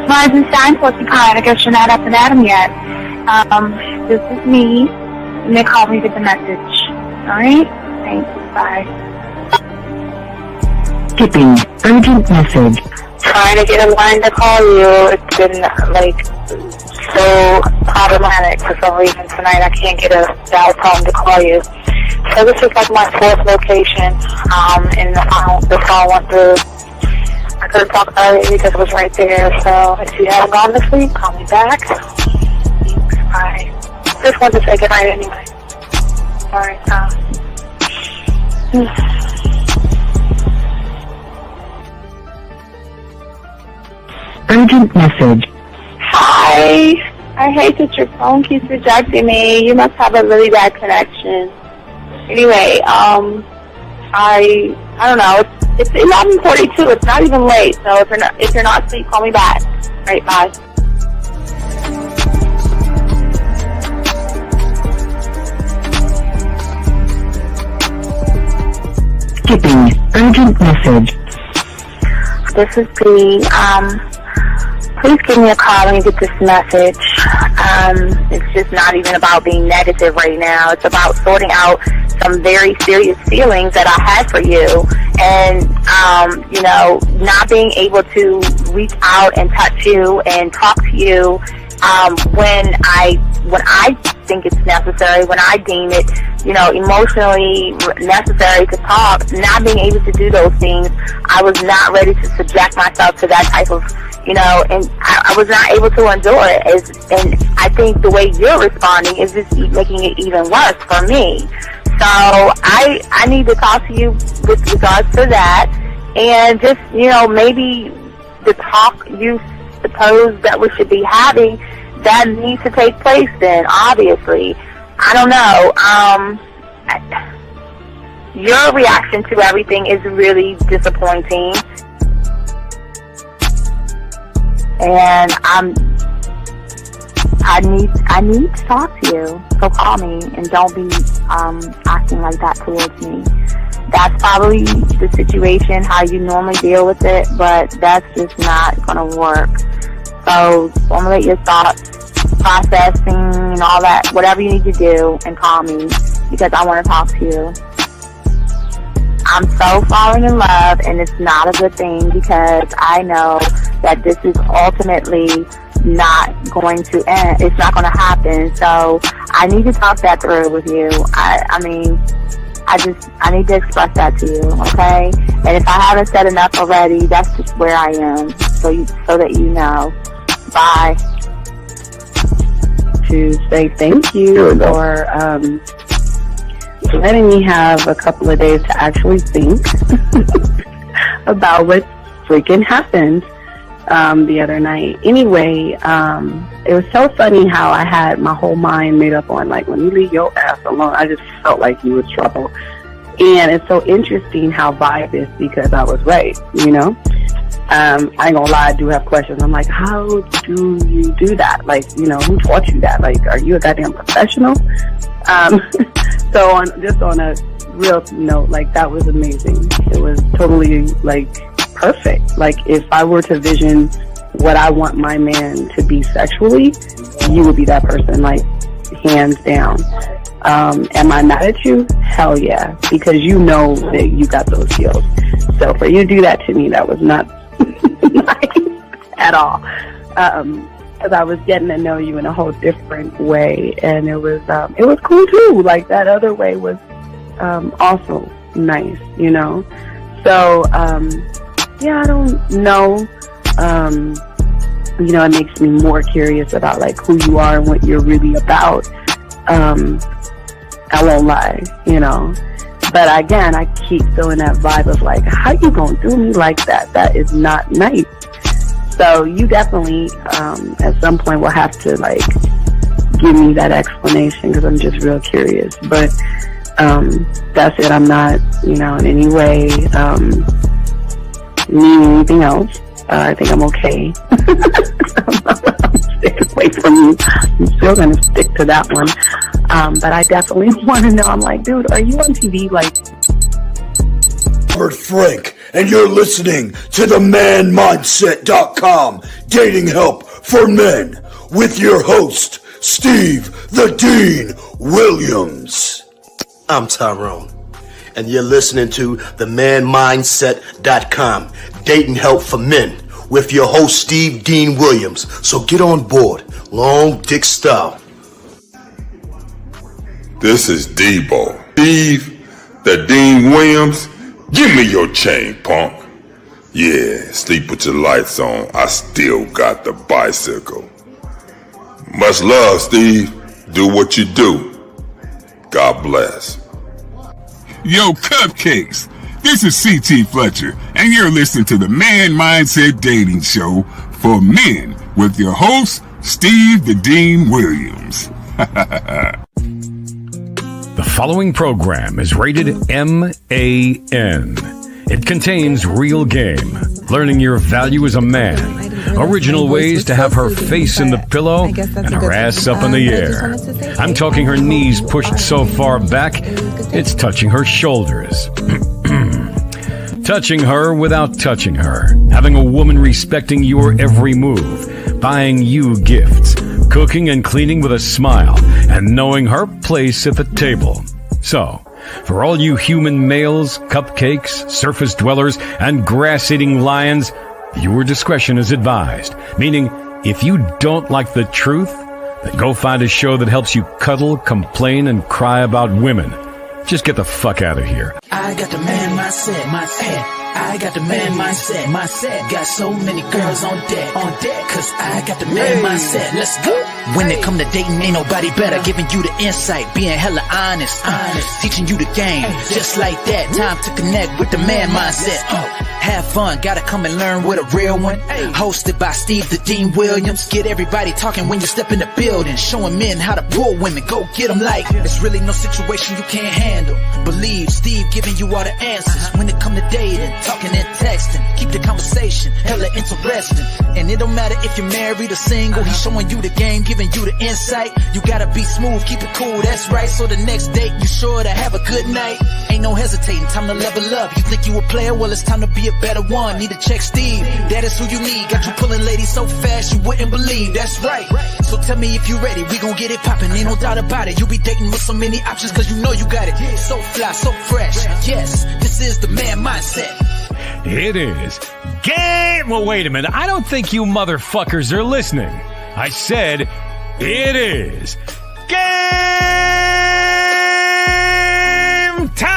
Rising sign, pussy kind. I guess you're not up and at 'em yet. This is me. And they called me with the message. Alright? Thanks. Bye. Skipping. Urgent message. Trying to get a line to call you. It's been, so problematic for some reason tonight. I can't get a dial tone to call you. So this is my fourth location, and the phone went through. I couldn't talk about it because it was right there. So if you haven't gone this week, call me back. Thanks. Bye. Just wanted to say goodnight anyway. Alright, Urgent message. Hi. I hate that your phone keeps rejecting me. You must have a really bad connection. Anyway, I don't know. It's 11:42. It's not even late. So if you're not asleep, call me back. All right, bye. Skipping. Urgent message. This is P. Please give me a call when you get this message. It's just not even about being negative right now. It's about sorting out some very serious feelings that I had for you, and not being able to reach out and touch you and talk to you when I think it's necessary, when I deem it, emotionally necessary to talk. Not being able to do those things, I was not ready to subject myself to that type of, and I was not able to endure it. And I think the way you're responding is just making it even worse for me. So I need to talk to you with regards to that, and just, maybe the talk you suppose that we should be having, that needs to take place then, obviously. I don't know. Your reaction to everything is really disappointing. And I need to talk to you. So call me, and don't be acting like that towards me. That's probably the situation, how you normally deal with it, but that's just not going to work. So formulate your thoughts, processing, and all that, whatever you need to do, and call me, because I want to talk to you. I'm so falling in love, and it's not a good thing, because I know that this is ultimately not going to end. It's not going to happen. So I need to talk that through with you. I need to express that to you, okay? And if I haven't said enough already, that's just where I am, so that you know. Bye. To say thank you for letting me have a couple of days to actually think about what freaking happened the other night. Anyway, it was so funny how I had my whole mind made up on, when you leave your ass alone, I just felt like you was trouble. And it's so interesting how vibe is, because I was right, I ain't gonna lie, I do have questions. I'm like, how do you do that? Who taught you that? Are you a goddamn professional? So on a real note, that was amazing. It was totally, perfect. If I were to vision what I want my man to be sexually, you would be that person, hands down. Am I mad at you? Hell yeah, because you know that you got those skills. So for you to do that to me, that was not nice at all. Because I was getting to know you in a whole different way, and it was cool too. That other way was also nice, So yeah, I don't know. It makes me more curious about who you are and what you're really about. I won't lie, But again, I keep feeling that vibe of how you gonna do me like that? That is not nice. So you definitely, at some point, will have to give me that explanation, because I'm just real curious. But that's it. I'm not, in any way meaning anything else. I think I'm okay. I'm staying away from you. I'm still gonna stick to that one. But I definitely want to know. I'm dude, are you on TV? Robert Frank, and you're listening to the manmindset.com dating help for men with your host, Steve the Dean Williams. I'm Tyrone, and you're listening to the manmindset.com dating help for men with your host, Steve Dean Williams. So get on board, long dick style. This is Debo. Steve the Dean Williams, give me your chain, punk. Yeah, sleep with your lights on. I still got the bicycle. Much love, Steve. Do what you do. God bless. Yo, cupcakes. This is C.T. Fletcher, and you're listening to the Man Mindset Dating Show for men with your host, Steve the Dean Williams. The following program is rated MAN. It contains real game, learning your value as a man, original ways to have her face in the pillow and her ass up in the air. I'm talking her knees pushed so far back, it's touching her shoulders. Touching her without touching her. Having a woman respecting your every move. Buying you gifts. Cooking and cleaning with a smile. And knowing her place at the table. So, for all you human males, cupcakes, surface dwellers, and grass-eating lions, viewer discretion is advised. Meaning, if you don't like the truth, then go find a show that helps you cuddle, complain, and cry about women. Just get the fuck out of here. I got the man mindset, I got the man mindset, got so many girls on deck, cause I got the man mindset, let's go. When it come to dating, ain't nobody better, giving you the insight, being hella honest, teaching you the game, just like that, time to connect with the man mindset. Have fun, gotta come and learn with a real one, hosted by Steve the Dean Williams. Get everybody talking when you step in the building, showing men how to pull women, go get them like there's really no situation you can't handle. Believe Steve giving you all the answers when it come to dating, talking and texting, keep the conversation hella interesting. And it don't matter if you're married or single, he's showing you the game, giving you the insight. You gotta be smooth, keep it cool, that's right. So the next date you sure to have a good night. Ain't no hesitating, time to level up. You think you a player, well it's time to be a better one. Need to check Steve, that is who you need. Got you pulling ladies so fast you wouldn't believe, that's right. So tell me if you ready, we gon' get it poppin', ain't no doubt about it. You be dating with so many options cause you know you got it. So fly, so fresh, yes, this is the man mindset. It is game. Well, wait a minute. I don't think you motherfuckers are listening. I said it is game time.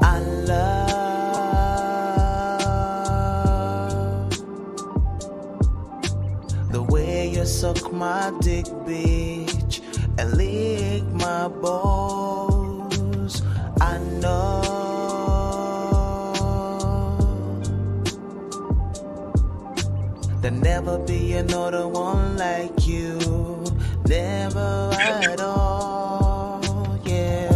I love the way you suck my dick, bitch, and lick my balls. I know there'll never be another one like you, never at all, yeah.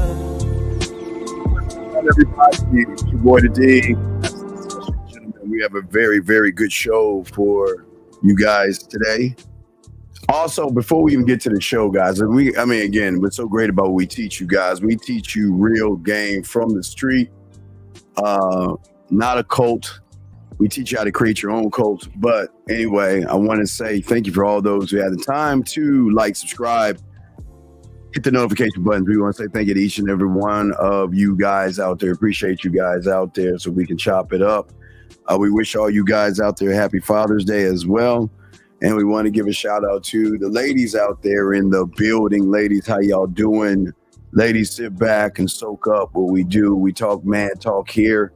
Everybody, it's your boy the D. Gentlemen, we have a very, very good show for you guys today. Also, before we even get to the show, guys, again, what's so great about what we teach you guys, we teach you real game from the street, not a cult. We teach you how to create your own cult. But anyway, I want to say thank you for all those who had the time to like, subscribe, hit the notification buttons. We want to say thank you to each and every one of you guys out there. Appreciate you guys out there so we can chop it up. We wish all you guys out there happy Father's Day as well. And we want to give a shout out to the ladies out there in the building. Ladies, how y'all doing? Ladies, sit back and soak up what we do. We talk man talk here.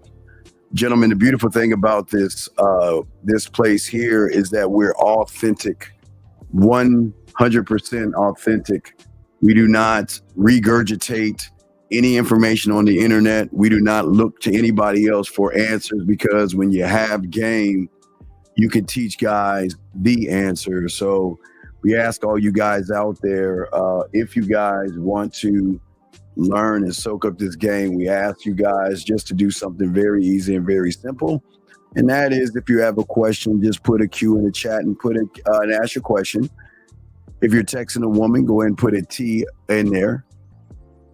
Gentlemen, the beautiful thing about this place here is that we're authentic, 100% authentic. We do not regurgitate any information on the internet. We do not look to anybody else for answers, because when you have game, you can teach guys the answer. So we ask all you guys out there, if you guys want to learn and soak up this game, we ask you guys just to do something very easy and very simple. And that is, if you have a question, just put a Q in the chat and and ask your question. If you're texting a woman, go ahead and put a T in there,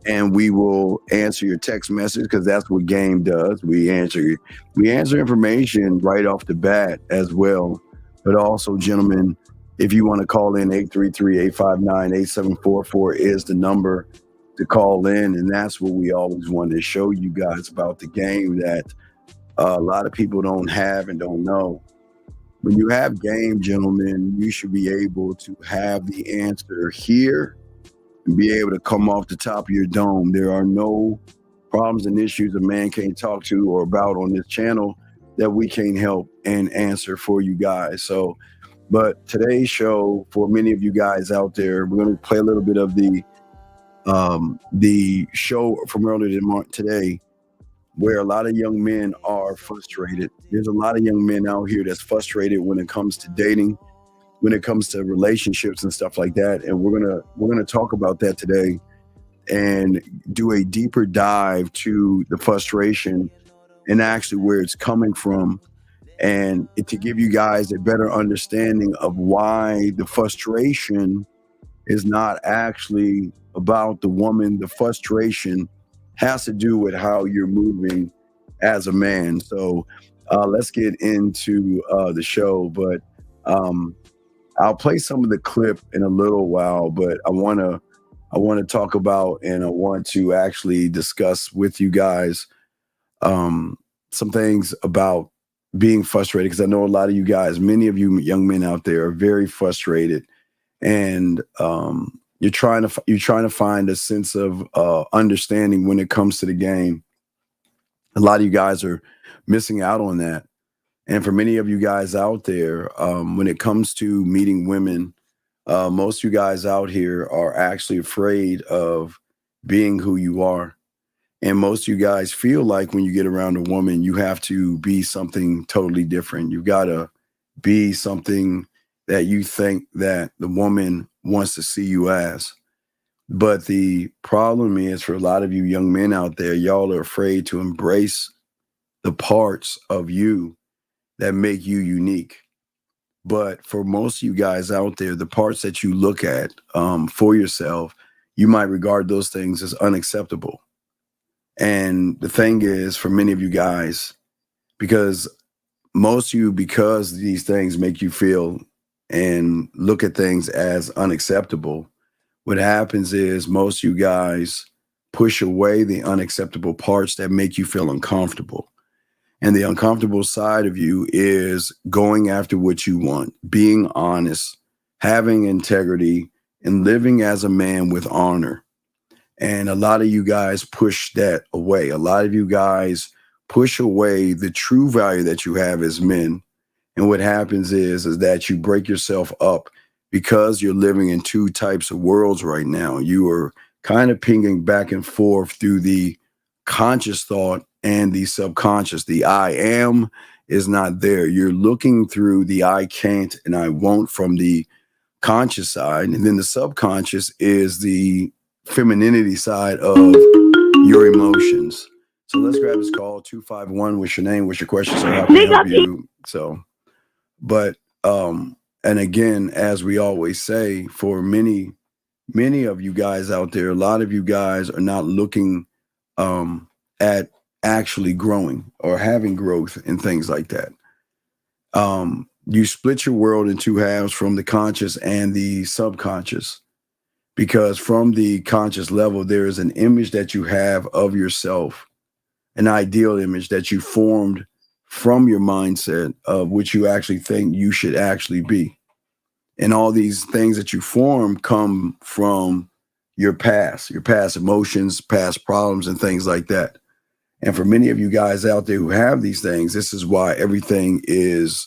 and we will answer your text message, because that's what game does. We answer information right off the bat as well. But also, gentlemen, if you want to call in, 833-859-8744 is the number to call in, and that's what we always wanted to show you guys about the game that a lot of people don't have and don't know. When you have game, gentlemen, you should be able to have the answer here and be able to come off the top of your dome. There are no problems and issues a man can't talk to or about on this channel that we can't help and answer for you guys. So, but today's show, for many of you guys out there, we're going to play a little bit of the show from earlier today, where a lot of young men are frustrated. There's a lot of young men out here that's frustrated when it comes to dating, when it comes to relationships and stuff like that. And we're gonna talk about that today and do a deeper dive to the frustration and actually where it's coming from, and to give you guys a better understanding of why the frustration is not actually about the woman. The frustration has to do with how you're moving as a man. So let's get into the show. But I'll play some of the clip in a little while. But I want to talk about, and I want to actually discuss with you guys some things about being frustrated, because I know a lot of you guys, many of you young men out there, are very frustrated, and you're trying to find a sense of understanding when it comes to the game. A lot of you guys are missing out on that. And for many of you guys out there, when it comes to meeting women, most of you guys out here are actually afraid of being who you are. And most of you guys feel like when you get around a woman, you have to be something totally different. You've got to be something that you think that the woman wants to see you as. But the problem is, for a lot of you young men out there, y'all are afraid to embrace the parts of you that make you unique. But for most of you guys out there, the parts that you look at for yourself, you might regard those things as unacceptable. And the thing is, for many of you guys, because these things make you feel and look at things as unacceptable, what happens is most of you guys push away the unacceptable parts that make you feel uncomfortable. And the uncomfortable side of you is going after what you want, being honest, having integrity, and living as a man with honor. And a lot of you guys push that away. A lot of you guys push away the true value that you have as men. And what happens is that you break yourself up, because you're living in two types of worlds right now. You are kind of pinging back and forth through the conscious thought and the subconscious. The I am is not there. You're looking through the I can't and I won't from the conscious side. And then the subconscious is the femininity side of your emotions. So let's grab this call. 251. What's your name? What's your question? So how can I help you? So, but and again, as we always say, for many of you guys out there, a lot of you guys are not looking at actually growing or having growth and things like that. You split your world in two halves, from the conscious and the subconscious, because from the conscious level, there is an image that you have of yourself, an ideal image that you formed from your mindset of which you actually think you should actually be. And all these things that you form come from your past emotions, past problems, and things like that. And for many of you guys out there who have these things, this is why everything is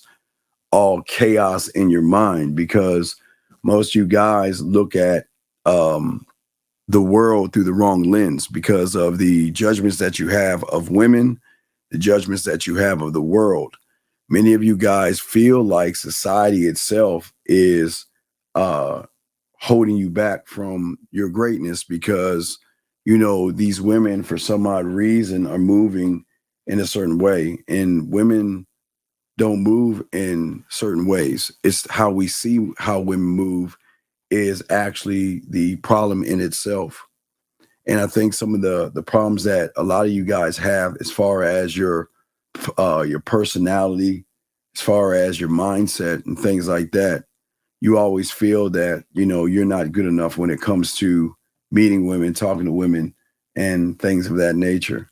all chaos in your mind, because most of you guys look at the world through the wrong lens because of the judgments that you have of women, the judgments that you have of the world. Many of you guys feel like society itself is holding you back from your greatness, because, you know, these women, for some odd reason, are moving in a certain way, and women don't move in certain ways. It's how we see how women move is actually the problem in itself. And I think some of the problems that a lot of you guys have as far as your personality, as far as your mindset and things like that, you always feel that, you're not good enough when it comes to meeting women, talking to women, and things of that nature.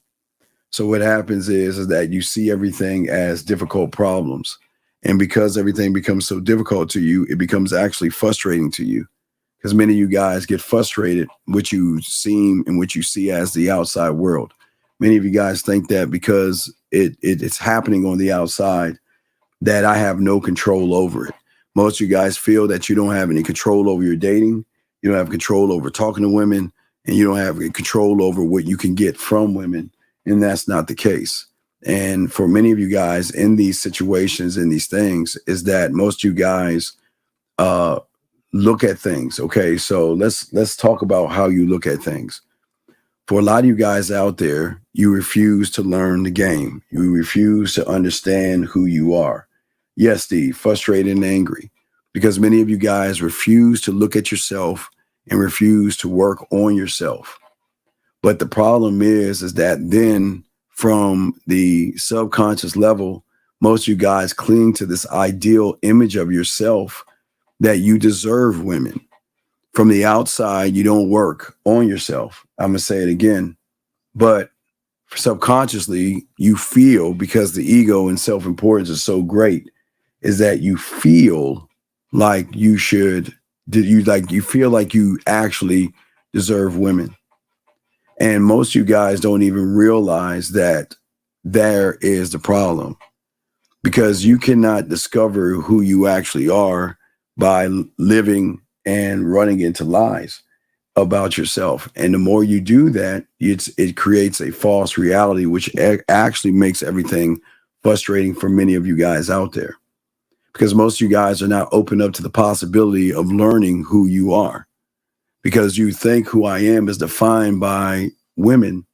So what happens is that you see everything as difficult problems. And because everything becomes so difficult to you, it becomes actually frustrating to you. Because many of you guys get frustrated, what you seem and what you see as the outside world. Many of you guys think that because it's happening on the outside, that I have no control over it. Most of you guys feel that you don't have any control over your dating. You don't have control over talking to women, and you don't have control over what you can get from women. And that's not the case. And for many of you guys in these situations, in these things, is that most of you guys look at things. Okay, so let's talk about how you look at things. For a lot of you guys out there, you refuse to learn the game. You refuse to understand who you are. Yes, Steve, frustrated and angry, because many of you guys refuse to look at yourself and refuse to work on yourself. But the problem is that then from the subconscious level, most of you guys cling to this ideal image of yourself that you deserve women. From the outside, you don't work on yourself. I'm going to say it again. But subconsciously, you feel, because the ego and self-importance is so great, is that you feel like you feel like you actually deserve women. And most of you guys don't even realize that there is the problem, because you cannot discover who you actually are by living and running into lies about yourself. And the more you do that, it creates a false reality, which actually makes everything frustrating for many of you guys out there, because most of you guys are not open up to the possibility of learning who you are, because you think who I am is defined by women.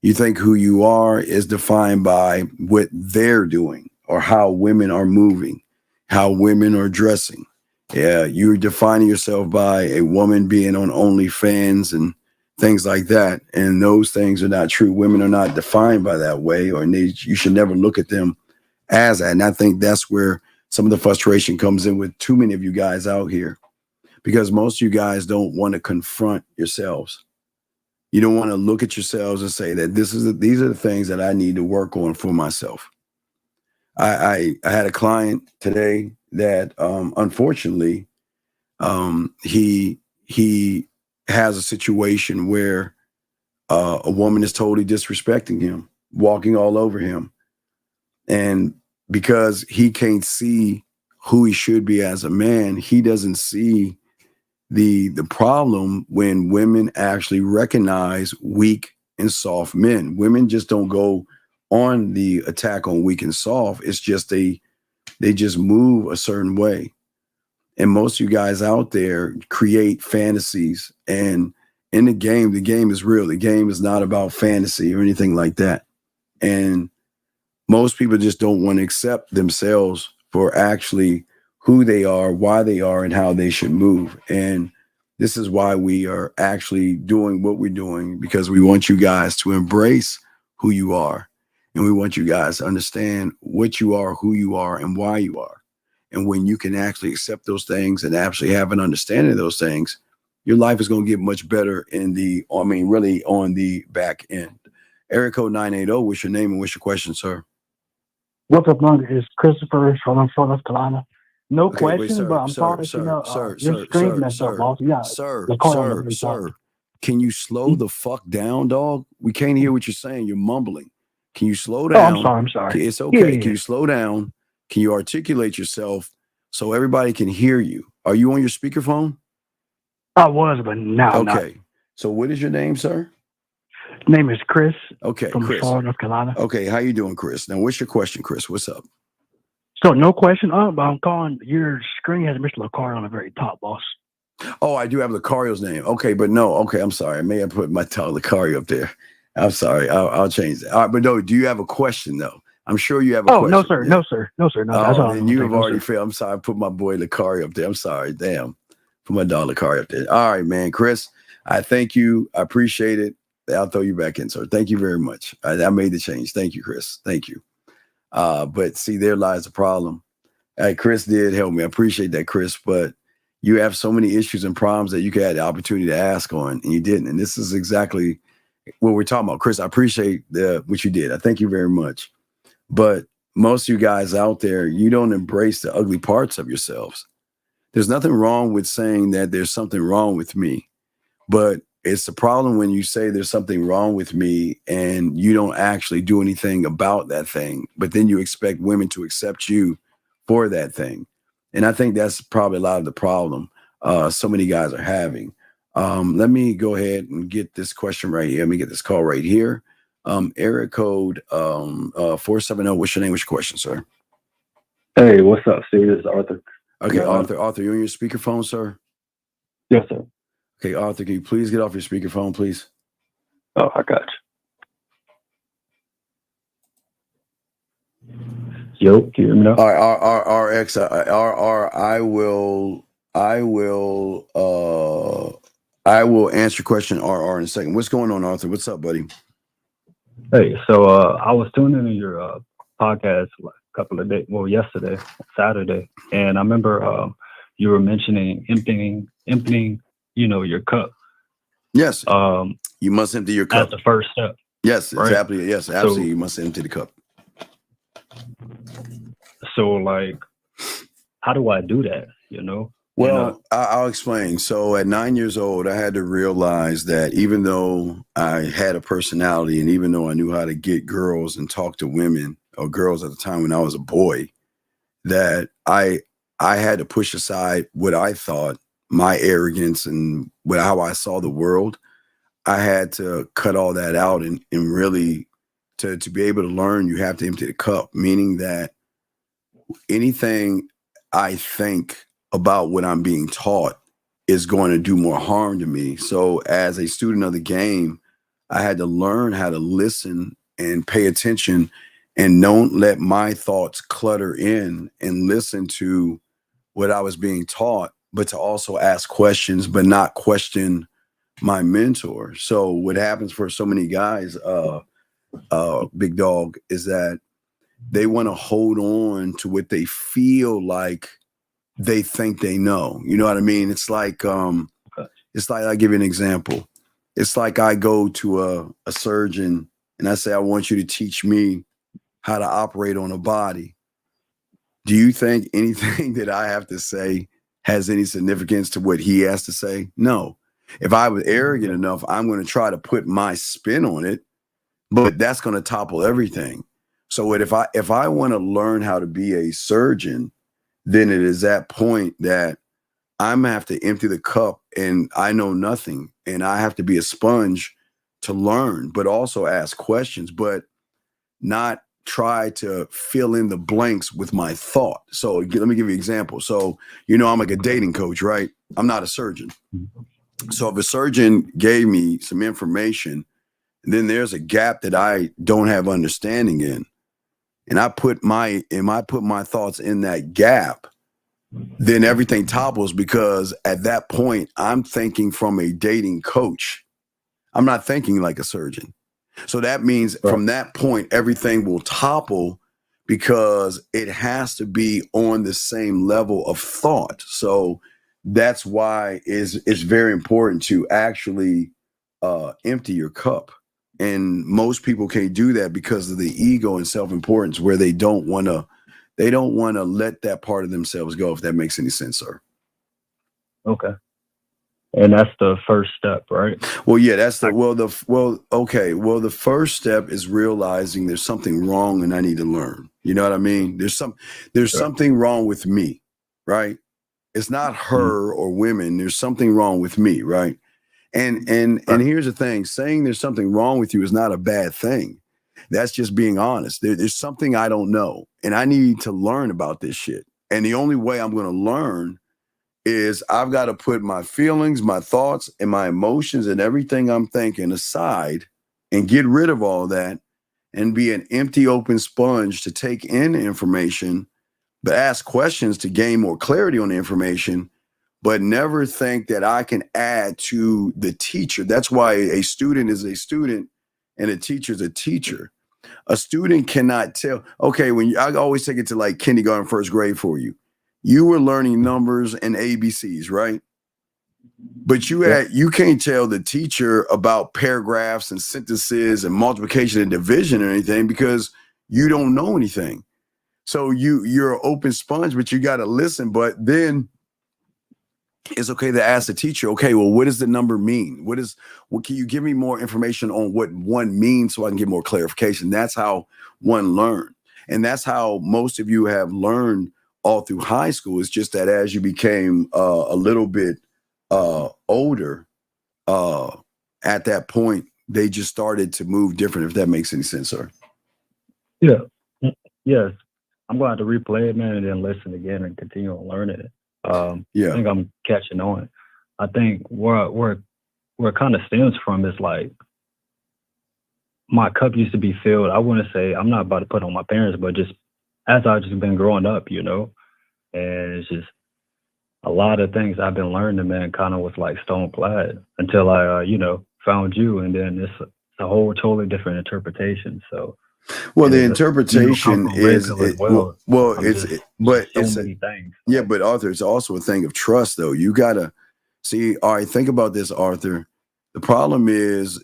You think who you are is defined by what they're doing or how women are moving, how women are dressing. Yeah, you're defining yourself by a woman being on OnlyFans and things like that. And those things are not true. Women are not defined by that way, or you should never look at them as that. And I think that's where some of the frustration comes in with too many of you guys out here, because most of you guys don't want to confront yourselves. You don't want to look at yourselves and say that these are the things that I need to work on for myself. I had a client today that unfortunately he has a situation where a woman is totally disrespecting him, walking all over him, and because he can't see who he should be as a man, he doesn't see the problem when women actually recognize weak and soft men. Women just don't go on the attack on weak and soft. It's just they just move a certain way. And most of you guys out there create fantasies, and in the game is real. The game is not about fantasy or anything like that. And most people just don't want to accept themselves for actually who they are, why they are, and how they should move. And this is why we are actually doing what we're doing, because we want you guys to embrace who you are. And we want you guys to understand what you are, who you are, and why you are. And when you can actually accept those things and actually have an understanding of those things, your life is going to get much better really on the back end. Area code 980, what's your name and what's your question, sir? What's up, London? It's Christopher from North Carolina. No question, but I'm sorry, your screen messed up, boss. Sir, can you slow the fuck down, dog? We can't hear what you're saying. You're mumbling. Can you slow down? Oh, I'm sorry. It's okay. Yeah. Can you slow down? Can you articulate yourself so everybody can hear you? Are you on your speakerphone? I was, but now okay. Not. So what is your name, sir? Name is Chris. Okay, from Chris. Charlotte, North Carolina. Okay, how you doing, Chris? Now, what's your question, Chris? What's up? So no question. But I'm calling. Your screen has Mr. Lucario on the very top, boss. Oh, I do have Lucario's name. Okay, but no. Okay, I'm sorry. I may have put my Lucario up there. I'm sorry. I'll change that. All right, but no. Do you have a question though? I'm sure you have a question. No, sir. Yeah. No, sir. No, sir. No, that's all. Then you have already failed. I'm sorry. I put my boy Lucario up there. I'm sorry. Damn. Put my dollar card up there. All right, man. Chris, I thank you. I appreciate it. I'll throw you back in, sir. Thank you very much. I made the change. Thank you, Chris. Thank you. But see, there lies the problem. Chris did help me. I appreciate that, Chris. But you have so many issues and problems that you could have the opportunity to ask on, and you didn't. And this is exactly what we're talking about. Chris, I appreciate what you did. I thank you very much. But most of you guys out there, you don't embrace the ugly parts of yourselves. There's nothing wrong with saying that there's something wrong with me, but it's the problem when you say there's something wrong with me and you don't actually do anything about that thing, but then you expect women to accept you for that thing. And I think that's probably a lot of the problem so many guys are having. Let me go ahead and get this question right here. Let me get this call right here. Area code 470. What's your name? What's your question, sir? Hey, what's up, Steve? This is Arthur. Okay, Arthur, you on your speakerphone, sir? Yes, sir. Okay, Arthur, can you please get off your speakerphone, please? Oh, I got you. Yo, can you hear me now? All right, RX, I will answer your question, RR, in a second. What's going on, Arthur? What's up, buddy? Hey, so I was tuning into your podcast couple of days, well, yesterday, Saturday, and I remember you were mentioning emptying, your cup. Yes. You must empty your cup. That's the first step. Yes, right? exactly. Yes, absolutely. So, you must empty the cup. So, like, how do I do that? Well, I'll explain. So at 9 years old, I had to realize that even though I had a personality and even though I knew how to get girls and talk to women, or girls at the time when I was a boy, that I had to push aside what I thought, my arrogance and how I saw the world. I had to cut all that out and really to be able to learn, you have to empty the cup, meaning that anything I think about what I'm being taught is going to do more harm to me. So as a student of the game, I had to learn how to listen and pay attention and don't let my thoughts clutter in and listen to what I was being taught, but to also ask questions, but not question my mentor. So what happens for so many guys, Big Dog, is that they want to hold on to what they feel like they think they know. You know what I mean? It's like I'll give you an example. It's like I go to a surgeon and I say, I want you to teach me how to operate on a body. Do you think anything that I have to say has any significance to what he has to say? No. If I was arrogant enough, I'm going to try to put my spin on it, but that's going to topple everything. So if I want to learn how to be a surgeon, then it is that point that I'm going to have to empty the cup and I know nothing. And I have to be a sponge to learn, but also ask questions, but not try to fill in the blanks with my thought. So let me give you an example. So, I'm like a dating coach, right? I'm not a surgeon. So if a surgeon gave me some information, then there's a gap that I don't have understanding in, and I put my thoughts in that gap, then everything topples, because at that point I'm thinking from a dating coach. I'm not thinking like a surgeon. So that means from that point, everything will topple because it has to be on the same level of thought. So that's why it's very important to actually empty your cup. And most people can't do that because of the ego and self-importance, where they don't want to let that part of themselves go, if that makes any sense, sir. Okay. And that's the first step, right? Well, yeah, that's the first step is realizing there's something wrong and I need to learn. You know what I mean? There's something wrong with me, right? It's not her or women. There's something wrong with me, right? And here's the thing: saying there's something wrong with you is not a bad thing. That's just being honest. There's something I don't know, and I need to learn about this shit. And the only way I'm going to learn is I've got to put my feelings, my thoughts, and my emotions and everything I'm thinking aside and get rid of all that and be an empty, open sponge to take in information, but ask questions to gain more clarity on the information, but never think that I can add to the teacher. That's why a student is a student and a teacher is a teacher. A student cannot tell. Okay, I always take it to like kindergarten, first grade for you. You were learning numbers and ABCs, right? But you can't tell the teacher about paragraphs and sentences and multiplication and division or anything because you don't know anything. So you're an open sponge, but you got to listen. But then it's okay to ask the teacher, okay, well, what does the number mean? What can you give me more information on what one means so I can get more clarification? That's how one learned. And that's how most of you have learned all through high school. It's just that as you became a little bit older, at that point, they just started to move different, if that makes any sense, sir. Yeah. Yes. I'm going to have to replay it, man, and then listen again and continue on learning it. I think I'm catching on. I think where it kind of stems from is like my cup used to be filled. I want to say, I'm not about to put on my parents, but just as I've just been growing up, you know, and it's just a lot of things I've been learning, man, kind of was like stone clad until I, found you. And then it's a whole totally different interpretation. So, well, the interpretation is many things. Yeah, but Arthur, it's also a thing of trust, though. You gotta see. All right, think about this, Arthur. The problem is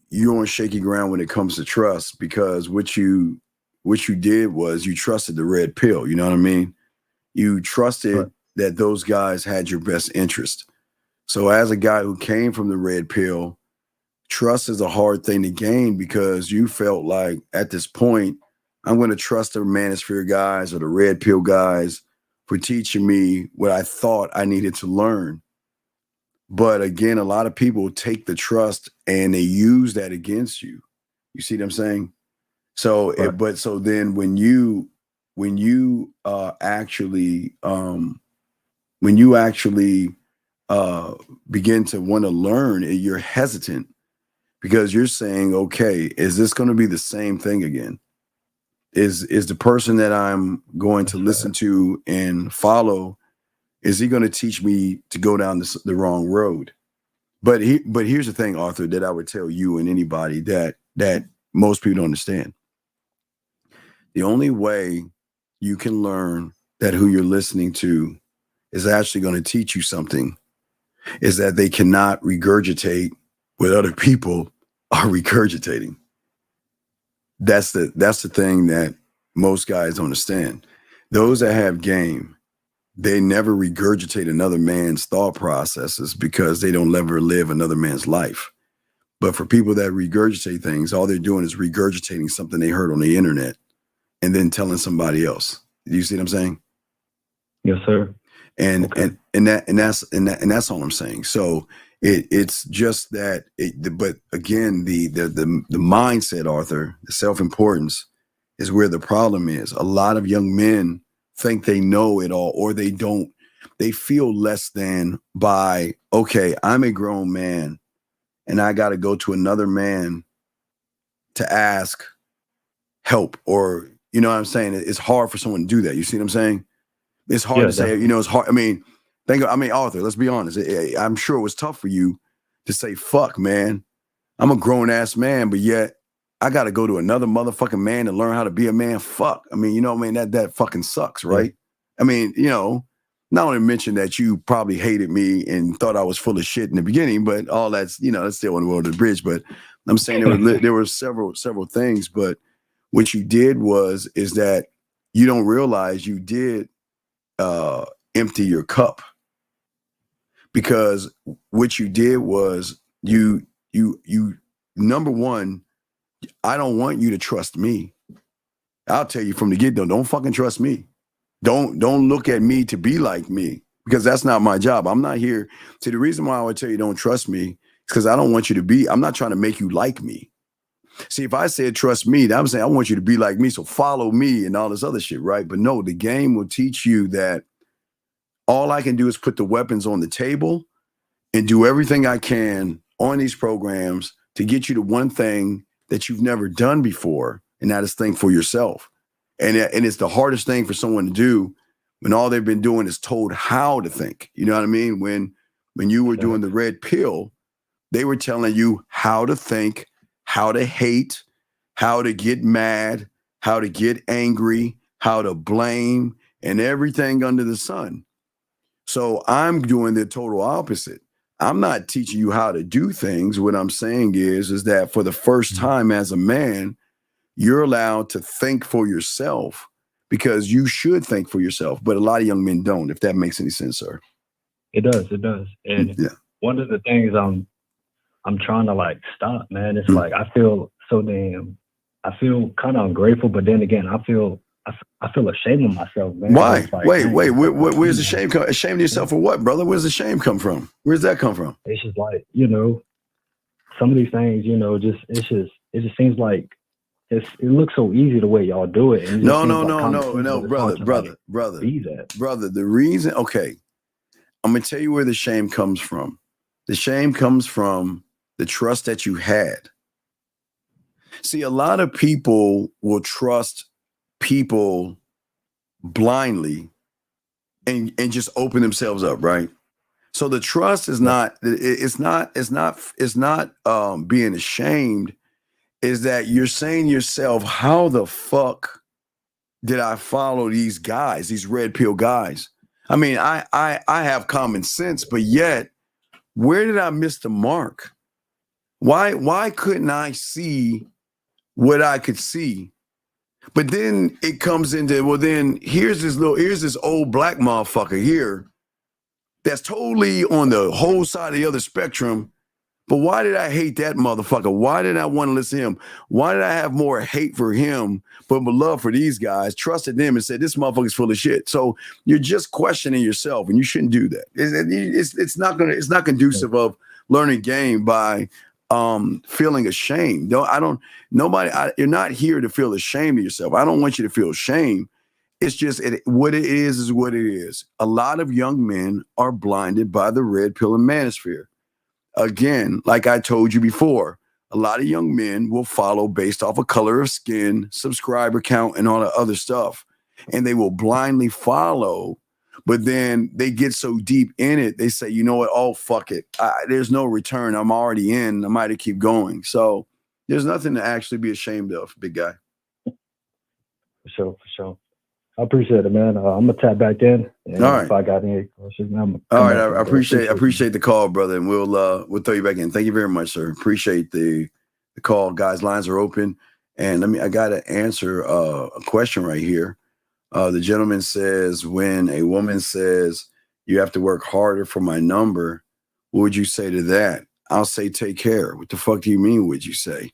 you're on shaky ground when it comes to trust because what you did was you trusted the red pill. You know what I mean? You trusted that those guys had your best interest. So, as a guy who came from the red pill, trust is a hard thing to gain because you felt like at this point, I'm going to trust the manosphere guys or the red pill guys for teaching me what I thought I needed to learn. But again, a lot of people take the trust and they use that against you. You see what I'm saying? So, so then when you actually begin to want to learn, you're hesitant. Because you're saying, okay, is this going to be the same thing again? Is the person that I'm going to listen to and follow, is he going to teach me to go down the wrong road? But here's the thing, Arthur, that I would tell you and anybody that most people don't understand. The only way you can learn that who you're listening to is actually going to teach you something is that they cannot regurgitate what other people are regurgitating. That's the thing that most guys don't understand. Those that have game, they never regurgitate another man's thought processes because they don't ever live another man's life. But for people that regurgitate things, all they're doing is regurgitating something they heard on the internet and then telling somebody else. You see what I'm saying? Yes, sir. And that's all I'm saying. So it's just that, but again, the mindset, Arthur, the self-importance is where the problem is. A lot of young men think they know it all, or they don't. They feel less than by, okay, I'm a grown man and I got to go to another man to ask help, or, you know what I'm saying? It's hard for someone to do that. You see what I'm saying? It's hard to say, it's hard. I mean, Arthur, let's be honest. I'm sure it was tough for you to say, fuck, man, I'm a grown ass man, but yet I got to go to another motherfucking man to learn how to be a man. Fuck. I mean, that fucking sucks, right? I mean, not only mention that you probably hated me and thought I was full of shit in the beginning, but all that's, that's still on the road to the bridge. But I'm saying there were several things, but what you did is that you don't realize you did empty your cup, because what you did was you number one, I don't want you to trust me. I'll tell you from the get-go, don't fucking trust me. Don't look at me to be like me, because that's not my job. I'm not here. See, the reason why I would tell you don't trust me is because I don't want you to be, I'm not trying to make you like me. See, if I said trust me, I'm saying I want you to be like me, so follow me and all this other shit, right? But no, the game will teach you that all I can do is put the weapons on the table and do everything I can on these programs to get you to one thing that you've never done before, and that is think for yourself. And it's the hardest thing for someone to do, when all they've been doing is told how to think. You know what I mean? When you were doing the red pill, they were telling you how to think, how to hate, how to get mad, how to get angry, how to blame, and everything under the sun. So I'm doing the total opposite. I'm not teaching you how to do things. What I'm saying is that for the first time as a man, you're allowed to think for yourself, because you should think for yourself. But a lot of young men don't, if that makes any sense, sir. It does. And one of the things I'm trying to like stop, man, it's like I feel kind of ungrateful, but then again, I feel ashamed of myself, man. Why? Like, wait. Where's the shame come? Ashamed of yourself for what, brother? Where's the shame come from? Where's that come from? It's just like, you know, some of these things, you know, it just seems like it looks so easy the way y'all do it. And No, brother. The reason, okay, I'm gonna tell you where the shame comes from. The shame comes from the trust that you had. See, a lot of people will trust people blindly and just open themselves up, right? So the trust is not being ashamed, is that you're saying to yourself, how the fuck did I follow these guys, these red pill guys? I mean, I have common sense, but yet, where did I miss the mark? Why couldn't I see what I could see? But then it comes into, well, then here's this old black motherfucker here that's totally on the whole side of the other spectrum. But why did I hate that motherfucker? Why did I want to listen to him? Why did I have more hate for him, but love for these guys? Trusted them and said, this motherfucker's full of shit. So you're just questioning yourself, and you shouldn't do that. It's not conducive of learning game by feeling ashamed. You're not here to feel ashamed of yourself. I don't want you to feel ashamed. It's just what it is what it is. A lot of young men are blinded by the red pill and manosphere. Again, like I told you before, a lot of young men will follow based off of color of skin, subscriber count, and all the other stuff. And they will blindly follow, but then they get so deep in it, they say, you know what? Oh, fuck it. There's no return. I'm already in. I might keep going. So there's nothing to actually be ashamed of, big guy. For sure. I appreciate it, man. I'm gonna tap back in. And all right. If I got any questions, all right. I appreciate the call, brother, and we'll throw you back in. Thank you very much, sir. Appreciate the call, guys. Lines are open, and I got to answer a question right here. The gentleman says, when a woman says you have to work harder for my number, what would you say to that? I'll say, take care. What the fuck do you mean? Would you say?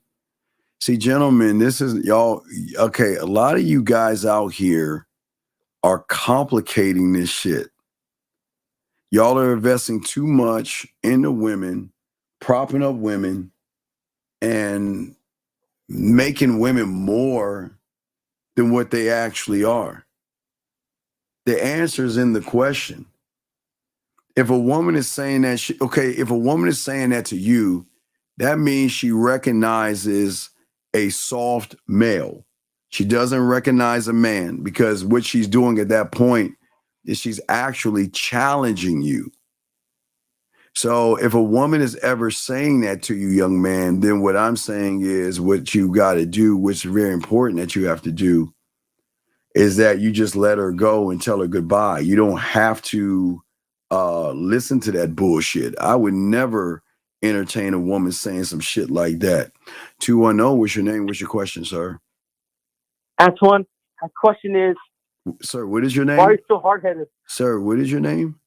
See, gentlemen, this is y'all. Okay, a lot of you guys out here are complicating this shit. Y'all are investing too much into women, propping up women, and making women more than what they actually are. The answer is in the question. If a woman is saying that, if a woman is saying that to you, that means she recognizes a soft male. She doesn't recognize a man, because what she's doing at that point is she's actually challenging you. So if a woman is ever saying that to you, young man, then what I'm saying is what you got to do, which is very important that you have to do, is that you just let her go and tell her goodbye. You don't have to listen to that bullshit. I would never entertain a woman saying some shit like that. 210, what's your name? What's your question, sir? Antoine, my question is... Sir, what is your name? Why are you so hard-headed? Sir, what is your name?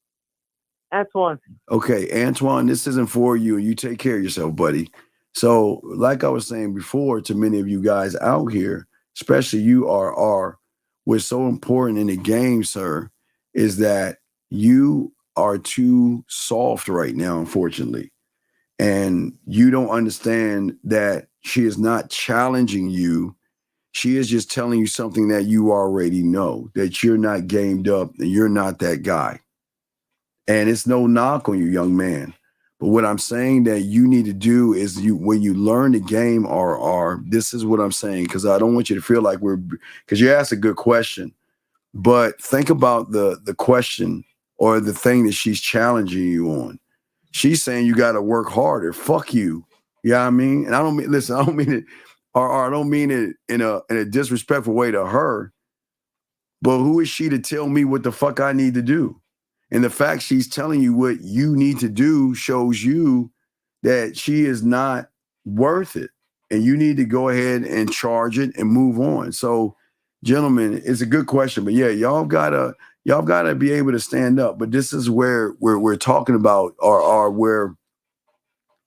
Antoine. Okay, Antoine, this isn't for you, and you take care of yourself, buddy. So, like I was saying before to many of you guys out here, especially you are what's so important in the game, sir, is that you are too soft right now, unfortunately. And you don't understand that she is not challenging you. She is just telling you something that you already know, that you're not gamed up and you're not that guy. And it's no knock on you, young man. But what I'm saying that you need to do is when you learn the game, this is what I'm saying, because I don't want you to feel like because you asked a good question. But think about the question or the thing that she's challenging you on. She's saying you got to work harder. Fuck you. You know what I mean? And I don't mean, listen, I don't mean it, or I don't mean it in a disrespectful way to her. But who is she to tell me what the fuck I need to do? And the fact she's telling you what you need to do shows you that she is not worth it. And you need to go ahead and charge it and move on. So, gentlemen, it's a good question. But yeah, y'all gotta be able to stand up. But this is where we're talking about or where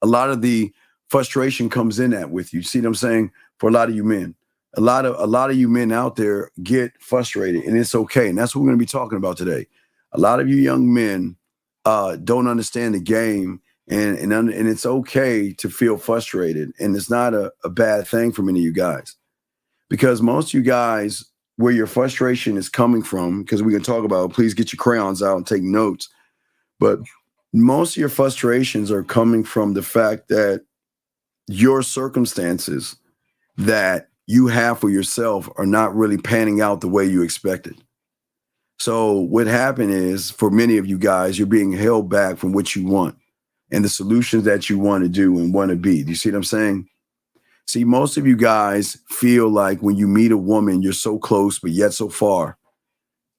a lot of the frustration comes in at with you. See what I'm saying? For a lot of you men. A lot of you men out there get frustrated, and it's okay. And that's what we're going to be talking about today. A lot of you young men don't understand the game, and it's okay to feel frustrated. And it's not a bad thing for many of you guys, because most of you guys, where your frustration is coming from, because we can talk about, please get your crayons out and take notes. But most of your frustrations are coming from the fact that your circumstances that you have for yourself are not really panning out the way you expected. So what happened is, for many of you guys, you're being held back from what you want and the solutions that you want to do and want to be. Do you see what I'm saying? See, most of you guys feel like when you meet a woman, you're so close, but yet so far.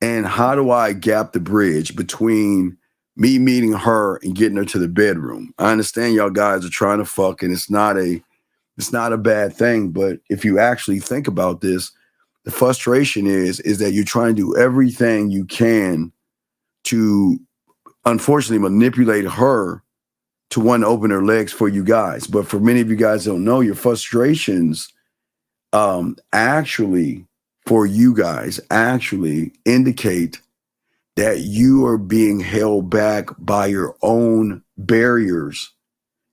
And how do I gap the bridge between me meeting her and getting her to the bedroom? I understand y'all guys are trying to fuck, and it's not a bad thing. But if you actually think about this, the frustration is that you're trying to do everything you can to, unfortunately, manipulate her to want to open her legs for you guys. But for many of you guys don't know, your frustrations actually, for you guys, actually indicate that you are being held back by your own barriers,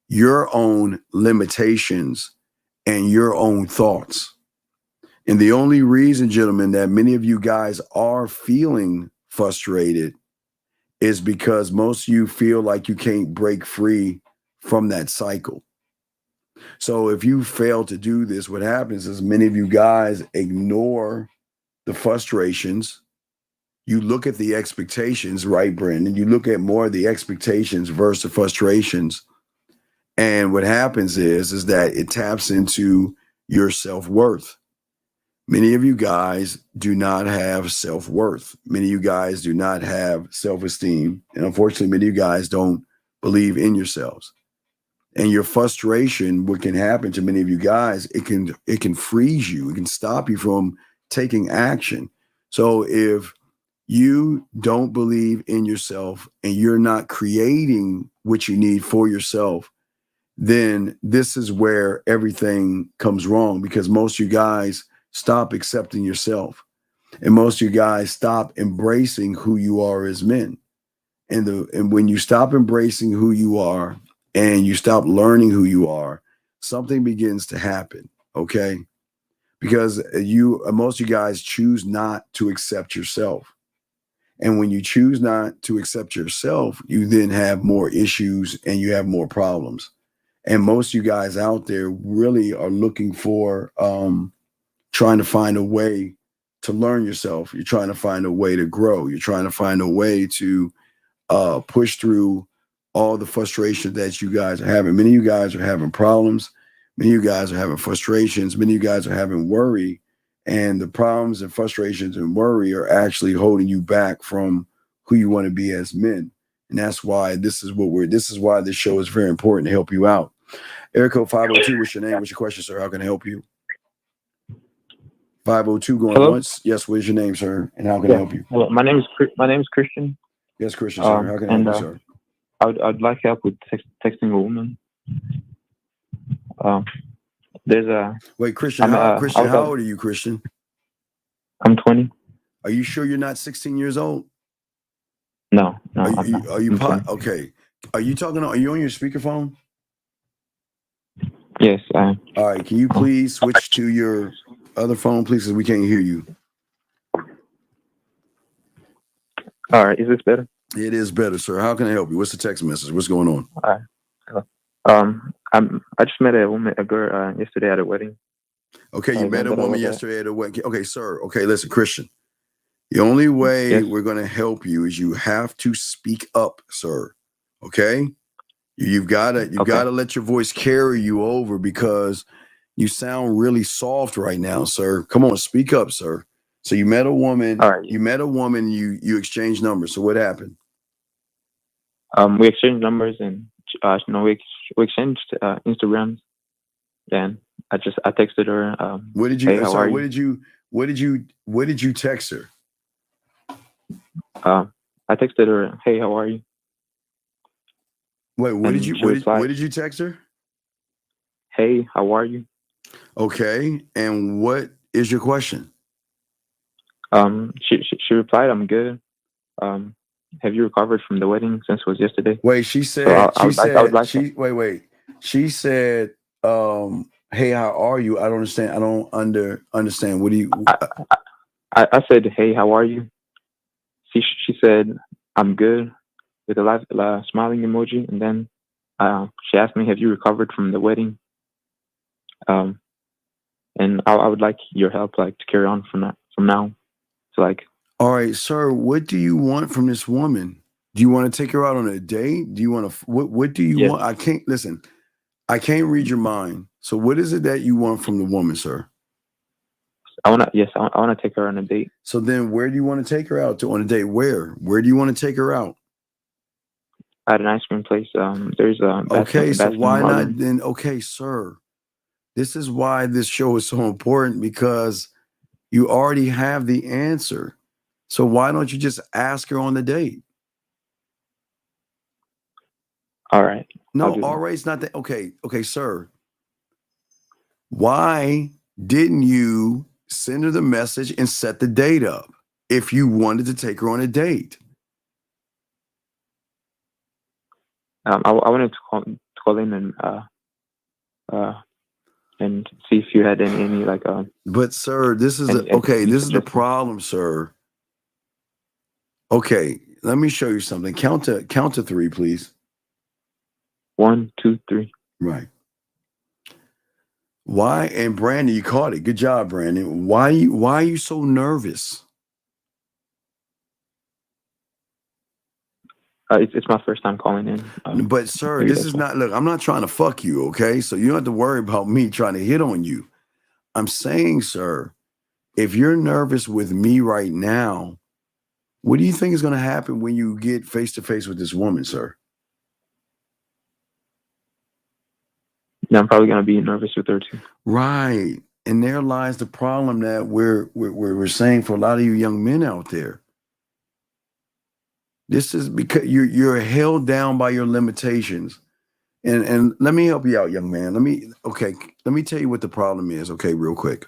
your own limitations, and your own thoughts. And the only reason, gentlemen, that many of you guys are feeling frustrated is because most of you feel like you can't break free from that cycle. So if you fail to do this, what happens is many of you guys ignore the frustrations. You look at the expectations, right, Brandon? You look at more of the expectations versus the frustrations. And what happens is that it taps into your self-worth. Many of you guys do not have self-worth. Many of you guys do not have self-esteem. And unfortunately, many of you guys don't believe in yourselves. And your frustration, what can happen to many of you guys, it can freeze you. It can stop you from taking action. So if you don't believe in yourself and you're not creating what you need for yourself, then this is where everything comes wrong, because most of you guys stop accepting yourself. And most of you guys stop embracing who you are as men. And when you stop embracing who you are and you stop learning who you are, something begins to happen, okay? Because most of you guys choose not to accept yourself. And when you choose not to accept yourself, you then have more issues and you have more problems. And most of you guys out there really are looking for trying to find a way to learn yourself. You're trying to find a way to grow. You're trying to find a way to push through all the frustration that you guys are having. Many of you guys are having problems. Many of you guys are having frustrations. Many of you guys are having worry. And the problems and frustrations and worry are actually holding you back from who you want to be as men. And that's why this is why this show is very important to help you out. Erico 502, what's your name? What's your question, sir? How can I help you? 502 going Hello? once. Yes, what is your name, sir? And how can I help you? Hello, my name is Christian. Yes, Christian, sir. How can I help you, sir? I'd like help with texting a woman. There's a wait, Christian. How old are you, Christian? I'm 20. Are you sure you're not 16 years old? No. Are you okay? Are you on your speakerphone? Yes, I am. All right. Can you please switch to your other phone, please, because we can't hear you. All right. Is this better? It is better, sir. How can I help you? What's the text message? What's going on? All right. I just met a girl yesterday at a wedding. Okay, you met a woman yesterday at a wedding. Okay, sir. Okay, listen, Christian. The only way we're going to help you is you have to speak up, sir. Okay? You've got to let your voice carry you over because you sound really soft right now, sir. Come on, speak up, sir. So you met a woman. All right. You met a woman. You exchanged numbers. So what happened? We exchanged numbers and we exchanged Instagrams. Then I texted her. What did you? Hey, how are you? What did you text her? I texted her. Hey, how are you? Wait, what did you text her? Hey, how are you? Okay, and what is your question? She replied, I'm good. Have you recovered from the wedding since it was yesterday? Wait, she said, She said, hey, how are you? I don't understand. I don't understand. What do you? I said, hey, how are you? She said, I'm good, with a smiling emoji. And then she asked me, have you recovered from the wedding? And I would like your help, like, to carry on from now. So, like, all right, sir, what do you want from this woman? Do you want to take her out on a date? Do you want to, what do you want? I can't read your mind. So what is it that you want from the woman, sir? I want to take her on a date. So then where do you want to take her out to on a date? Where do you want to take her out? At an ice cream place. There's a okay, so why not then? Okay, sir, this is why this show is so important, because you already have the answer. So why don't you just ask her on the date? All right. No, all right, it's not that. Okay, sir. Why didn't you send her the message and set the date up if you wanted to take her on a date? I wanted to call in and see if you had any like. But sir, this is this is the problem, sir. Okay, let me show you something. Count to 3, please. 1, 2, 3. Right. Why? And Brandon, you caught it. Good job, Brandon. Why are you so nervous? It's my first time calling in. But sir, this is not. Look, I'm not trying to fuck you. Okay, so you don't have to worry about me trying to hit on you. I'm saying, sir, if you're nervous with me right now, what do you think is going to happen when you get face to face with this woman, sir? Yeah, I'm probably going to be nervous with her too. Right. And there lies the problem that we're saying for a lot of you young men out there. This is because you're held down by your limitations. And let me help you out, young man. Let me tell you what the problem is, okay, real quick.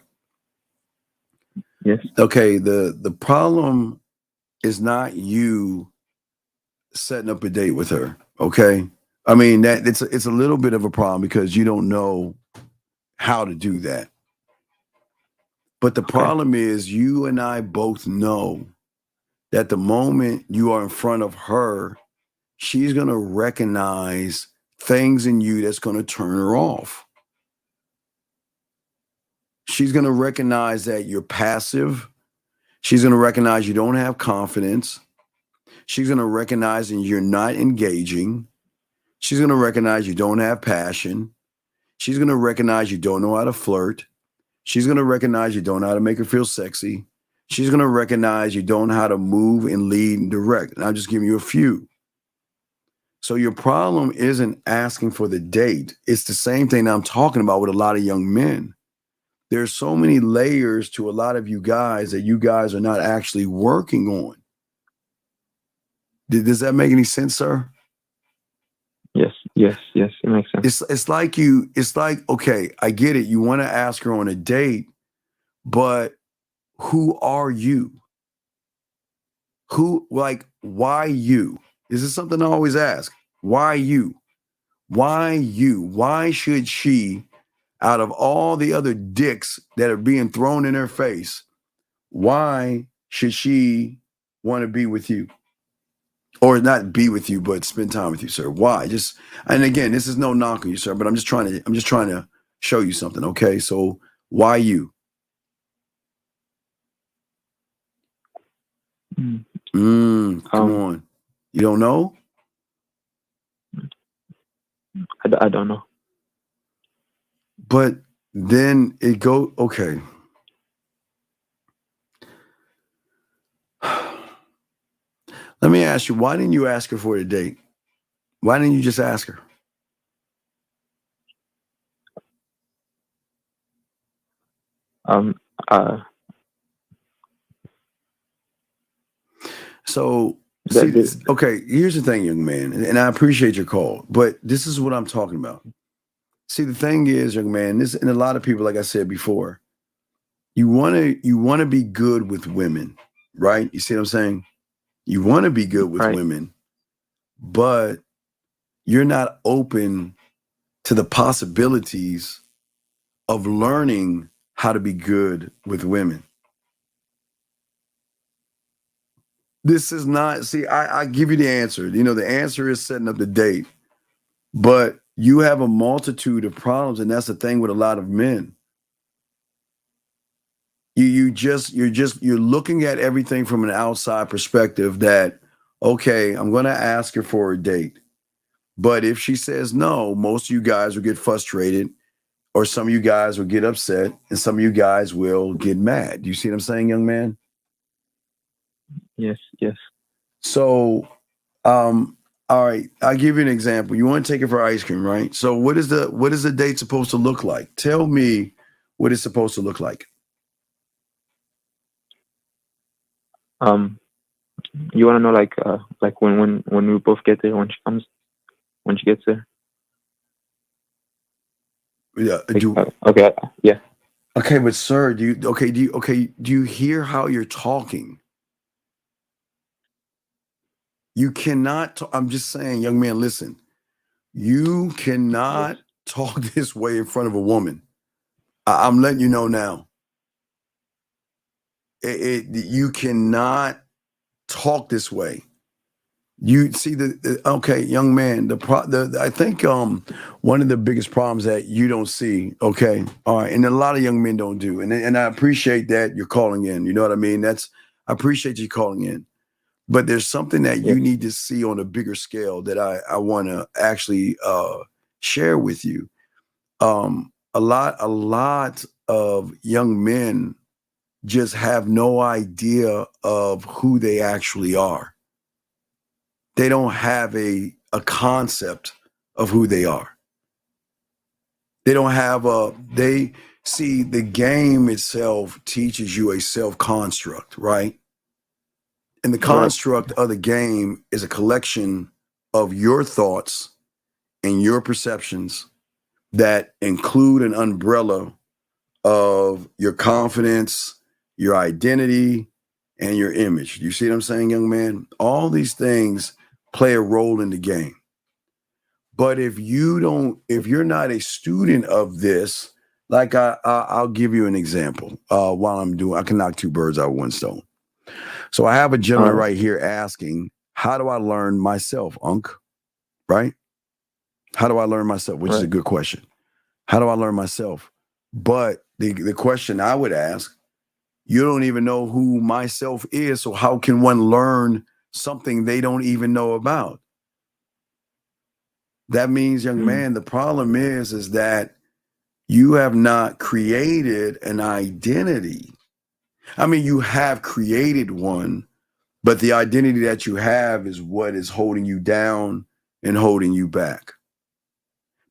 Yes. Okay, the problem is not you setting up a date with her, okay? I mean, that it's a little bit of a problem because you don't know how to do that. But the problem is you and I both know that the moment you are in front of her, she's going to recognize things in you that's going to turn her off. She's going to recognize that you're passive. She's going to recognize you don't have confidence. She's going to recognize that you're not engaging. She's going to recognize you don't have passion. She's going to recognize you don't know how to flirt. She's going to recognize you don't know how to make her feel sexy. She's going to recognize you don't know how to move and lead and direct. And I'll just give you a few. So your problem isn't asking for the date. It's the same thing I'm talking about with a lot of young men. There's so many layers to a lot of you guys that you guys are not actually working on. Does that make any sense, sir? Yes, it makes sense. It's like, okay, I get it. You want to ask her on a date, but who are you? Why you? This is something I always ask. Why you? Why you? Why should she, out of all the other dicks that are being thrown in her face, why should she want to be with you? Or not be with you, but spend time with you, sir. Why? And again, this is no knock on you, sir, but I'm just trying to show you something, okay? So why you? Come on. You don't know? I don't know. But then it go okay. Let me ask you, why didn't you ask her for a date? Why didn't you just ask her? So, okay, here's the thing, young man, and I appreciate your call, but this is what I'm talking about. See, the thing is, young man, and a lot of people, like I said before, you want to be good with women, right? You see what I'm saying? You want to be good with women, but you're not open to the possibilities of learning how to be good with women. This is not, see, I give you the answer. You know, the answer is setting up the date, but you have a multitude of problems, and that's the thing with a lot of men. You're looking at everything from an outside perspective that, okay, I'm going to ask her for a date. But if she says no, most of you guys will get frustrated, or some of you guys will get upset, and some of you guys will get mad. Do you see what I'm saying, young man? Yes. So, all right, I'll give you an example. You want to take her for ice cream, right? So what is the date supposed to look like? Tell me what it's supposed to look like. You want to know like when we both get there, when she gets there? Yeah. Okay. Yeah. Okay, but sir, do you hear how you're talking? You cannot. I'm just saying, young man, listen. You cannot talk this way in front of a woman. I'm letting you know now. You cannot talk this way. You see okay, young man. I think one of the biggest problems that you don't see. Okay, all right, and a lot of young men don't do, and I appreciate that you're calling in. You know what I mean? I appreciate you calling in. But there's something that you need to see on a bigger scale that I want to actually share with you. A lot of young men just have no idea of who they actually are. They don't have a concept of who they are. They don't have they see the game itself teaches you a self-construct, right? And the construct of the game is a collection of your thoughts and your perceptions that include an umbrella of your confidence, your identity, and your image. You see what I'm saying, young man? All these things play a role in the game. But if you're not a student of this, like I'll give you an example. I can knock two birds out with one stone. So I have a gentleman right here asking, how do I learn myself, Unc? Right? How do I learn myself? Which is a good question. How do I learn myself? But the question I would ask, you don't even know who myself is, so how can one learn something they don't even know about? That means, young man, the problem is that you have not created an identity. I mean, you have created one, but the identity that you have is what is holding you down and holding you back.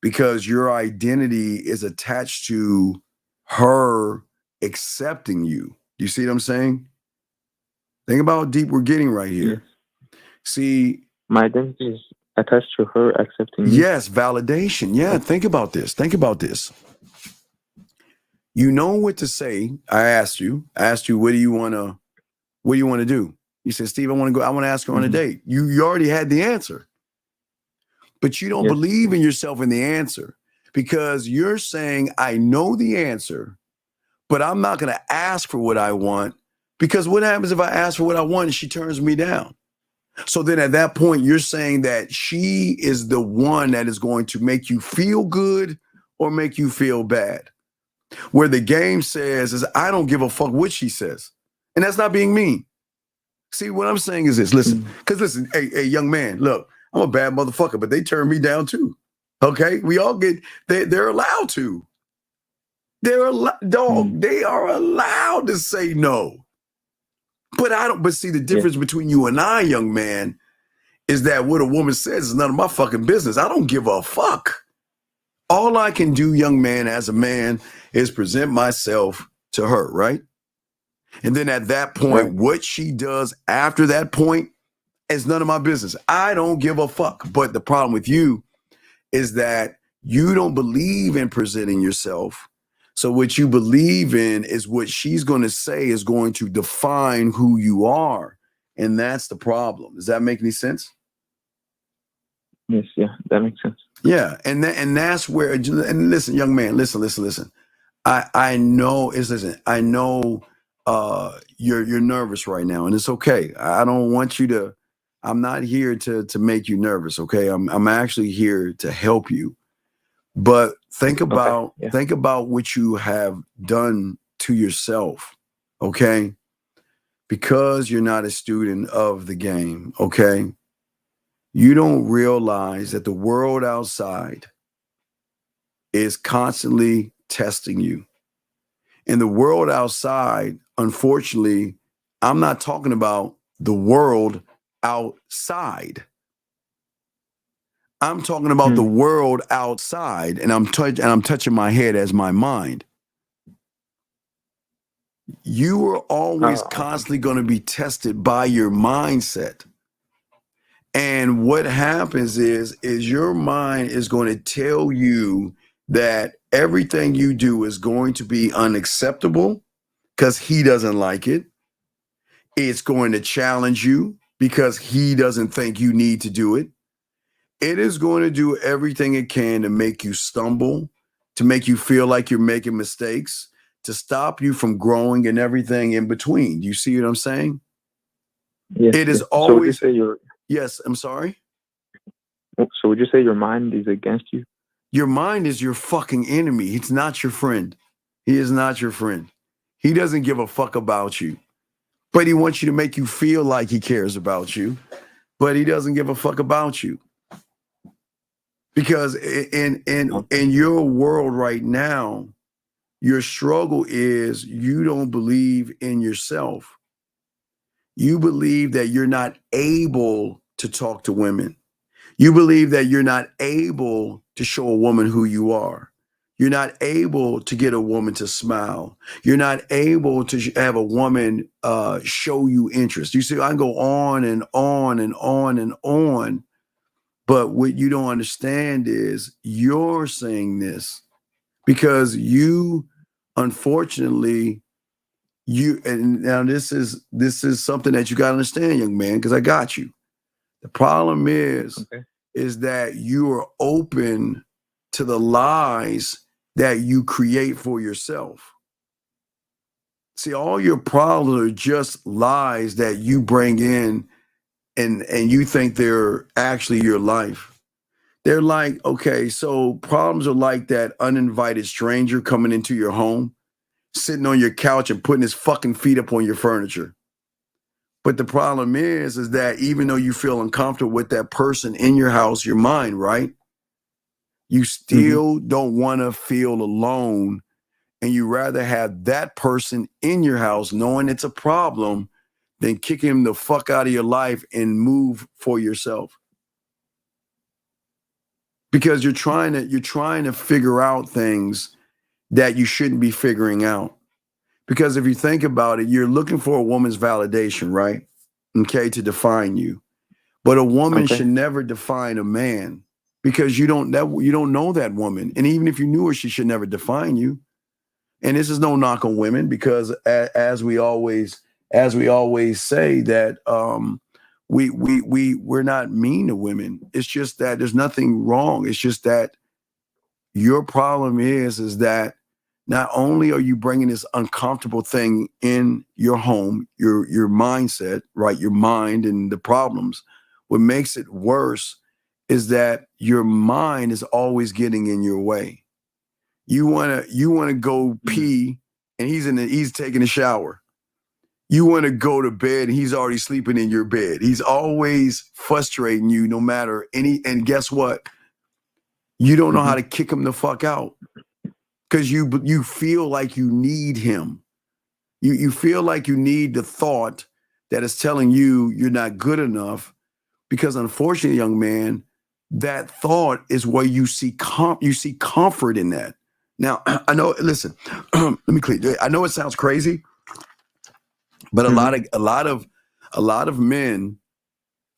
Because your identity is attached to her accepting you. You see what I'm saying? Think about how deep we're getting right here. See, my identity is attached to her accepting me. Yes, validation. Yeah, think about this. You know what to say. I asked you, what do you want to do? You said, Steve, I want to ask her on a date. You already had the answer. But you don't believe in yourself in the answer because you're saying, I know the answer, but I'm not going to ask for what I want, because what happens if I ask for what I want and she turns me down? So then at that point, you're saying that she is the one that is going to make you feel good or make you feel bad. Where the game says is, I don't give a fuck what she says. And that's not being mean. See, what I'm saying is this. Listen, because listen, hey, young man, look, I'm a bad motherfucker, but they turn me down too. Okay? We all get, they're allowed to. They are allowed to say no. But see, the difference between you and I, young man, is that what a woman says is none of my fucking business. I don't give a fuck. All I can do, young man, as a man, is present myself to her, right? And then at that point, what she does after that point is none of my business. I don't give a fuck. But the problem with you is that you don't believe in presenting yourself. So what you believe in is what she's going to say is going to define who you are. And that's the problem. Does that make any sense? Yes, yeah, that makes sense. Yeah, and that's where, and listen, young man, listen. I know you're nervous right now, and it's okay. I don't want you to. I'm not here to make you nervous. Okay, I'm actually here to help you. But think about what you have done to yourself. Okay, because you're not a student of the game. Okay, you don't realize that the world outside is constantly testing you. In the world outside, unfortunately, I'm not talking about the world outside. I'm talking about the world outside, and I'm touching my head as my mind. You are always constantly going to be tested by your mindset. And what happens is your mind is going to tell you that everything you do is going to be unacceptable because he doesn't like it. It's going to challenge you because he doesn't think you need to do it. It is going to do everything it can to make you stumble, to make you feel like you're making mistakes, to stop you from growing and everything in between. Do you see what I'm saying? Yes, it is always. So would you say yes, I'm sorry? So would you say your mind is against you? Your mind is your fucking enemy. It's not your friend. He is not your friend. He doesn't give a fuck about you. But he wants you to make you feel like he cares about you. But he doesn't give a fuck about you. Because in your world right now, your struggle is you don't believe in yourself. You believe that you're not able to talk to women. You believe that you're not able to show a woman who you are. You're not able to get a woman to smile. You're not able to have a woman show you interest. You see, I can go on and on and on and on. But what you don't understand is you're saying this because you, unfortunately, and now this is something that you got to understand, young man, because I got you. The problem is that you are open to the lies that you create for yourself. See, all your problems are just lies that you bring in and you think they're actually your life. They're like, okay, so problems are like that uninvited stranger coming into your home, sitting on your couch and putting his fucking feet up on your furniture. But the problem is that even though you feel uncomfortable with that person in your house, your mind, right? You still don't want to feel alone, and you rather have that person in your house knowing it's a problem than kick him the fuck out of your life and move for yourself. Because you're trying to figure out things that you shouldn't be figuring out. Because if you think about it, you're looking for a woman's validation, right? Okay, to define you. But a woman should never define a man because you don't know that woman. And even if you knew her, she should never define you. And this is no knock on women because as we always say that we're not mean to women. It's just that there's nothing wrong. It's just that your problem is that not only are you bringing this uncomfortable thing in your home, your mindset, right? Your mind and the problems. What makes it worse is that your mind is always getting in your way. You wanna go pee, and he's taking a shower. you want to go to bed, and he's already sleeping in your bed. He's always frustrating you no matter and guess what? You don't know how to kick him the fuck out because you feel like you need him. You feel like you need the thought that is telling you you're not good enough because unfortunately, young man, that thought is where you see comfort in that. Now, I know, listen, let me clear. I know it sounds crazy, but a lot of men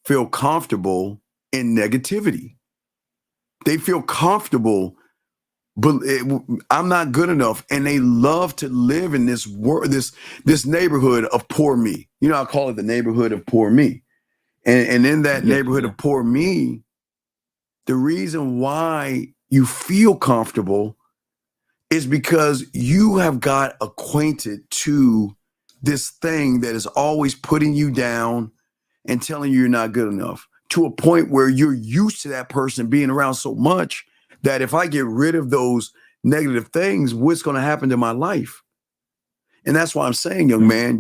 feel comfortable in negativity. They feel comfortable, but I'm not good enough, and they love to live in this world, this neighborhood of poor me. You know, I call it the neighborhood of poor me, and in that neighborhood of poor me, the reason why you feel comfortable is because you have got acquainted to this thing that is always putting you down and telling you you're not good enough, to a point where you're used to that person being around so much that if I get rid of those negative things, what's going to happen to my life? And that's why I'm saying, young man,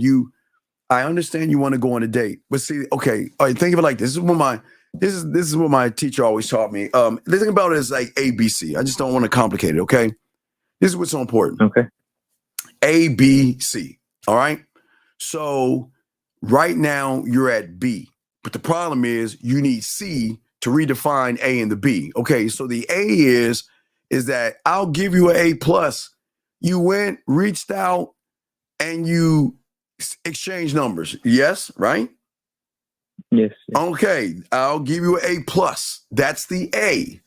I understand you want to go on a date, but see, okay, all right, think of it like this. This is what my teacher always taught me. The thing about it is like ABC. I just don't want to complicate it, okay? This is what's so important. Okay. ABC. All right. So right now you're at B, but the problem is you need C to redefine A and the B. Okay. So the A is that I'll give you an A plus. You went, reached out, and you exchange numbers. Yes. Right. Yes. Okay. I'll give you an A plus. That's the A.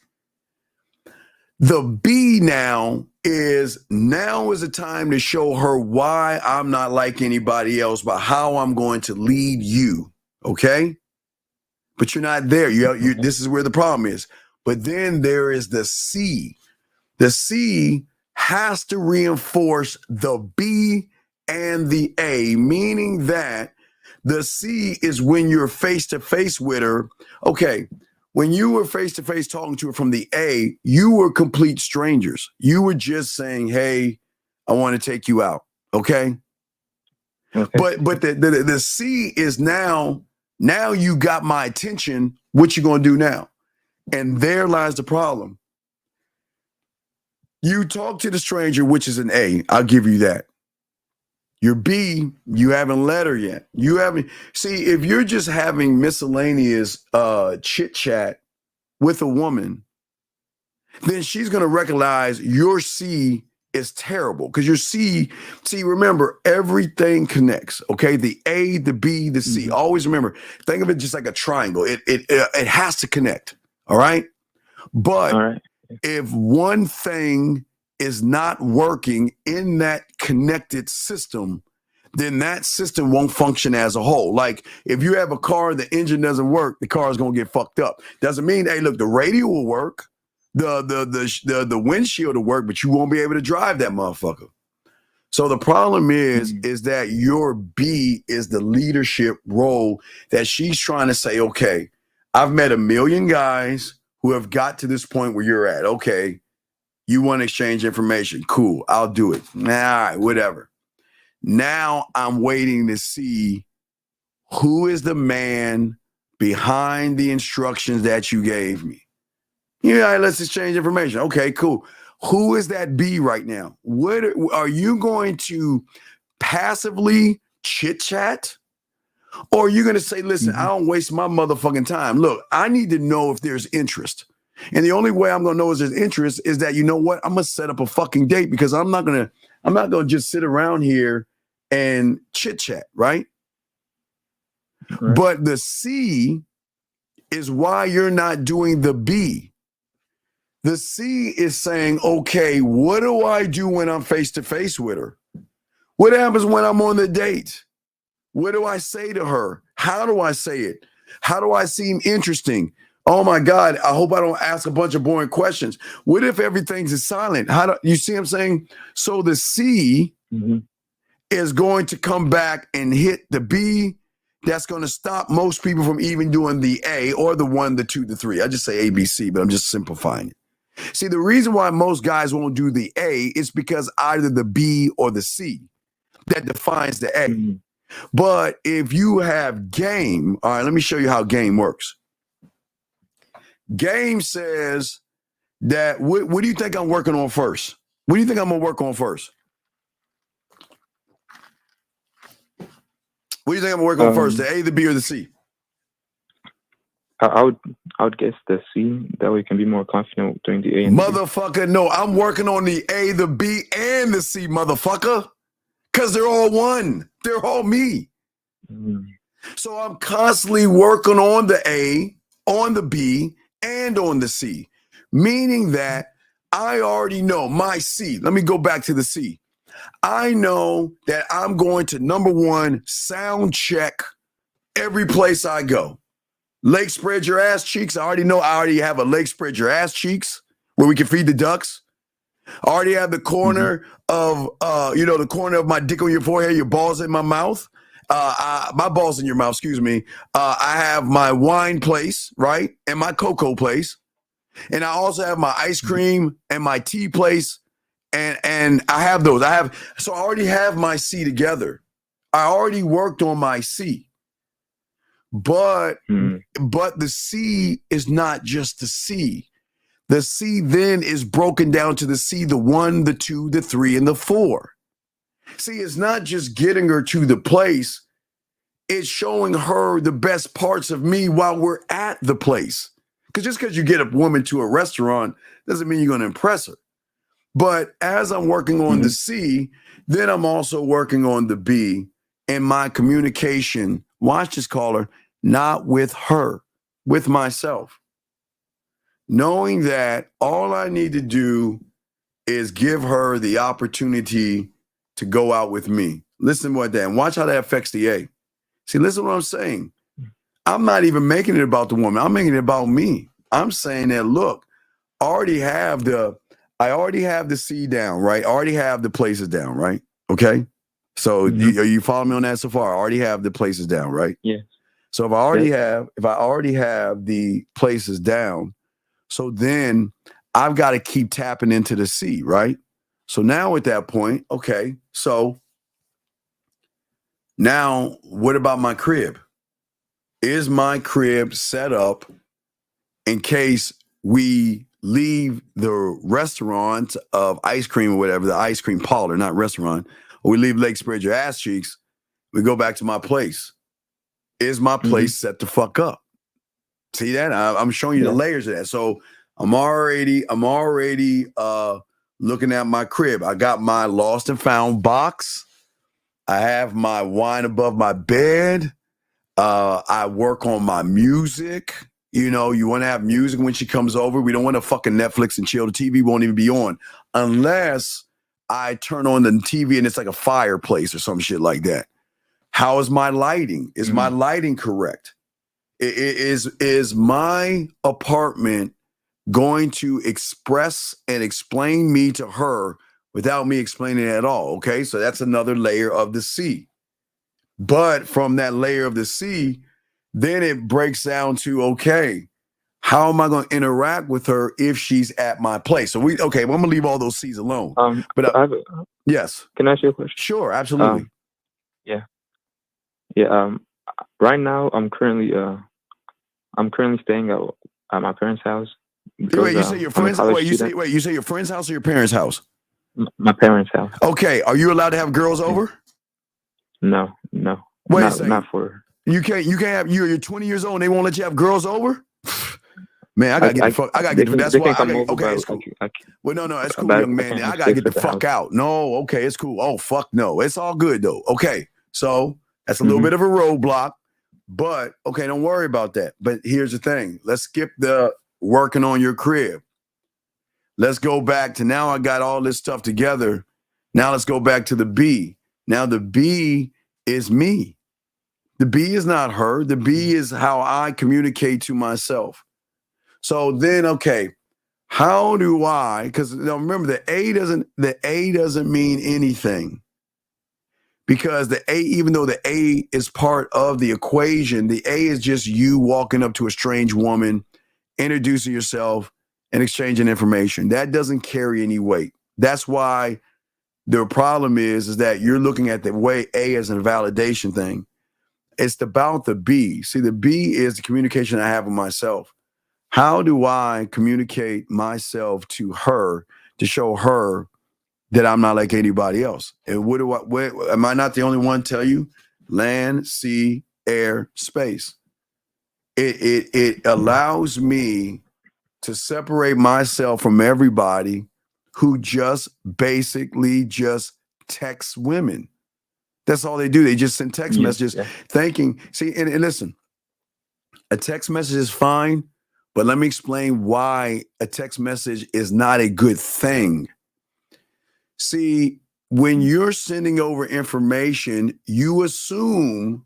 The B now is the time to show her why I'm not like anybody else, but how I'm going to lead you. Okay. But you're not there. This is where the problem is. But then there is the C. The C has to reinforce the B and the A, meaning that the C is when you're face to face with her. Okay. When you were face-to-face talking to her from the A, you were complete strangers. You were just saying, hey, I want to take you out, okay? But the C is now you got my attention. What you going to do now? And there lies the problem. You talk to the stranger, which is an A. I'll give you that. Your B, you haven't let her yet. See, if you're just having miscellaneous chit chat with a woman, then she's going to recognize your C is terrible because your C, remember, everything connects. Okay. The A, the B, the C. Always remember, think of it just like a triangle. It has to connect. All right. But if one thing is not working in that connected system, then that system won't function as a whole. Like if you have a car, the engine doesn't work, the car is going to get fucked up. Doesn't mean, hey, look, the radio will work, the windshield will work, but you won't be able to drive that motherfucker. So the problem is that your B is the leadership role that she's trying to say, okay, I've met a million guys who have got to this point where you're at. Okay, you want to exchange information. Cool, I'll do it. All right, whatever. Now I'm waiting to see who is the man behind the instructions that you gave me. Yeah, let's exchange information. Okay, cool. Who is that B right now? What are you going to passively chit chat? Or are you going to say, listen, I don't waste my motherfucking time. Look, I need to know if there's interest. And the only way I'm going to know if there's interest is that, you know what? I'm going to set up a fucking date because I'm not going to just sit around here and chit chat, right? But the C is why you're not doing the B. The C is saying, okay, what do I do when I'm face to face with her? What happens when I'm on the date? What do I say to her? How do I say it? How do I seem interesting? Oh my God, I hope I don't ask a bunch of boring questions. What if everything's silent? You see what I'm saying? So the C is going to come back and hit the B. That's going to stop most people from even doing the A or the 1, the 2, the 3. I just say ABC, but I'm just simplifying it. See, the reason why most guys won't do the A is because either the B or the C that defines the A. But if you have game, all right, let me show you how game works. Game says that, what do you think I'm working on first? What do you think I'm going to work on first? What do you think I'm going to work on first, the A, the B, or the C? I would guess the C. That way you can be more confident doing the A and motherfucker, the B. No, I'm working on the A, the B, and the C, motherfucker. Because they're all one. They're all me. So I'm constantly working on the A, on the B, and on the C. Meaning that I already know my C. Let me go back to the C. I know that I'm going to, number one, sound check every place I go. Lake spread your ass cheeks. I already have a lake spread your ass cheeks where we can feed the ducks. I already have the corner of, the corner of my dick on your forehead, your balls in my mouth. My balls in your mouth, excuse me. I have my wine place, right? And my cocoa place. And I also have my ice cream and my tea place. And I have those. So I already have my C together. I already worked on my C. But the C is not just the C. The C then is broken down to the C, the 1, the 2, the 3, and the 4. See, it's not just getting her to the place. It's showing her the best parts of me while we're at the place. Because just because you get a woman to a restaurant doesn't mean you're going to impress her. But as I'm working on the C, then I'm also working on the B and my communication. Watch this, caller, not with her, with myself. Knowing that all I need to do is give her the opportunity to go out with me. Listen to what that, and watch how that affects the A. See, listen to what I'm saying. I'm not even making it about the woman. I'm making it about me. I'm saying that, look, I already have the C down, right? I already have the places down, right? Okay. So are you following me on that so far? I already have the places down, right? Yeah. So if I already have the places down, so then I've got to keep tapping into the C, right? So now at that point, okay, so now what about my crib? Is my crib set up in case we leave the restaurant of ice cream or whatever, the ice cream parlor, not restaurant, or we leave Lake Spread Your Ass Cheeks, we go back to my place. Is my place set the fuck up? See that? I'm showing you the layers of that. So I'm already looking at my crib. I got my lost and found box. I have my wine above my bed. I work on my music. You know, you want to have music when she comes over. We don't want to fucking Netflix and chill. The TV won't even be on unless I turn on the TV and it's like a fireplace or some shit like that. How is my lighting? Is my lighting correct? Is my apartment going to express and explain me to her without me explaining it at all? Okay, so that's another layer of the C. But from that layer of the C, then it breaks down to, okay, how am I going to interact with her if she's at my place? So I'm going to leave all those C's alone. Yes. Can I ask you a question? Sure, absolutely. Right now, I'm currently staying at my parents' house. Because, wait, you say your friend's? You say your friend's house or your parents' house? My parents' house. Okay, are you allowed to have girls over? No. Wait a not, second. Not for. You can't have. You're 20 years old and they won't let you have girls over? Man, I gotta get the fuck. I gotta get. That's why. Okay, it's cool. Well, no, it's cool, young man. I gotta get the fuck out. No, okay, it's cool. Oh, fuck no, it's all good though. Okay, so that's a little bit of a roadblock, but okay, don't worry about that. But here's the thing: let's skip the working on your crib. Let's go back to now. I got all this stuff together. Now let's go back to the B. Now the B is me. The B is not her. The B is how I communicate to myself. So then, okay, how do I? Because remember, the A doesn't mean anything. Because the A, even though the A is part of the equation, the A is just you walking up to a strange woman, introducing yourself, and exchanging information. That doesn't carry any weight. That's why The problem is that you're looking at the way A as a validation thing. It's about the B. See, the B is the communication I have with myself. How do I communicate myself to her to show her that I'm not like anybody else? And am I not the only one tell you? Land, sea, air, space. It allows me to separate myself from everybody who just basically just text women. That's all they do. They just send text messages thanking. See, and listen, a text message is fine, but let me explain why a text message is not a good thing. See, when you're sending over information, you assume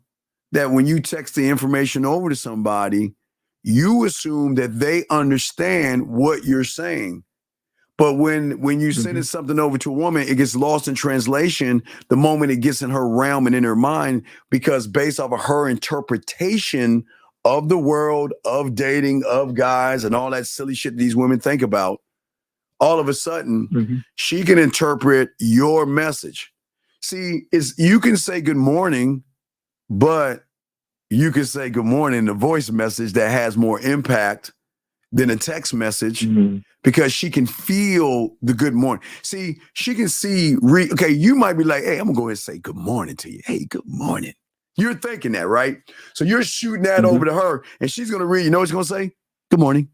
that when you text the information over to somebody, you assume that they understand what you're saying. But when you send something over to a woman, it gets lost in translation the moment it gets in her realm and in her mind, because based off of her interpretation of the world, of dating, of guys, and all that silly shit these women think about, all of a sudden, she can interpret your message. See, you can say good morning, but you can say good morning in a voice message that has more impact than a text message, because she can feel the good morning. See, she can see, okay, you might be like, hey, I'm gonna go ahead and say good morning to you. Hey, good morning. You're thinking that, right? So you're shooting that over to her, and she's gonna read, you know what she's gonna say? Good morning.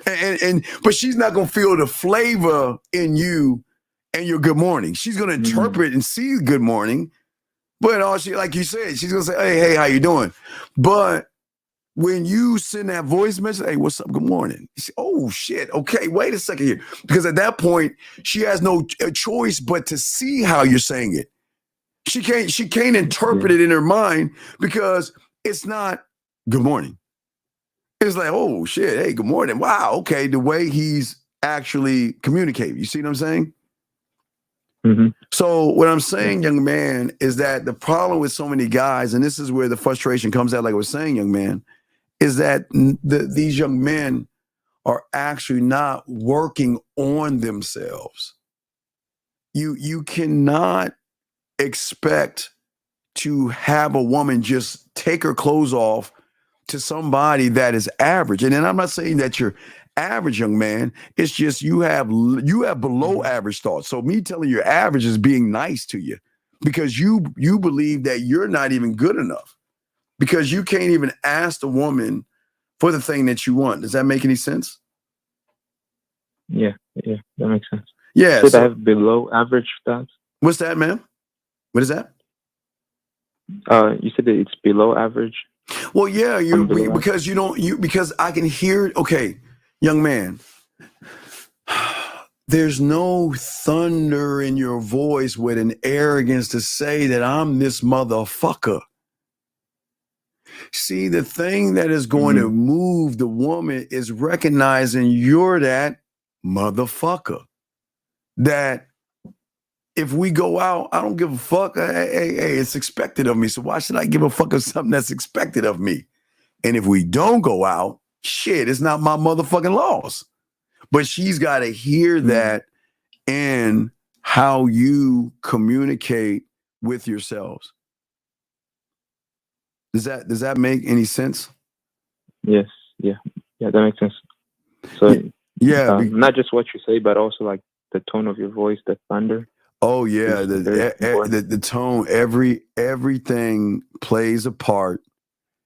But she's not gonna feel the flavor in you and your good morning. She's gonna interpret and see good morning, but all she, like you said, she's gonna say, hey, how you doing? But when you send that voice message, hey, what's up? Good morning. You say, oh shit. Okay, wait a second here. Because at that point, she has no choice but to see how you're saying it. She can't interpret it in her mind, because it's not good morning. It's like, oh shit, hey, good morning. Wow, okay, the way he's actually communicating. You see what I'm saying? So what I'm saying, young man, is that the problem with so many guys, and this is where the frustration comes out, like I was saying, young man, is that these young men are actually not working on themselves. You cannot expect to have a woman just take her clothes off to somebody that is average. And then I'm not saying that you're average, young man. It's just you have below average thoughts. So me telling you average is being nice to you, because you believe that you're not even good enough, because you can't even ask the woman for the thing that you want. Does that make any sense? Yeah, that makes sense. Yeah. Should I have below average thoughts? What's that, man? What is that? You said that it's below average. Well, yeah, because I can hear. Okay, young man, there's no thunder in your voice with an arrogance to say that I'm this motherfucker. See, the thing that is going to move the woman is recognizing you're that motherfucker. That if we go out, I don't give a fuck. Hey, it's expected of me. So why should I give a fuck of something that's expected of me? And if we don't go out, shit, it's not my motherfucking loss. But she's got to hear that in how you communicate with yourselves. Does that make any sense? Yes. Yeah, that makes sense. So not just what you say, but also like the tone of your voice, the thunder. Oh yeah, the tone. Everything plays a part,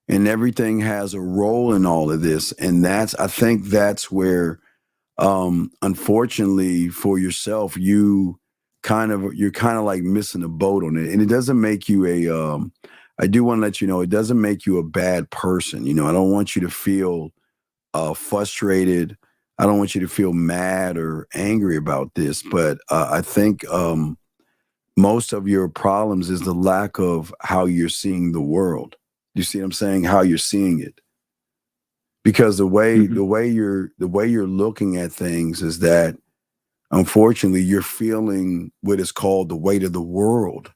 and everything has a role in all of this. And I think that's where, unfortunately for yourself, you're kind of like missing a boat on it. And it doesn't make you I do want to let you know, it doesn't make you a bad person. You know, I don't want you to feel frustrated. I don't want you to feel mad or angry about this, but I think most of your problems is the lack of how you're seeing the world. You see what I'm saying? How you're seeing it. Because the way you're looking at things is that, unfortunately, you're feeling what is called the weight of the world.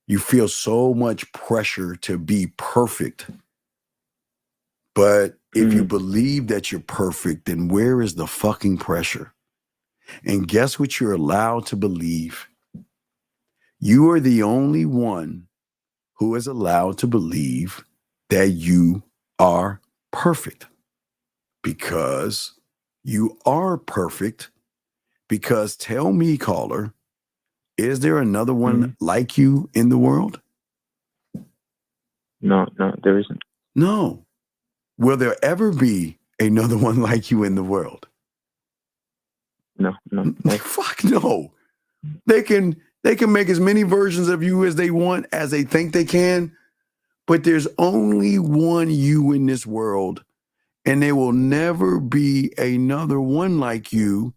You feel so much pressure to be perfect. But if you believe that you're perfect, then where is the fucking pressure? And guess what you're allowed to believe? You are the only one who is allowed to believe that you are perfect, because you are perfect. Because tell me, caller, is there another one like you in the world? No, there isn't. No. Will there ever be another one like you in the world? No. Fuck no. They can make as many versions of you as they want, as they think they can, but there's only one you in this world, and there will never be another one like you.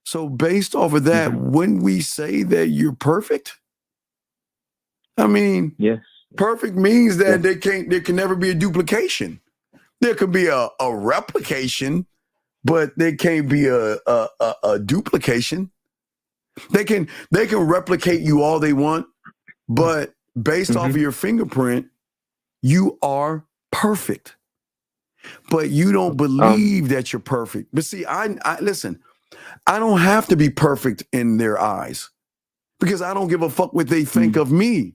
So based off of that, when we say that you're perfect, I mean, yes, perfect means that there can never be a duplication. There could be a replication, but there can't be a duplication. They can replicate you all they want, but based off of your fingerprint, you are perfect. But you don't believe that you're perfect. But see, I listen, I don't have to be perfect in their eyes, because I don't give a fuck what they think of me.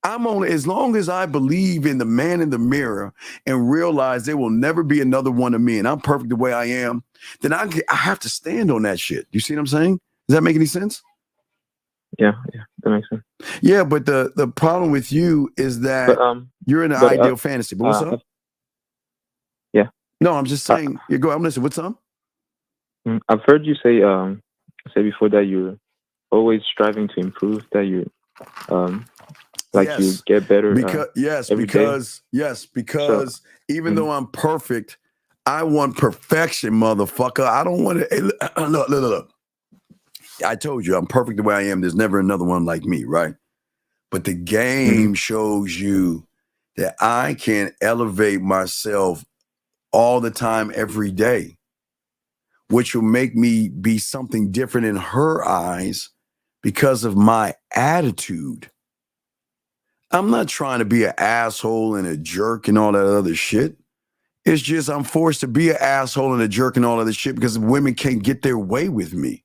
I'm only, as long as I believe in the man in the mirror and realize there will never be another one of me, and I'm perfect the way I am, then I have to stand on that shit. You see what I'm saying? Does that make any sense? Yeah, that makes sense. Yeah, but the problem with you is that you're in an ideal fantasy. But what's up? Yeah. No, I'm just saying. Go ahead, I'm listening. What's up? I've heard you say before that you're always striving to improve, that you you get better. Because even though I'm perfect, I want perfection, motherfucker. I don't want to look. I told you I'm perfect the way I am. There's never another one like me, right? But the game shows you that I can elevate myself all the time, every day, which will make me be something different in her eyes because of my attitude. I'm not trying to be an asshole and a jerk and all that other shit. It's just I'm forced to be an asshole and a jerk and all of this shit because women can't get their way with me.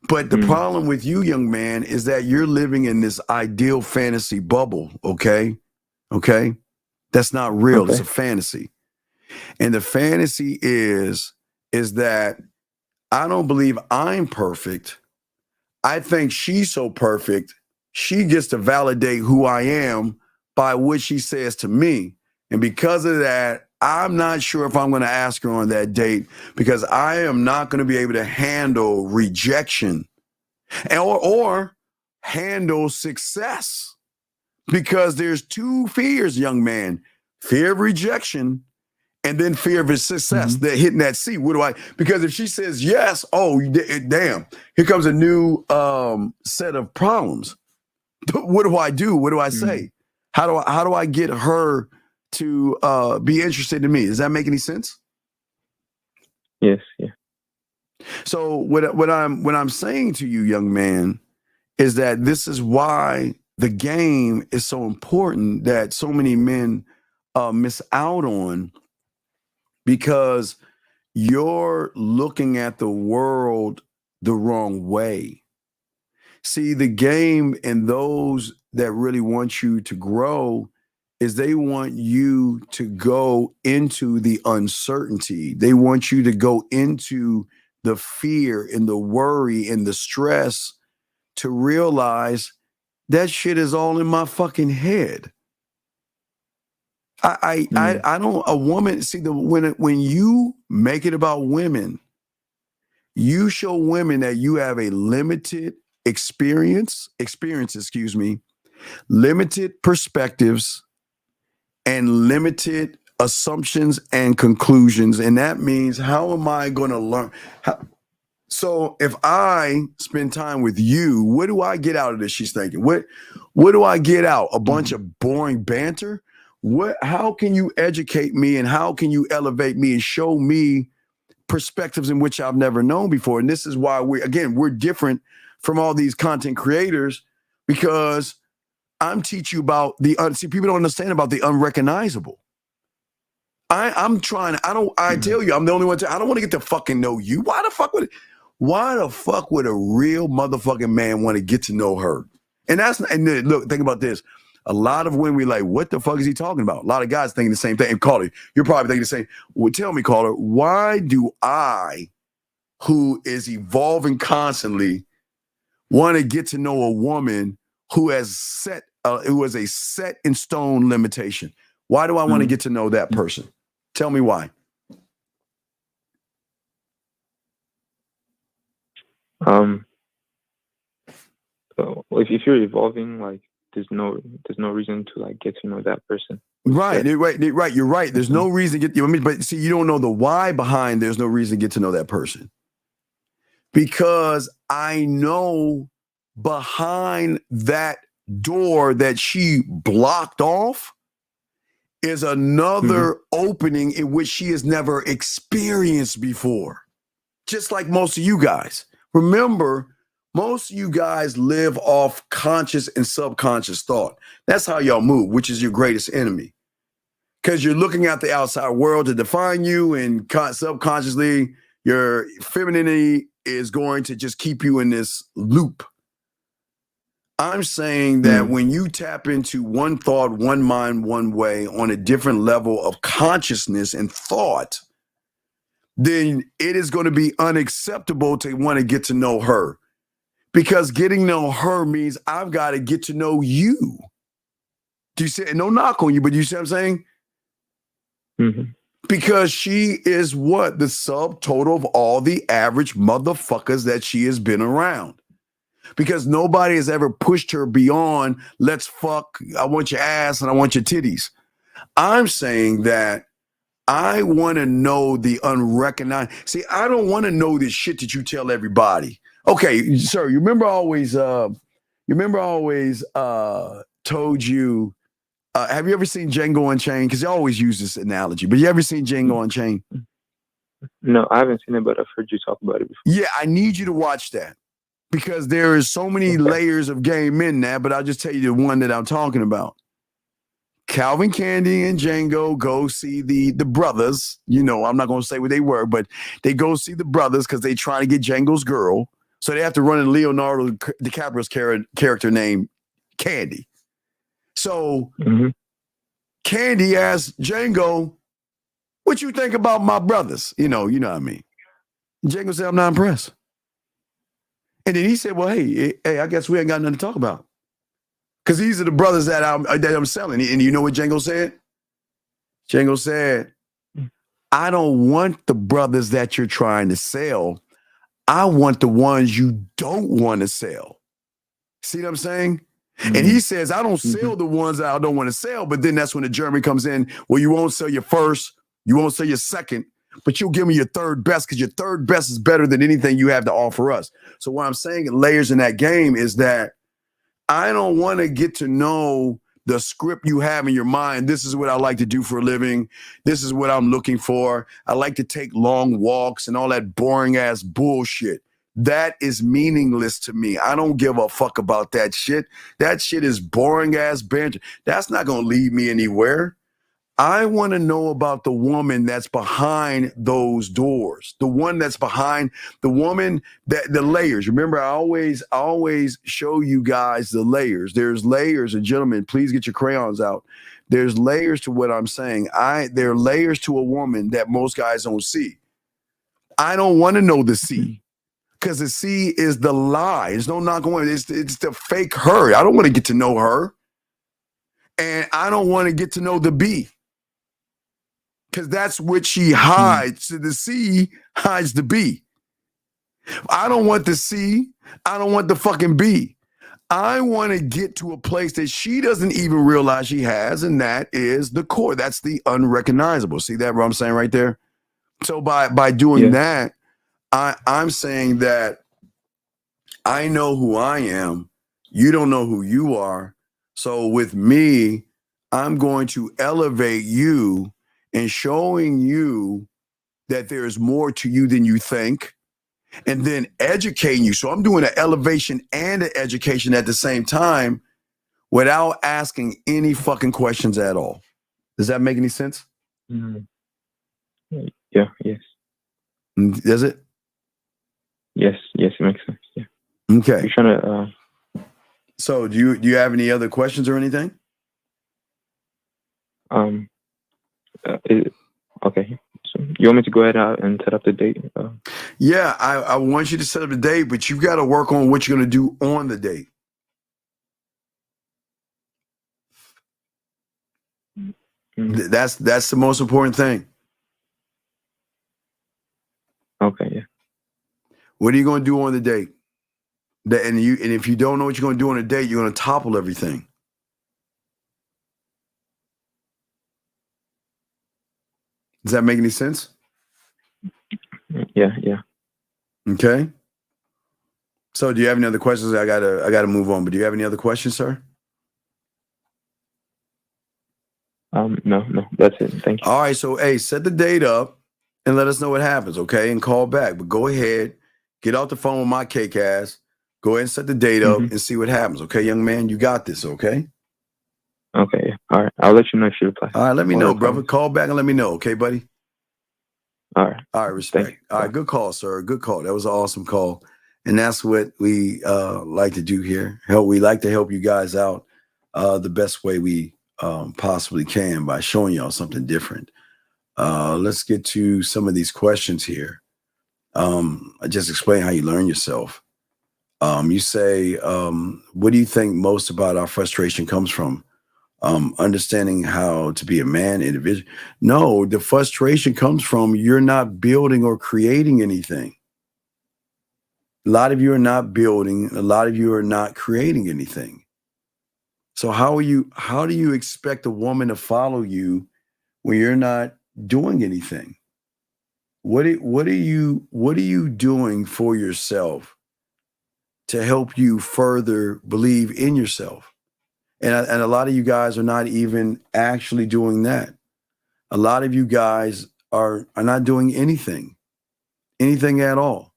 But the problem with you, young man, is that you're living in this ideal fantasy bubble, okay? Okay? That's not real. Okay. It's a fantasy. And the fantasy is that I don't believe I'm perfect. I think she's so perfect, she gets to validate who I am by what she says to me. And because of that, I'm not sure if I'm going to ask her on that date, because I am not going to be able to handle rejection or handle success, because there's two fears, young man: fear of rejection and then fear of his success. They're hitting that C. Because if she says yes, damn, here comes a new set of problems. What do I do? What do I say? How do I get her to be interested in me? Does that make any sense? Yes. Yeah. So what I'm saying to you, young man, is that this is why the game is so important, that so many men miss out on, because you're looking at the world the wrong way. See, the game and those that really want you to grow is they want you to go into the uncertainty. They want you to go into the fear and the worry and the stress, to realize that shit is all in my fucking head. I don't, a woman, see, when you make it about women, you show women that you have a limited experience, limited perspectives, and limited assumptions and conclusions. And that means, how am I going to learn? So if I spend time with you, what do I get out of this? She's thinking, what do I get out? A bunch of boring banter? How can you educate me, and how can you elevate me and show me perspectives in which I've never known before? And this is why we're different from all these content creators, because I'm teaching you about people don't understand about the unrecognizable. I tell you, I'm the only one. I don't want to get to fucking know you. Why the fuck would it? Why the fuck would a real motherfucking man want to get to know her? And then, look, think about this. A lot of women be like, what the fuck is he talking about? A lot of guys thinking the same thing. And Caller, you're probably thinking the same. Well, tell me, Caller, why do I, who is evolving constantly, want to get to know a woman who has a set in stone limitation? Why do I want to get to know that person? Tell me why. So if you're evolving, like there's no reason to like get to know that person. Right. You're right. There's no reason to get. I mean, but see, you don't know the why behind. There's no reason to get to know that person, because I know behind that door that she blocked off is another opening in which she has never experienced before. Just like most of you guys. Remember, most of you guys live off conscious and subconscious thought. That's how y'all move, which is your greatest enemy. Because you're looking at the outside world to define you, and subconsciously, your femininity is going to just keep you in this loop. I'm saying that when you tap into one thought, one mind, one way on a different level of consciousness and thought, then it is going to be unacceptable to want to get to know her. Because getting to know her means I've got to get to know you. Do you see? And no knock on you, but you see what I'm saying? Because she is what? The subtotal of all the average motherfuckers that she has been around. Because nobody has ever pushed her beyond, let's fuck, I want your ass and I want your titties. I'm saying that I want to know the unrecognized. See, I don't want to know this shit that you tell everybody. Okay, sir, you remember I always told you, have you ever seen Django Unchained? Because I always use this analogy, but you ever seen Django Unchained? No, I haven't seen it, but I've heard you talk about it before. Yeah, I need you to watch that because there is so many layers of game in that, but I'll just tell you the one that I'm talking about. Calvin Candy and Django go see the brothers. You know, I'm not going to say what they were, but they go see the brothers because they try to get Django's girl. So they have to run in Leonardo DiCaprio's character named Candy. So Candy asked Django, what you think about my brothers? You know what I mean? Django said, I'm not impressed. And then he said, well, hey, I guess we ain't got nothing to talk about. Because these are the brothers that I'm selling. And you know what Django said? Django said, I don't want the brothers that you're trying to sell. I want the ones you don't want to sell. See what I'm saying? And he says, I don't sell the ones that I don't want to sell. But then that's when the German comes in. Well, you won't sell your first. You won't sell your second. But you'll give me your third best because your third best is better than anything you have to offer us. So what I'm saying, layers in that game is that I don't want to get to know the script you have in your mind. This is what I like to do for a living. This is what I'm looking for. I like to take long walks and all that boring ass bullshit. That is meaningless to me. I don't give a fuck about that shit. That shit is boring ass banter. That's not going to lead me anywhere. I want to know about the woman that's behind those doors, the one that's behind the woman, that the layers. Remember, I always show you guys the layers. There's layers, and gentlemen, please get your crayons out. There's layers to what I'm saying. There are layers to a woman that most guys don't see. I don't want to know the C, because the C is the lie. There's no not going. It's the fake her. I don't want to get to know her, and I don't want to get to know the B. Because that's what she hides. So the C hides the B. I don't want the C. I don't want the fucking B. I want to get to a place that she doesn't even realize she has, and that is the core. That's the unrecognizable. See that what I'm saying right there? So by doing that, I'm saying that I know who I am. You don't know who you are. So with me, I'm going to elevate you and showing you that there's more to you than you think, and then educating you. So I'm doing an elevation and an education at the same time without asking any fucking questions at all. Does that make any sense? Yeah, yes. Does it? Yes, it makes sense. Yeah. Okay. You're trying to. So do you have any other questions or anything? Okay. So you want me to go ahead and set up the date? Yeah, I want you to set up the date, but you've got to work on what you're going to do on the date. That's the most important thing. Okay, yeah. What are you going to do on the date? And if you don't know what you're going to do on a date, you're going to topple everything. Does that make any sense? Yeah. Okay. So do you have any other questions? I gotta move on, but do you have any other questions, sir? No, that's it. Thank you. All right, so hey, set the date up and let us know what happens, okay? And call back. But go ahead, get off the phone with my cake ass. Go ahead and set the date up and see what happens, okay, young man? You got this, okay? Okay, all right. I'll let you know if you reply. All right, let me know, brother. Call back and let me know, okay, buddy? All right. All right, respect. All right, good call, sir. Good call. That was an awesome call. And that's what we like to do here. We like to help you guys out the best way we possibly can by showing y'all something different. Let's get to some of these questions here. I just explain how you learn yourself. You say, what do you think most about our frustration comes from? Understanding how to be a man individual. No, the frustration comes from you're not building or creating anything. A lot of you are not building. A lot of you are not creating anything. So how do you expect a woman to follow you when you're not doing anything? What are you doing for yourself to help you further believe in yourself? And a lot of you guys are not even actually doing that. A lot of you guys are not doing anything at all.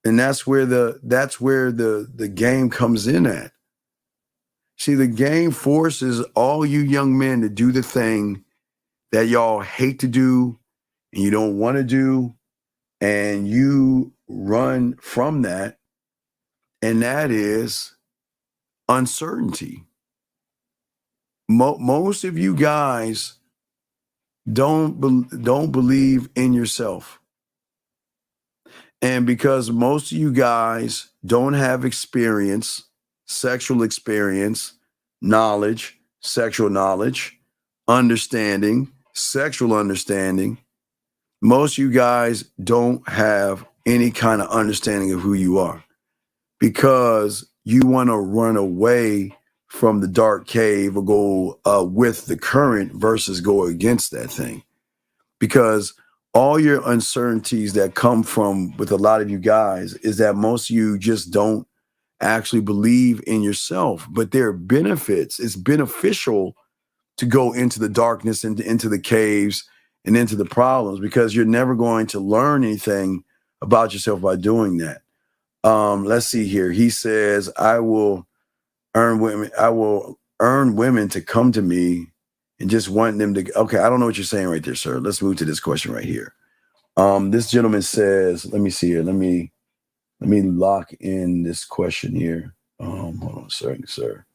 And that's where the game comes in at. See, the game forces all you young men to do the thing that y'all hate to do and you don't want to do, and you run from that, and that is uncertainty. Most of you guys don't believe in yourself. And because most of you guys don't have experience, sexual experience, knowledge, sexual knowledge, understanding, sexual understanding, most of you guys don't have any kind of understanding of who you are because you want to run away from the dark cave or go with the current versus go against that thing. Because all your uncertainties that come from with a lot of you guys is that most of you just don't actually believe in yourself, but there are benefits. It's beneficial to go into the darkness and into the caves and into the problems because you're never going to learn anything about yourself by doing that. Let's see here. He says, I will earn women to come to me and just want them to. Okay, I don't know what you're saying right there, sir. Let's move to this question right here. This gentleman says, let me see here. Let me lock in this question here. Hold on a second, sir.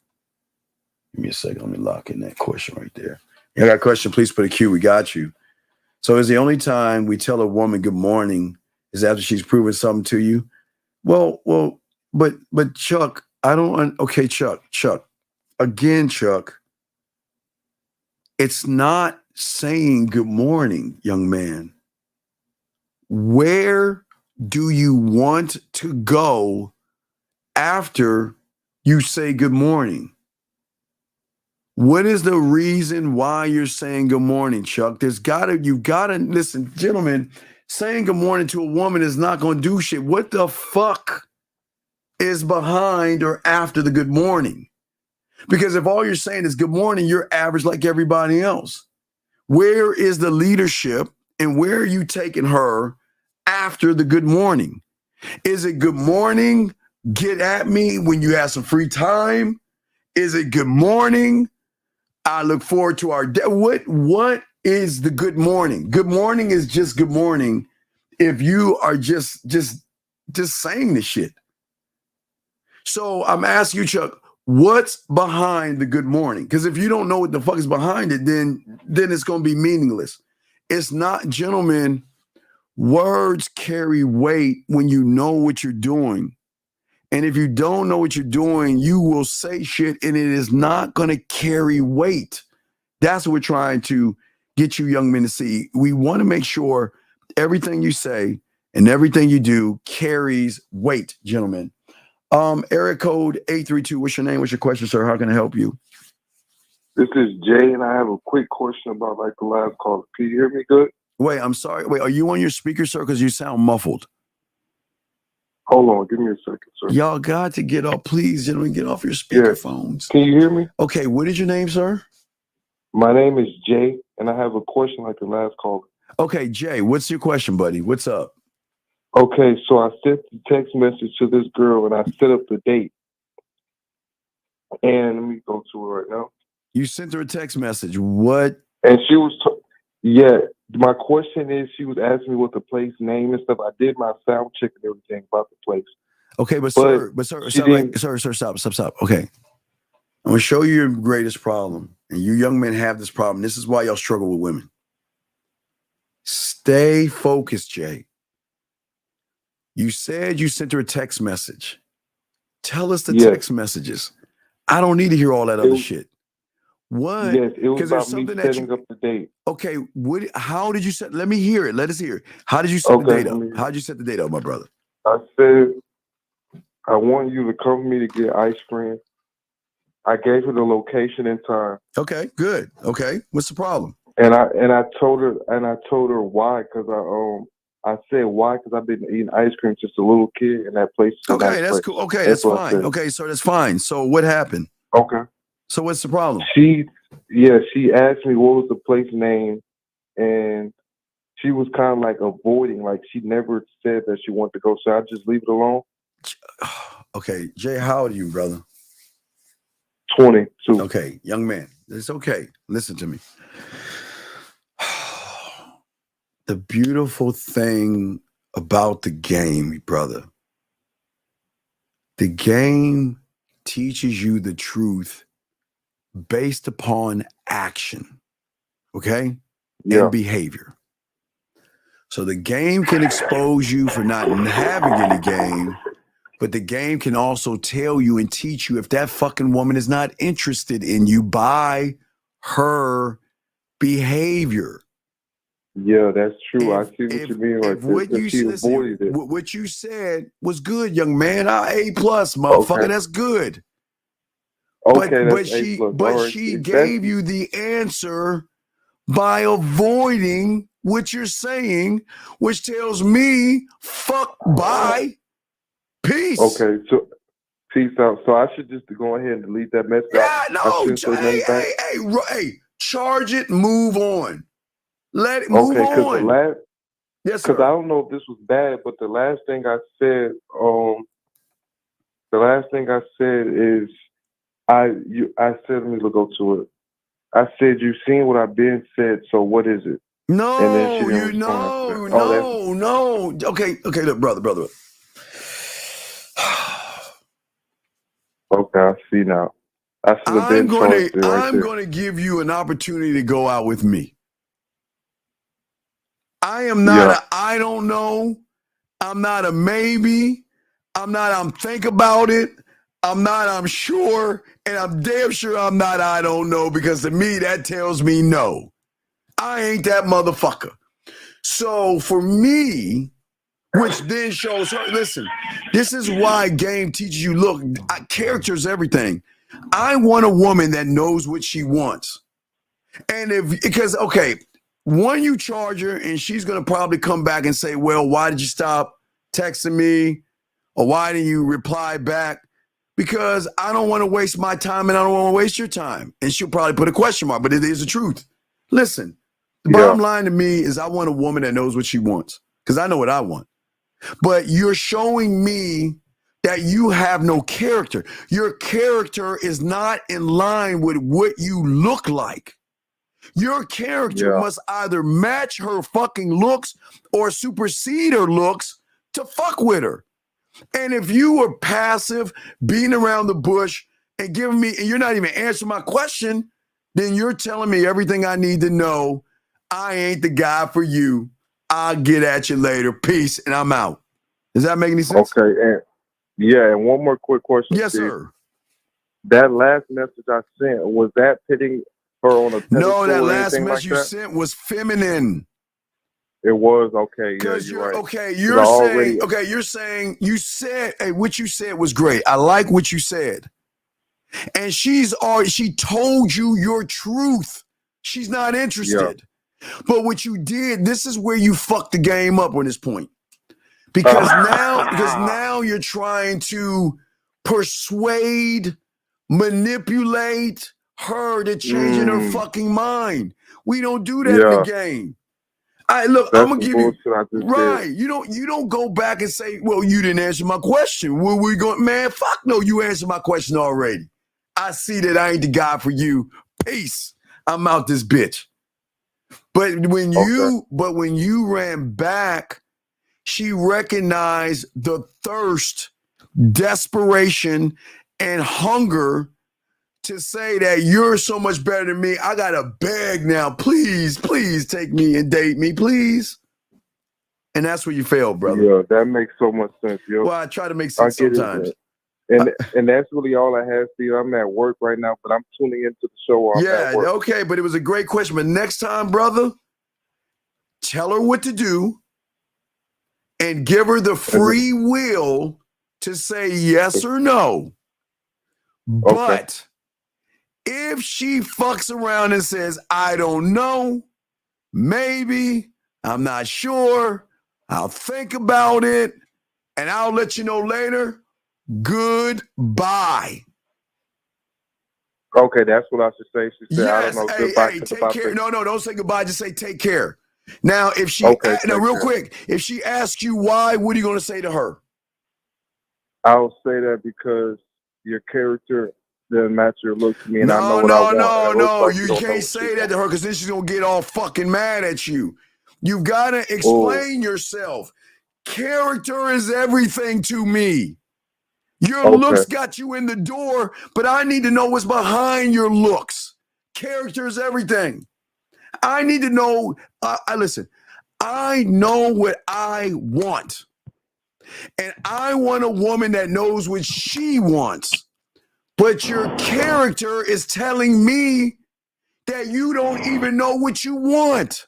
Give me a second. Let me lock in that question right there. You got a question? Please put a Q. We got you. So is the only time we tell a woman good morning is after she's proven something to you? Well, but Chuck, I don't. Okay, Chuck. Again, Chuck. It's not saying good morning, young man. Where do you want to go after you say good morning? What is the reason why you're saying good morning, Chuck? You've got to listen, gentlemen, saying good morning to a woman is not going to do shit. What the fuck is behind or after the good morning? Because if all you're saying is good morning, you're average like everybody else. Where is the leadership and where are you taking her after the good morning? Is it good morning? Get at me when you have some free time? Is it good morning? I look forward to our day. What is the good morning? Good morning is just good morning if you are just just saying this shit. So I'm asking you, Chuck, what's behind the good morning? Because if you don't know what the fuck is behind it, then it's going to be meaningless. It's not, gentlemen, words carry weight when you know what you're doing. And if you don't know what you're doing, you will say shit and it is not going to carry weight. That's what we're trying to get you young men to see. We want to make sure everything you say and everything you do carries weight, gentlemen. Area code 832. What's your name? What's your question, sir? How can I help you? This is Jay, and I have a quick question about like the last call. Can you hear me good? Wait, I'm sorry. Wait, are you on your speaker, sir? Because you sound muffled. Hold on, give me a second, sir. Y'all got to get off, please, gentlemen, get off your speaker phones. Can you hear me? Okay, what is your name, sir? My name is Jay, and I have a question like the last call. Okay, Jay, what's your question, buddy? What's up? Okay, so I sent the text message to this girl, and I set up the date. And let me go to her right now. You sent her a text message. What? And she was, yeah. My question is, she was asking me what the place name and stuff. I did my sound check and everything about the place. Okay, but sir, stop. Okay, I'm gonna show you your greatest problem, and you young men have this problem. This is why y'all struggle with women. Stay focused, Jay. You said you sent her a text message. Tell us the text messages. I don't need to hear all that other shit. What? Yes, it was about me setting up the date. Okay, how did you set? Let me hear it. Let us hear it. How did you set the date up? How did you set the date up, my brother? I said, I want you to come with me to get ice cream. I gave her the location and time. Okay, good. Okay, what's the problem? And I told her why, because I said why, because I've been eating ice cream since a little kid, and that place. Okay, that's cool. Okay, that's fine. Okay, so that's fine. So what happened? Okay. So what's the problem? She asked me what was the place name, and she was kind of like avoiding, like she never said that she wanted to go, so I just leave it alone. Okay, Jay, how old are you, brother? 22. Okay, young man, it's okay. Listen to me. The beautiful thing about the game, brother, the game teaches you the truth based upon action, okay? Yeah. And behavior. So the game can expose you for not having any game, but the game can also tell you and teach you if that fucking woman is not interested in you by her behavior. Yeah, that's true. I see what you mean. Like what you said was good, young man. A+, motherfucker. Okay. That's good. Okay, but she gave you the answer by avoiding what you're saying, which tells me, fuck, bye, peace. Okay, so peace out. So I should just go ahead and delete that message. Yeah, no, hey, charge it, move on. Let it move on. Yes, sir. Because I don't know if this was bad, but the last thing I said, is, I said, let me go to it. I said, you've seen what I've been said, so what is it? No, and then she didn't no. Okay, look, brother. Okay, I see now. I'm going to give you an opportunity to go out with me. I am not I don't know. I'm not a maybe. I'm not I'm think about it. I'm not I'm sure. And I'm damn sure I'm not I don't know, because to me that tells me no. I ain't that motherfucker. So for me, which then shows her, listen, this is why game teaches you, look, character is everything. I want a woman that knows what she wants. And one, you charge her and she's going to probably come back and say, well, why did you stop texting me? Or why didn't you reply back? Because I don't want to waste my time and I don't want to waste your time. And she'll probably put a question mark, but it is the truth. Listen, the bottom line to me is I want a woman that knows what she wants, because I know what I want. But you're showing me that you have no character. Your character is not in line with what you look like. Your character must either match her fucking looks or supersede her looks to fuck with her. And if you were passive, beating around the bush, and giving me, and you're not even answering my question, then you're telling me everything I need to know. I ain't the guy for you. I'll get at you later. Peace, and I'm out. Does that make any sense? Okay, and one more quick question. Yes, Steve. sir. That last message I sent, was that pitting her on a pedestal? No, that or last anything message like you that? sent was feminine. It was okay. Yeah, Because you're right. okay. 'Cause You're I saying already- okay. You're saying you said hey, what you said was great. I like what you said, and she told you your truth. She's not interested. But what you did, this is where you fucked the game up on this point, because now you're trying to persuade, manipulate her to changing her fucking mind. We don't do that in the game. Look, I'm gonna give you right. You don't go back and say, "Well, you didn't answer my question." Where we going, man? Fuck no, you answered my question already. I see that I ain't the guy for you. Peace. I'm out this bitch. But when you ran back, she recognized the thirst, desperation, and hunger to say that you're so much better than me. I gotta beg now. Please, please take me and date me, please. And that's where you failed, brother. Yeah, that makes so much sense, yo. Well, I try to make sense sometimes. And that's really all I have, Steve. I'm at work right now, but I'm tuning into the show. Okay, but it was a great question. But next time, brother, tell her what to do and give her the free will to say yes or no. But if she fucks around and says, I don't know, maybe, I'm not sure, I'll think about it, and I'll let you know later, goodbye. Okay, that's what I should say. She said, Yes, I don't know. hey, take care. No, don't say goodbye. Just say take care. Now, if she, quick, if she asks you why, what are you going to say to her? I'll say that because your character doesn't match your looks to me, and I know what I want. No, you can't say that to her because then she's going to get all fucking mad at you. You've got to explain yourself. Character is everything to me. Your looks got you in the door, but I need to know what's behind your looks. Character is everything. I need to know. Listen, I know what I want. And I want a woman that knows what she wants. But your character is telling me that you don't even know what you want.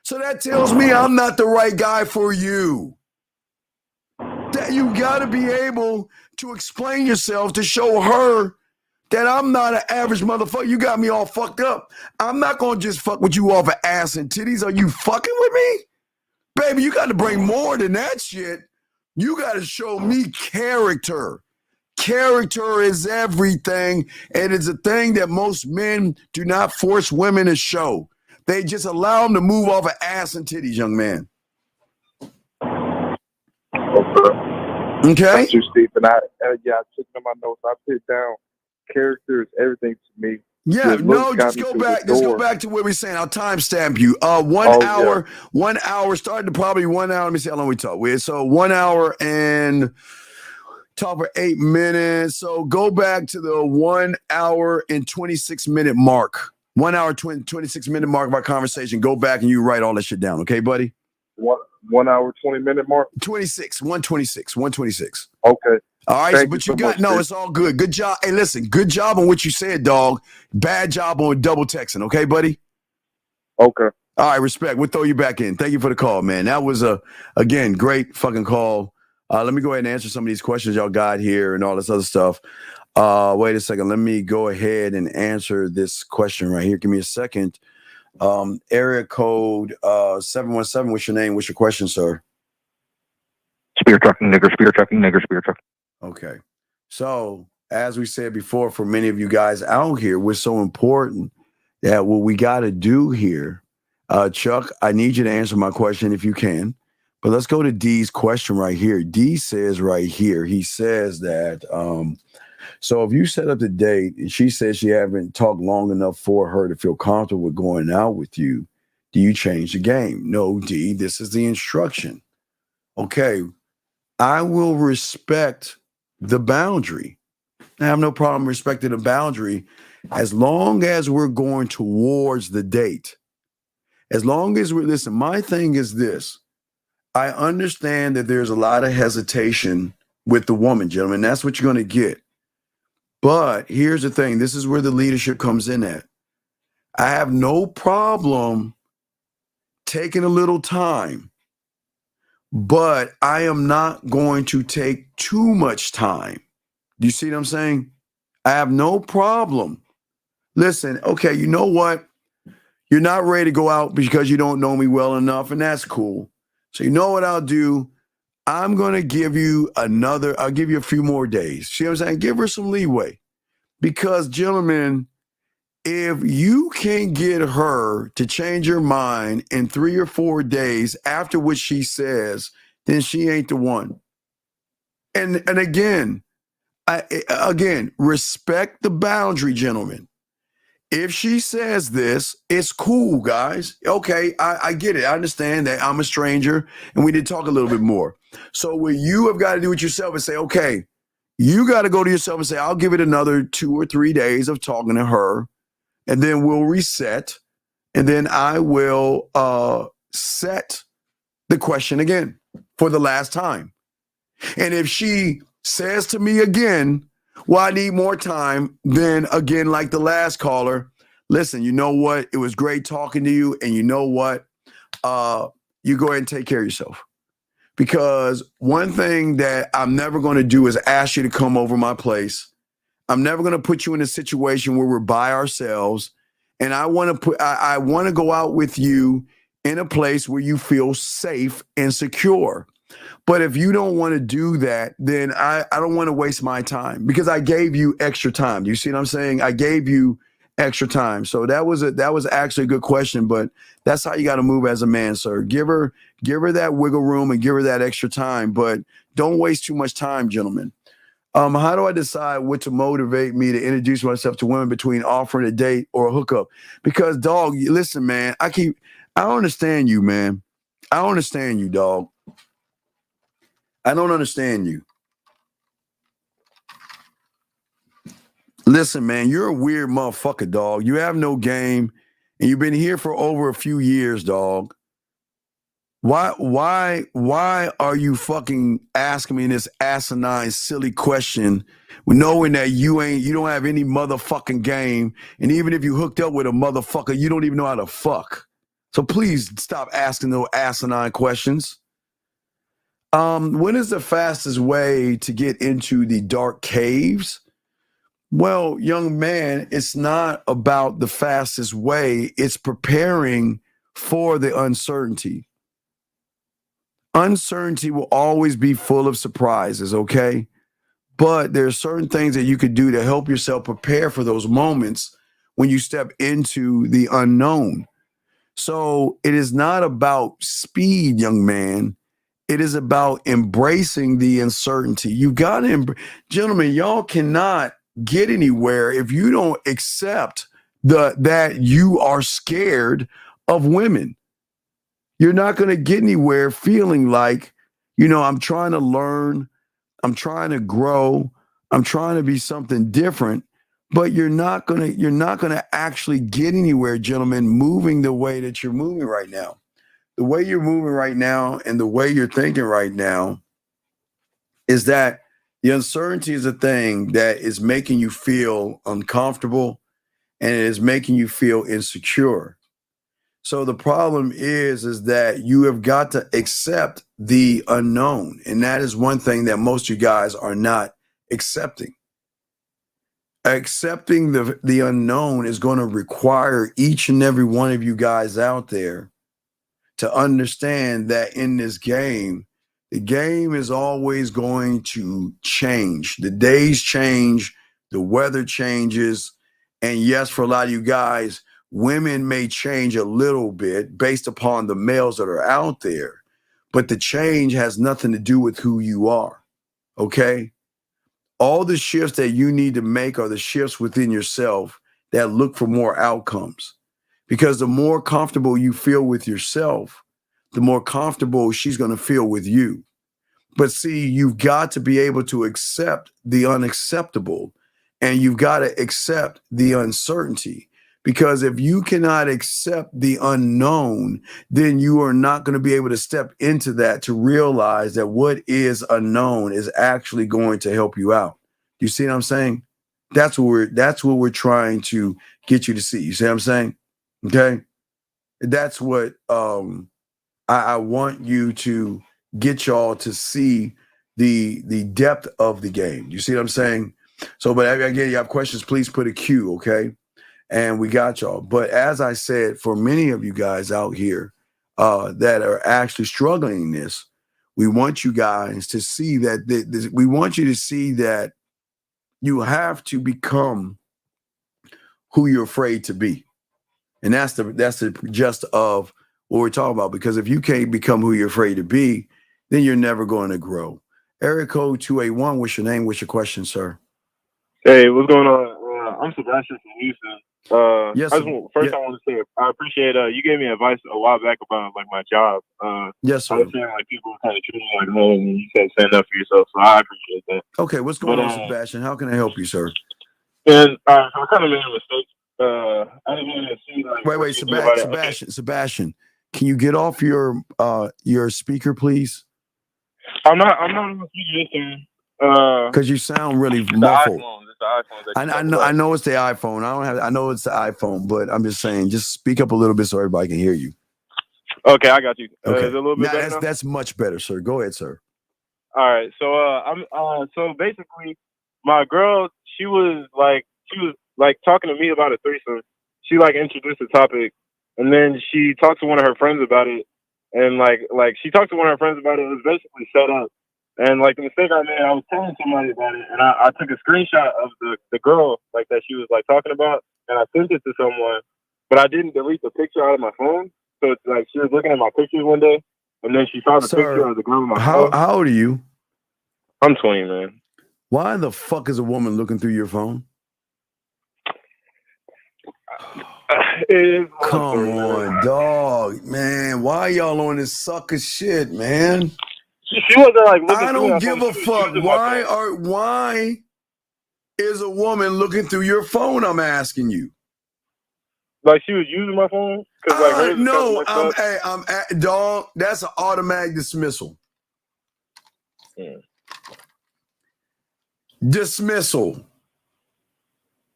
So that tells me I'm not the right guy for you. That you got to be able to explain yourself to show her that I'm not an average motherfucker. You got me all fucked up. I'm not going to just fuck with you off of ass and titties. Are you fucking with me? Baby, you got to bring more than that shit. You got to show me character. Character is everything. And it's a thing that most men do not force women to show. They just allow them to move off of ass and titties, young man. Okay. Thank you, Steve. And I took it in my notes. I put down character is everything to me. Yeah, no, just go back. Let's go back to where we're saying. I'll timestamp you. 1 hour, 1 hour, starting to probably 1 hour. Let me see how long we talk with. So 1 hour and talk for 8 minutes. So go back to the 1 hour and 26 minute mark. 1 hour, 26 minute mark of our conversation. Go back and you write all that shit down. Okay, buddy? 1 hour, 20 minute mark? 126. Okay. All right, but you got it's all good. Good job. Hey, listen, good job on what you said, dog. Bad job on double texting, okay, buddy? Okay. All right, respect. We'll throw you back in. Thank you for the call, man. That was again, great fucking call. Let me go ahead and answer some of these questions y'all got here and all this other stuff. Wait a second. Let me go ahead and answer this question right here. Give me a second. Area code 717. What's your name? What's your question, sir? Spear trucking nigger. Okay. So, as we said before, for many of you guys out here, we're so important that what we got to do here, Chuck, I need you to answer my question if you can. But let's go to D's question right here. D says right here, he says that, so if you set up the date and she says she haven't talked long enough for her to feel comfortable with going out with you, do you change the game? No, D, this is the instruction. Okay. I will respect the boundary. I have no problem respecting the boundary as long as we're going towards the date. As long as listen, my thing is this. I understand that there's a lot of hesitation with the woman, gentlemen. That's what you're going to get. But here's the thing. This is where the leadership comes in at. I have no problem taking a little time, but I am not going to take too much time. Do you see what I'm saying? I have no problem. Listen, okay, you know what? You're not ready to go out because you don't know me well enough, and that's cool. So you know what I'll do? I'm going to give you I'll give you a few more days. See what I'm saying? Give her some leeway. Because, gentlemen, if you can't get her to change her mind in 3 or 4 days after what she says, then she ain't the one. And again, respect the boundary, gentlemen. If she says this, it's cool, guys. Okay, I get it. I understand that I'm a stranger and we did talk a little bit more. So what you have got to do with yourself is say, okay, you got to go to yourself and say, I'll give it another 2 or 3 days of talking to her, and then we'll reset, and then I will set the question again for the last time. And if she says to me again, well, I need more time, then again, like the last caller, listen, you know what? It was great talking to you. And you know what? You go ahead and take care of yourself. Because one thing that I'm never going to do is ask you to come over my place. I'm never going to put you in a situation where we're by ourselves. And I want to go out with you in a place where you feel safe and secure. But if you don't want to do that, then I don't want to waste my time because I gave you extra time. You see what I'm saying? I gave you extra time. So that was actually a good question, but that's how you got to move as a man, sir. Give her that wiggle room and give her that extra time, but don't waste too much time, gentlemen. How do I decide what to motivate me to introduce myself to women between offering a date or a hookup? Because, dog, listen, man, I don't understand you, man. I don't understand you, dog. I don't understand you. Listen, man, you're a weird motherfucker, dog. You have no game, and you've been here for over a few years, dog. Why are you fucking asking me this asinine, silly question, knowing that you don't have any motherfucking game, and even if you hooked up with a motherfucker, you don't even know how to fuck. So please stop asking those asinine questions. When is the fastest way to get into the dark caves? Well, young man, it's not about the fastest way. It's preparing for the uncertainty. Uncertainty will always be full of surprises, okay? But there are certain things that you could do to help yourself prepare for those moments when you step into the unknown. So it is not about speed, young man. It is about embracing the uncertainty. You got to, gentlemen, y'all cannot get anywhere if you don't accept that you are scared of women. You're not going to get anywhere feeling like, I'm trying to learn, I'm trying to grow, I'm trying to be something different, but you're not going to actually get anywhere, gentlemen, moving the way that you're moving right now. The way you're moving right now and the way you're thinking right now is that the uncertainty is a thing that is making you feel uncomfortable and it is making you feel insecure. So the problem is that you have got to accept the unknown. And that is one thing that most of you guys are not accepting. Accepting the unknown is going to require each and every one of you guys out there to understand that in this game, the game is always going to change. The days change, the weather changes. And yes, for a lot of you guys, women may change a little bit based upon the males that are out there, but the change has nothing to do with who you are, okay? All the shifts that you need to make are the shifts within yourself that look for more outcomes. Because the more comfortable you feel with yourself, the more comfortable she's going to feel with you. But see, you've got to be able to accept the unacceptable, and you've got to accept the uncertainty. Because if you cannot accept the unknown, then you are not going to be able to step into that to realize that what is unknown is actually going to help you out. You see what I'm saying? That's what we're trying to get you to see. You see what I'm saying? Okay. That's what I want you to get y'all to see the depth of the game. You see what I'm saying? So, but again, you have questions, please put a Q, okay? And we got y'all. But as I said, for many of you guys out here that are actually struggling in this, we want you guys to see that we want you to see that you have to become who you're afraid to be. And that's the gist of what we're talking about. Because if you can't become who you're afraid to be, then you're never going to grow. Area code 281, what's your name? What's your question, sir? Hey, what's going on? I'm Sebastian from Houston. Yes. I want to say I appreciate you gave me advice a while back about like my job. Yes, sir. I was saying like people kind of treat you like home, and you said stand up for yourself, so I appreciate that. Okay, what's going on, Sebastian? How can I help you, sir? And I kind of made a mistake. I didn't want to see like wait, Sebastian, can you get off your speaker, please? I'm not on the speaker. Because you sound really muffled. I know it's the iPhone. I know it's the iPhone, but I'm just saying, just speak up a little bit so everybody can hear you. Okay, I got you. Okay, is it a little bit better now? That's much better, sir. Go ahead, sir. All right, so so basically, my girl, she was like talking to me about a threesome. She like introduced the topic, and then she talked to one of her friends about it, and like she talked to one of her friends about it. It was basically set up. And like the mistake I made, I was telling somebody about it, and I took a screenshot of the girl like that she was like talking about, and I sent it to someone, but I didn't delete the picture out of my phone. So it's like she was looking at my pictures one day, and then she saw the picture of the girl on my phone. How old are you? I'm 20, man. Why the fuck is a woman looking through your phone? Come on, dog, man. Why y'all on this sucker shit, man? She wasn't like looking. I don't give a fuck. Why is a woman looking through your phone? I'm asking you. Like she was using my phone? No, dog. That's an automatic dismissal. Dismissal.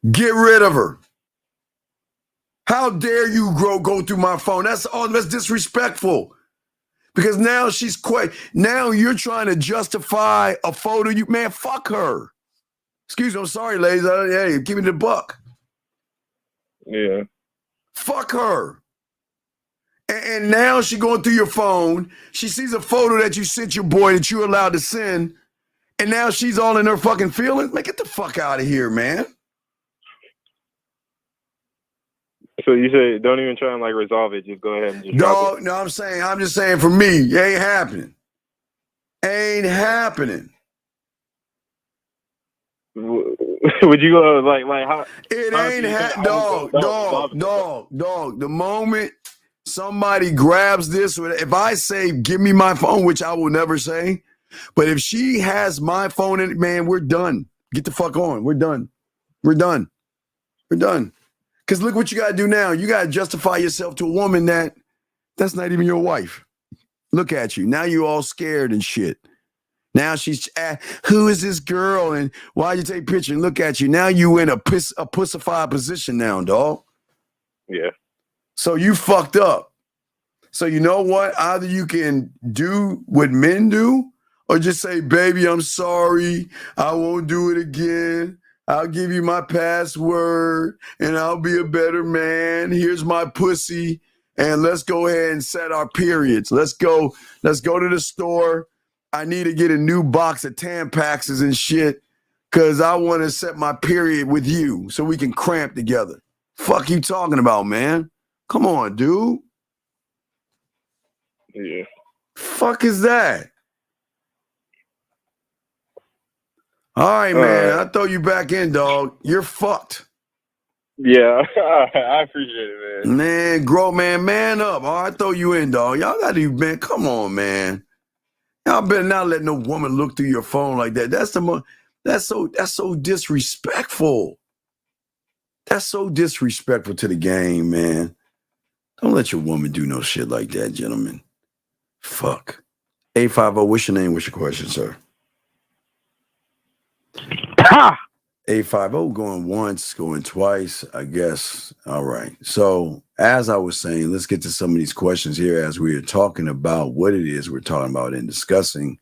Get rid of her. How dare you go through my phone? That's disrespectful. Because now now you're trying to justify a photo. Man, fuck her. Excuse me, I'm sorry, ladies. Hey, give me the buck. Yeah. Fuck her. And now she going through your phone. She sees a photo that you sent your boy that you're allowed to send. And now she's all in her fucking feelings. Man, get the fuck out of here, man. So you say don't even try and like resolve it. Just go ahead and just drop it. No, I'm just saying for me, it ain't happening. Ain't happening. Would you go like how? It ain't dog. The moment somebody grabs this, if I say give me my phone, which I will never say, but if she has my phone in it, man, we're done. Get the fuck on. We're done. Because look what you got to do now. You got to justify yourself to a woman that's not even your wife. Look at you. Now you all scared and shit. Now she's, who is this girl? And why'd you take a picture? And look at you. Now you in a pussified position now, dog. Yeah. So you fucked up. So you know what? Either you can do what men do or just say, baby, I'm sorry. I won't do it again. I'll give you my password and I'll be a better man. Here's my pussy. And let's go ahead and set our periods. Let's go to the store. I need to get a new box of Tampaxes and shit because I want to set my period with you so we can cramp together. Fuck you talking about, man? Come on, dude. Yeah. Fuck is that? All right, man. I'll throw you back in, dog. You're fucked. Yeah, I appreciate it, man. Man, grow, man up. All right, throw you in, dog. Y'all got to, man. Come on, man. Y'all better not let no woman look through your phone like that. That's so disrespectful. That's so disrespectful to the game, man. Don't let your woman do no shit like that, gentlemen. Fuck. 850, what's your name? What's your question, sir? 850 going once, going twice, I guess. All right. So as I was saying, let's get to some of these questions here as we are talking about what it is we're talking about and discussing.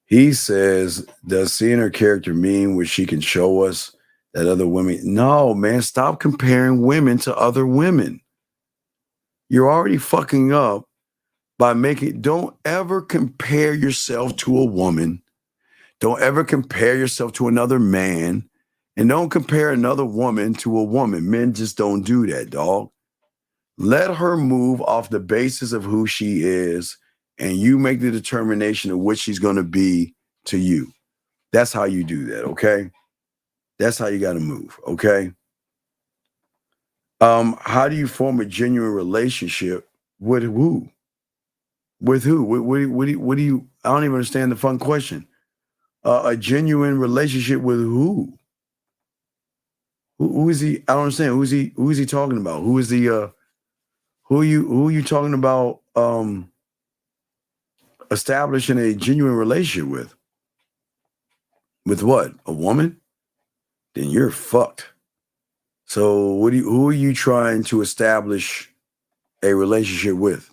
He says, does seeing her character mean where she can show us that other women? No, man, stop comparing women to other women. You're already fucking up by don't ever compare yourself to a woman. Don't ever compare yourself to another man, and don't compare another woman to a woman. Men just don't do that, dog. Let her move off the basis of who she is, and you make the determination of what she's going to be to you. That's how you do that, okay? That's how you got to move, okay? How do you form a genuine relationship with who? With who? What do you? I don't even understand the fun question. A genuine relationship with who? Who is he? I don't understand. Who is he talking about? Who is the who are you talking about establishing a genuine relationship with? With what? A woman? Then you're fucked. So who are you trying to establish a relationship with?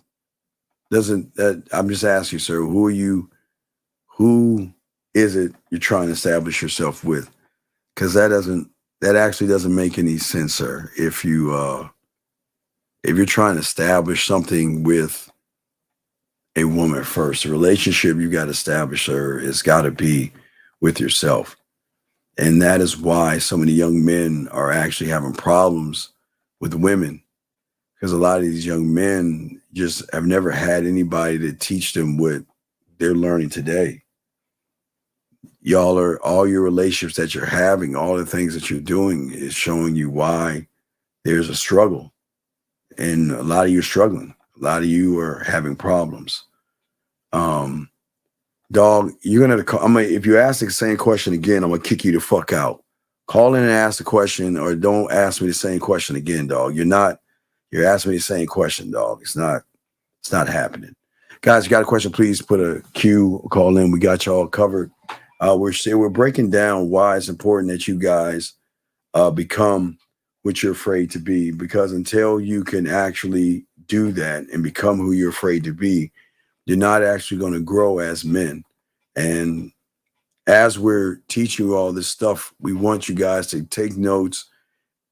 I'm just asking you, sir, who is it you're trying to establish yourself with? Because that actually doesn't make any sense, sir. If you're trying to establish something with a woman first, the relationship you got to establish, sir, has got to be with yourself. And that is why so many young men are actually having problems with women, because a lot of these young men just have never had anybody to teach them what they're learning today. All your relationships that you're having, all the things that you're doing is showing you why there's a struggle. And a lot of you are struggling. A lot of you are having problems. Dog, you're going to call. If you ask the same question again, I'm going to kick you the fuck out. Call in and ask the question, or don't ask me the same question again, dog. You're asking me the same question, dog. It's not happening. Guys, you got a question, please put a Q, call in. We got y'all covered. We're breaking down why it's important that you guys become what you're afraid to be, because until you can actually do that and become who you're afraid to be, you're not actually going to grow as men. And as we're teaching you all this stuff, we want you guys to take notes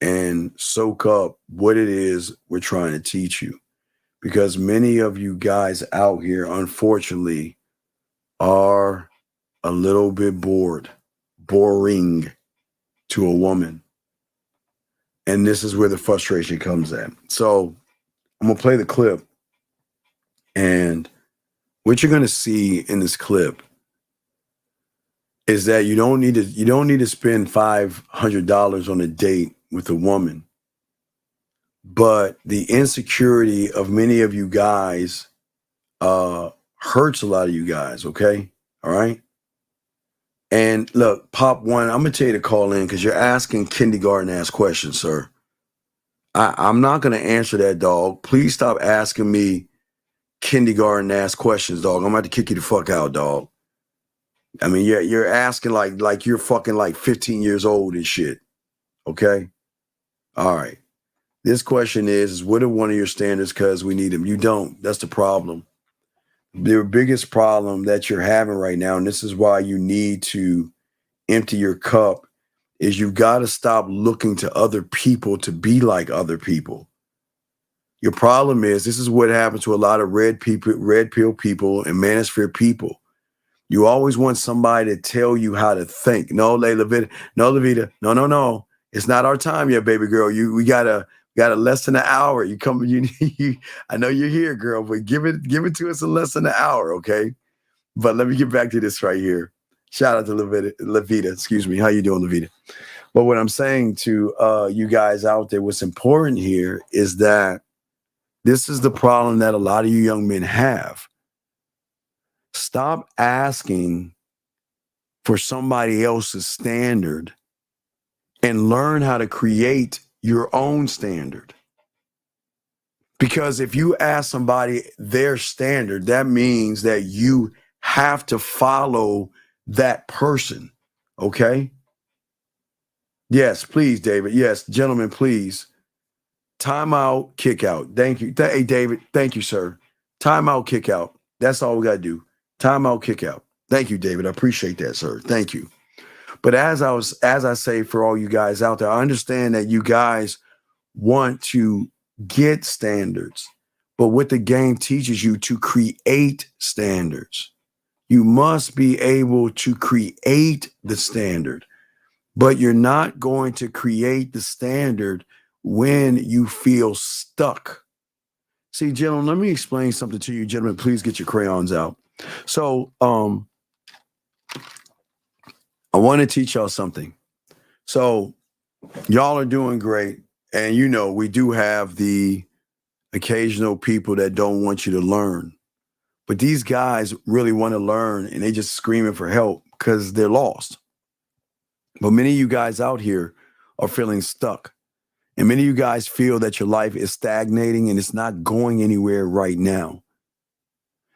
and soak up what it is we're trying to teach you. Because many of you guys out here, unfortunately, are a little bit boring to a woman. And this is where the frustration comes at. So I'm going to play the clip. And what you're going to see in this clip is that you don't need to spend $500 on a date with a woman. But the insecurity of many of you guys hurts a lot of you guys, okay? All right? And look, Pop One, I'm going to tell you to call in because you're asking kindergarten-ass questions, sir. I'm not going to answer that, dog. Please stop asking me kindergarten-ass questions, dog. I'm about to kick you the fuck out, dog. I mean, you're asking like you're fucking like 15 years old and shit, okay? All right. This question is what are one of your standards because we need them? You don't. That's the problem. The biggest problem that you're having right now, and this is why you need to empty your cup, is you've got to stop looking to other people to be like other people. Your problem is, this is what happens to a lot of red pill people and manosphere people. You always want somebody to tell you how to think. No, Levita. No. It's not our time yet, baby girl. We got a less than an hour. I know you're here, girl, but give it to us in less than an hour, okay? But let me get back to this right here. Shout out to Levita. Excuse me. How you doing, Levita? But what I'm saying to you guys out there, what's important here is that This is the problem that a lot of you young men have. Stop asking for somebody else's standard and learn how to create your own standard. Because if you ask somebody their standard, that means that you have to follow that person. Okay? Yes, please, David. Yes, gentlemen, please. Time out, kick out. Thank you. Hey, David. Thank you, sir. Time out, kick out. That's all we got to do. Time out, kick out. Thank you, David. I appreciate that, sir. Thank you. But as I say for all you guys out there, I understand that you guys want to get standards, but what the game teaches you to create standards. You must be able to create the standard, but you're not going to create the standard when you feel stuck. See, gentlemen, let me explain something to you. Gentlemen, please get your crayons out. So, I want to teach y'all something. So y'all are doing great. And you know, we do have the occasional people that don't want you to learn. But these guys really want to learn and they just screaming for help because they're lost. But many of you guys out here are feeling stuck. And many of you guys feel that your life is stagnating and it's not going anywhere right now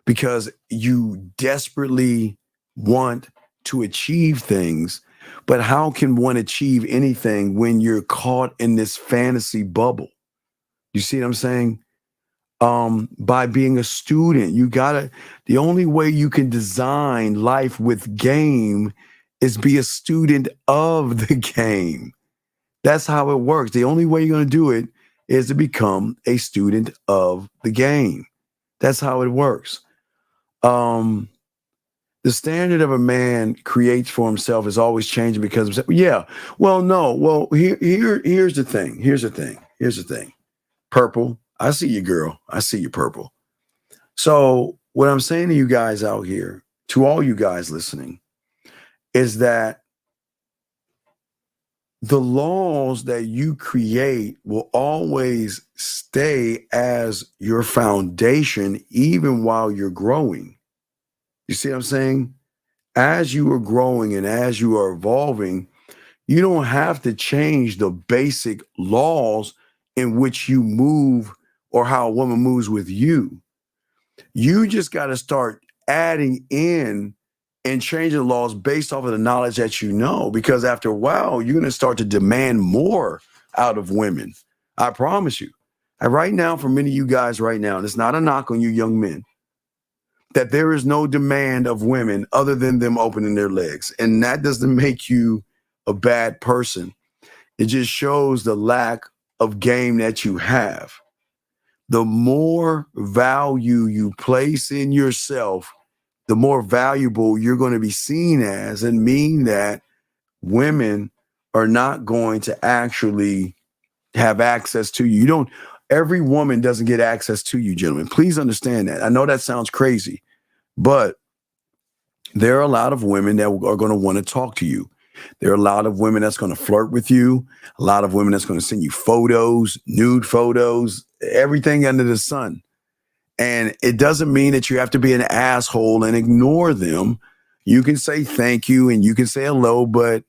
because you desperately want to achieve things. But how can one achieve anything when you're caught in this fantasy bubble? You see what I'm saying? By being a student, the only way you can design life with game is be a student of the game. That's how it works. The only way you're going to do it is to become a student of the game. That's how it works. The standard of a man creates for himself is always changing because of himself. Yeah. Well, no. Well, here's the thing. Here's the thing. Purple. I see you, girl. I see you, Purple. So what I'm saying to you guys out here, to all you guys listening, is that the laws that you create will always stay as your foundation, even while you're growing. You see what I'm saying? As you are growing and as you are evolving, you don't have to change the basic laws in which you move or how a woman moves with you. You just got to start adding in and changing the laws based off of the knowledge that you know, because after a while, you're going to start to demand more out of women. I promise you. And right now, for many of you guys right now, and it's not a knock on you young men, that there is no demand of women other than them opening their legs. And that doesn't make you a bad person. It just shows the lack of game that you have. The more value you place in yourself, the more valuable you're going to be seen as, and mean that women are not going to actually have access to you. Every woman doesn't get access to you, gentlemen. Please understand that. I know that sounds crazy, but there are a lot of women that are going to want to talk to you. There are a lot of women that's going to flirt with you, a lot of women that's going to send you photos, nude photos, everything under the sun. And it doesn't mean that you have to be an asshole and ignore them. You can say thank you and you can say hello, but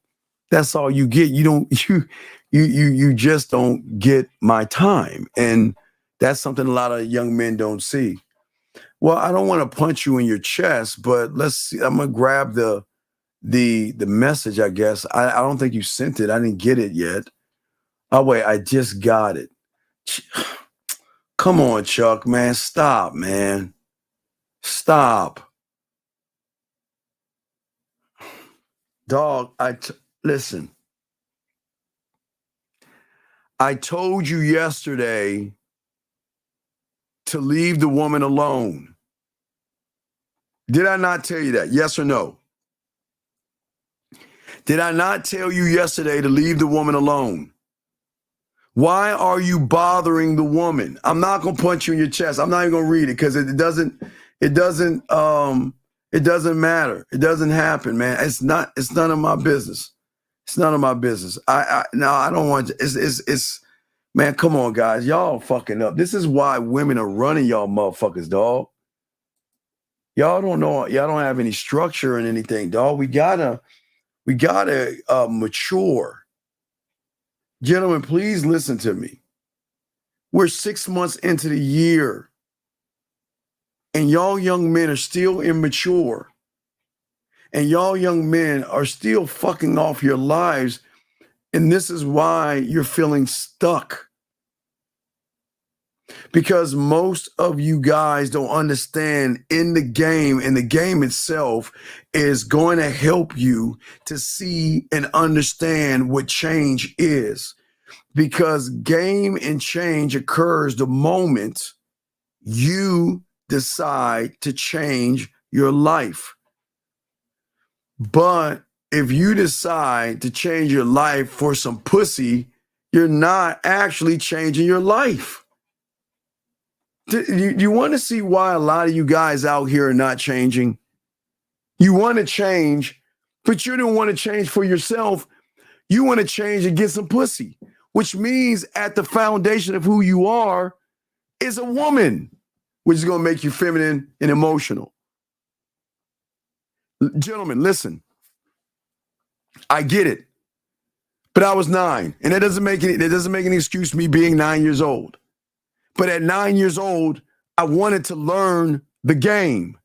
that's all you get. You just don't get my time. And that's something a lot of young men don't see. Well, I don't want to punch you in your chest, but let's see. I'm going to grab the message, I guess. I don't think you sent it. I didn't get it yet. Oh, wait, I just got it. Come on, Chuck, man. Stop, man. Stop. Dog, listen. I told you yesterday to leave the woman alone. Did I not tell you that? Yes or no? Did I not tell you yesterday to leave the woman alone? Why are you bothering the woman? I'm not going to punch you in your chest. I'm not even going to read it because it doesn't matter. It doesn't happen, man. It's none of my business. It's none of my business. I don't want to, it's Man, come on, guys. Y'all fucking up. This is why women are running y'all motherfuckers, dog. Y'all don't know. Y'all don't have any structure and anything, dog. We gotta mature. Gentlemen, please listen to me. We're 6 months into the year, and y'all young men are still immature. And y'all young men are still fucking off your lives. And this is why you're feeling stuck. Because most of you guys don't understand in the game, and the game itself is going to help you to see and understand what change is. Because game and change occurs the moment you decide to change your life. But if you decide to change your life for some pussy, you're not actually changing your life. You want to see why a lot of you guys out here are not changing? You want to change, but you don't want to change for yourself. You want to change and get some pussy, which means at the foundation of who you are is a woman, which is going to make you feminine and emotional. Gentlemen, listen. I get it, but I was 9, and that doesn't make any excuse for me being 9 years old. But at 9 years old, I wanted to learn the game.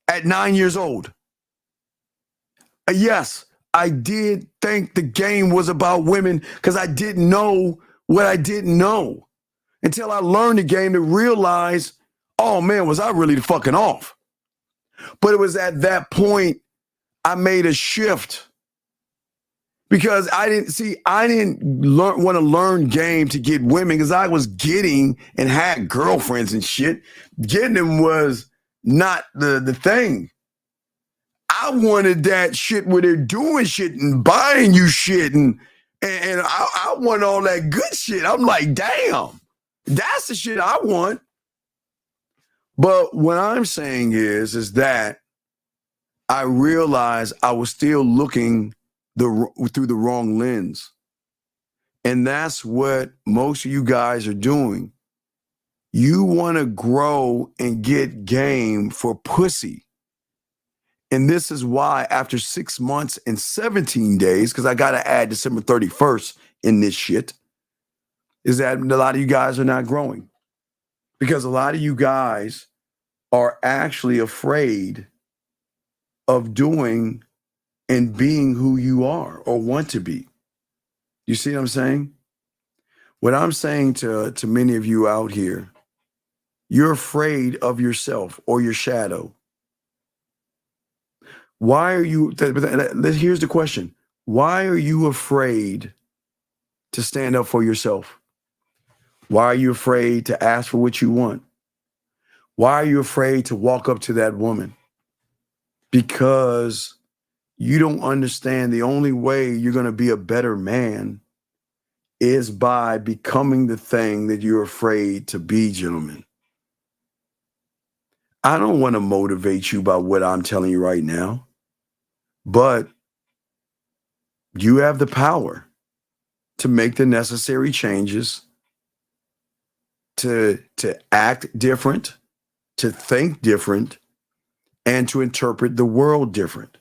At 9 years old, yes, I did think the game was about women because I didn't know what I didn't know until I learned the game to realize, oh man, was I really fucking off? But it was at that point I made a shift. Because I didn't want to learn game to get women because I was getting and had girlfriends and shit. Getting them was not the thing. I wanted that shit where they're doing shit and buying you shit and I want all that good shit. I'm like, damn, that's the shit I want. But what I'm saying is that I realized I was still looking through the wrong lens. And that's what most of you guys are doing. You want to grow and get game for pussy. And this is why after 6 months and 17 days, because I got to add December 31st in this shit, is that a lot of you guys are not growing. Because a lot of you guys are actually afraid of doing and being who you are or want to be. You see what I'm saying? What I'm saying to many of you out here, you're afraid of yourself or your shadow. Why are you, here's the question. Why are you afraid to stand up for yourself? Why are you afraid to ask for what you want? Why are you afraid to walk up to that woman? Because you don't understand the only way you're going to be a better man is by becoming the thing that you're afraid to be, gentlemen. I don't want to motivate you by what I'm telling you right now, but you have the power to make the necessary changes, to act different, to think different, and to interpret the world different.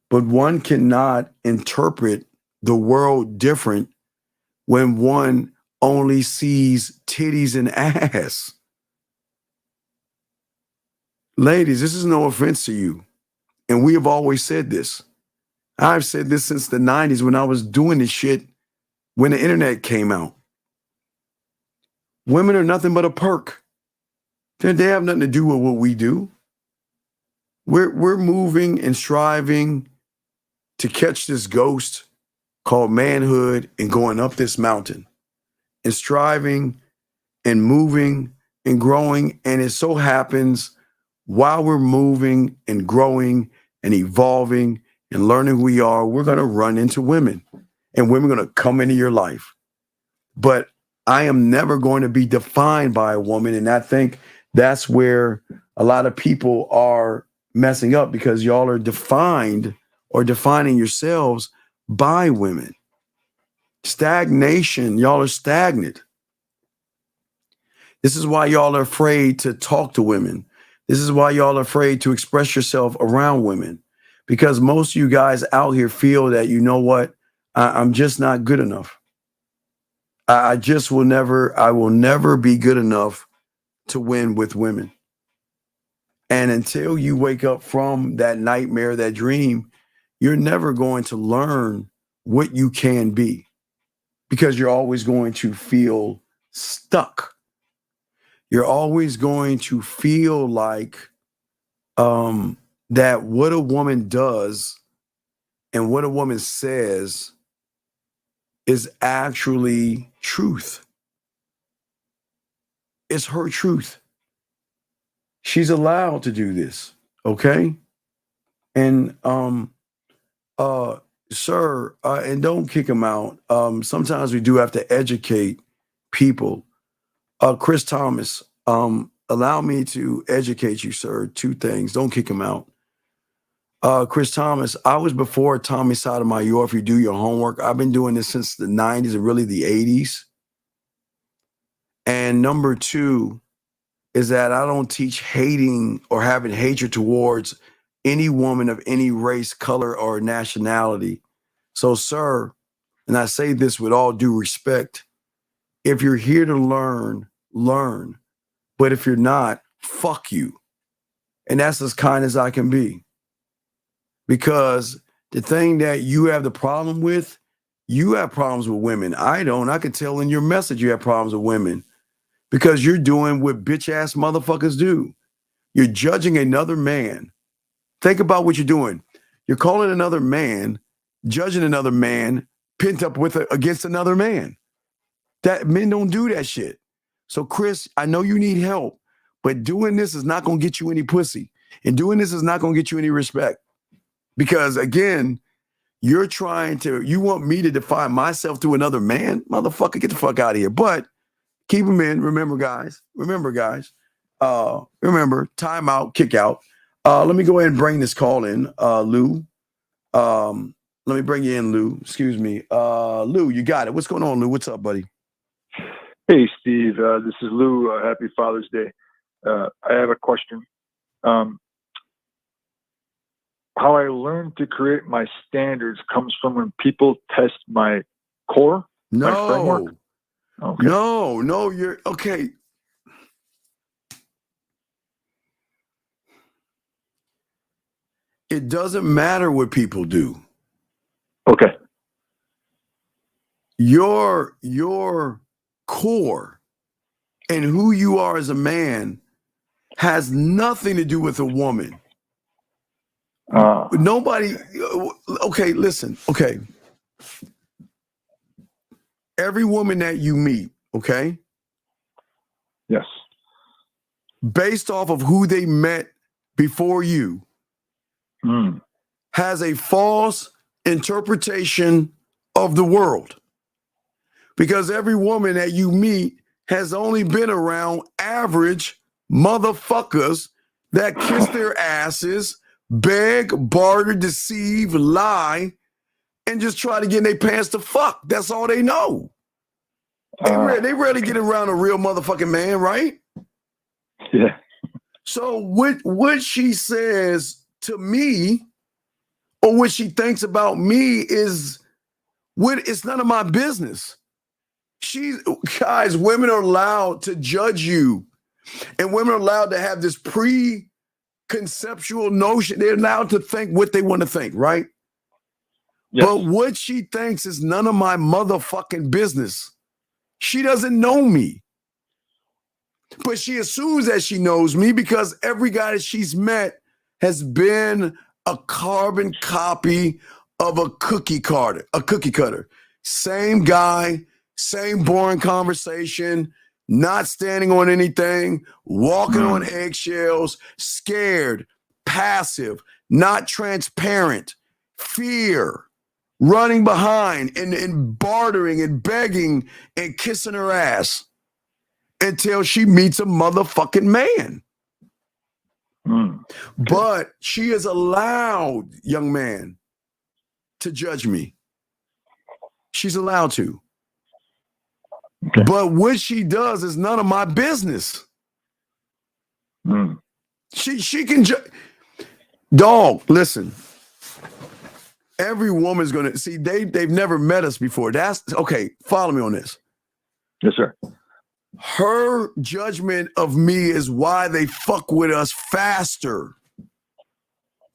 But one cannot interpret the world different when one only sees titties and ass. Ladies, this is no offense to you. And we have always said this. I've said this since the 90s when I was doing this shit when the internet came out. Women are nothing but a perk. They have nothing to do with what we do. We're moving and striving to catch this ghost called manhood and going up this mountain and striving and moving and growing. And it so happens while we're moving and growing and evolving and learning who we are, we're going to run into women and women are going to come into your life. But I am never going to be defined by a woman. And I think that's where a lot of people are messing up because y'all are defined or defining yourselves by women. Stagnation. Y'all are stagnant. This is why y'all are afraid to talk to women. This is why y'all are afraid to express yourself around women. Because most of you guys out here feel that, you know what, I'm just not good enough. I will never be good enough to win with women. And until you wake up from that nightmare, that dream, you're never going to learn what you can be, because you're always going to feel stuck. You're always going to feel like that what a woman does and what a woman says is actually truth. It's her truth. She's allowed to do this, okay? And sir, and don't kick him out. Sometimes we do have to educate people. Chris Thomas, allow me to educate you, sir. 2 things. Don't kick him out. Chris Thomas, I was before Tommy Sotomayor. If you do your homework, I've been doing this since the 90s and really the 80s. And number 2 is that I don't teach hating or having hatred towards any woman of any race, color, or nationality. So, sir, and I say this with all due respect, if you're here to learn, learn. But if you're not, fuck you. And that's as kind as I can be. Because the thing that you have the problem with, you have problems with women. I don't. I can tell in your message you have problems with women. Because you're doing what bitch ass motherfuckers do. You're judging another man. Think about what you're doing. You're calling another man, judging another man, pent up against another man. That men don't do that shit. So Chris, I know you need help, but doing this is not going to get you any pussy. And doing this is not going to get you any respect. Because again, you want me to define myself to another man? Motherfucker, get the fuck out of here. But keep them in. Remember, guys. Remember, time out, kick out. Let me go ahead and bring this call in. Lou. Let me bring you in, Lou. Excuse me. Lou, you got it. What's going on, Lou? What's up, buddy? Hey, Steve. This is Lou. Happy Father's Day. I have a question. How I learned to create my standards comes from when people test my core, my framework. Okay. No, you're okay. It doesn't matter what people do. Okay. Your core and who you are as a man has nothing to do with a woman. Nobody. Okay, listen. Okay. Every woman that you meet, okay? Yes. Based off of who they met before you, has a false interpretation of the world. Because every woman that you meet has only been around average motherfuckers that kiss their asses, beg, barter, deceive, lie, and just try to get in their pants to fuck. That's all they know. They rarely get around a real motherfucking man, right? Yeah. So what she says to me or what she thinks about me is it's none of my business. Guys, women are allowed to judge you, and women are allowed to have this preconceptual notion. They're allowed to think what they want to think, right? Yes. But what she thinks is none of my motherfucking business. She doesn't know me. But she assumes that she knows me because every guy that she's met has been a carbon copy of a cookie cutter. Same guy, same boring conversation, not standing on anything, walking on eggshells, scared, passive, not transparent, fear, running behind and bartering and begging and kissing her ass until she meets a motherfucking man. But she is allowed, young man, to judge me. She's allowed to. Okay. But what she does is none of my business. She can dog, listen. Every woman's gonna see they've never met us before. That's okay. Follow me on this. Yes, sir. Her judgment of me is why they fuck with us faster.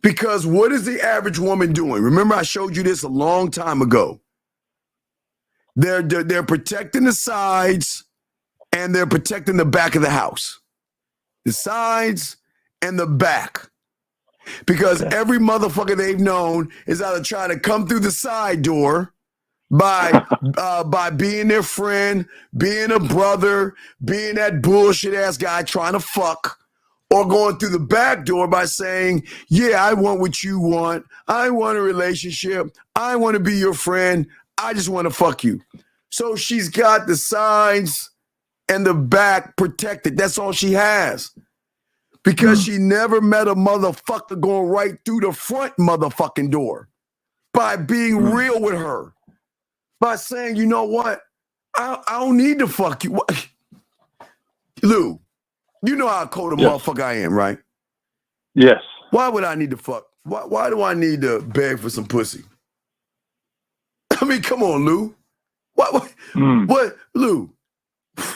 Because what is the average woman doing? Remember, I showed you this a long time ago. They're protecting the sides and they're protecting the back of the house. The sides and the back. Because every motherfucker they've known is either trying to come through the side door by being their friend, being a brother, being that bullshit ass guy trying to fuck, or going through the back door by saying, yeah, I want what you want. I want a relationship. I want to be your friend. I just want to fuck you. So she's got the sides and the back protected. That's all she has. Because she never met a motherfucker going right through the front motherfucking door. By being real with her. By saying, you know what? I don't need to fuck you. Lou, you know how cold a motherfucker I am, right? Yes. Why would I need to fuck? Why do I need to beg for some pussy? I mean, come on, Lou. What, Lou?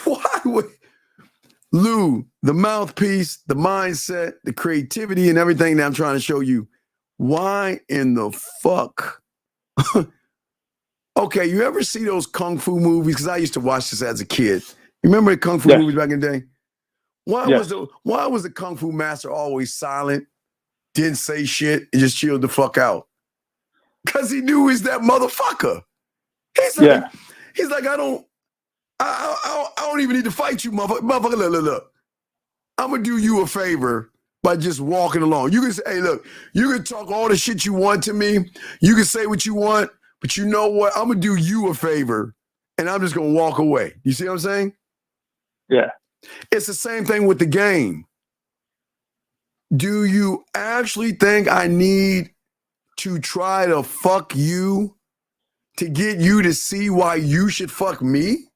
Why would... Lou, the mouthpiece, the mindset, the creativity, and everything that I'm trying to show you. Why in the fuck? Okay, you ever see those kung fu movies? Because I used to watch this as a kid. You remember the kung fu movies back in the day? Why was the kung fu master always silent, didn't say shit, and just chilled the fuck out? Because he knew he's that motherfucker. He's like, I don't even need to fight you, motherfucker. Motherfucker, look. I'm going to do you a favor by just walking along. You can say, hey, look, you can talk all the shit you want to me. You can say what you want, but you know what? I'm going to do you a favor, and I'm just going to walk away. You see what I'm saying? Yeah. It's the same thing with the game. Do you actually think I need to try to fuck you to get you to see why you should fuck me?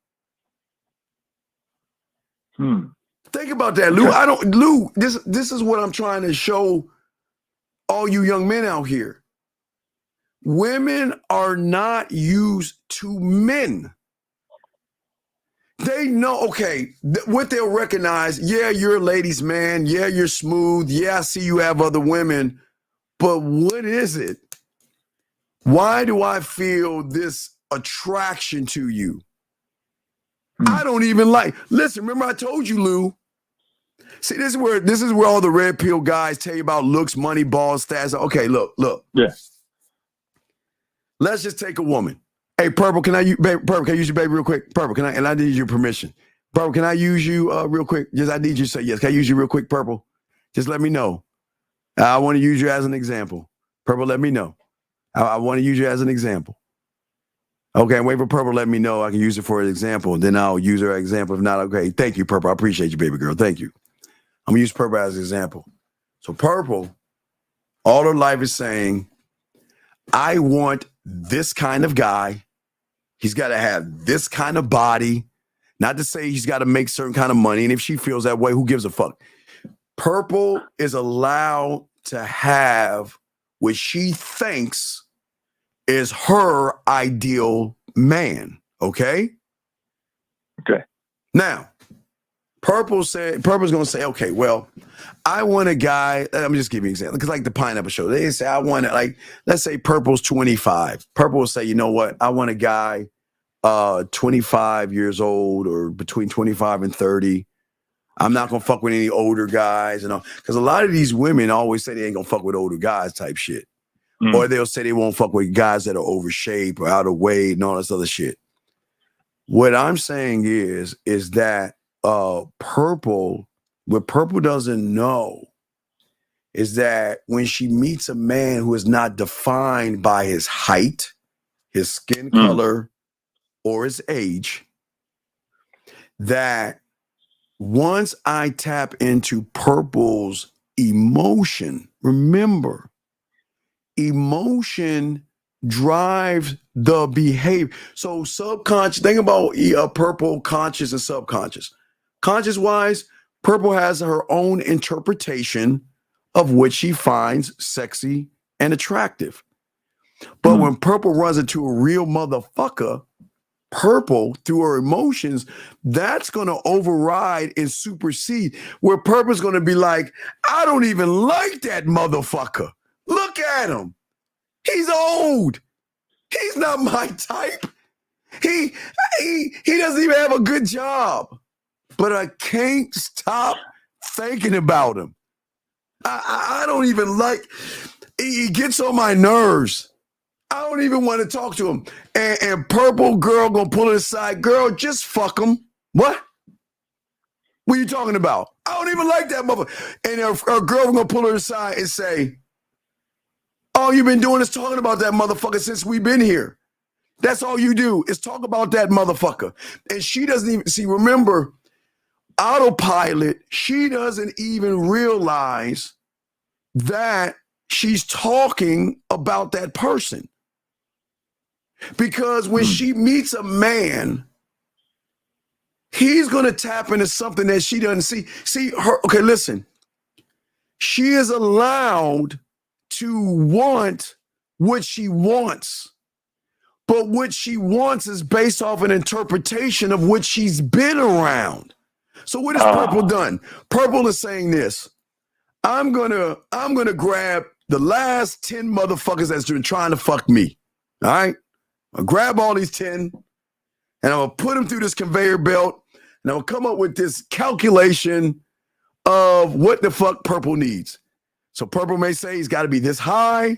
Think about that, Lou. Lou, this is what I'm trying to show all you young men out here. Women are not used to men. They know, okay, what they'll recognize, yeah, you're a ladies' man. Yeah, you're smooth. Yeah, I see you have other women. But what is it? Why do I feel this attraction to you? I don't even like. Listen, remember I told you, Lou. See, this is where all the red pill guys tell you about looks, money, balls, stats. Okay, look. Yeah. Let's just take a woman. Hey, Purple, can I use you, baby, real quick? Purple, can I? And I need your permission. Purple, can I use you real quick? Just I need you to say yes. Can I use you real quick, Purple? Just let me know. I want to use you as an example. Purple, let me know. I want to use you as an example. Okay, and wait for Purple, let me know. I can use it for an example. Then I'll use her example. If not, okay. Thank you, Purple. I appreciate you, baby girl. Thank you. I'm going to use Purple as an example. So Purple, all her life is saying, I want this kind of guy. He's got to have this kind of body. Not to say he's got to make certain kind of money. And if she feels that way, who gives a fuck? Purple is allowed to have what she thinks is her ideal man. Okay? Okay. Now, Purple's going to say, okay, well, I want a guy. Let me just give you an example. Because like the Pineapple Show, they say, I want it, like, let's say Purple's 25. Purple will say, you know what? I want a guy 25 years old or between 25 and 30. I'm not going to fuck with any older guys. Because a lot of these women always say they ain't going to fuck with older guys type shit. Or they'll say they won't fuck with guys that are over shape or out of weight and all this other shit. What I'm saying is that Purple, what Purple doesn't know is that when she meets a man who is not defined by his height, his skin color, or his age, that once I tap into Purple's emotion, remember, emotion drives the behavior. So subconscious, think about Purple conscious and subconscious. Conscious wise, Purple has her own interpretation of what she finds sexy and attractive. But when Purple runs into a real motherfucker, Purple, through her emotions, that's going to override and supersede, where Purple's going to be like, I don't even like that motherfucker. Look at him. He's old. He's not my type. He doesn't even have a good job. But I can't stop thinking about him. I don't even like, he gets on my nerves. I don't even want to talk to him. And Purple girl gonna pull it aside. Girl, just fuck him. What? What are you talking about? I don't even like that motherfucker. And her girl gonna pull her aside and say, all you've been doing is talking about that motherfucker since we've been here. That's all you do is talk about that motherfucker. And she doesn't even, see, remember, autopilot, she doesn't even realize that she's talking about that person. Because when she meets a man, he's going to tap into something that she doesn't see. See, her, okay, listen. She is allowed to want what she wants. But what she wants is based off an interpretation of what she's been around. So what has Purple done? Purple is saying this. I'm gonna grab the last 10 motherfuckers that's been trying to fuck me. All right? I'll grab all these 10 and I'm gonna put them through this conveyor belt and I'll come up with this calculation of what the fuck Purple needs. So Purple may say he's got to be this high.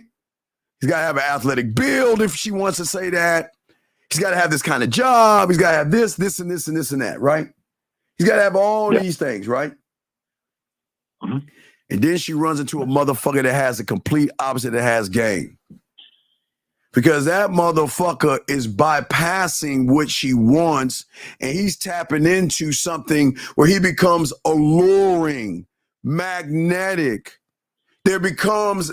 He's got to have an athletic build if she wants to say that. He's got to have this kind of job. He's got to have this, this, and this, and this, and that, right? He's got to have all these things, right? And then she runs into a motherfucker that has the complete opposite, that has game. Because that motherfucker is bypassing what she wants and he's tapping into something where he becomes alluring, magnetic. There becomes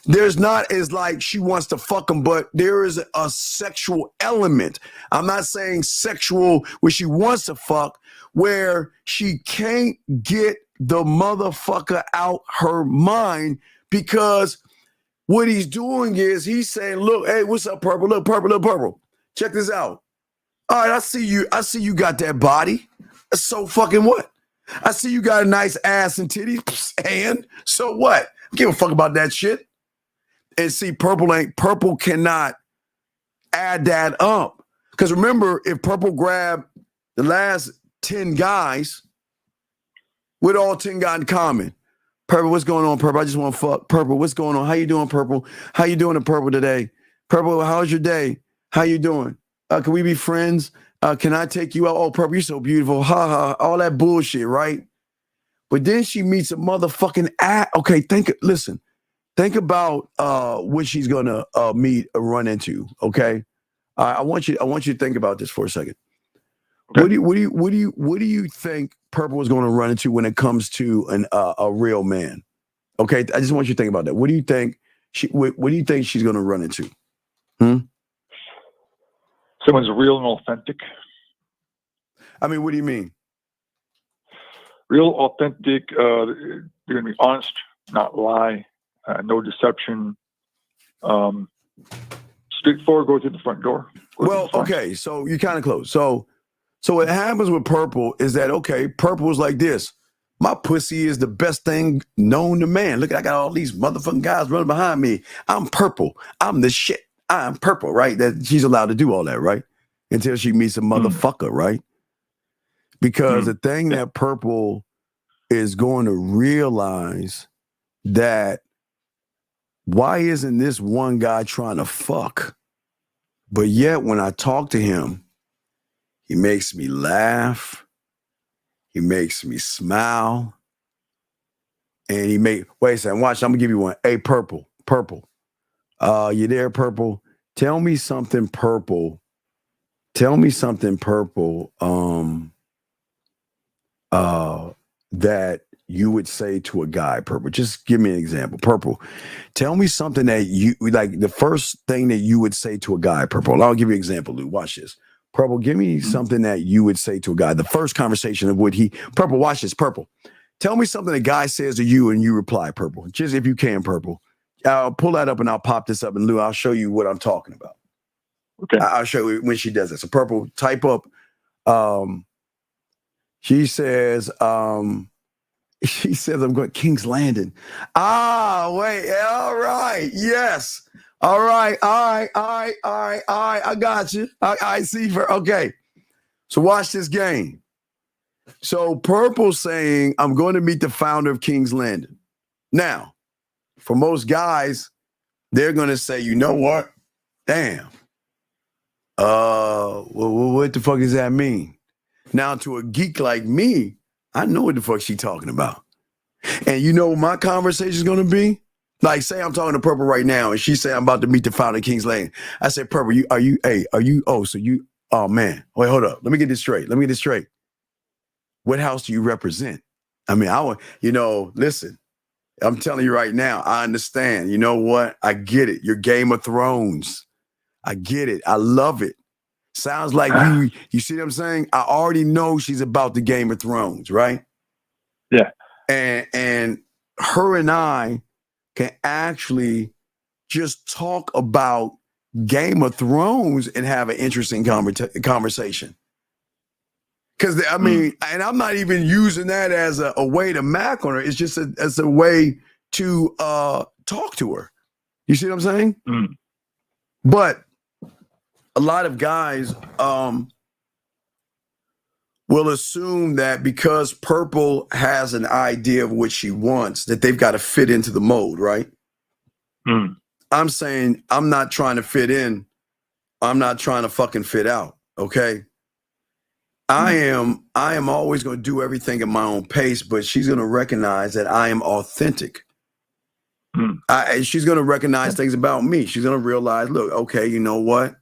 there's not as like she wants to fuck him, but there is a sexual element. I'm not saying sexual where she wants to fuck, where she can't get the motherfucker out her mind, because what he's doing is he's saying, look, hey, what's up, Purple? Look, Purple, look, Purple. Check this out. All right, I see you got that body. So fucking what? I see you got a nice ass and titties, and so what? I don't give a fuck about that shit. And see, Purple cannot add that up. Because remember, if Purple grabbed the last 10 guys, what all 10 got in common? Purple, what's going on, Purple? I just want to fuck. Purple, what's going on? How you doing, Purple? How you doing, Purple, today? Purple, how's your day? How you doing? Can we be friends? Can I take you out? Oh, Purple, you're so beautiful. Ha ha. All that bullshit, right? But then she meets a motherfucking ass. Okay, listen. Think about what she's gonna meet or run into. Okay, I want you to think about this for a second. Okay. What do you think Purple is going to run into when it comes to a real man? Okay, I just want you to think about that. What do you think what do you think she's going to run into? Someone's real and authentic. I mean, what do you mean? Real, authentic. They're going to be honest, not lie, no deception. Straightforward. Go through the front door. Well, okay, so you're kind of close. So what happens with Purple is that, okay, Purple is like this. My pussy is the best thing known to man. Look, I got all these motherfucking guys running behind me. I'm Purple. I'm the shit. I'm Purple, right? That she's allowed to do all that, right? Until she meets a motherfucker, right? Because the thing that Purple is going to realize that, why isn't this one guy trying to fuck? But yet when I talk to him, he makes me laugh. He makes me smile. And wait a second, watch, I'm gonna give you one. Hey, Purple. You there, Purple? Tell me something, Purple. that you would say to a guy, Purple? Just give me an example. Purple, tell me something that you like, the first thing that you would say to a guy, Purple. I'll give you an example, Lou. Watch this. Purple, give me something that you would say to a guy. The first conversation of Purple, watch this, Purple. Tell me something a guy says to you and you reply, Purple. Just if you can, Purple. I'll pull that up and I'll pop this up, and Lou, I'll show you what I'm talking about. Okay. I'll show you when she does it. So Purple, type up. She says, I'm going King's Landing. Ah, wait. All right. Yes. All right. I got you. I see her. Okay. So watch this game. So Purple saying, I'm going to meet the founder of King's Landing. Now, for most guys, they're going to say, you know what? Damn. Well, what the fuck does that mean? Now, to a geek like me, I know what the fuck she talking about. And you know what my conversation is going to be? Like, say I'm talking to Purple right now, and she say I'm about to meet the founder of King's Landing. I said, Purple, oh, man. Wait, hold up. Let me get this straight. What house do you represent? I mean, listen, I'm telling you right now, I understand. You know what? I get it. You're Game of Thrones. I get it. I love it. Sounds like you see what I'm saying? I already know she's about the Game of Thrones, right? Yeah. And her and I can actually just talk about Game of Thrones and have an interesting conversation. Because, I mean, and I'm not even using that as a way to mac on her. It's just as a way to talk to her. You see what I'm saying? But a lot of guys will assume that because Purple has an idea of what she wants, that they've got to fit into the mold, right? I'm saying I'm not trying to fit in. I'm not trying to fucking fit out, okay? I am always going to do everything at my own pace, but she's going to recognize that I am authentic. She's going to recognize things about me. She's going to realize, look, okay, you know what?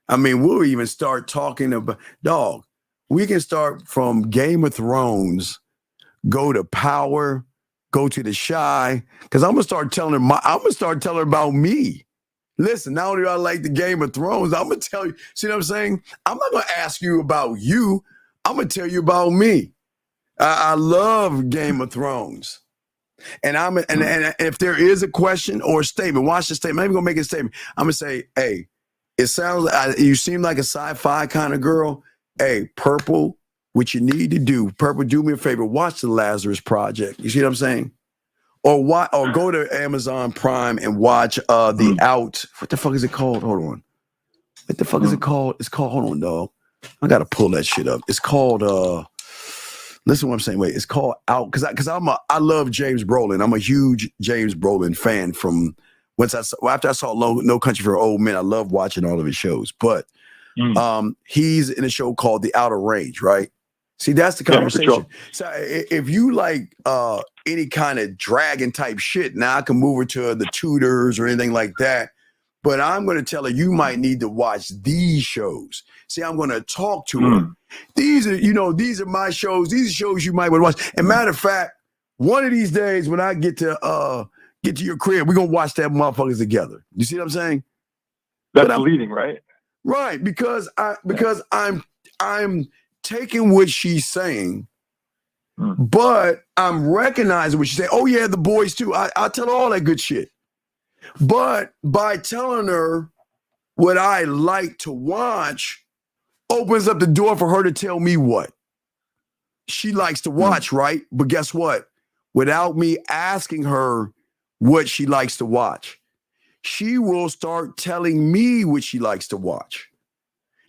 I mean, we'll even start talking about, dog, we can start from Game of Thrones, go to Power, go to The Shy, because I'm going to start telling her about me. Listen, not only do I like the Game of Thrones, I'm going to tell you, see what I'm saying? I'm not going to ask you about you. I'm going to tell you about me. I love Game of Thrones. And and if there is a question or a statement, watch the statement. I'm going to make a statement. I'm going to say, hey, it sounds like you seem like a sci-fi kind of girl. Hey, Purple, what you need to do, Purple, do me a favor, watch the Lazarus Project. You see what I'm saying? Or go to Amazon Prime and watch the Out. What the fuck is it called? Hold on. What the fuck is it called? It's called, hold on, dog. I gotta pull that shit up. It's called listen to what I'm saying. Wait, it's called Out because I love James Brolin. I'm a huge James Brolin fan from after I saw No Country for Old Men. I love watching all of his shows. But he's in a show called The Outer Range, right? See, that's the conversation. Yeah, so if you like any kind of dragon type shit, now I can move her to the Tudors or anything like that. But I'm going to tell her, you might need to watch these shows. See, I'm going to talk to her. These are my shows. These are shows you might want to watch. And matter of fact, one of these days when I get to your crib, we're going to watch that motherfuckers together. You see what I'm saying? That's leading, right? Right. Because I'm taking what she's saying, but I'm recognizing what she's saying. Oh yeah, the boys too. I tell her all that good shit. But by telling her what I like to watch opens up the door for her to tell me what she likes to watch, right? But guess what? Without me asking her what she likes to watch, she will start telling me what she likes to watch.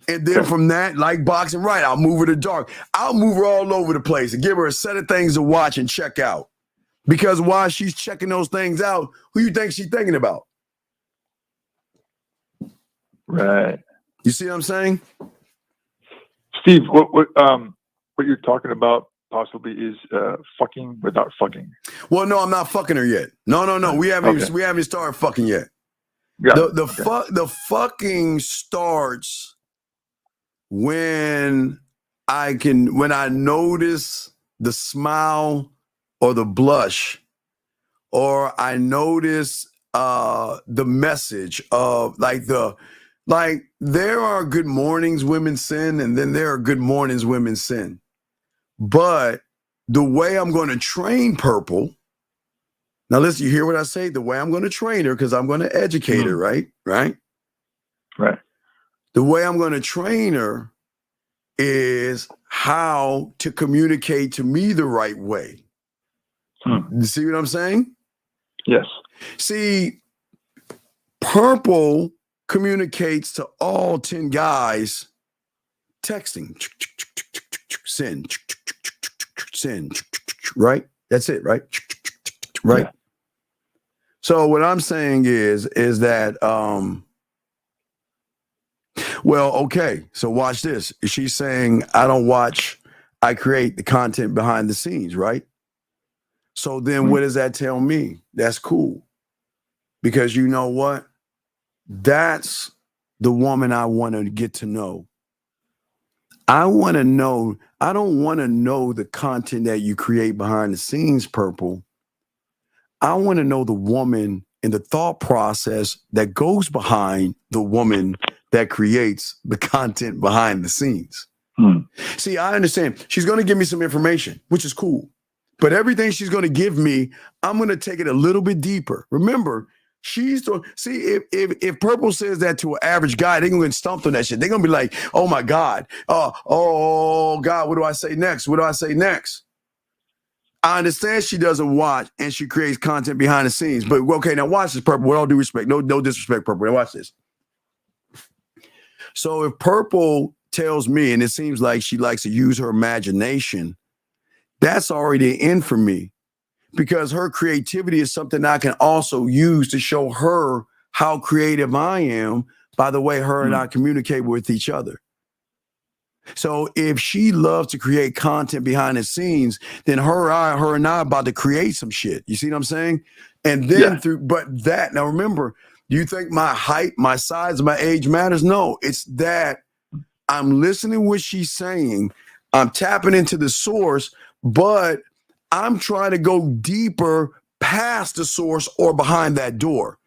And then from that, like boxing, right, I'll move her to dark. I'll move her all over the place and give her a set of things to watch and check out. Because while she's checking those things out, who you think she's thinking about? Right. You see what I'm saying? Steve, what you're talking about possibly is fucking without fucking. Well, no, I'm not fucking her yet. No. We haven't started fucking yet. The fucking starts when I notice the smile or the blush, or I notice the message of like there are good mornings women send, and then there are good mornings women send. But the way I'm going to train Purple, now listen, you hear what I say? The way I'm going to train her, because I'm going to educate her, right? Right. The way I'm going to train her is how to communicate to me the right way. You see what I'm saying? Yes. See, Purple communicates to all 10 guys texting. Send. Send. Right? That's it, right? Right. Yeah. So what I'm saying is that well, okay, so watch this. She's saying, I create the content behind the scenes, right? So then what does that tell me? That's cool. Because you know what? That's the woman I want to get to know. I want to know, I don't want to know the content that you create behind the scenes, Purple. I want to know the woman and the thought process that goes behind the woman that creates the content behind the scenes. See, I understand. She's going to give me some information, which is cool. But everything she's going to give me, I'm going to take it a little bit deeper. Remember, if Purple says that to an average guy, they're going to get stumped on that shit. They're going to be like, oh my God. Oh God, what do I say next? What do I say next? I understand she doesn't watch and she creates content behind the scenes. But okay, now watch this, Purple. With all due respect, no disrespect, Purple. Now watch this. So if Purple tells me, and it seems like she likes to use her imagination, that's already in for me, because her creativity is something I can also use to show her how creative I am by the way her and I communicate with each other. So if she loves to create content behind the scenes, then her and I about to create some shit. You see what I'm saying? And then now remember, do you think my height, my size, my age matters? No, it's that I'm listening to what she's saying. I'm tapping into the source, but I'm trying to go deeper past the source or behind that door.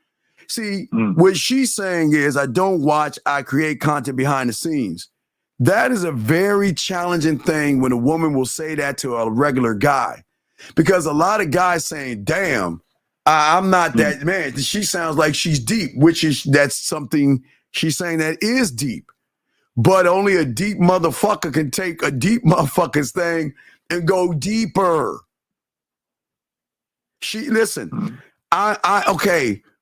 See, what she's saying is I don't watch, I create content behind the scenes. That is a very challenging thing when a woman will say that to a regular guy, because a lot of guys saying, damn, I'm not that man. She sounds like she's deep, that's something she's saying that is deep. But only a deep motherfucker can take a deep motherfucker's thing and go deeper.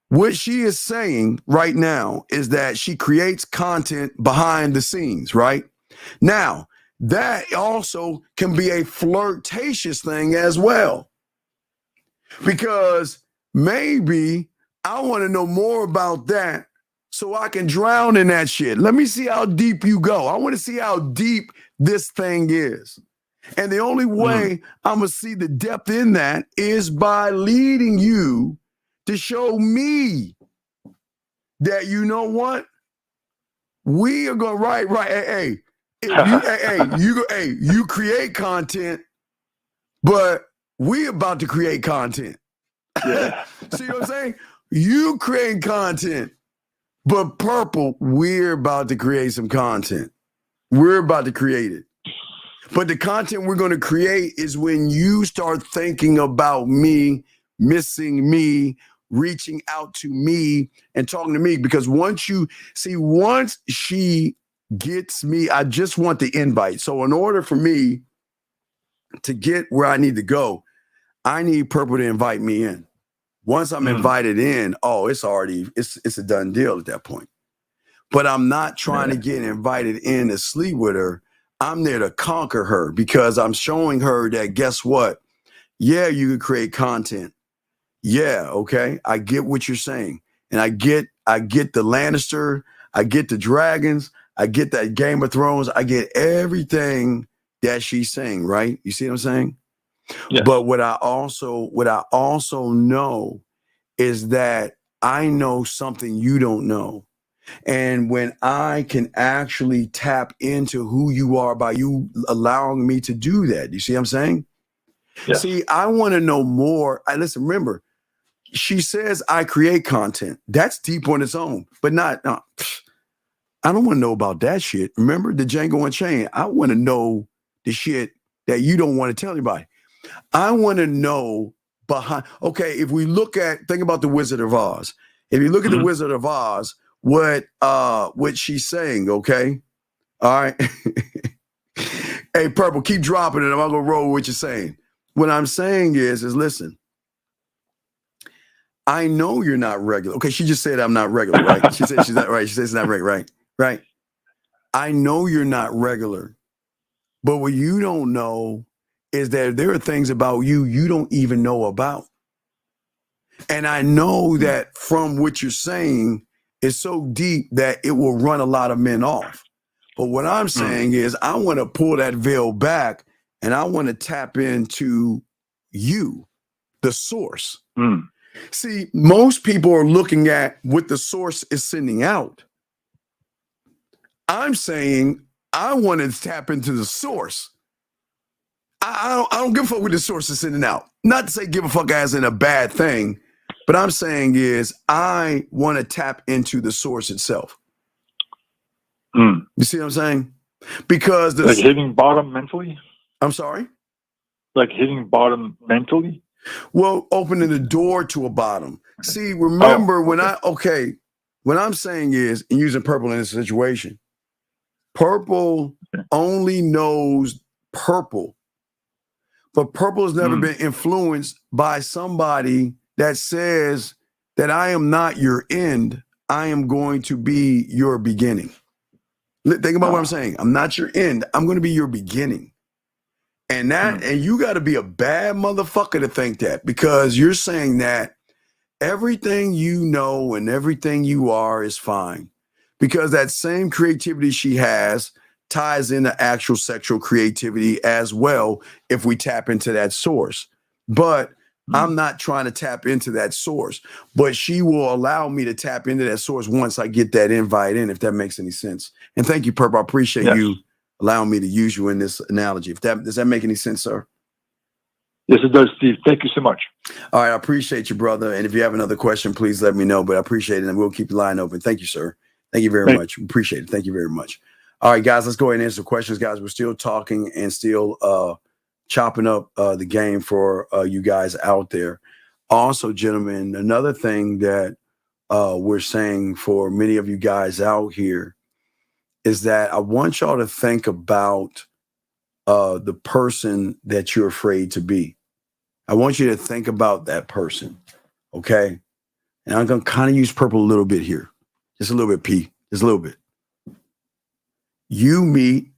What she is saying right now is that she creates content behind the scenes, right? Now, that also can be a flirtatious thing as well. Because maybe I want to know more about that so I can drown in that shit. Let me see how deep you go. I want to see how deep this thing is. And the only way I'm going to see the depth in that is by leading you to show me that, you know what? We are going right. You create content, but we about to create content. Yeah. See what I'm saying? You create content, but Purple, we're about to create some content. We're about to create it. But the content we're going to create is when you start thinking about me, missing me, reaching out to me and talking to me. Because once she gets me, I just want the invite. So in order for me to get where I need to go, I need Purple to invite me in. Once I'm invited in, it's a done deal at that point. But I'm not trying to get invited in to sleep with her. I'm there to conquer her, because I'm showing her that, guess what? Yeah, you can create content. Yeah, okay. I get what you're saying. And I get the Lannister, I get the dragons, I get that Game of Thrones, I get everything that she's saying, right? You see what I'm saying? Yes. But what I also know is that I know something you don't know. And when I can actually tap into who you are by you allowing me to do that, you see what I'm saying? Yes. See, I want to know more. Listen, remember, she says I create content. That's deep on its own, but not. I don't want to know about that shit. Remember the Django Unchained? I want to know the shit that you don't want to tell anybody. I want to know behind. Okay, if we think about the Wizard of Oz. If you look at the Wizard of Oz, what she's saying, okay? All right. Hey, Purple, keep dropping it. I'm gonna roll with what you're saying. What I'm saying is listen. I know you're not regular. Okay, she just said I'm not regular, right? She said she's not right. She says it's not regular, right? I know you're not regular, but what you don't know is that there are things about you don't even know about. And I know that from what you're saying is so deep that it will run a lot of men off. But what I'm saying is I want to pull that veil back and I want to tap into you, the source. See, most people are looking at what the source is sending out. I'm saying I want to tap into the source. I don't give a fuck what the source is sending out. Not to say give a fuck as in a bad thing, but I'm saying is I want to tap into the source itself. You see what I'm saying? Because like hitting bottom mentally? I'm sorry? Like hitting bottom mentally? Well, opening the door to a bottom. See, remember when I'm saying is, and using Purple in this situation, Purple only knows Purple. But Purple has never been influenced by somebody that says that I am not your end. I am going to be your beginning. Think about what I'm saying. I'm not your end. I'm going to be your beginning. And and you got to be a bad motherfucker to think that, because you're saying that everything you know and everything you are is fine, because that same creativity she has ties into actual sexual creativity as well if we tap into that source. But I'm not trying to tap into that source, but she will allow me to tap into that source once I get that invite in, if that makes any sense. And thank you, Purple. I appreciate you allowing me to use you in this analogy. Does that make any sense, sir? Yes, it does, Steve. Thank you so much. All right. I appreciate you, brother. And if you have another question, please let me know, but I appreciate it. And we'll keep the line open. Thank you, sir. Thank you very much. Appreciate it. Thank you very much. All right, guys, let's go ahead and answer questions, guys. We're still talking and still chopping up the game for you guys out there. Also, gentlemen, another thing that we're saying for many of you guys out here is that I want y'all to think about the person that you're afraid to be. I want you to think about that person, okay? And I'm going to kind of use Purple a little bit here. Just a little bit, P. Just a little bit. You meet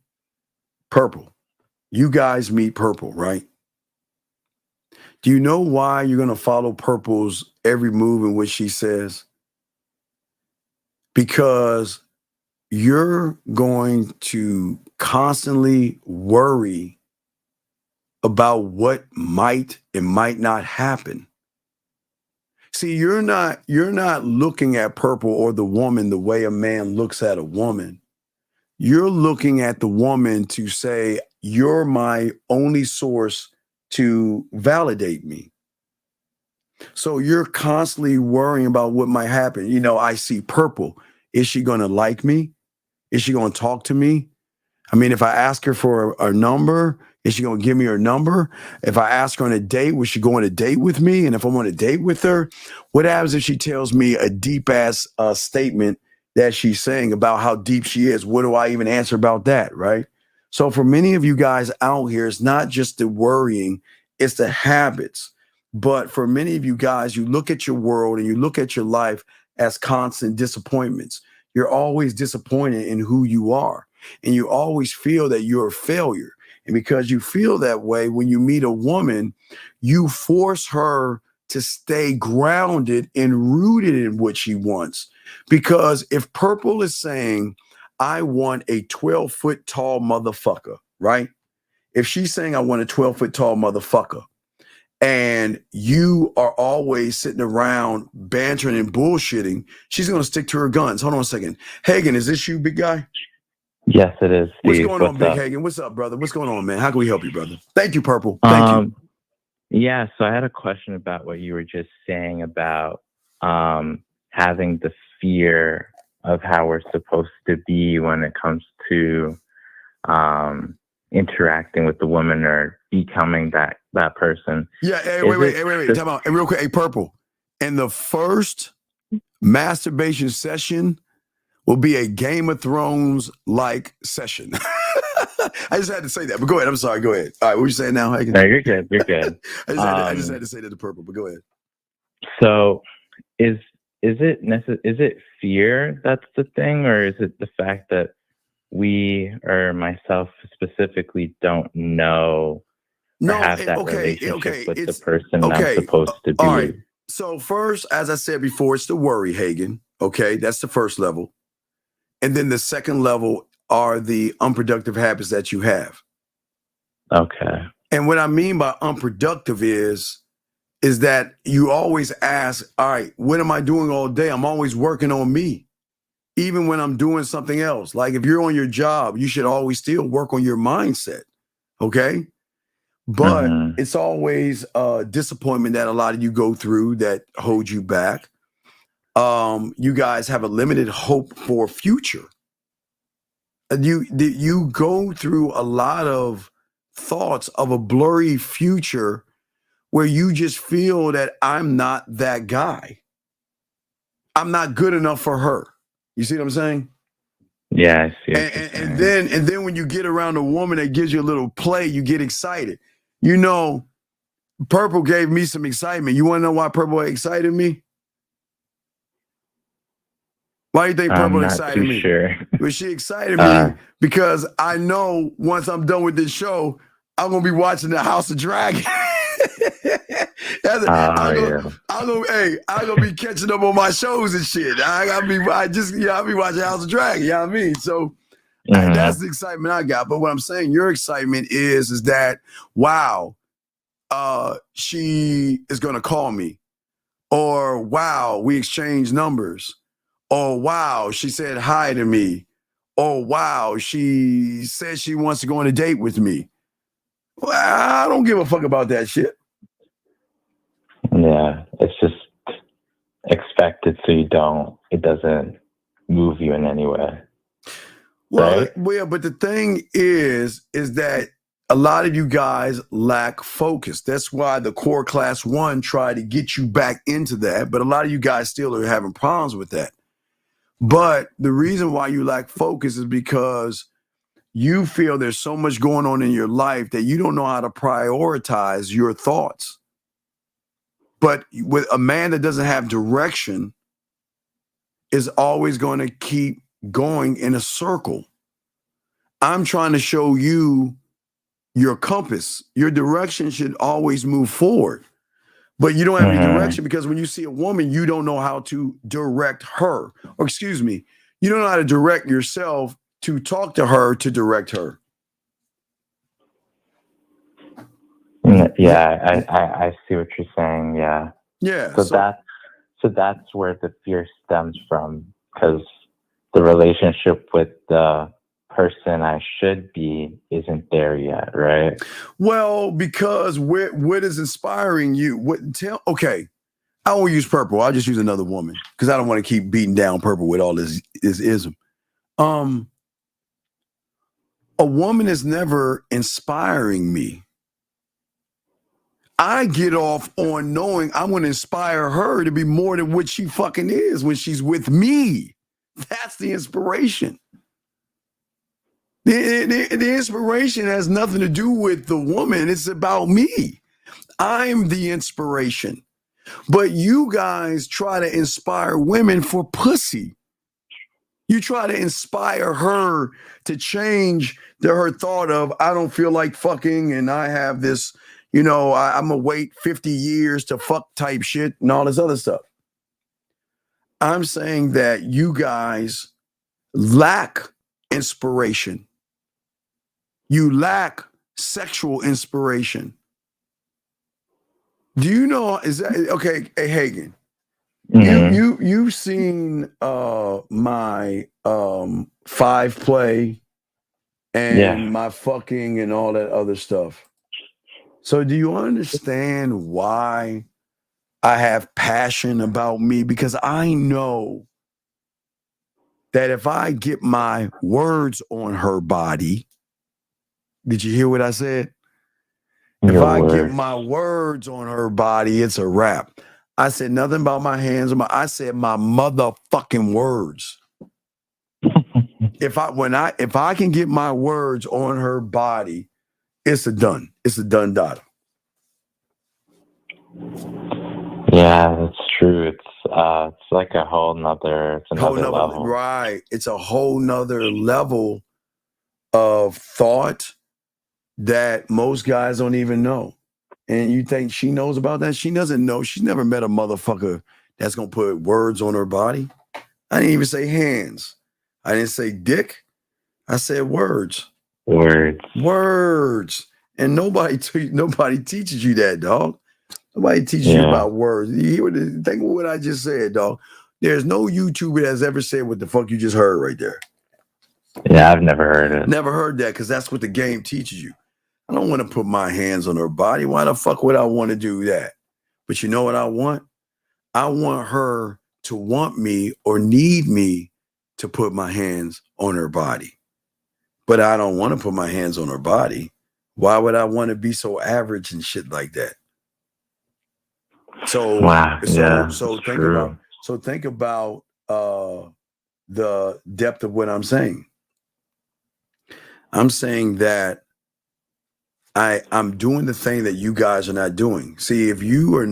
Purple. You guys meet Purple, right? Do you know why you're going to follow Purple's every move in which she says? Because you're going to constantly worry about what might and might not happen. See, you're not looking at Purple or the woman the way a man looks at a woman. You're looking at the woman to say, you're my only source to validate me. So you're constantly worrying about what might happen. You know, I see Purple. Is she going to like me? Is she going to talk to me? I mean, if I ask her for a number, is she going to give me her number? If I ask her on a date, will she go on a date with me? And if I'm on a date with her, what happens if she tells me a deep ass statement that she's saying about how deep she is? What do I even answer about that, right? So for many of you guys out here, it's not just the worrying, it's the habits. But for many of you guys, you look at your world and you look at your life as constant disappointments. You're always disappointed in who you are. And you always feel that you're a failure. And because you feel that way, when you meet a woman, you force her to stay grounded and rooted in what she wants. Because if Purple is saying, I want a 12-foot tall motherfucker, right? If she's saying, I want a 12-foot tall motherfucker, and you are always sitting around bantering and bullshitting, she's going to stick to her guns. Hold on a second. Hagen, is this you, big guy? Yes, it is, Steve. What's going on, Big Hagen? What's up, brother? What's going on, man? How can we help you, brother? Thank you, Purple. Thank you. Yeah, so I had a question about what you were just saying about having the fear of how we're supposed to be when it comes to interacting with the woman or becoming that person. Yeah, hey, wait. Time out. Hey, real quick, hey, Purple. And the first masturbation session will be a Game of Thrones like session. I just had to say that, but go ahead. I'm sorry. Go ahead. All right, what you saying now, Hagen? No, you're good. You're good. I just had to say that to Purple, but go ahead. So, is it fear that's the thing, or is it the fact that we, or myself specifically, don't know or have that relationship with the person I'm supposed to be? All right. So first, as I said before, it's the worry, Hagen. Okay, that's the first level. And then the second level are the unproductive habits that you have. Okay. And what I mean by unproductive is that you always ask, all right, what am I doing all day? I'm always working on me, even when I'm doing something else. Like if you're on your job, you should always still work on your mindset. Okay. But it's always a disappointment that a lot of you go through that holds you back. You guys have a limited hope for future. You go through a lot of thoughts of a blurry future where you just feel that I'm not that guy. I'm not good enough for her. You see what I'm saying? Yeah, I see. And then when you get around a woman that gives you a little play, you get excited. You know, Purple gave me some excitement. You want to know why Purple excited me? Why do you think Purple excited me? Sure. Well, she excited me because I know once I'm done with this show, I'm gonna be watching the House of Dragon. I'm gonna be catching up on my shows and shit. I'll be watching House of Dragon. You know what I mean? So that's the excitement I got. But what I'm saying, your excitement is that wow, she is gonna call me, or wow, we exchanged numbers. Oh, wow, she said hi to me. Oh, wow, she said she wants to go on a date with me. Well, I don't give a fuck about that shit. Yeah, it's just expected so it doesn't move you in any way. Well, right? Well, but the thing is that a lot of you guys lack focus. That's why the core class 1 tried to get you back into that. But a lot of you guys still are having problems with that. But the reason why you lack focus is because you feel there's so much going on in your life that you don't know how to prioritize your thoughts. But with a man that doesn't have direction is always going to keep going in a circle. I'm trying to show you your compass. Your direction should always move forward. But you don't have any direction because when you see a woman, you don't know how to direct her. Or excuse me, you don't know how to direct yourself to talk to her, to direct her. Yeah, I see what you're saying. Yeah. Yeah. So that's where the fear stems from, because the relationship with the person I should be isn't there yet, right? Well, because what is inspiring you? Okay, I won't use Purple. I'll just use another woman because I don't want to keep beating down Purple with all this ism. A woman is never inspiring me. I get off on knowing I'm going to inspire her to be more than what she fucking is when she's with me. That's the inspiration. The inspiration has nothing to do with the woman. It's about me. I'm the inspiration. But you guys try to inspire women for pussy. You try to inspire her to change her thought of, I don't feel like fucking and I have this, I'm going to wait 50 years to fuck type shit and all this other stuff. I'm saying that you guys lack inspiration. You lack sexual inspiration. Do you know, is that, okay, hey, Hagen, you've seen my 5-play and my fucking and all that other stuff. So do you understand why I have passion about me? Because I know that if I get my words on her body, did you hear what I said? If I get my words on her body, it's a wrap. I said nothing about my hands. I said my motherfucking words. If I can get my words on her body, it's a done. It's a done data. Yeah, that's true. It's like a whole nother. It's another level. Right. It's a whole nother level of thought that most guys don't even know. And you think she knows about that? She doesn't know. She's never met a motherfucker that's gonna put words on her body. I didn't even say hands. I didn't say dick. I said words. Words. And nobody teaches you that, dog. Nobody teaches you about words. Think of what I just said, dog. There's no YouTuber that's ever said what the fuck you just heard right there. Yeah, I've never heard it. Never heard that, because that's what the game teaches you. I don't want to put my hands on her body. Why the fuck would I want to do that? But you know what I want? I want her to want me or need me to put my hands on her body. But I don't want to put my hands on her body. Why would I want to be so average and shit like that? So think about the depth of what I'm saying. I'm saying that I'm doing the thing that you guys are not doing. See, if you're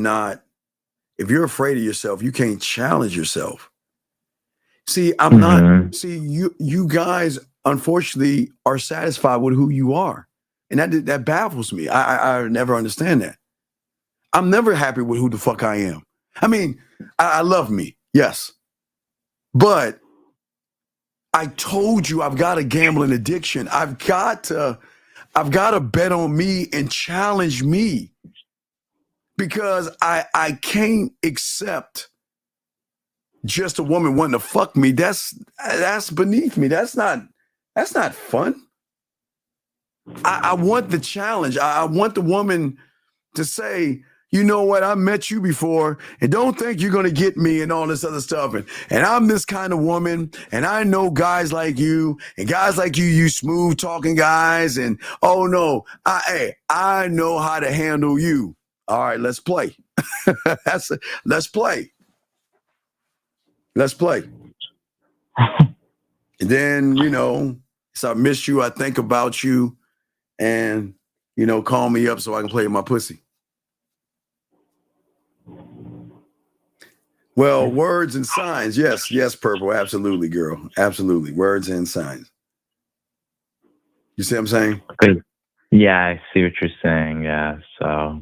afraid of yourself, you can't challenge yourself. See, I'm not. See, you guys unfortunately are satisfied with who you are, and that baffles me. I never understand that. I'm never happy with who the fuck I am. I mean, I love me, yes, but I told you I've got a gambling addiction. I've got to bet on me and challenge me, because I can't accept just a woman wanting to fuck me. That's beneath me. That's not fun. I want the challenge. I want the woman to say, you know what, I met you before, and don't think you're going to get me and all this other stuff. And I'm this kind of woman, and I know guys like you, and guys like you smooth talking guys, and oh no, I know how to handle you. All right, let's play. Let's play. Let's play. And then, so I miss you, I think about you, and, call me up so I can play with my pussy. Well, words and signs. Yes, Purple. Absolutely, girl. Absolutely. Words and signs. You see what I'm saying? Yeah, I see what you're saying. Yeah. So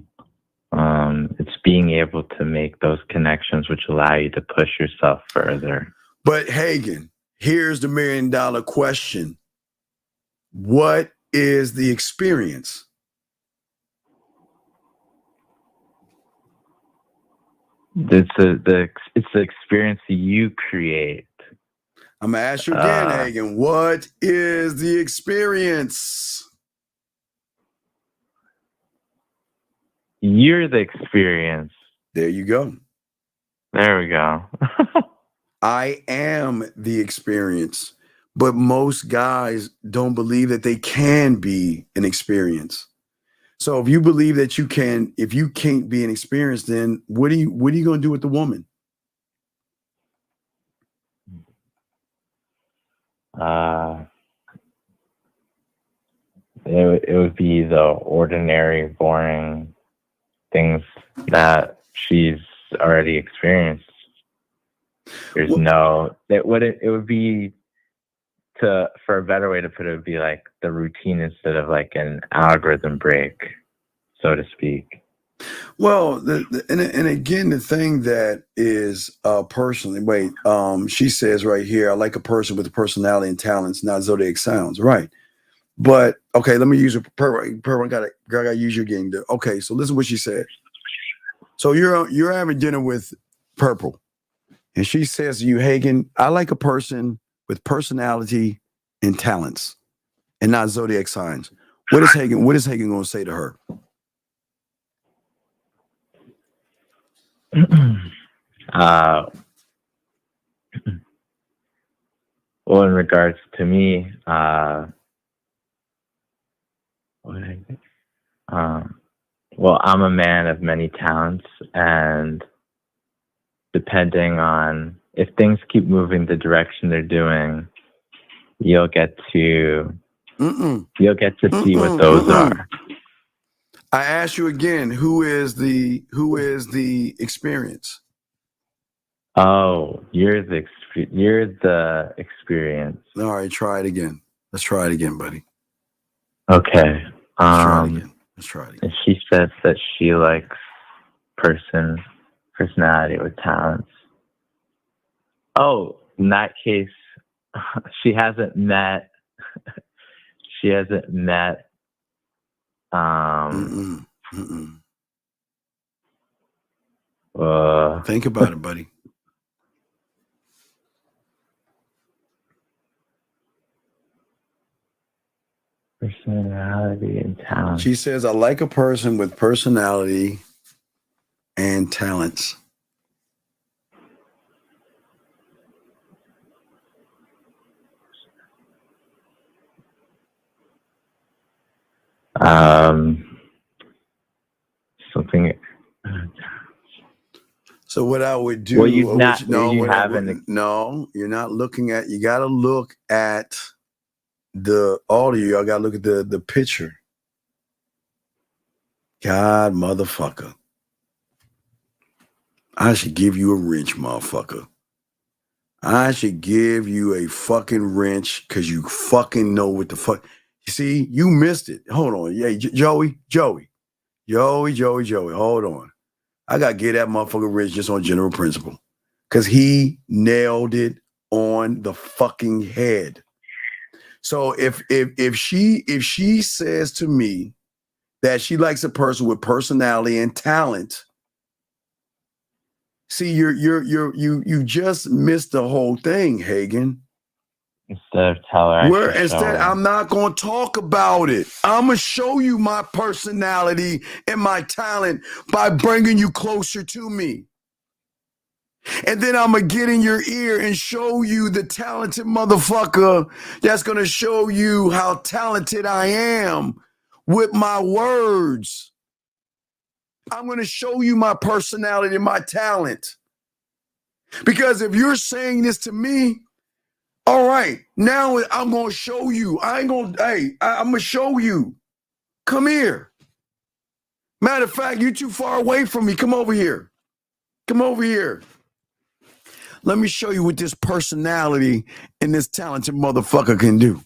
it's being able to make those connections which allow you to push yourself further. But Hagen, here's the $1 million question. What is the experience? It's the experience you create. I'm gonna ask you again, Hagen. What is the experience? You're the experience. There you go. There we go. I am the experience, but most guys don't believe that they can be an experience. So if you believe that you can, if you can't be an experience, then what are you going to do with the woman? It would be the ordinary, boring things that she's already experienced. There's it would be, for a better way to put it, would be like the routine instead of like an algorithm break, so to speak. Well, and again, the thing that is personally, she says right here, I like a person with personality and talents, not zodiac signs, right? But okay, let me use a Purple. I gotta use your game. Okay, so listen to what she said. So you're having dinner with Purple, and she says to you, Hagen, I like a person with personality and talents, and not zodiac signs. What is Hagen going to say to her? Well, in regards to me, well, I'm a man of many talents, and depending on if things keep moving the direction they're doing, you'll get to see what those are. I ask you again, who is the experience? Oh, you're the experience. All right, try it again. Let's try it again, buddy. Okay. Let's try it again. Let's try it again. And she says that she likes personality with talents. Oh, in that case, she hasn't met. Think about it, buddy. Personality and talent. She says, I like a person with personality and talents. Something. So what I would do? Well, you're not looking at. You got to look at the audio. I got to look at the picture. God, motherfucker! I should give you a wrench, motherfucker. I should give you a fucking wrench because you fucking know what the fuck. You see, you missed it. Hold on. Yeah, Joey. Hold on. I got to get that motherfucker wrench just on general principle because he nailed it on the fucking head. So if she says to me that she likes a person with personality and talent, see, you just missed the whole thing, Hagen. Instead of tell her, I'm not going to talk about it. I'm going to show you my personality and my talent by bringing you closer to me. And then I'm going to get in your ear and show you the talented motherfucker that's going to show you how talented I am with my words. I'm going to show you my personality and my talent. Because if you're saying this to me, all right, now I'm going to show you. I'm going to show you. Come here. Matter of fact, you're too far away from me. Come over here. Let me show you what this personality and this talented motherfucker can do.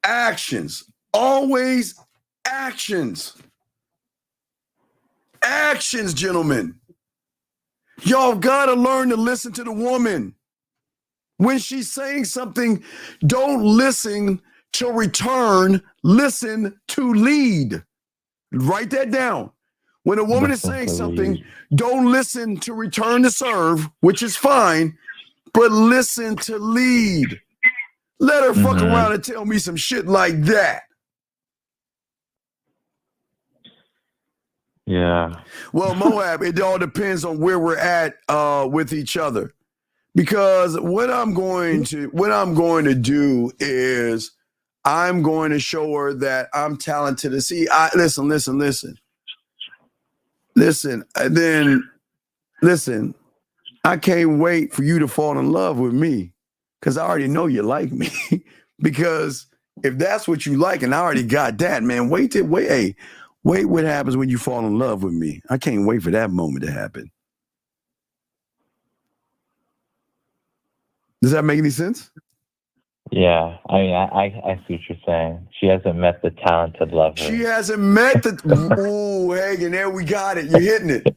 Actions. Always actions. Actions, gentlemen. Y'all gotta learn to listen to the woman. When she's saying something, don't listen to return, listen to lead. Write that down. When a woman is saying something, don't listen to return to serve, which is fine, but listen to lead. Let her fuck around and tell me some shit like that. Yeah. Well, Moab, it all depends on where we're at with each other. Because what I'm going to do is I'm going to show her that I'm talented. See, listen. I can't wait for you to fall in love with me because I already know you like me. Because if that's what you like, and I already got that, man, wait what happens when you fall in love with me. I can't wait for that moment to happen. Does that make any sense? Yeah, I mean, I see what you're saying. She hasn't met the talented lover. She hasn't met the... Ooh, Hagen, there we got it. You're hitting it.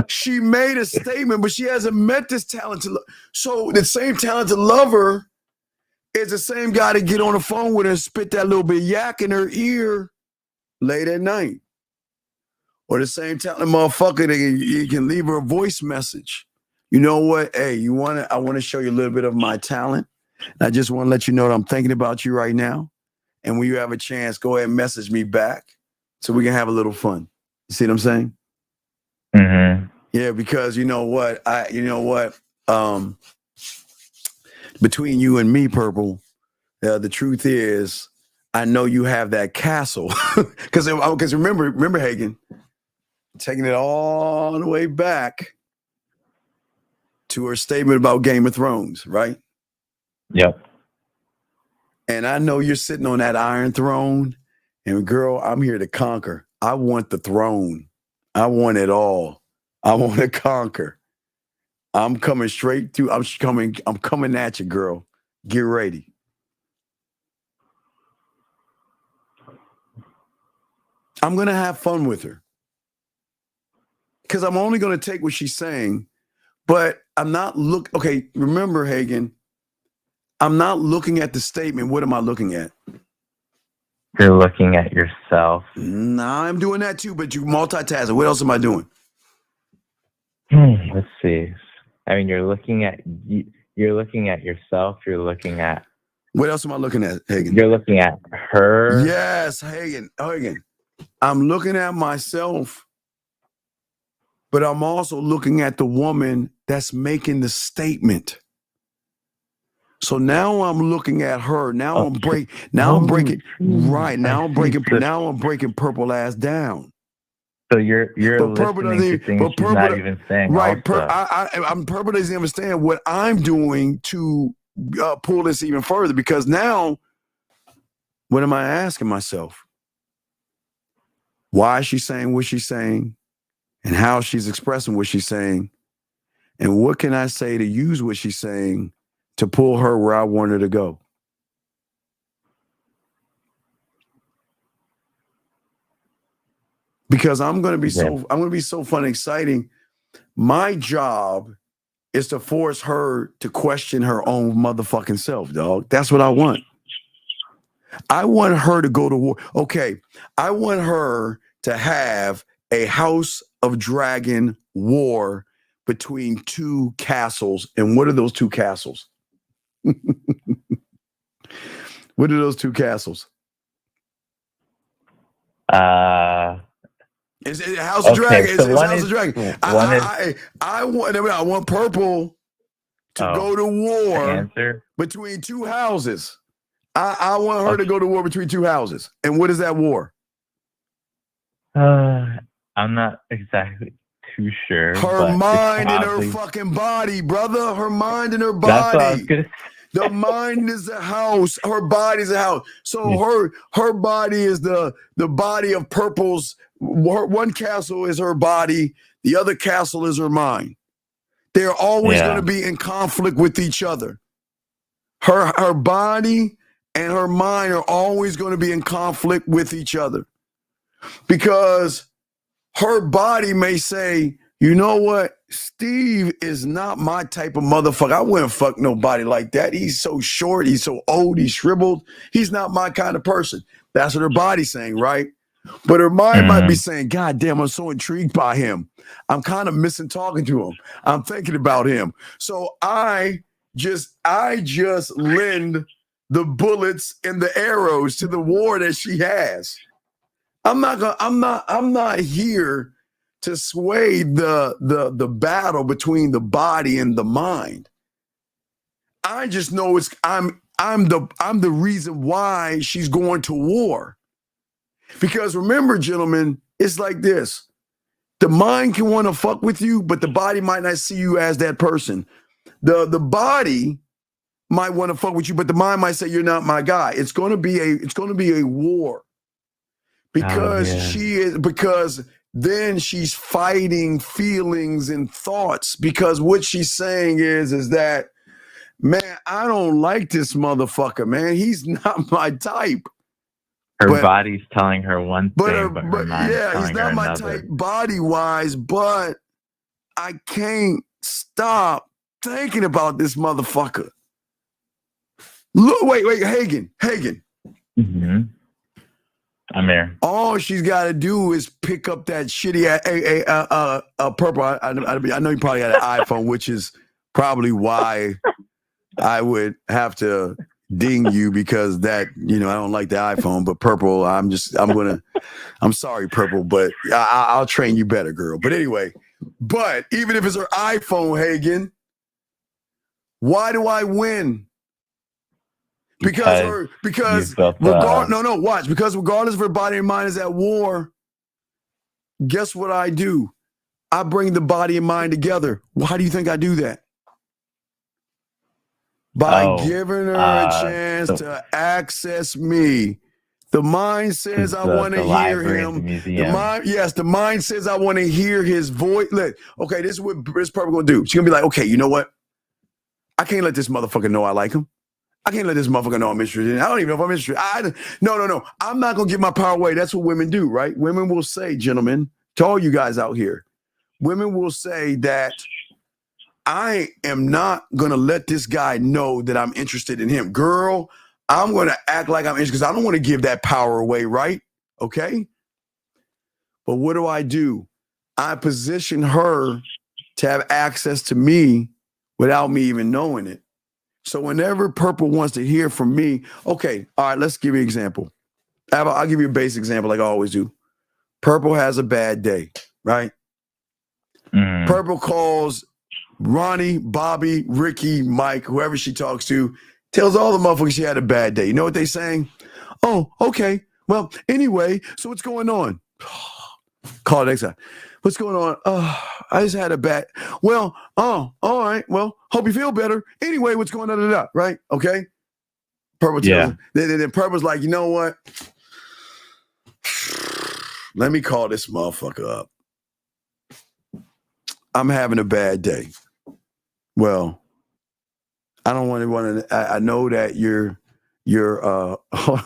She made a statement, but she hasn't met this talented... So the same talented lover is the same guy to get on the phone with her and spit that little bit of yak in her ear late at night. Or the same talented motherfucker that you can leave her a voice message. You know what? Hey, I want to show you a little bit of my talent. I just want to let you know that I'm thinking about you right now. And when you have a chance, go ahead and message me back so we can have a little fun. You see what I'm saying? Mm-hmm. Yeah, because you know what? Between you and me, Purple, the truth is, I know you have that castle. Because remember, Hagen, taking it all the way back to her statement about Game of Thrones, right? Yep. And I know you're sitting on that iron throne. And girl, I'm here to conquer. I want the throne. I want it all. I want to conquer. I'm coming straight through. I'm coming at you, girl. Get ready. I'm going to have fun with her. Because I'm only going to take what she's saying, but I'm not okay, remember, Hagen, I'm not looking at the statement. What am I looking at? You're looking at yourself. Nah, I'm doing that too, but you multitasking. What else am I doing? Let's see. I mean, you're looking at yourself. You're looking at. What else am I looking at, Hagen? You're looking at her. Yes, Hagen. I'm looking at myself, but I'm also looking at the woman that's making the statement. So now I'm looking at her. Now I'm breaking Purple ass down. So you're listening to things she's not even saying. Right. Purple doesn't understand what I'm doing to pull this even further, because now what am I asking myself? Why is she saying what she's saying, and how she's expressing what she's saying, and what can I say to use what she's saying to pull her where I want her to go? Because I'm going to be so fun and exciting. My job is to force her to question her own motherfucking self, dog. That's what I want. I want her to go to war. Okay, I want her to have a House of Dragon war between two castles. And what are those two castles? What are those two castles? Is it House of Dragon? It's House of Dragon. I want Purple to go to war between two houses. I want her to go to war between two houses. And what is that war? I'm not exactly too sure. Her mind and her fucking body, brother. Her mind and her body. That's what I was gonna say. The mind is a house. Her body is a house. So her body is the body of Purple's. One castle is her body. The other castle is her mind. They're always going to be in conflict with each other. Her body and her mind are always going to be in conflict with each other, because her body may say, you know what? Steve is not my type of motherfucker. I wouldn't fuck nobody like that. He's so short. He's so old. He's shriveled. He's not my kind of person. That's what her body's saying, right? But her mind might be saying, God damn, I'm so intrigued by him. I'm kind of missing talking to him. I'm thinking about him. So I just lend the bullets and the arrows to the war that she has. I'm not here to sway the battle between the body and the mind. I just know I'm the reason why she's going to war. Because remember, gentlemen, it's like this. The mind can want to fuck with you, but the body might not see you as that person. The body might want to fuck with you, but the mind might say you're not my guy. It's going to be a war. Because then she's fighting feelings and thoughts, because what she's saying is that, man, I don't like this motherfucker, man. He's not my type. Her body's telling her one thing, but her mind's telling he's not her my another. type body-wise, but I can't stop thinking about this motherfucker. Look, wait, Hagen. Mm-hmm. I'm here. All she's got to do is pick up that shitty Purple. I know you probably got an iPhone, which is probably why I would have to ding you because that, I don't like the iPhone, but Purple, I'm sorry, Purple, but I'll train you better, girl. But anyway, even if it's her iPhone, Hagen, why do I win? Because regardless if her body and mind is at war, guess what I do? I bring the body and mind together. Why do you think I do that? By giving her a chance to access me. The mind says I want to hear him. The mind says I want to hear his voice. Look, okay, this is what Purple gonna do. She's gonna be like, okay, you know what? I can't let this motherfucker know I like him. I can't let this motherfucker know I'm interested in him. I don't even know if I'm interested. No. I'm not gonna give my power away. That's what women do, right? Women will say, gentlemen, to all you guys out here, women will say that I am not going to let this guy know that I'm interested in him. Girl, I'm going to act like I'm interested because I don't want to give that power away, right? Okay? But what do? I position her to have access to me without me even knowing it. So whenever Purple wants to hear from me, okay, all right, let's give you an example. I'll give you a basic example like I always do. Purple has a bad day, right? Purple calls Ronnie, Bobby, Ricky, Mike, whoever she talks to, tells all the motherfuckers she had a bad day. You know what they saying? Oh, okay. Well, anyway, so what's going on? Call next time. What's going on? I just had a bad. Well, all right. Well, hope you feel better. Anyway, what's going on? Right? Okay. Purple tells her. Then Purple's like, you know what? Let me call this motherfucker up. I'm having a bad day. Well, I don't want to. I know that you're.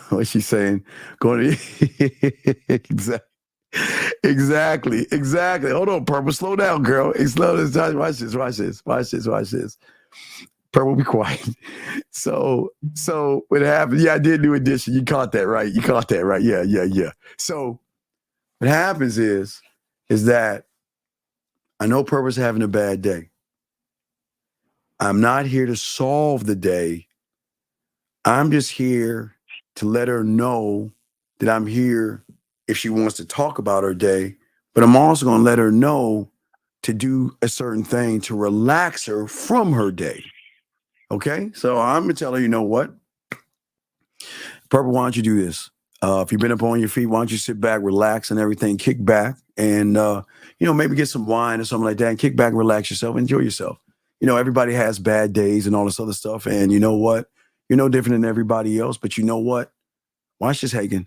What's she saying? Going to exactly. Hold on, Purple. Slow down, girl. Watch this. Purple, be quiet. So what happened? Yeah, I did do addition. You caught that, right? Yeah. So what happens is that I know Purple's having a bad day. I'm not here to solve the day. I'm just here to let her know that I'm here if she wants to talk about her day. But I'm also going to let her know to do a certain thing to relax her from her day. Okay? So I'm going to tell her, you know what? Purple, why don't you do this? If you've been up on your feet, why don't you sit back, relax and everything, kick back and, maybe get some wine or something like that and kick back, relax yourself, enjoy yourself. Everybody has bad days and all this other stuff. And you know what? You're no different than everybody else. But you know what? Watch this, Hagen.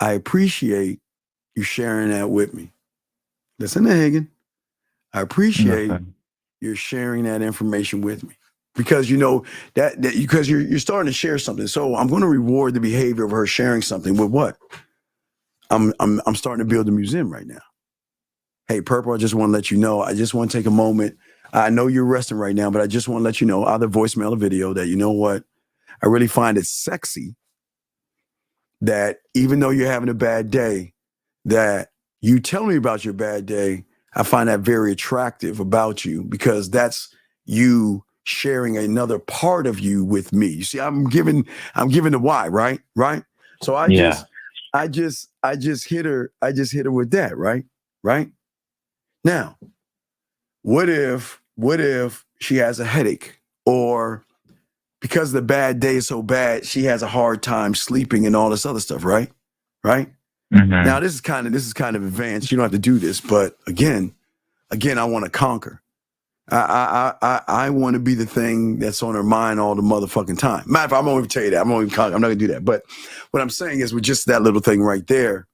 I appreciate you sharing that with me. Listen to Hagen. I appreciate you sharing that information with me. Because because you're starting to share something. So I'm going to reward the behavior of her sharing something with what? I'm starting to build a museum right now. Hey, Purple, I just want to let you know. I just want to take a moment. I know you're resting right now, but I just want to let you know, either voicemail or video, that you know what? I really find it sexy that even though you're having a bad day, that you tell me about your bad day. I find that very attractive about you because that's you sharing another part of you with me. You see, I'm giving the why, right? So I just hit her with that, right? Now, what if she has a headache, or because the bad day is so bad, she has a hard time sleeping and all this other stuff, right? Mm-hmm. Now this is kind of advanced. You don't have to do this, but again, I want to conquer. I want to be the thing that's on her mind all the motherfucking time. Matter of fact, I won't even tell you that. I'm not going to do that. But what I'm saying is, with just that little thing right there,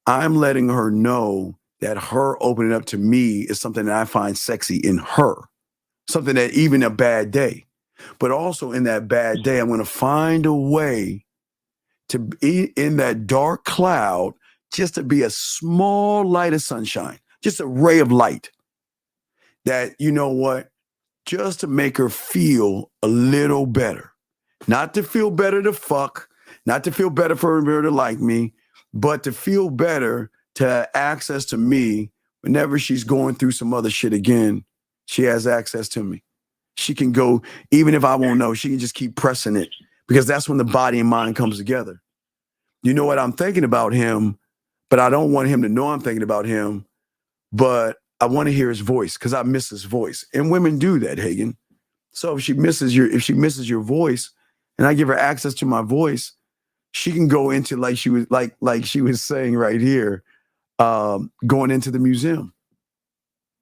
I'm letting her know that her opening up to me is something that I find sexy in her. Something that even a bad day. But also in that bad day, I'm going to find a way to be in that dark cloud, just to be a small light of sunshine, just a ray of light. That, you know what, just to make her feel a little better. Not to feel better to fuck, not to feel better for her to like me, but to feel better to have access to me whenever she's going through some other shit again. She has access to me. She can go, even if I won't know, she can just keep pressing it because that's when the body and mind comes together. You know what? I'm thinking about him, but I don't want him to know I'm thinking about him, but I want to hear his voice because I miss his voice. And women do that, Hagen. So if she misses your voice and I give her access to my voice, she can go into like she was saying right here, going into the museum.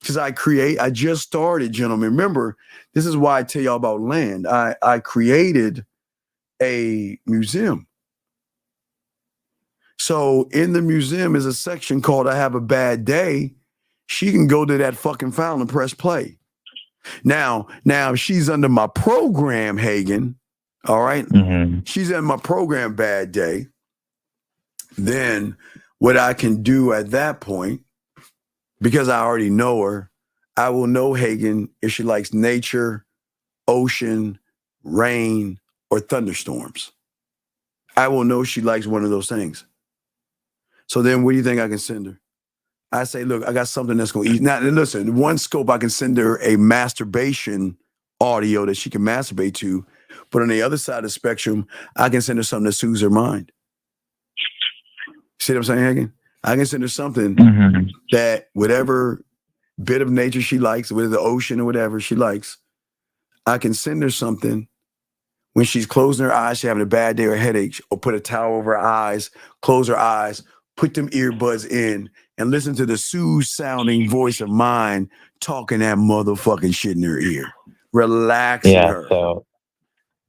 Because I just started, gentlemen. Remember, this is why I tell y'all about land. I created a museum. So in the museum is a section called I Have a Bad Day. She can go to that fucking file and press play. Now, if she's under my program, Hagen, all right? She's in my program Bad Day. Then what I can do at that point, because I already know her, I will know Hagen if she likes nature, ocean, rain, or thunderstorms. I will know she likes one of those things. So then what do you think I can send her? I say, look, I got something that's going to eat. Now, listen, one scope, I can send her a masturbation audio that she can masturbate to. But on the other side of the spectrum, I can send her something that soothes her mind. See what I'm saying, Hagen? I can send her something that whatever bit of nature she likes, whether the ocean or whatever she likes, I can send her something when she's closing her eyes, she's having a bad day or a headache, or put a towel over her eyes, close her eyes, put them earbuds in, and listen to the soothe-sounding voice of mine talking that motherfucking shit in her ear, relaxing her. So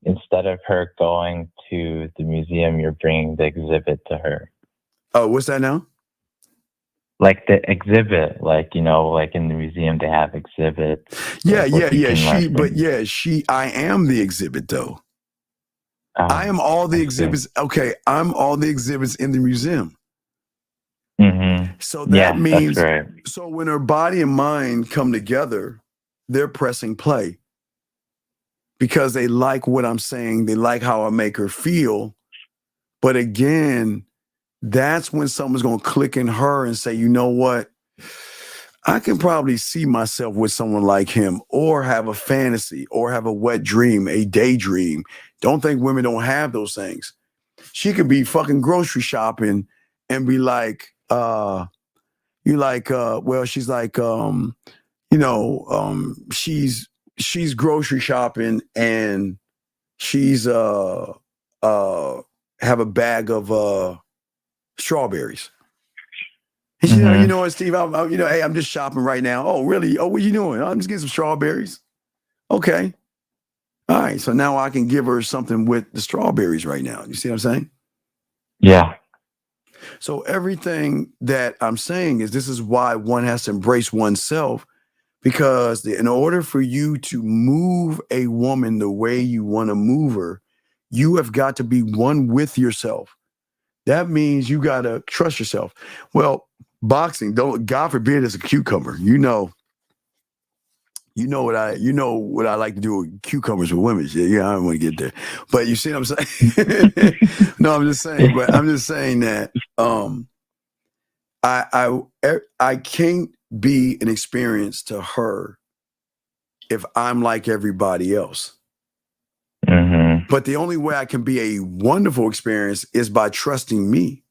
instead of her going to the museum, you're bringing the exhibit to her. Oh, what's that now? Like the exhibit, like in the museum they have exhibits. Yeah. I am the exhibit though. I am all the exhibits. Okay, I'm all the exhibits in the museum. So that means, so when her body and mind come together, they're pressing play because they like what I'm saying. They like how I make her feel. But again, that's when someone's going to click in her and say, you know what? I can probably see myself with someone like him, or have a fantasy, or have a wet dream, a daydream. Don't think women don't have those things. She could be fucking grocery shopping and be like, she's like, she's grocery shopping and she's have a bag of strawberries. And she, you know what, Steve, hey, I'm just shopping right now. Oh, really? Oh, what you doing? I'm just getting some strawberries. Okay. All right. So now I can give her something with the strawberries right now. You see what I'm saying? Yeah. So everything that I'm saying is this is why one has to embrace oneself, because in order for you to move a woman the way you want to move her, you have got to be one with yourself. That means you got to trust yourself. Well, boxing, God forbid, it's a cucumber. You know what I like to do with cucumbers with women. Yeah, I don't want to get there. But you see what I'm saying? No, I'm just saying that I can't be an experience to her if I'm like everybody else. But the only way I can be a wonderful experience is by trusting me.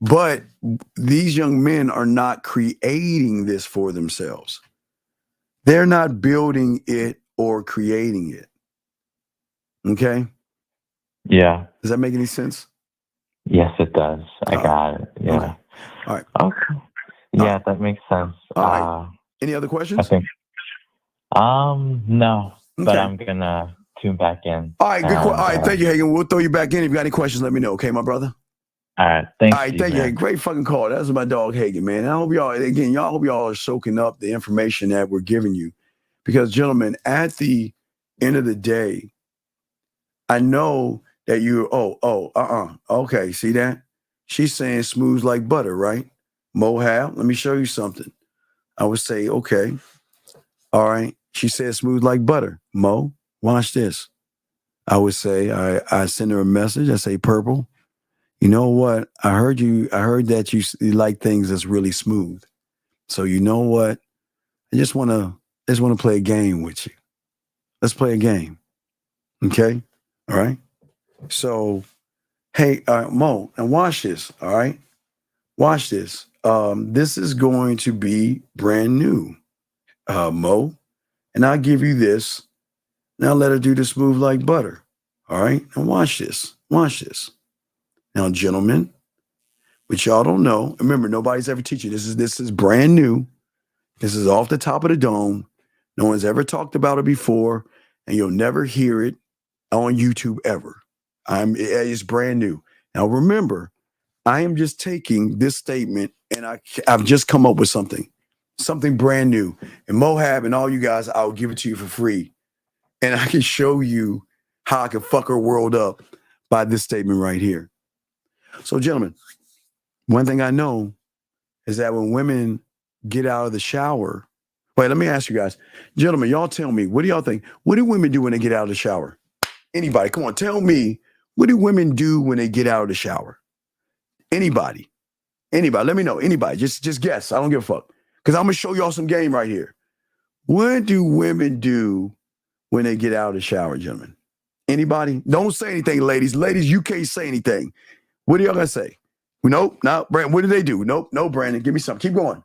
But these young men are not creating this for themselves. They're not building it or creating it. Okay? Yeah. Does that make any sense? Yes, it does. I got it. Yeah. Okay. All right. Okay. Yeah, that makes sense. All right. Any other questions? I think. No. But Okay. I'm gonna tune back in. All right. Good. All right. Thank you, Hagen. We'll throw you back in. If you got any questions, let me know. Okay, my brother. All right. Thank you. All right. Thank you, Hagen. Great fucking call. That was my dog, Hagen, man. I hope y'all are soaking up the information that we're giving you, because, gentlemen, at the end of the day, I know that you. Okay. See that? She's saying smooth like butter, right? Mohab, let me show you something. I would say, okay. All right. She said smooth like butter. Mo, watch this. I would say, I send her a message. I say, Purple, you know what? I heard that you like things that's really smooth. So you know what? I just want to play a game with you. Let's play a game. Okay? All right? So, hey, Mo, and watch this. All right? Watch this. This is going to be brand new, Mo. And I'll give you this. Now let her do the smooth like butter. All right? And watch this. Watch this. Now, gentlemen, which y'all don't know. Remember, nobody's ever teaching. This is brand new. This is off the top of the dome. No one's ever talked about it before, and you'll never hear it on YouTube ever. It's brand new. Now, remember, I am just taking this statement, and I've just come up with something brand new. And Mohab and all you guys, I'll give it to you for free, and I can show you how I can fuck her world up by this statement right here. So, gentlemen, one thing I know is that when women get out of the shower, wait, let me ask you guys, gentlemen, y'all tell me, what do y'all think? What do women do when they get out of the shower? Anybody, come on, tell me, what do women do when they get out of the shower? Anybody, let me know. Anybody, just guess. I don't give a fuck, because I'm gonna show y'all some game right here. What do women do when they get out of the shower, gentlemen? Anybody? Don't say anything, ladies. Ladies, you can't say anything. What are y'all gonna say? Nope, no, Brandon, what do they do? Nope, no, Brandon, give me some. Keep going.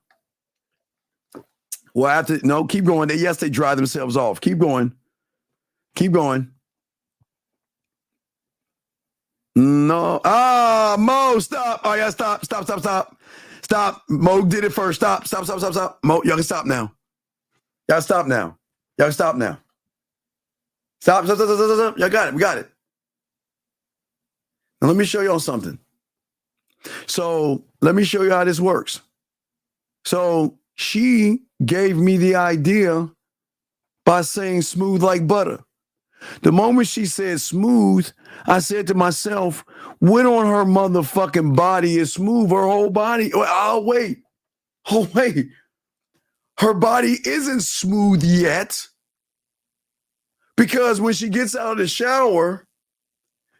Well, keep going. They dry themselves off. Keep going. Keep going. No. Mo, stop. Oh, yeah, stop. Stop. Mo did it first. Stop. Mo, y'all can stop now. Stop. Y'all got it. We got it. Now, let me show y'all something. So let me show you how this works. So she gave me the idea by saying smooth like butter. The moment she said smooth, I said to myself, what on her motherfucking body is smooth? Her whole body. Oh, wait. Her body isn't smooth yet, because when she gets out of the shower,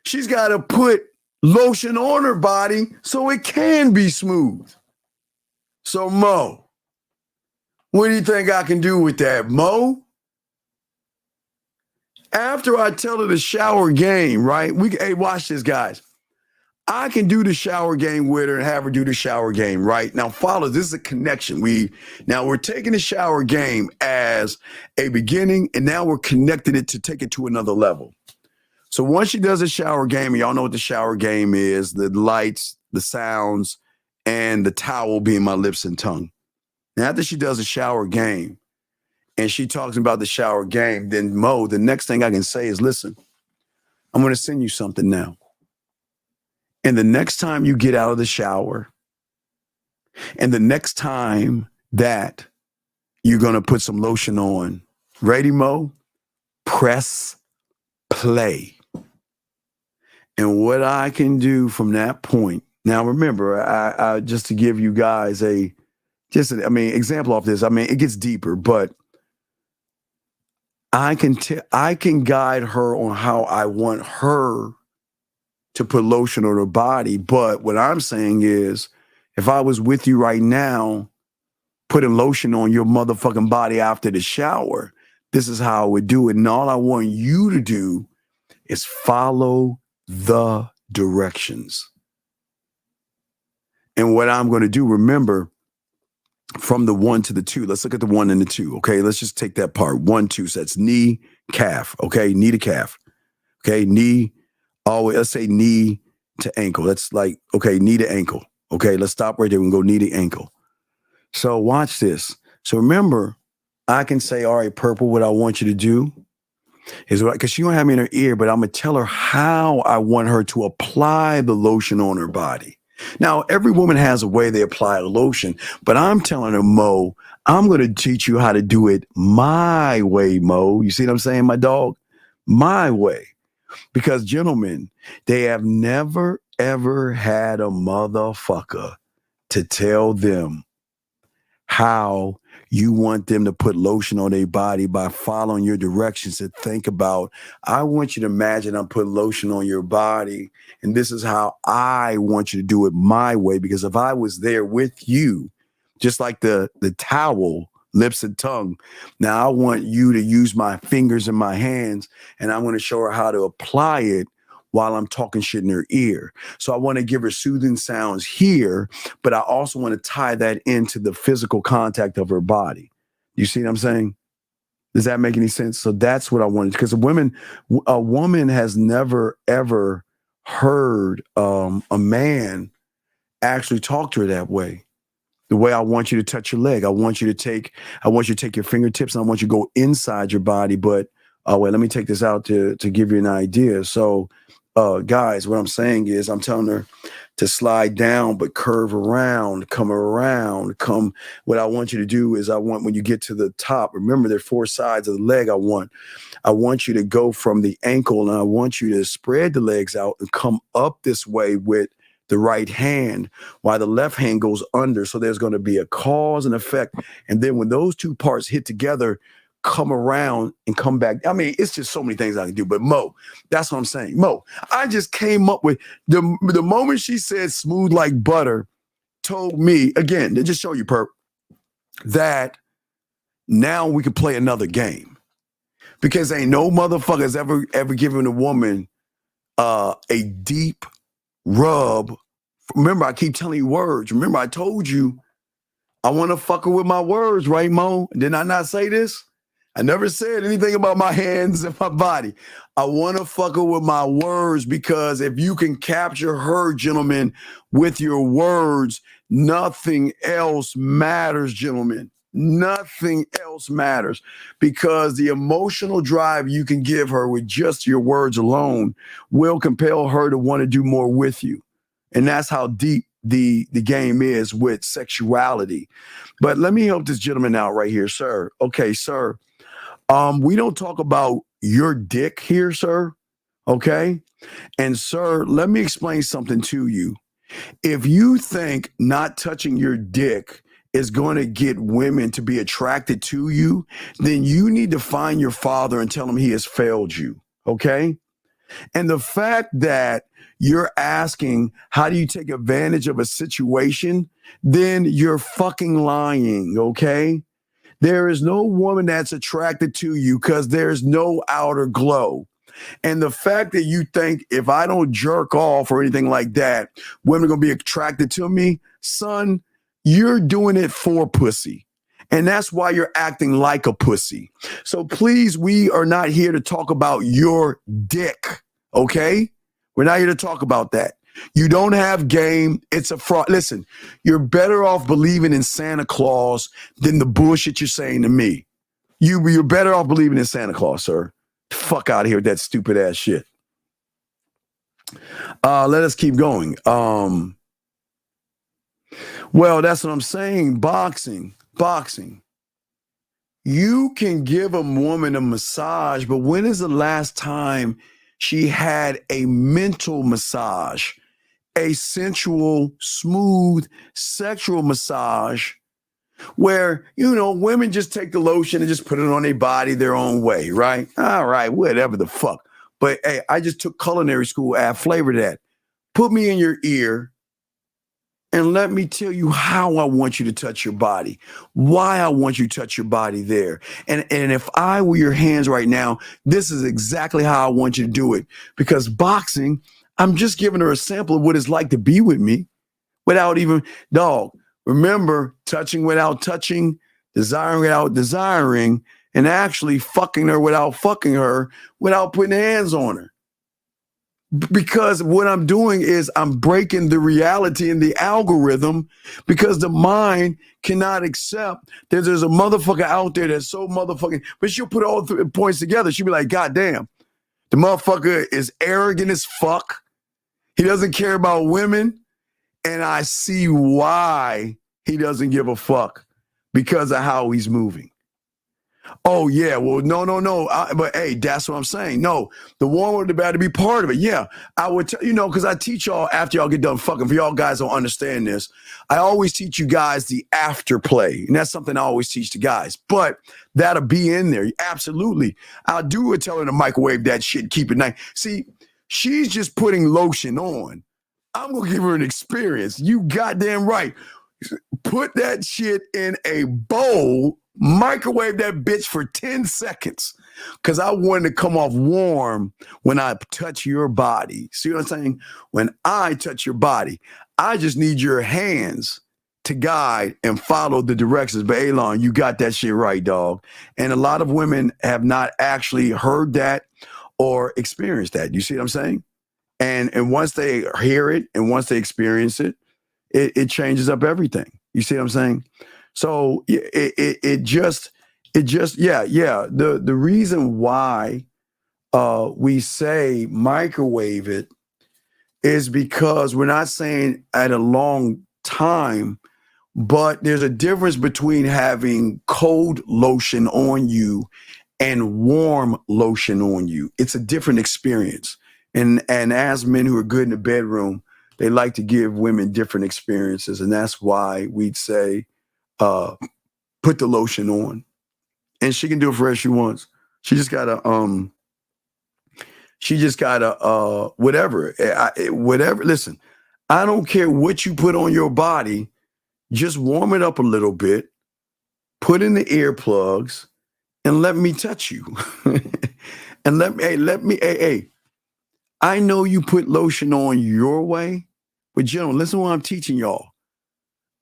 she's got to put lotion on her body so it can be smooth. So, Mo, what do you think I can do with that, Mo? After I tell her the shower game, right? Hey, watch this, guys. I can do the shower game with her and have her do the shower game, right? Now, follow, this is a connection. We're taking the shower game as a beginning, and now we're connecting it to take it to another level. So once she does a shower game, y'all know what the shower game is, the lights, the sounds, and the towel being my lips and tongue. And after she does a shower game and she talks about the shower game, then Mo, the next thing I can say is, listen, I'm going to send you something now. And the next time you get out of the shower, and the next time that you're going to put some lotion on, ready, Mo? Press play. And what I can do from that point, now remember, I just to give you guys example off this. It gets deeper, but I can guide her on how I want her to put lotion on her body. But what I'm saying is, if I was with you right now, putting lotion on your motherfucking body after the shower, this is how I would do it. And all I want you to do is follow the directions. And what I'm going to do, remember, from the 1 to the 2, let's look at the 1 and the 2. Okay, let's just take that part. 1, 2. So that's knee, calf. Okay, knee to calf. Okay, knee, always, let's say knee to ankle. That's like, okay, knee to ankle. Okay, let's stop right there and go knee to ankle. So watch this. So remember, I can say, all right, Purple, what I want you to do is, because she don't have me in her ear, but I'm going to tell her how I want her to apply the lotion on her body. Now, every woman has a way they apply a lotion, but I'm telling her, Mo, I'm going to teach you how to do it my way, Mo. You see what I'm saying, my dog? My way. Because, gentlemen, they have never, ever had a motherfucker to tell them how you want them to put lotion on their body by following your directions. And think about, I want you to imagine I'm putting lotion on your body, and this is how I want you to do it my way. Because if I was there with you, just like the towel lips and tongue. Now I want you to use my fingers and my hands, and I'm going to show her how to apply it while I'm talking shit in her ear. So I want to give her soothing sounds here, but I also want to tie that into the physical contact of her body. You see what I'm saying? Does that make any sense? So that's what I wanted, because a woman has never, ever heard a man actually talk to her that way. The way I want you to touch your leg. I want you to take your fingertips and I want you to go inside your body. But wait, let me take this out to give you an idea. So guys, what I'm saying is I'm telling her to slide down, but curve around, come around, come. What I want you to do is when you get to the top, remember there are 4 sides of the leg. I want you to go from the ankle and I want you to spread the legs out and come up this way with the right hand while the left hand goes under. So there's going to be a cause and effect. And then when those 2 parts hit together, come around and come back. I mean, it's just so many things I can do. But Mo, that's what I'm saying. Mo, I just came up with the moment she said smooth like butter, told me, again, to just show you, Perp, that now we can play another game. Because ain't no motherfuckers ever given a woman a deep rub. Remember, I keep telling you words. Remember, I told you I want to fuck her with my words, right, Mo? Did I not say this? I never said anything about my hands and my body. I want to fuck her with my words, because if you can capture her, gentlemen, with your words, nothing else matters, gentlemen. Nothing else matters, because the emotional drive you can give her with just your words alone will compel her to want to do more with you. And that's how deep the game is with sexuality. But let me help this gentleman out right here, sir. Okay, sir. We don't talk about your dick here, sir. Okay? And sir, let me explain something to you. If you think not touching your dick is going to get women to be attracted to you, then you need to find your father and tell him he has failed you. Okay? And the fact that you're asking, how do you take advantage of a situation? Then you're fucking lying, okay? There is no woman that's attracted to you because there's no outer glow. And the fact that you think if I don't jerk off or anything like that, women are going to be attracted to me, son, you're doing it for pussy. And that's why you're acting like a pussy. So please, we are not here to talk about your dick, okay? We're not here to talk about that. You don't have game. It's a fraud. Listen, you're better off believing in Santa Claus than the bullshit you're saying to me. You're better off believing in Santa Claus, sir. Fuck out of here with that stupid ass shit. Let us keep going. Well, that's what I'm saying. Boxing. You can give a woman a massage, but when is the last time she had a mental massage? A sensual, smooth, sexual massage where, women just take the lotion and just put it on their body their own way, right? All right, whatever the fuck. But hey, I just took culinary school, add flavor to that. Put me in your ear and let me tell you how I want you to touch your body, why I want you to touch your body there. And if I were your hands right now, this is exactly how I want you to do it. Because boxing, I'm just giving her a sample of what it's like to be with me without even, dog, remember, touching without touching, desiring without desiring, and actually fucking her without fucking her, without putting hands on her. Because what I'm doing is I'm breaking the reality and the algorithm, because the mind cannot accept that there's a motherfucker out there that's so motherfucking, but she'll put all 3 points together. She'll be like, God damn, the motherfucker is arrogant as fuck. He doesn't care about women. And I see why he doesn't give a fuck, because of how he's moving. Oh, yeah. Well, no. But hey, that's what I'm saying. No, the one would have to be part of it. Yeah, I would tell because I teach y'all after y'all get done fucking. For y'all guys don't understand this, I always teach you guys the after play. And that's something I always teach the guys. But that'll be in there. Absolutely. I'll do it, tell her to microwave that shit, keep it nice. See, she's just putting lotion on. I'm going to give her an experience. You goddamn right. Put that shit in a bowl, microwave that bitch for 10 seconds. Because I want to come off warm when I touch your body. See what I'm saying? When I touch your body, I just need your hands to guide and follow the directions. But Elon, you got that shit right, dog. And a lot of women have not actually heard that or experienced that. You see what I'm saying? And once they hear it and once they experience it, it changes up everything. You see what I'm saying? So it just yeah. The reason why we say microwave it is because we're not saying at a long time, but there's a difference between having cold lotion on you and warm lotion on you. It's a different experience. And as men who are good in the bedroom, they like to give women different experiences. And that's why we'd say, put the lotion on. And she can do it for as she wants. She just gotta, whatever. Whatever. Listen, I don't care what you put on your body. Just warm it up a little bit, put in the earplugs, and let me touch you. And let me, I know you put lotion on your way, but gentlemen, listen to what I'm teaching y'all.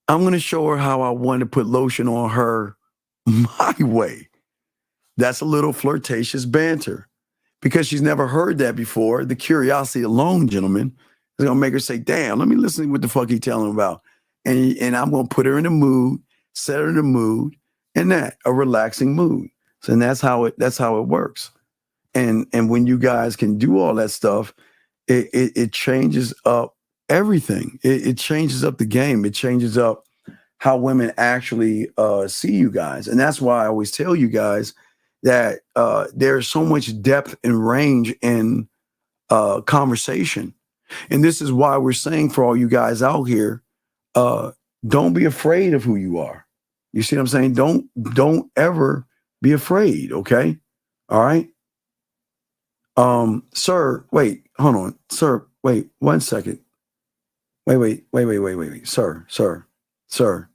I'm going to show her how I want to put lotion on her my way. That's a little flirtatious banter because she's never heard that before. The curiosity alone, gentlemen, is going to make her say, damn, let me listen to what the fuck he telling about. And I'm going to put her in the mood, set her in the mood, and that a relaxing mood. So and that's how it works. And when you guys can do all that stuff, it changes up everything. It changes up the game. It changes up how women actually see you guys. And that's why I always tell you guys that there's so much depth and range in conversation. And this is why we're saying for all you guys out here, don't be afraid of who you are. You see what I'm saying? Don't ever be afraid, okay? All right? Sir, wait, hold on. Sir, wait 1 second. Wait. Sir.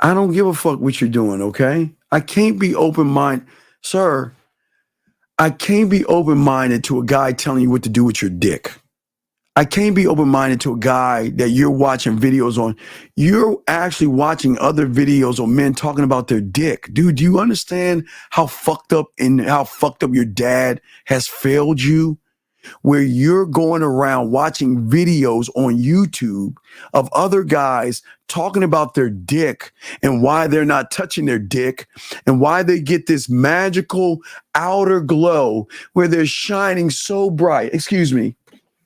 I don't give a fuck what you're doing, okay? I can't be open-minded. Sir, I can't be open-minded to a guy telling you what to do with your dick. I can't be open-minded to a guy that you're watching videos on. You're actually watching other videos on men talking about their dick. Dude, do you understand how fucked up your dad has failed you? Where you're going around watching videos on YouTube of other guys talking about their dick and why they're not touching their dick and why they get this magical outer glow where they're shining so bright. Excuse me.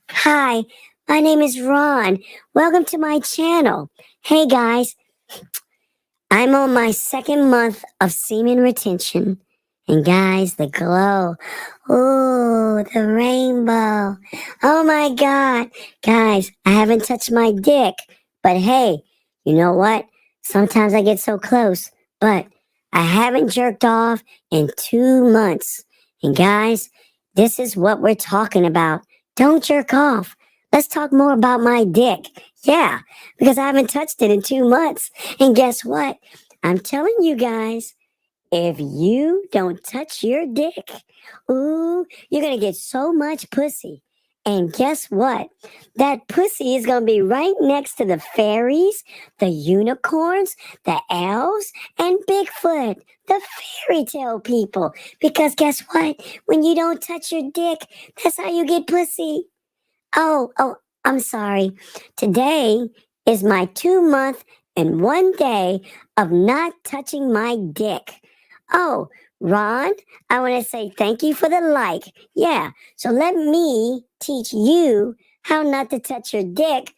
Hi, my name is Ron. Welcome to my channel. Hey guys, I'm on my 2nd month of semen retention. And guys, the glow. Ooh, the rainbow. Oh my God. Guys, I haven't touched my dick. But hey, you know what? Sometimes I get so close. But I haven't jerked off in 2 months. And guys, this is what we're talking about. Don't jerk off. Let's talk more about my dick. Yeah, because I haven't touched it in 2 months. And guess what? I'm telling you guys, if you don't touch your dick, ooh, you're going to get so much pussy. And guess what? That pussy is going to be right next to the fairies, the unicorns, the elves, and Bigfoot, the fairy tale people. Because guess what? When you don't touch your dick, that's how you get pussy. Oh, I'm sorry. Today is my 2 month and 1 day of not touching my dick. Oh, Ron, I want to say thank you for the like. Yeah, so let me teach you how not to touch your dick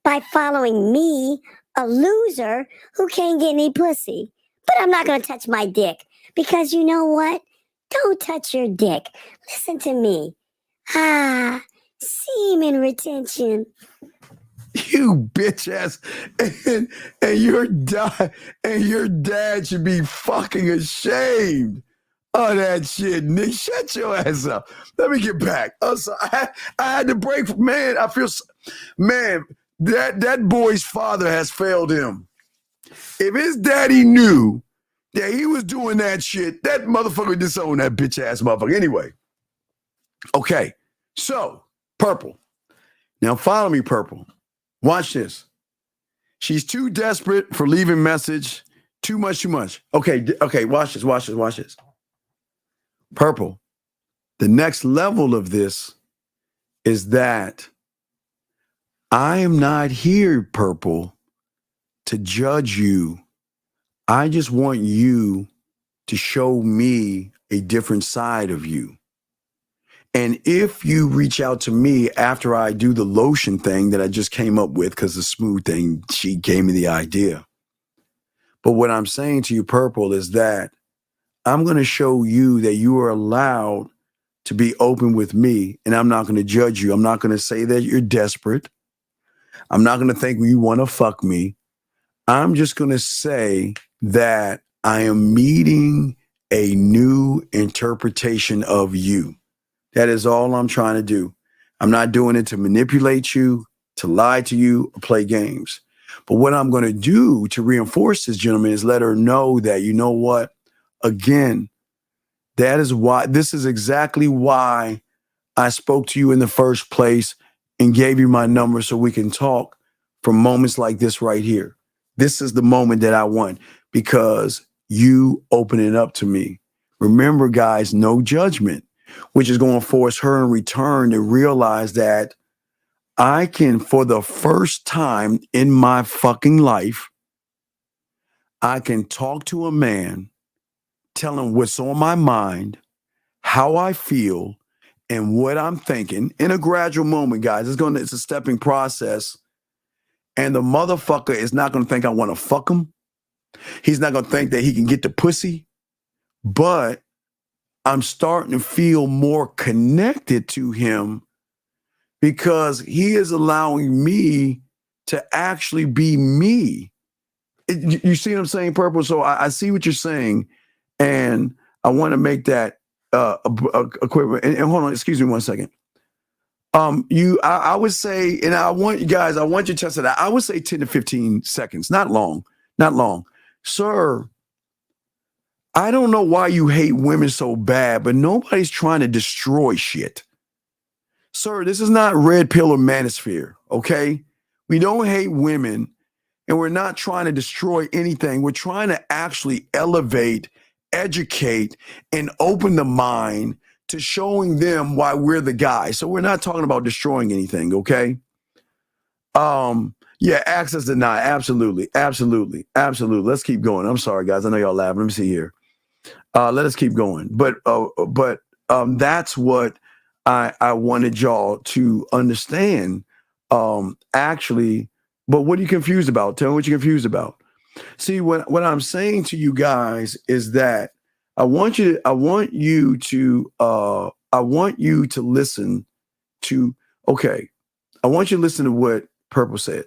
by following me, a loser who can't get any pussy. But I'm not going to touch my dick because you know what? Don't touch your dick. Listen to me. Semen retention. You bitch ass, and your dad should be fucking ashamed of that shit, Nick. Shut your ass up. Let me get back. Also, I had to break. Man, I feel, man. That boy's father has failed him. If his daddy knew that he was doing that shit, that motherfucker would disown that bitch ass motherfucker. Anyway. Okay. So, Purple. Now follow me, Purple. Watch this. She's too desperate for leaving message. Too much. Okay, watch this. Purple. The next level of this is that I am not here, Purple, to judge you. I just want you to show me a different side of you. And if you reach out to me after I do the lotion thing that I just came up with, because the smooth thing, she gave me the idea. But what I'm saying to you, Purple, is that I'm going to show you that you are allowed to be open with me, and I'm not going to judge you. I'm not going to say that you're desperate. I'm not going to think you want to fuck me. I'm just going to say that I am meeting a new interpretation of you. That is all I'm trying to do. I'm not doing it to manipulate you, to lie to you, or play games. But what I'm going to do to reinforce this, gentleman, is let her know that, you know what? Again, this is exactly why I spoke to you in the first place and gave you my number so we can talk for moments like this right here. This is the moment that I want because you open it up to me. Remember, guys, no judgment, which is going to force her in return to realize that I can, for the first time in my fucking life, I can talk to a man, tell him what's on my mind, how I feel, and what I'm thinking in a gradual moment, guys. It's a stepping process. And the motherfucker is not going to think I want to fuck him. He's not going to think that he can get the pussy. But I'm starting to feel more connected to him because he is allowing me to actually be me. You see what I'm saying, Purple? So I see what you're saying. And I want to make that a quick, and hold on, excuse me 1 second. I would say, and I want you to test it out. I would say 10 to 15 seconds, not long. Sir, I don't know why you hate women so bad, but nobody's trying to destroy shit. Sir, this is not red pill or manosphere, okay? We don't hate women, and we're not trying to destroy anything. We're trying to actually elevate, educate, and open the mind to showing them why we're the guy. So we're not talking about destroying anything, okay? Yeah, access denied. Absolutely. Let's keep going. I'm sorry, guys. I know y'all laughing. Let me see here. Let us keep going. But that's what I wanted y'all to understand. Actually, but what are you confused about? Tell me what you're confused about. See, what I'm saying to you guys is that I want you to listen to, okay, I want you to listen to what Purple said.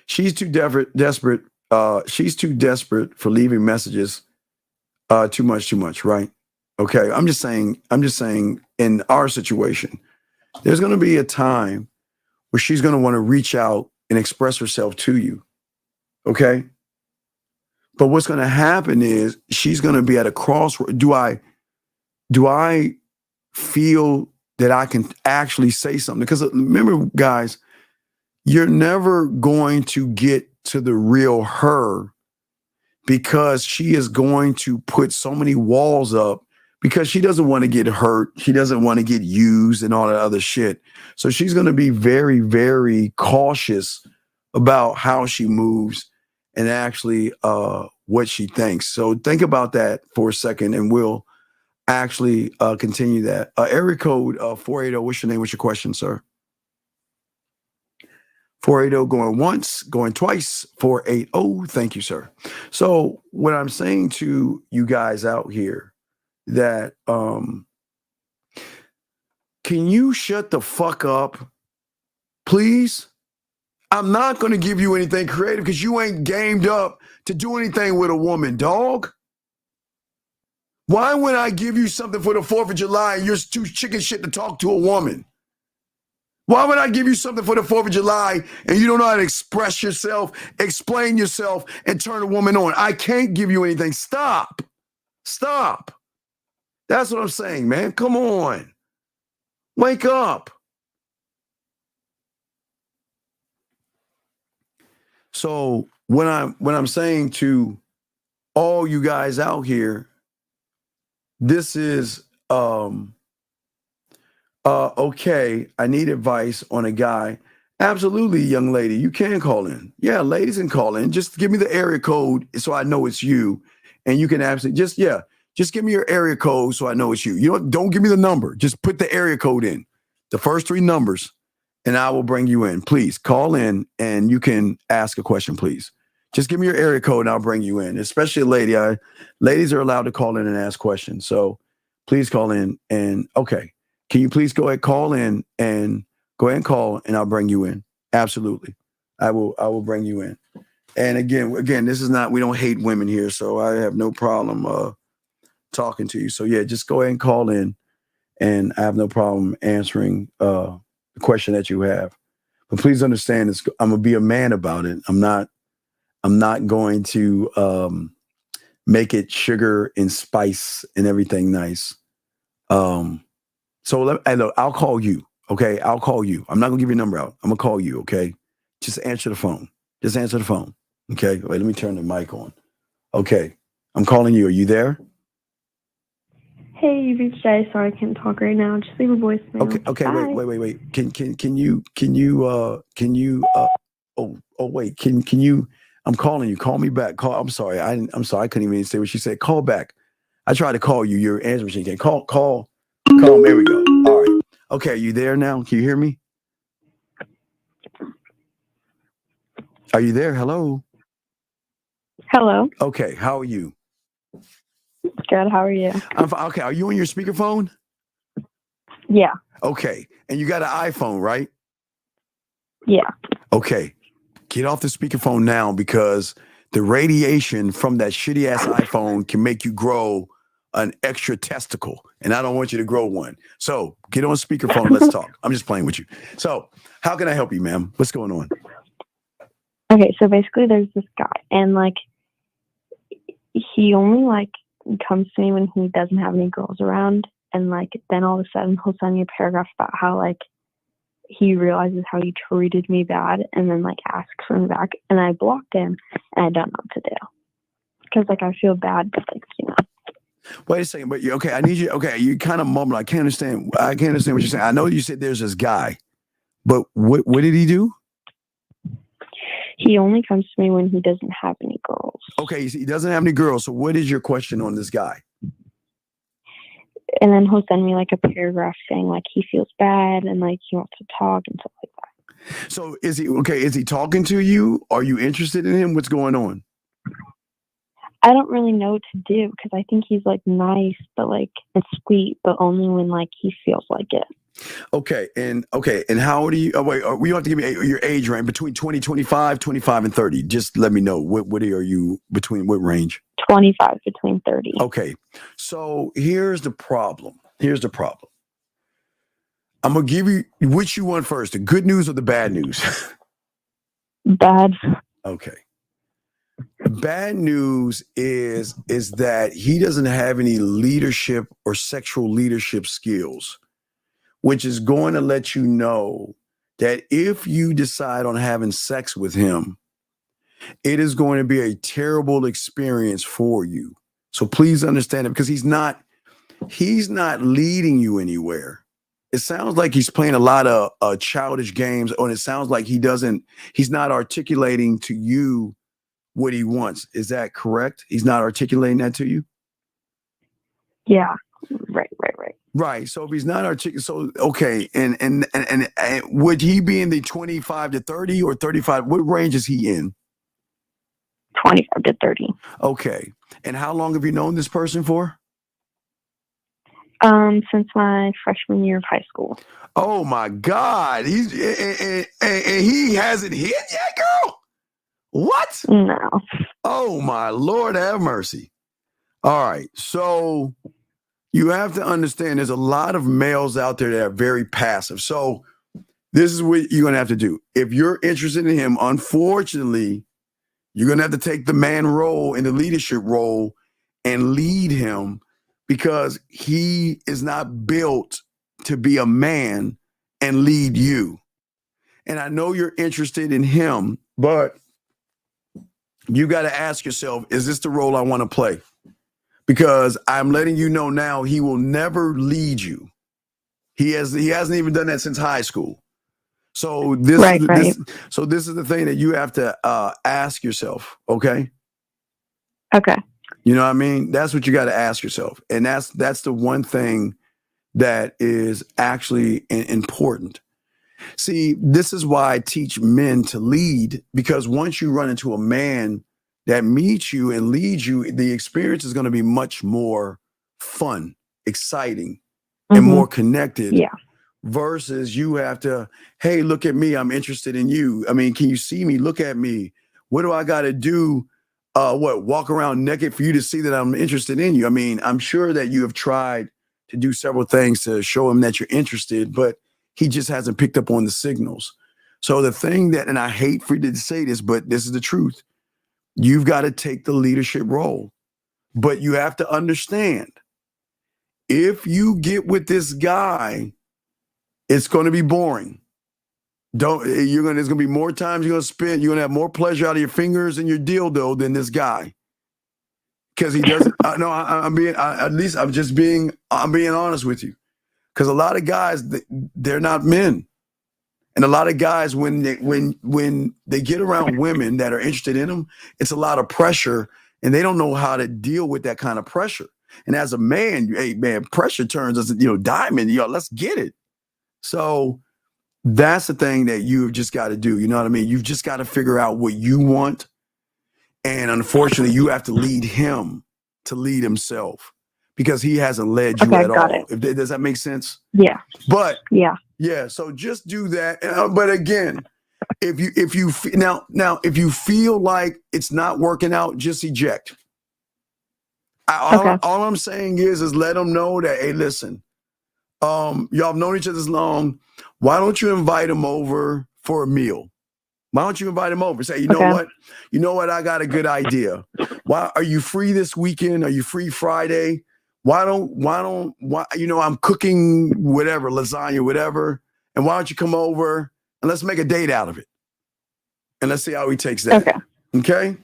She's too desperate. She's too desperate for leaving messages. Too much, right? Okay. I'm just saying in our situation, there's going to be a time where she's going to want to reach out and express herself to you. Okay. But what's going to happen is she's going to be at a crossroad. Do I feel that I can actually say something? Because remember, guys, you're never going to get to the real her because she is going to put so many walls up because she doesn't want to get hurt. She doesn't want to get used and all that other shit. So she's going to be very, very cautious about how she moves and actually what she thinks. So think about that for a second and we'll actually continue that. Area code 480, what's your name? What's your question, sir? 480 going once, going twice, 480. Thank you, sir. So what I'm saying to you guys out here that can you shut the fuck up, please? I'm not going to give you anything creative because you ain't gamed up to do anything with a woman, dog. Why would I give you something for the 4th of July and you're too chicken shit to talk to a woman? Why would I give you something for the 4th of July and you don't know how to express yourself, explain yourself, and turn a woman on? I can't give you anything. Stop. Stop. That's what I'm saying, man. Come on. Wake up. So when I'm saying to all you guys out here, this is okay, I need advice on a guy. Absolutely, young lady, you can call in. Yeah, ladies can call in. Just give me the area code so I know it's you. And you can absolutely just give me your area code so I know it's you. You don't give me the number. Just put the area code in. The first 3 numbers, and I will bring you in. Please call in and you can ask a question, please. Just give me your area code and I'll bring you in. Especially a lady. Ladies are allowed to call in and ask questions. So please call in and okay. Can you please go ahead, call in and go ahead and call and I'll bring you in. Absolutely. I will bring you in. And again, this is not, we don't hate women here. So I have no problem talking to you. So yeah, just go ahead and call in and I have no problem answering the question that you have. But please understand this. I'm going to be a man about it. I'm not going to make it sugar and spice and everything nice. So I'll call you. Okay. I'll call you. I'm not gonna give your number out. I'm gonna call you. Okay. Just answer the phone. Just answer the phone. Okay. Wait, let me turn the mic on. Okay. I'm calling you. Are you there? Hey, you reached Jay. Sorry, I can't talk right now. Just leave a voicemail. Okay. Okay. Bye. Wait. Can you I'm calling you. Call me back. I'm sorry. I'm sorry. I couldn't even say what she said. Call back. I tried to call you. Your answer machine can't call. There we go. All right. Okay. Are you there now? Can you hear me? Are you there? Hello. Hello. Okay. How are you? Good. How are you? I'm fine. Okay. Are you on your speakerphone? Yeah. Okay. And you got an iPhone, right? Yeah. Okay. Get off the speakerphone now because the radiation from that shitty ass iPhone can make you grow an extra testicle. And I don't want you to grow one. So get on speakerphone. Let's talk. I'm just playing with you. So how can I help you, ma'am? What's going on? Okay. So basically there's this guy and like, he only like comes to me when he doesn't have any girls around. And like, then all of a sudden he'll send me a paragraph about how like, he realizes how he treated me bad and then like asks for me back. And I blocked him and I don't know what to do. Because like, I feel bad, but like, you know. Wait a second, but okay, I need you. Okay, you kind of mumble. I can't understand what you're saying. I know you said there's this guy, but what did he do? He only comes to me when he doesn't have any girls. Okay, he doesn't have any girls. So what is your question on this guy? And then he'll send me like a paragraph saying like he feels bad and like he wants to talk and stuff like that. So is he talking to you? Are you interested in him? What's going on? I don't really know what to do because I think he's like nice, but like and sweet, but only when like he feels like it. Okay. And how old are you? Oh, wait, you have to give me your age range between 20, 25, 25 and 30. Just let me know what are you between what range? 25 between 30. Okay. So here's the problem. I'm going to give you which you want first, the good news or the bad news? Bad. Okay. The bad news is that he doesn't have any leadership or sexual leadership skills, which is going to let you know that if you decide on having sex with him, it is going to be a terrible experience for you. So please understand it because he's not leading you anywhere. It sounds like he's playing a lot of childish games, and it sounds like he's not articulating to you what he wants. Is that correct? He's not articulating that to you? Yeah. Right. Right. So if he's not articulating, okay. And would he be in the 25 to 30 or 35? What range is he in? 25 to 30. Okay. And how long have you known this person for? Since my freshman year of high school. Oh my God. He hasn't hit yet, girl? What? No. Oh my Lord, have mercy. All right. So you have to understand there's a lot of males out there that are very passive. So This is what you're going to have to do. If you're interested in him, unfortunately, you're going to have to take the man role in the leadership role and lead him, because he is not built to be a man and lead you. And I know you're interested in him, but you got to ask yourself, is this the role I want to play? Because I'm letting you know now, he will never lead you. He hasn't even done that since high school. So this is the thing that you have to ask yourself, okay? Okay. You know what I mean? That's what you got to ask yourself. And that's the one thing that is actually important. See, this is why I teach men to lead, because once you run into a man that meets you and leads you, the experience is going to be much more fun, exciting, and more connected. Yeah. Versus you have to, hey, look at me. I'm interested in you. I mean, can you see me? Look at me. What do I got to do? Walk around naked for you to see that I'm interested in you? I mean, I'm sure that you have tried to do several things to show him that you're interested, but he just hasn't picked up on the signals. So the thing that, and I hate for you to say this, but this is the truth. You've got to take the leadership role, but you have to understand, if you get with this guy, it's going to be boring. There's going to be more times you're going to spend. You're going to have more pleasure out of your fingers and your dildo than this guy, because he doesn't. I'm being honest with you. Because a lot of guys, they're not men, and a lot of guys, when they get around women that are interested in them, it's a lot of pressure, and they don't know how to deal with that kind of pressure. And as a man, hey man, pressure turns us, diamond. Let's get it. So that's the thing that you've just got to do. You know what I mean? You've just got to figure out what you want. And unfortunately, you have to lead him to lead himself, because he hasn't led you at all. Does that make sense? Yeah. But yeah. So just do that. But again, if you feel like it's not working out, just eject. All I'm saying is let them know that, hey, listen, y'all have known each other this long. Why don't you invite him over for a meal? Why don't you invite him over? Say, you know what? I got a good idea. Why are you free this weekend? Are you free Friday? Why I'm cooking whatever, lasagna, whatever. And why don't you come over and let's make a date out of it? And let's see how he takes that. Okay.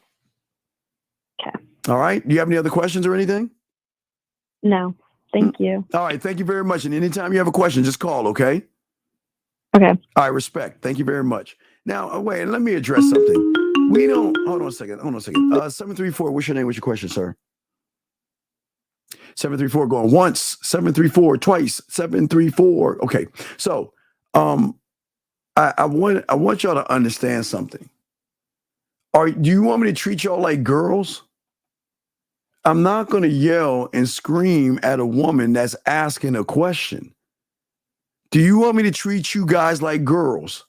All right. Do you have any other questions or anything? No. Thank you. All right. Thank you very much. And anytime you have a question, just call, okay? Okay. All right. Respect. Thank you very much. Now, wait, let me address something. Hold on a second. 734, what's your name? What's your question, sir? 734 going once, 734 twice, 734. Okay. So, I want y'all to understand something. Do you want me to treat y'all like girls? I'm not going to yell and scream at a woman that's asking a question. Do you want me to treat you guys like girls?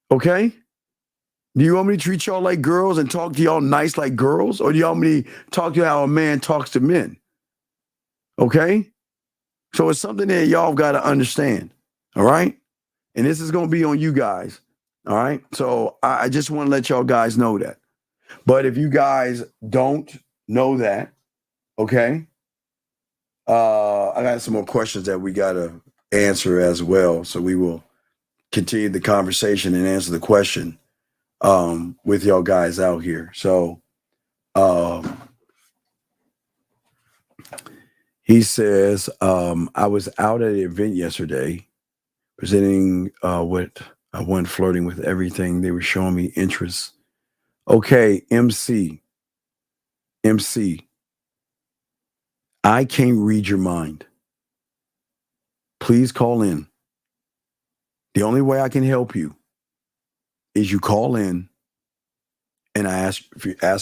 Okay? Do you want me to treat y'all like girls and talk to y'all nice like girls? Or do you want me to talk to you how a man talks to men? Okay? So it's something that y'all got to understand. All right? And this is going to be on you guys. All right? So I just want to let y'all guys know that. But if you guys don't know that, okay? I got some more questions that we got to answer as well. So we will continue the conversation and answer the question with y'all guys out here. So he says, I was out at an event yesterday presenting what I went flirting with everything. They were showing me interest. Okay, MC, I can't read your mind. Please call in. The only way I can help you is you call in and I ask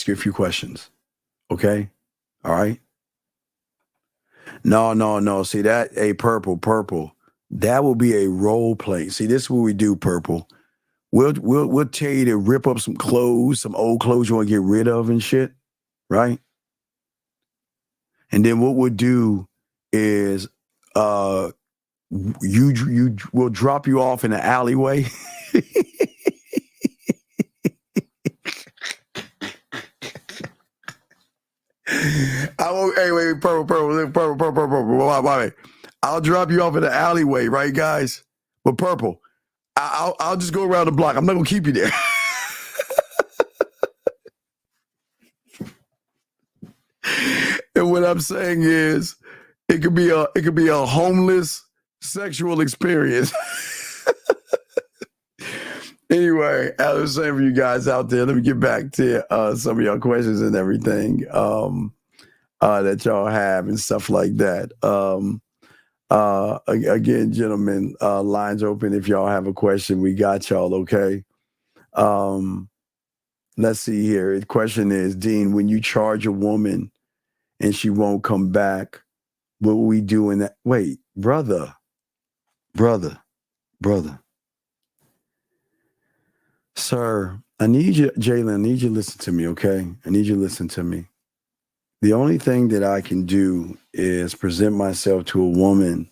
you a few questions. Okay? All right? No. See that? Hey, Purple. That will be a role play. See, this is what we do, Purple. We'll tell you to rip up some clothes, some old clothes you want to get rid of and shit, right? And then what we'll do is you will drop you off in the alleyway. I won't. Hey, wait, purple. I'll drop you off in the alleyway, right, guys? But purple, I'll just go around the block. I'm not gonna keep you there. And what I'm saying is, it could be a homeless sexual experience. Anyway, I was saying for you guys out there, let me get back to some of your questions and everything that y'all have and stuff like that. Again, gentlemen, lines open if y'all have a question. We got y'all, okay? Let's see here. The question is, Dean, when you charge a woman and she won't come back, what will we do in that? Wait, brother. Sir, I need you, Jalen, I need you to listen to me, okay? I need you to listen to me. The only thing that I can do is present myself to a woman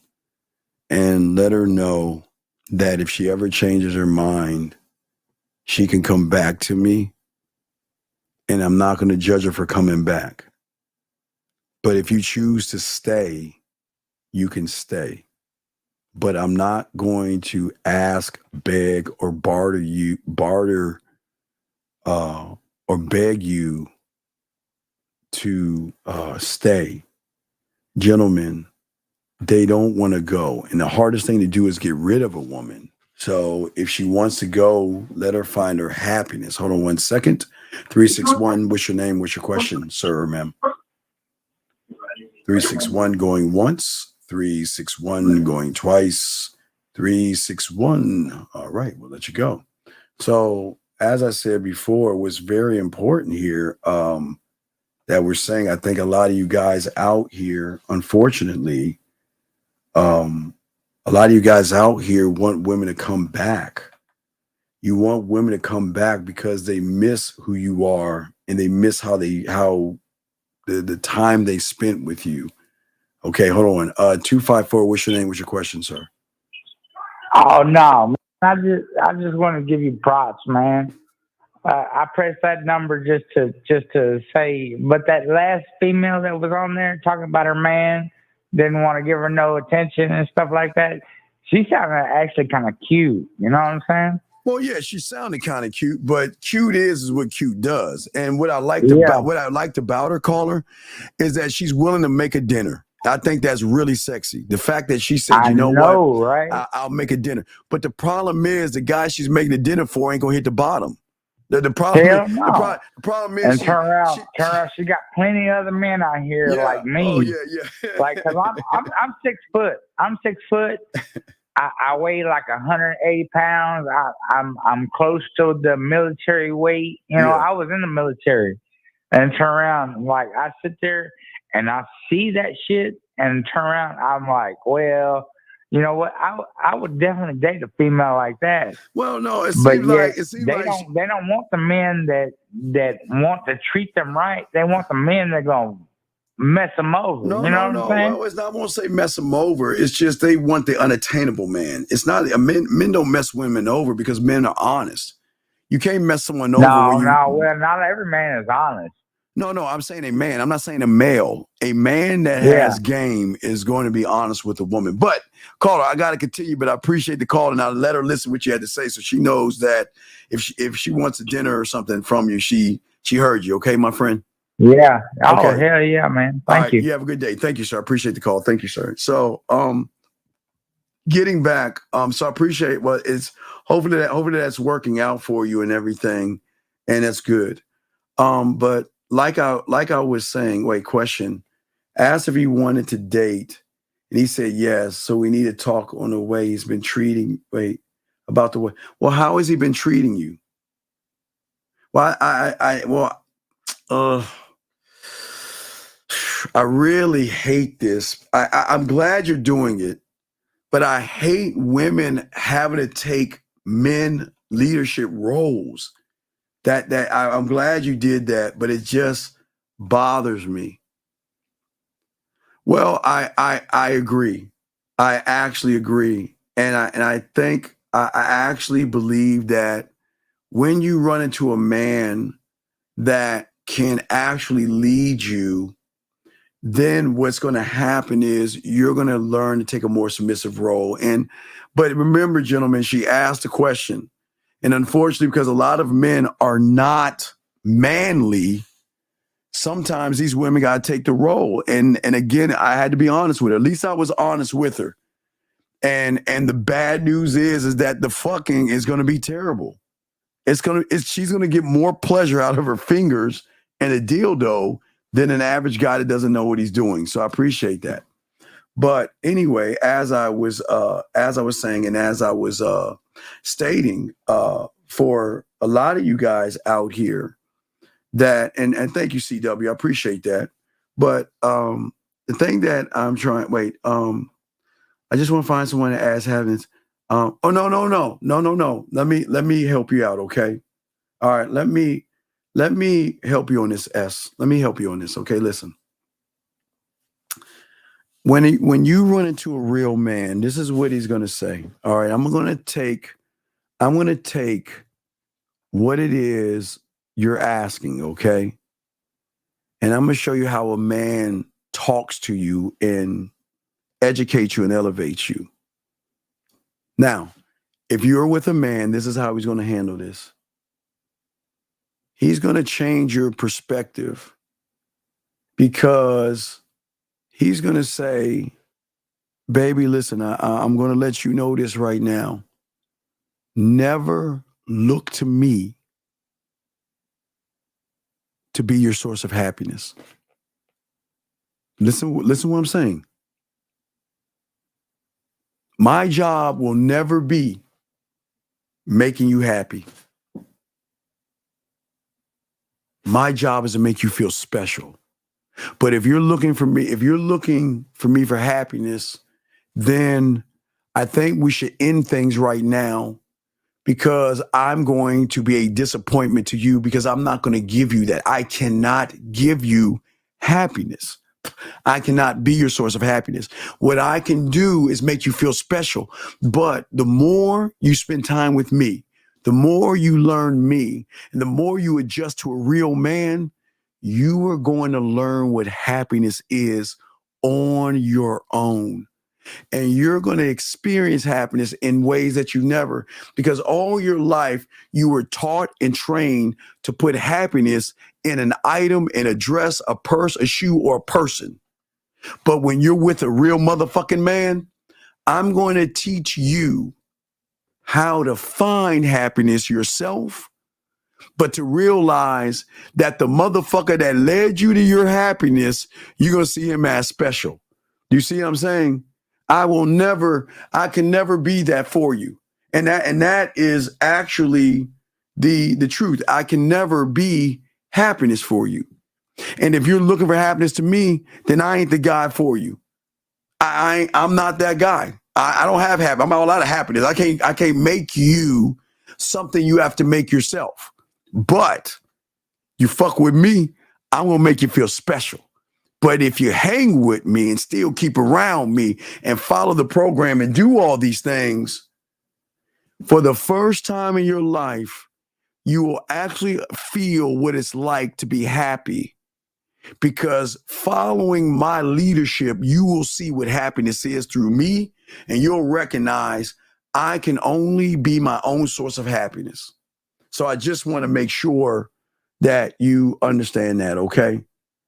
and let her know that if she ever changes her mind, she can come back to me, and I'm not going to judge her for coming back. But if you choose to stay, you can stay. But I'm not going to ask, beg, or barter or beg you to stay. Gentlemen, they don't want to go. And the hardest thing to do is get rid of a woman. So if she wants to go, let her find her happiness. Hold on 1 second. 361, what's your name? What's your question, sir or ma'am? 361 going once. 361 going twice. 361. All right, we'll let you go. So as I said before, what's very important here that we're saying, I think a lot of you guys out here, unfortunately, a lot of you guys out here want women to come back. You want women to come back because they miss who you are and they miss how the time they spent with you. Okay, hold on. 254, what's your name? What's your question, sir? Oh no, man. I just want to give you props, man. I pressed that number just to say, but that last female that was on there talking about her man didn't want to give her no attention and stuff like that. She sounded actually kind of cute. You know what I'm saying? Well, yeah, she sounded kind of cute, but cute is what cute does. And what I liked about her, caller, is that she's willing to make a dinner. I think that's really sexy. The fact that she said, what? Right? I'll make a dinner. But the problem is the guy she's making the dinner for ain't gonna hit the bottom. The problem is, and turn around, she got plenty of other men out here like me. Oh yeah. Like, cause I'm 6 foot. I'm 6 foot. I weigh like 180 pounds. I'm close to the military weight. You know, I was in the military, and turn around, like I sit there and I see that shit, and turn around, I'm like, well, you know what? I would definitely date a female like that. Well, no, they don't want the men that want to treat them right. They want the men that gonna mess them over. You know what I'm saying? Well, it's not, I won't say mess them over. It's just they want the unattainable man. It's not men don't mess women over because men are honest. You can't mess someone over. Well, not every man is honest. No, I'm saying a man. I'm not saying a male. A man that has game is going to be honest with a woman. But, caller, I got to continue, but I appreciate the call, and I'll let her listen what you had to say so she knows that if she wants a dinner or something from you, she heard you. Okay, my friend? Yeah. Oh, okay. Hell yeah, man. Thank you. You have a good day. Thank you, sir. I appreciate the call. Thank you, sir. So, getting back, so I appreciate it's hopefully that's working out for you and everything, and that's good. But like I was saying, question, asked if he wanted to date, and he said yes. So we need to talk on the way he's been treating. About the way. Well, how has he been treating you? Well, I really hate this. I'm glad you're doing it, but I hate women having to take men leadership roles. That I'm glad you did that, but it just bothers me. Well, I agree. I actually agree. And I think I actually believe that when you run into a man that can actually lead you, then what's going to happen is you're going to learn to take a more submissive role. But remember, gentlemen, she asked a question. And unfortunately, because a lot of men are not manly, sometimes these women got to take the role. And again, I had to be honest with her. At least I was honest with her. And the bad news is that the fucking is going to be terrible. She's going to get more pleasure out of her fingers and a dildo than an average guy that doesn't know what he's doing. So I appreciate that. But anyway, as I was saying, and as I was stating, for a lot of you guys out here that, and thank you, CW, I appreciate that. But the thing that I'm trying, I just want to find someone to ask happiness. No. Let me help you out, okay? All right, let me help you on this, S. Let me help you on this, okay? Listen. When you run into a real man, this is what he's gonna say. All right, I'm gonna take what it is you're asking, okay? And I'm gonna show you how a man talks to you and educates you and elevates you. Now, if you're with a man, this is how he's gonna handle this. He's gonna change your perspective because he's gonna say, baby, listen, I'm going to let you know this right now. Never look to me to be your source of happiness. Listen what I'm saying. My job will never be making you happy. My job is to make you feel special. But if you're looking for me for happiness, then I think we should end things right now, because I'm going to be a disappointment to you, because I'm not going to give you that. I cannot give you happiness. I cannot be your source of happiness. What I can do is make you feel special. But the more you spend time with me, the more you learn me, and the more you adjust to a real man, you are going to learn what happiness is on your own. And you're going to experience happiness in ways that you never, because all your life you were taught and trained to put happiness in an item, in a dress, a purse, a shoe, or a person. But when you're with a real motherfucking man, I'm going to teach you how to find happiness yourself, but to realize that the motherfucker that led you to your happiness, you're going to see him as special. Do you see what I'm saying? I can never be that for you. And that is actually the truth. I can never be happiness for you. And if you're looking for happiness to me, then I ain't the guy for you. I'm not that guy. I don't have happiness. I'm all out of happiness. I can't make you something you have to make yourself. But you fuck with me, I'm gonna make you feel special. But if you hang with me and still keep around me and follow the program and do all these things, for the first time in your life, you will actually feel what it's like to be happy. Because following my leadership, you will see what happiness is through me, and you'll recognize I can only be my own source of happiness. So I just want to make sure that you understand that, okay?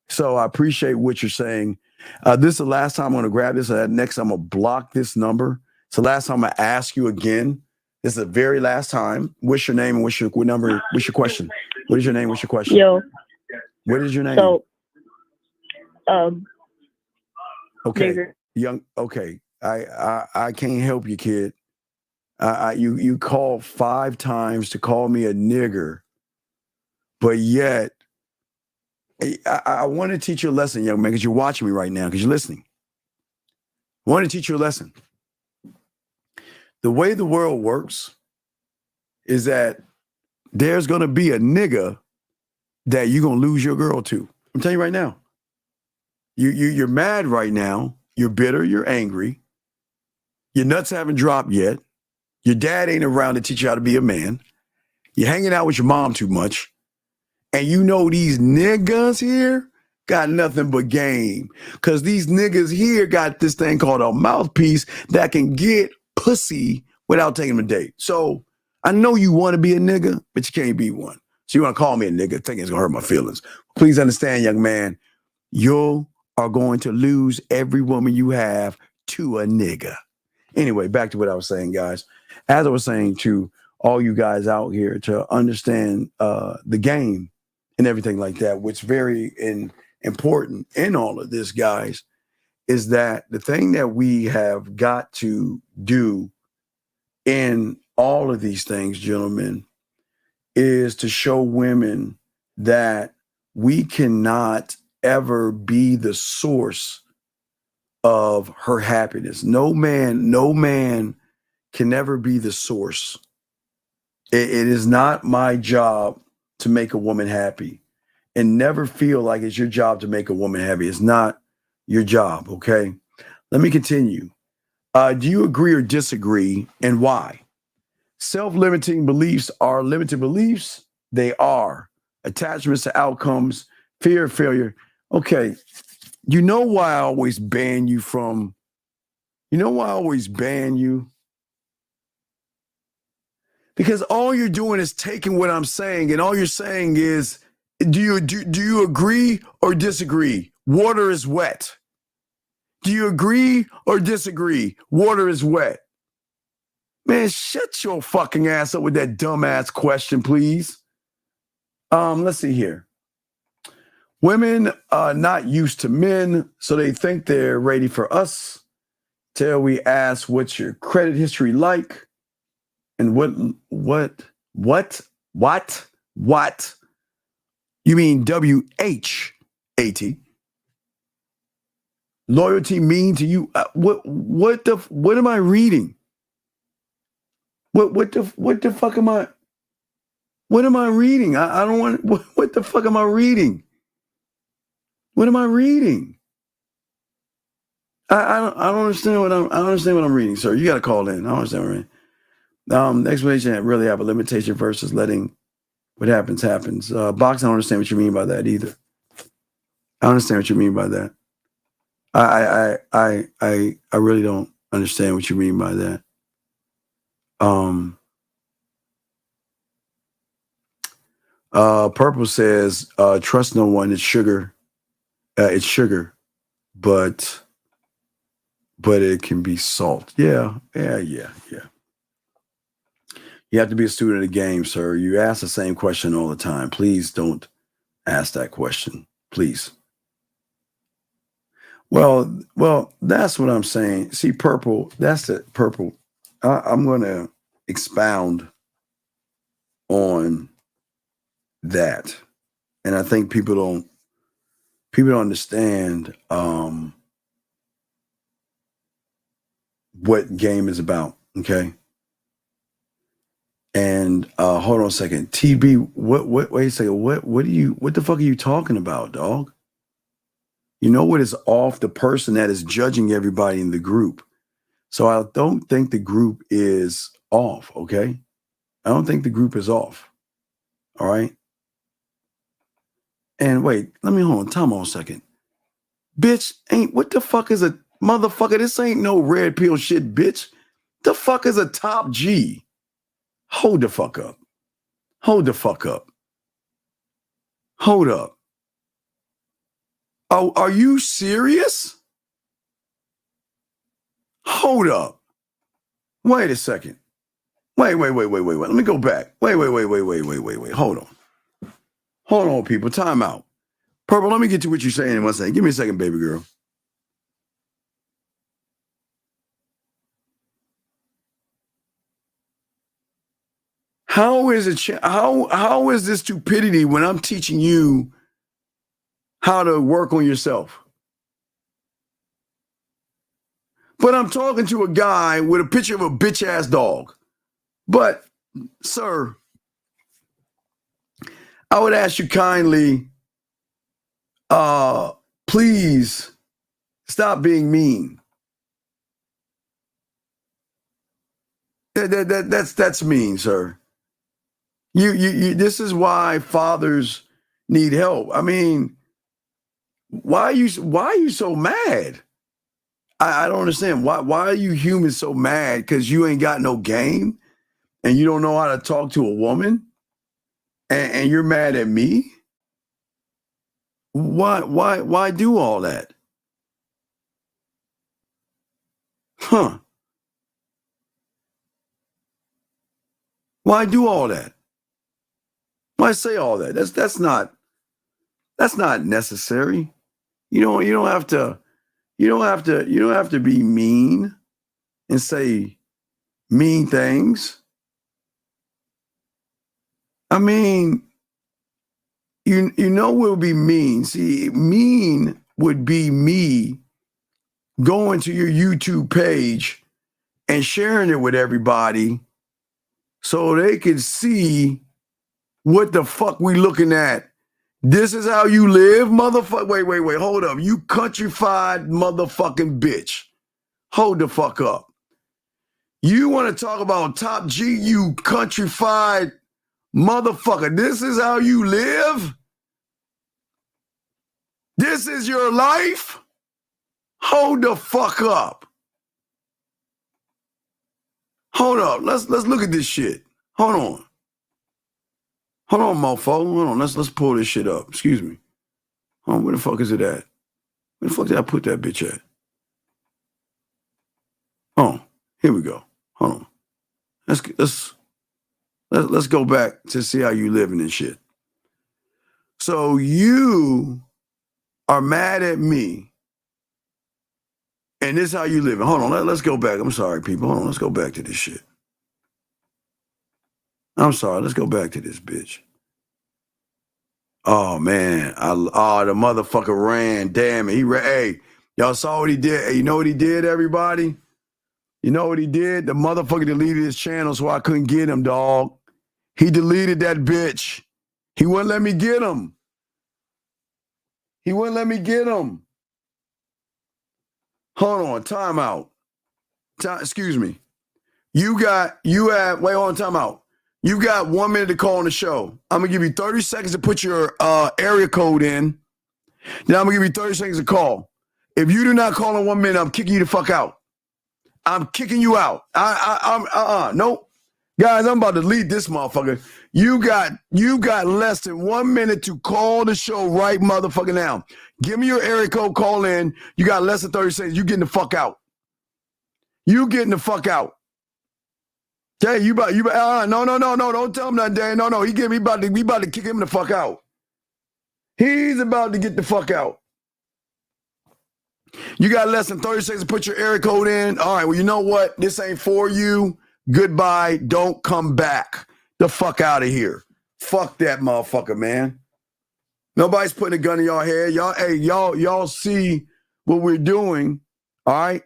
So I appreciate what you're saying. This is the last time I'm going to grab this. Next, I'm going to block this number. It's the last time I ask you again. This is the very last time. What's your name and what's your number? What's your question? What is your name? What's your question? Yo. What is your name? So, okay, nigger. young. Okay, I can't help you, kid. You called 5 times to call me a nigger, but yet I want to teach you a lesson, young man, because you're watching me right now, because you're listening. I want to teach you a lesson. The way the world works is that there's going to be a nigga that you're going to lose your girl to. I'm telling you right now. You're mad right now. You're bitter. You're angry. Your nuts haven't dropped yet. Your dad ain't around to teach you how to be a man. You're hanging out with your mom too much. And you know these niggas here got nothing but game. Because these niggas here got this thing called a mouthpiece that can get pussy without taking them a date. So I know you want to be a nigga, but you can't be one. So you want to call me a nigga, thinking it's going to hurt my feelings. Please understand, young man, you are going to lose every woman you have to a nigga. Anyway, back to what I was saying, guys. As I was saying to all you guys out here to understand the game and everything like that, what's very important in all of this, guys, is that the thing that we have got to do in all of these things, gentlemen, is to show women that we cannot ever be the source of her happiness. No man can never be the source. It is not my job to make a woman happy, and never feel like it's your job to make a woman happy. It's not your job. Okay. Let me continue. Do you agree or disagree, and why? Self-limiting beliefs are limited beliefs. They are attachments to outcomes, fear of failure. Okay. You know why I always ban you from, Because all you're doing is taking what I'm saying, and all you're saying is, do you agree or disagree? Water is wet. Do you agree or disagree? Water is wet. Man, shut your fucking ass up with that dumbass question, please. Let's see here. Women are not used to men, so they think they're ready for us till we ask, what's your credit history like? And what? You mean WHAT? Loyalty mean to you? What am I reading? What the fuck am I? What am I reading? I don't want. What the fuck am I reading? What am I reading? I don't understand what I don't understand what I'm reading, sir. You got to call in. I don't understand what I'm reading. The explanation really have a limitation versus letting what happens happens. Box, I don't understand what you mean by that either. I don't understand what you mean by that. I really don't understand what you mean by that. Purple says, trust no one. It's sugar. It's sugar, but it can be salt. Yeah. You have to be a student of the game, sir. You ask the same question all the time. Please don't ask that question. Please. Well, that's what I'm saying. See, purple, that's it. Purple. I'm going to expound on that. And I think people don't understand what game is about. Okay. And hold on a second. TB, wait a second. What the fuck are you talking about, dog? You know what is off? The person that is judging everybody in the group. So I don't think the group is off, okay? I don't think the group is off. All right? And wait, let me hold on. Time on a second. Bitch, what the fuck is a motherfucker? This ain't no red pill shit, bitch. The fuck is a top G? Hold the fuck up. Hold the fuck up. Hold up. Oh, are you serious? Hold up. Wait a second. Wait. Let me go back. Wait. Hold on. Hold on, people. Time out. Purple, let me get to what you're saying in one second. Give me a second, baby girl. How is it? How is this stupidity when I'm teaching you how to work on yourself? But I'm talking to a guy with a picture of a bitch ass dog. But, sir, I would ask you kindly, please stop being mean. That's mean, sir. You this is why fathers need help. I mean, why are you so mad? I don't understand. Why are you humans so mad? Because you ain't got no game and you don't know how to talk to a woman? And you're mad at me? Why do all that? Huh. Why do all that? Why say all that? That's not necessary. You don't have to be mean and say mean things. I mean, you know what would be mean. See, mean would be me going to your YouTube page and sharing it with everybody so they can see what the fuck we looking at. This is how you live, motherfucker. Wait, hold up. You countrified motherfucking bitch. Hold the fuck up. You want to talk about top G, you countrified motherfucker. This is how you live? This is your life? Hold the fuck up. Hold up. Let's look at this shit. Hold on. Hold on, mofo. Hold on. Let's pull this shit up. Excuse me. Hold on. Where the fuck is it at? Where the fuck did I put that bitch at? Oh, here we go. Hold on. Let's go back to see how you living and shit. So you are mad at me, and this is how you living. Hold on. Let's go back. I'm sorry, people. Hold on. Let's go back to this shit. I'm sorry. Let's go back to this bitch. Oh man. The motherfucker ran. Damn it. He ran. Hey, y'all saw what he did. Hey, you know what he did, everybody? You know what he did? The motherfucker deleted his channel so I couldn't get him, dog. He deleted that bitch. He wouldn't let me get him. He wouldn't let me get him. Hold on. Time out. Excuse me. Wait on, time out. You got 1 minute to call on the show. I'm going to give you 30 seconds to put your area code in. Then I'm going to give you 30 seconds to call. If you do not call in 1 minute, I'm kicking you the fuck out. I'm kicking you out. Nope. Guys, I'm about to lead this motherfucker. You got less than 1 minute to call the show right motherfucking now. Give me your area code, call in. You got less than 30 seconds. You getting the fuck out. You getting the fuck out. Okay, no, don't tell him nothing, Dan. No, we about to kick him the fuck out. He's about to get the fuck out. You got less than 30 seconds to put your area code in. All right, well, you know what? This ain't for you. Goodbye. Don't come back. The fuck out of here. Fuck that motherfucker, man. Nobody's putting a gun in y'all head. Y'all see what we're doing. All right?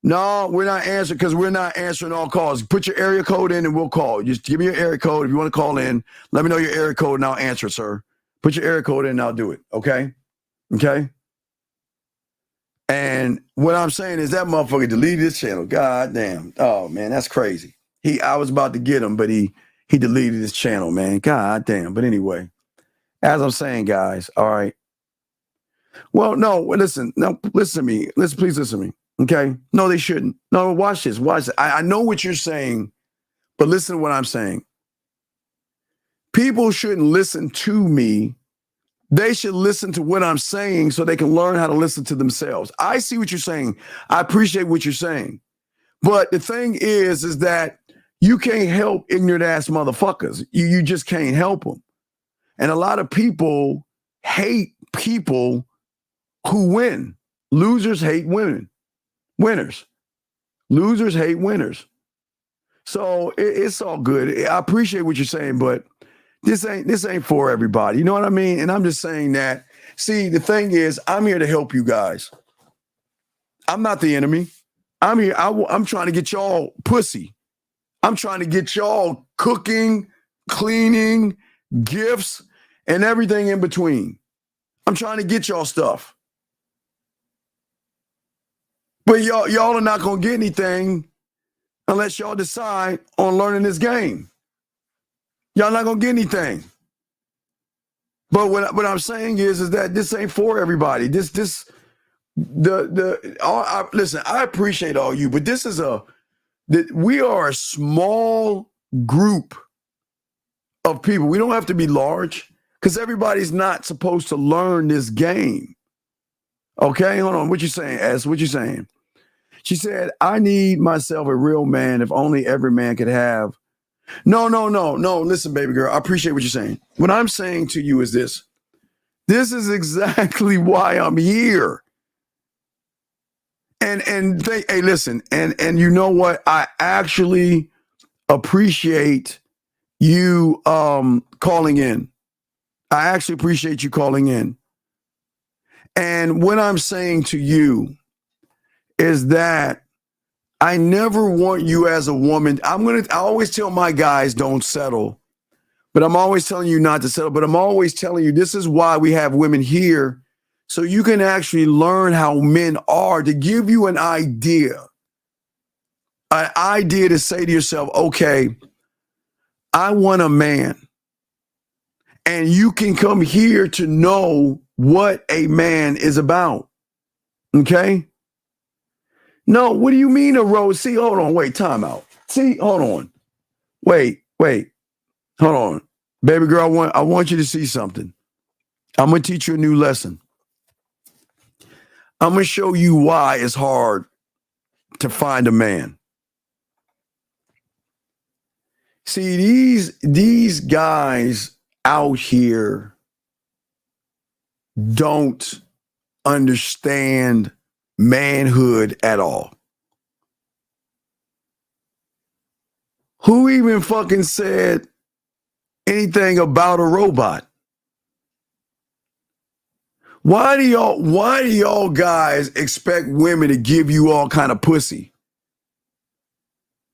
No, we're not answering because we're not answering all calls. Put your area code in and we'll call. Just give me your area code. If you want to call in, let me know your area code and I'll answer it, sir. Put your area code in and I'll do it. Okay? Okay? And what I'm saying is that motherfucker deleted his channel. God damn. Oh, man, that's crazy. I was about to get him, but he deleted his channel, man. God damn. But anyway, as I'm saying, guys, all right. Well, no, listen. No, listen to me. Please listen to me. Okay? No, they shouldn't. No, watch this. Watch this. I know what you're saying, but listen to what I'm saying. People shouldn't listen to me. They should listen to what I'm saying so they can learn how to listen to themselves. I see what you're saying. I appreciate what you're saying. But the thing is that you can't help ignorant ass motherfuckers. You just can't help them. And a lot of people hate people who win. Losers hate women. Winners. Losers hate winners. So it's all good. I appreciate what you're saying, but this ain't for everybody. You know what I mean? And I'm just saying that. See, the thing is, I'm here to help you guys. I'm not the enemy. I'm here. I'm trying to get y'all pussy. I'm trying to get y'all cooking, cleaning, gifts, and everything in between. I'm trying to get y'all stuff. But y'all are not gonna get anything unless y'all decide on learning this game. Y'all not gonna get anything. But what I'm saying is that this ain't for everybody. Listen, I appreciate all you, but this is we are a small group of people. We don't have to be large because everybody's not supposed to learn this game. Okay, hold on. What you saying, S? What you saying? She said, I need myself a real man if only every man could have. No. Listen, baby girl, I appreciate what you're saying. What I'm saying to you is this. This is exactly why I'm here. And hey, listen, and you know what? I actually appreciate you calling in. I actually appreciate you calling in. And what I'm saying to you is that I never want you as a woman. I always tell my guys don't settle, but I'm always telling you not to settle. But I'm always telling you this is why we have women here, so you can actually learn how men are, to give you an idea to say to yourself, okay, I want a man. And you can come here to know what a man is about. Okay? No, what do you mean a rose? See, hold on, wait, time out. See, hold on. Wait, hold on. Baby girl, I want you to see something. I'm going to teach you a new lesson. I'm going to show you why it's hard to find a man. See, these guys out here don't understand manhood at all. Who even fucking said anything about a robot? Why do y'all guys expect women to give you all kind of pussy?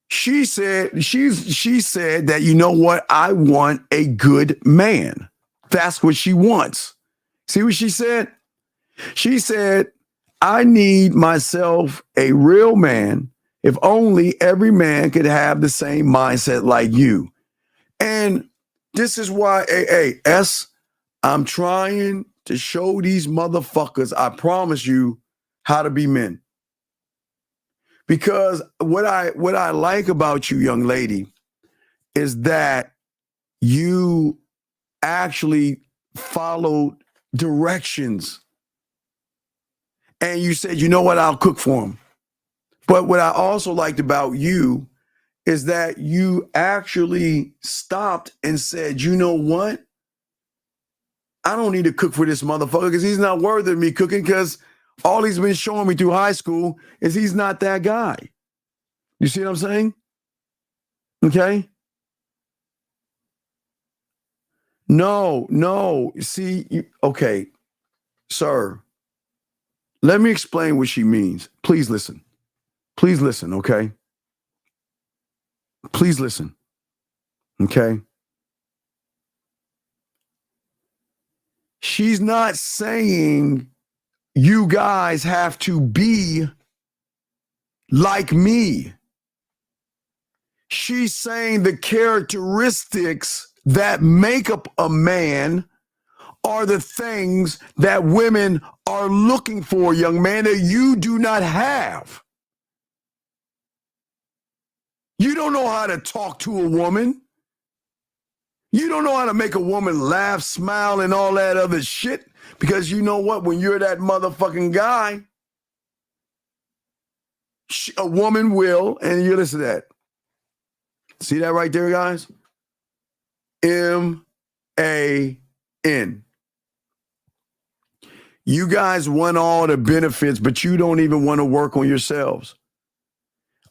She said that, you know what? I want a good man. That's what she wants. See what she said? She said, I need myself a real man if only every man could have the same mindset like you. And this is why, S, I'm trying to show these motherfuckers, I promise you, how to be men. Because what I like about you, young lady, is that you actually followed directions. And you said, you know what, I'll cook for him. But what I also liked about you is that you actually stopped and said, you know what? I don't need to cook for this motherfucker because he's not worthy of me cooking, because all he's been showing me through high school is he's not that guy. You see what I'm saying? Okay? No. See, okay, sir, let me explain what she means. Please listen. Please listen, okay? Please listen, okay? She's not saying you guys have to be like me. She's saying the characteristics that make up a man are the things that women are looking for, young man, that you do not have. You don't know how to talk to a woman. You don't know how to make a woman laugh, smile, and all that other shit. Because you know what? When you're that motherfucking guy, a woman will, and you listen to that. See that right there, guys? M-A-N. You guys want all the benefits, but you don't even want to work on yourselves.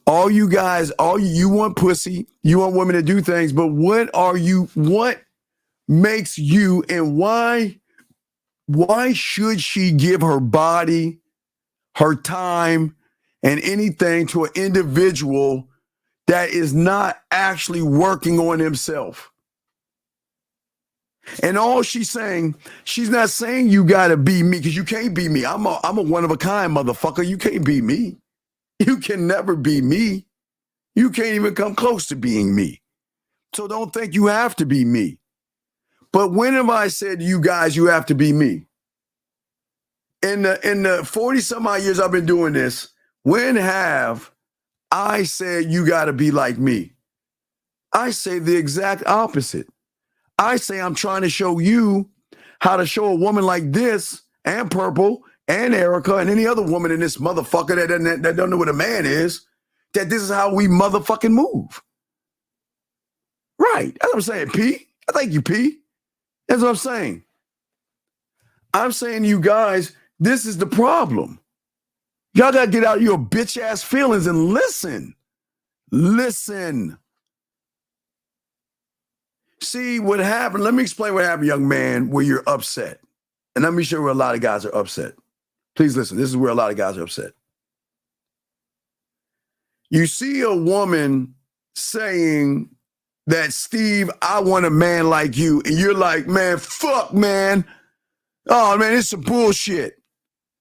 All you want pussy, you want women to do things, but what makes you, and why should she give her body, her time, and anything to an individual that is not actually working on himself? And all she's saying, she's not saying you gotta be me, because you can't be me. I'm a one of a kind motherfucker. You can't be me. You can never be me. You can't even come close to being me. So don't think you have to be me. But when have I said to you guys, you have to be me? In the 40 some odd years I've been doing this, when have I said you got to be like me? I say the exact opposite. I say I'm trying to show you how to show a woman like this and Purple and Erica and any other woman in this motherfucker that don't know what a man is, that this is how we motherfucking move. Right. That's what I'm saying, P. Thank you, P. That's what I'm saying. I'm saying to you guys, this is the problem. Y'all got to get out of your bitch ass feelings and listen. Listen. See what happened. Let me explain what happened, young man, where you're upset. And let me show you where a lot of guys are upset. Please listen. This is where a lot of guys are upset. You see a woman saying that, Steve, I want a man like you. And you're like, man, fuck, man. Oh, man, it's some bullshit.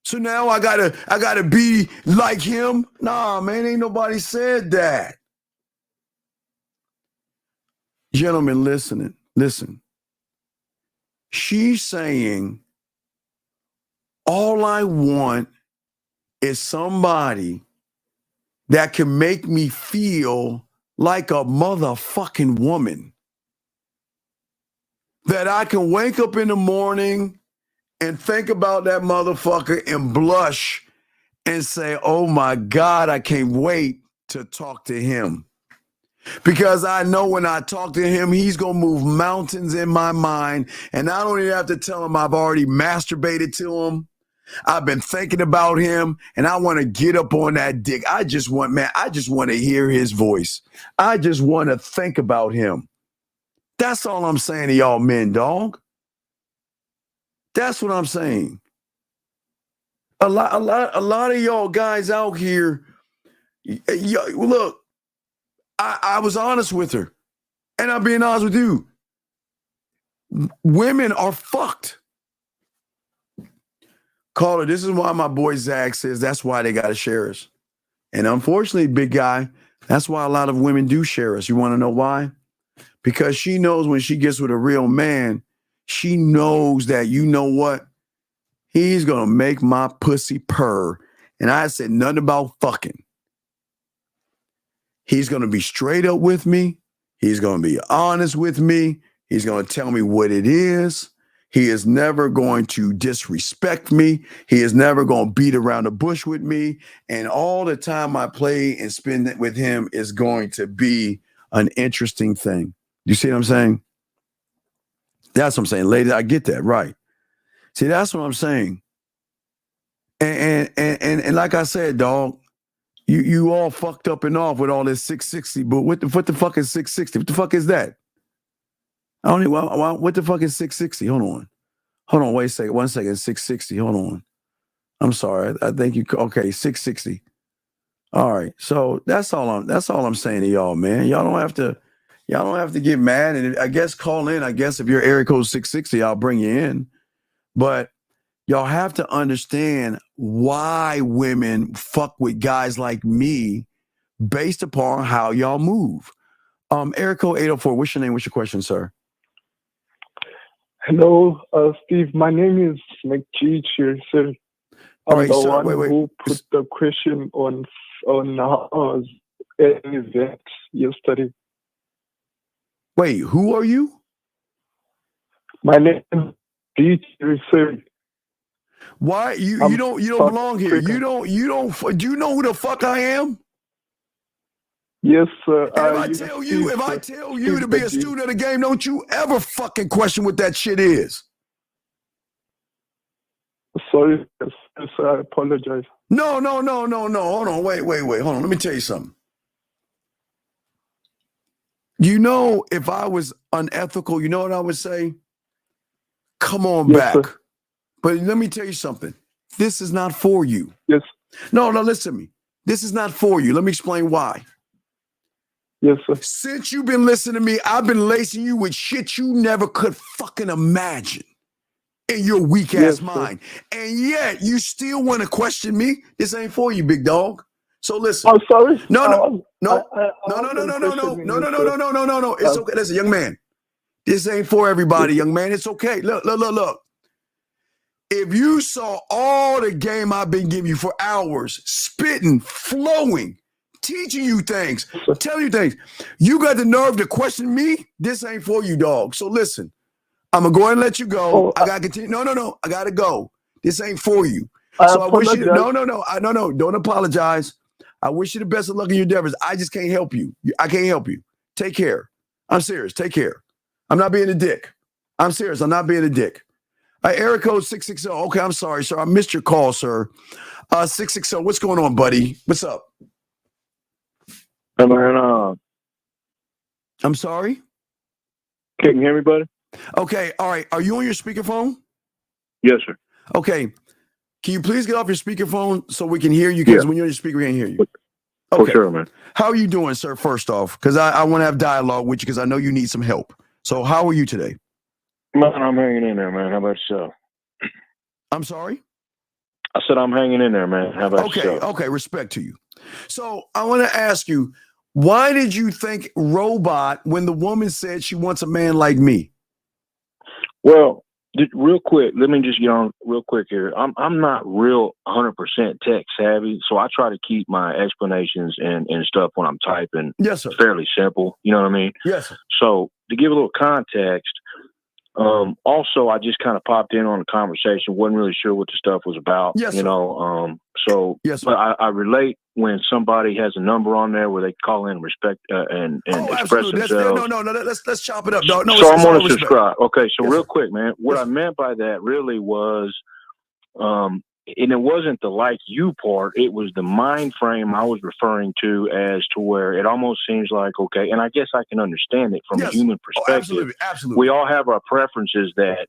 So now I gotta be like him? Nah, man, ain't nobody said that. Gentlemen, listen. She's saying, all I want is somebody that can make me feel like a motherfucking woman. That I can wake up in the morning and think about that motherfucker and blush and say, oh my God, I can't wait to talk to him. Because I know when I talk to him, he's going to move mountains in my mind. And I don't even have to tell him I've already masturbated to him. I've been thinking about him and I want to get up on that dick. I just want to hear his voice. I just want to think about him. That's all I'm saying to y'all men, dog. That's what I'm saying. A lot of y'all guys out here, look, I was honest with her. And I'm being honest with you. Women are fucked. Caller, this is why my boy Zach says that's why they got to share us. And unfortunately, big guy, that's why a lot of women do share us. You want to know why? Because she knows when she gets with a real man, she knows that, you know what? He's going to make my pussy purr. And I said nothing about fucking. He's going to be straight up with me. He's going to be honest with me. He's going to tell me what it is. He is never going to disrespect me. He is never going to beat around the bush with me. And all the time I play and spend it with him is going to be an interesting thing. You see what I'm saying? That's what I'm saying. Ladies, I get that, right. See, that's what I'm saying. And like I said, dog, you all fucked up and off with all this 660, but what the fuck is 660? What the fuck is that? What the fuck is 660? Hold on, wait a second. 1 second, 660. Hold on. I'm sorry. I think you okay, 660. All right. So that's all I'm saying to y'all, man. Y'all don't have to get mad. And I guess call in. I guess if you're area code 660, I'll bring you in. But y'all have to understand why women fuck with guys like me based upon how y'all move. Area code 804, what's your name? What's your question, sir? Hello, Steve. My name is McGee here, sir. I'm the one who put the question on an event yesterday. Wait, who are you? My name is DJ, sir. Why you don't belong here? You don't do you know who the fuck I am? Yes, sir. If I tell you to be a student of the game, don't you ever fucking question what that shit is. Sorry, yes, I apologize. No. Hold on. Wait. Hold on. Let me tell you something. You know, if I was unethical, you know what I would say? Come on back. Sir. But let me tell you something. This is not for you. Yes. No, listen to me. This is not for you. Let me explain why. Yes, sir. Since you've been listening to me, I've been lacing you with shit you never could fucking imagine in your weak ass mind. And yet you still want to question me? This ain't for you, big dog. So listen. I'm sorry. No. No. It's okay. Listen, young man. This ain't for everybody, young man. It's okay. Look. If you saw all the game I've been giving you for hours, spitting, flowing, teaching you things, telling you things, you got the nerve to question me? This ain't for you, dog. So listen, I'm gonna go ahead and let you go. I gotta continue. No. I gotta go. This ain't for you. So I wish you. No. Don't apologize. I wish you the best of luck in your endeavors. I just can't help you. I can't help you. Take care. I'm serious. Take care. I'm not being a dick. I'm serious. I'm not being a dick. Area code 660. Okay, I'm sorry, sir. I missed your call, sir. 660. What's going on, buddy? What's up? Hey, man. I'm sorry? Can you hear me, buddy? Okay, all right. Are you on your speakerphone? Yes, sir. Okay. Can you please get off your speakerphone so we can hear you? Because when you're on your speaker, we can't hear you. Okay. For sure, man. How are you doing, sir, first off? Because I want to have dialogue with you because I know you need some help. So how are you today? Man, I'm hanging in there, man. How about yourself? I'm sorry? I said I'm hanging in there, man. How about yourself? Okay, respect to you. So I want to ask you, why did you think robot when the woman said she wants a man like me? Well, real quick, let me just get on real quick here. I'm not real 100% tech savvy, so I try to keep my explanations and stuff when I'm typing fairly simple. You know what I mean? Yes, sir. So to give a little context, also I just kind of popped in on the conversation, wasn't really sure what the stuff was about. Yes, you know, but I relate when somebody has a number on there where they call in respect and express themselves. No. Let's chop it up. So I'm going to subscribe. Okay, so real quick, man, what I meant by that really was, and it wasn't the like you part, it was the mind frame I was referring to as to where it almost seems like, okay, and I guess I can understand it from a human perspective. Absolutely. We all have our preferences that,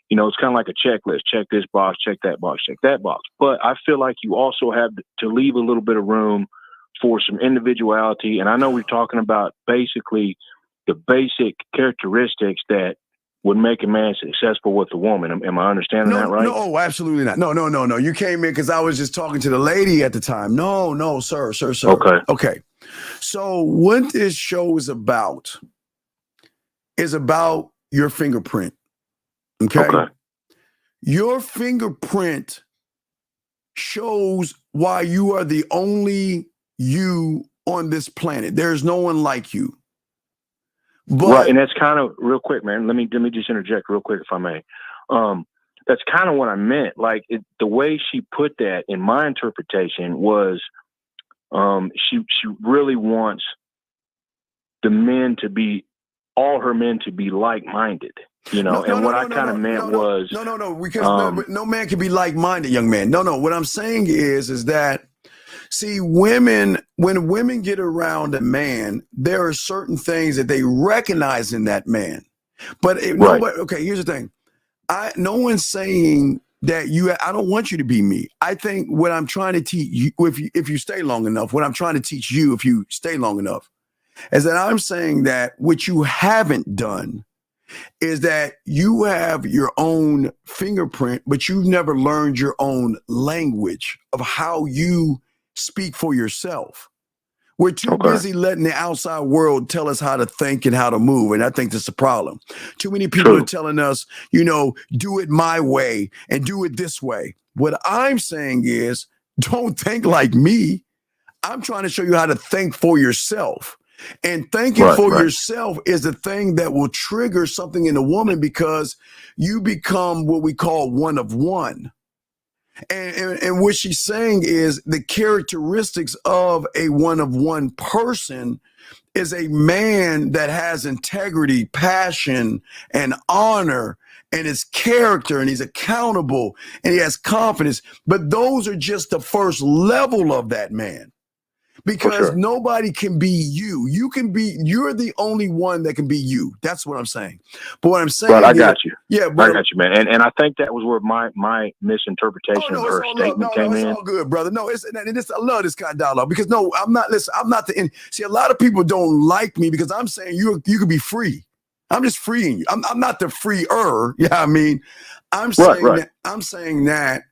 you know, it's kind of like a checklist. Check this box, check that box, check that box. But I feel like you also have to leave a little bit of room for some individuality. And I know we're talking about basically the basic characteristics that would make a man successful with a woman. Am I understanding that right? No, absolutely not. No. You came in because I was just talking to the lady at the time. No, sir. Okay. So what this show is about your fingerprint. Okay. Your fingerprint shows why you are the only you on this planet. There's no one like you. Right, and that's kind of real quick, man. Let me just interject real quick, if I may. That's kind of what I meant. Like the way she put that in my interpretation was, she really wants all her men to be like-minded, you know. What I kind of meant was because no man can be like-minded, young man. No. What I'm saying is that. See, when women get around a man, there are certain things that they recognize in that man. But okay, here's the thing. No one's saying that I don't want you to be me. I think what I'm trying to teach you, if you stay long enough, what I'm trying to teach you, if you stay long enough, is that I'm saying that what you haven't done is that you have your own fingerprint, but you've never learned your own language of how you speak for yourself. We're too busy letting the outside world tell us how to think and how to move. And I think that's the problem. Too many people are telling us, you know, do it my way and do it this way. What I'm saying is don't think like me. I'm trying to show you how to think for yourself. And thinking for yourself is the thing that will trigger something in a woman because you become what we call one of one. And what she's saying is the characteristics of a one of one person is a man that has integrity, passion, and honor, and his character, and he's accountable, and he has confidence. But those are just the first level of that man. Because nobody can be you. You're the only one that can be you. That's what I'm saying. But what I'm saying I got you. Yeah, I got you, man. And I think that was where my misinterpretation of her statement came in. It's all good, brother. No, I love this kind of dialogue because I'm not see, a lot of people don't like me because I'm saying you could be free. I'm just freeing you. I'm not the freer. Yeah, I mean, I'm saying that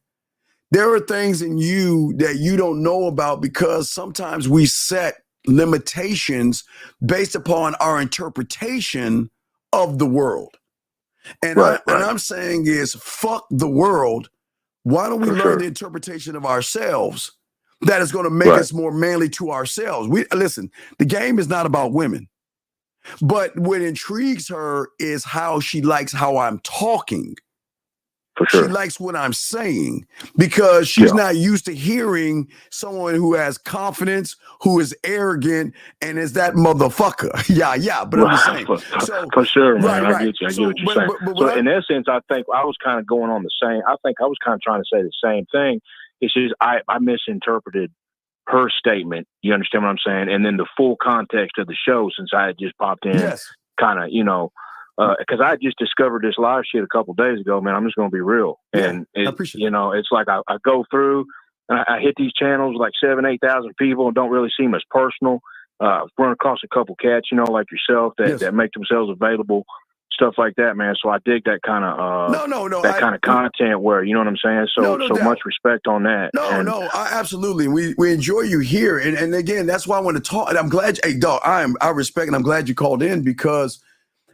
There are things in you that you don't know about because sometimes we set limitations based upon our interpretation of the world. And I'm saying is fuck the world. Why don't we learn the interpretation of ourselves that is going to make us more manly to ourselves? Listen, the game is not about women. But what intrigues her is how she likes how I'm talking. She likes what I'm saying because she's not used to hearing someone who has confidence, who is arrogant, and is that motherfucker. Yeah. But I'm just saying. So, for sure, man. I get you. I get what you're saying. So in essence, I think I was kind of going on the same. I think I was kind of trying to say the same thing. It's just I misinterpreted her statement. You understand what I'm saying? And then the full context of the show, since I had just popped in, kind of, because I just discovered this live shit a couple days ago, man. I'm just going to be real. And, I appreciate it's like I go through and I hit these channels like 7,000-8,000 people and don't really seem as personal. Run across a couple cats, like yourself that make themselves available, stuff like that, man. So I dig that kind of kind of content where, you know what I'm saying? So much respect on that. Absolutely. We enjoy you here. And again, that's why I want to talk. And I'm glad, hey, dog, I respect and I'm glad you called in because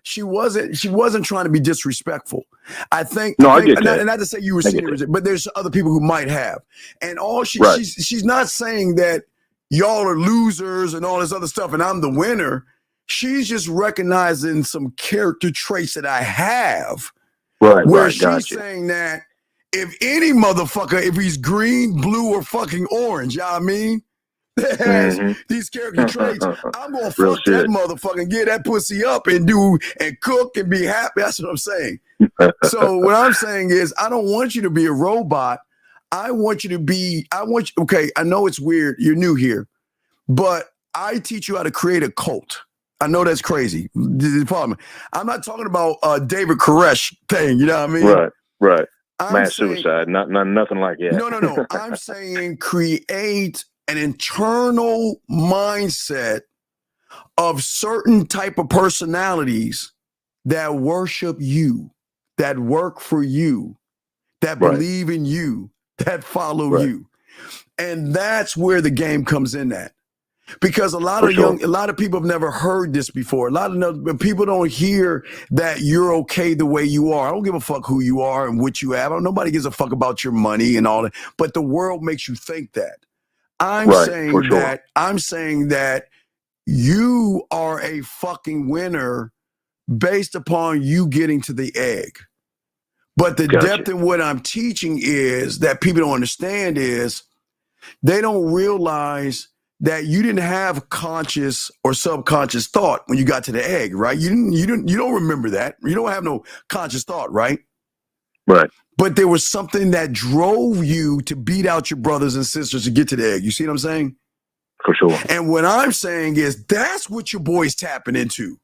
she wasn't trying to be disrespectful. I think, I get that. And not to say you were senior, but there's other people who might have. And she's not saying that y'all are losers and all this other stuff and I'm the winner. She's just recognizing some character traits that I have. Where she's saying that if any motherfucker, if he's green, blue, or fucking orange, you know what I mean? That has these character traits, I'm gonna fuck that motherfucker and get that pussy up and cook and be happy. That's what I'm saying. So what I'm saying is I don't want you to be a robot. I want you to be, okay, I know it's weird. You're new here, but I teach you how to create a cult. I know that's crazy. The problem. I'm not talking about David Koresh thing. You know what I mean? Right. Mass suicide. Nothing like that. No. I'm saying create an internal mindset of certain type of personalities that worship you, that work for you, that believe in you, that follow you. And that's where the game comes in at. Because a lot of people have never heard this before. A lot of people don't hear that you're okay the way you are. I don't give a fuck who you are and what you have. Nobody gives a fuck about your money and all that. But the world makes you think that. I'm saying that you are a fucking winner based upon you getting to the egg. But the depth in what I'm teaching is that people don't understand is they don't realize that you didn't have conscious or subconscious thought when you got to the egg, right? You don't remember that. You don't have no conscious thought, right? Right. But there was something that drove you to beat out your brothers and sisters to get to the egg. You see what I'm saying? For sure. And what I'm saying is that's what your boy's tapping into.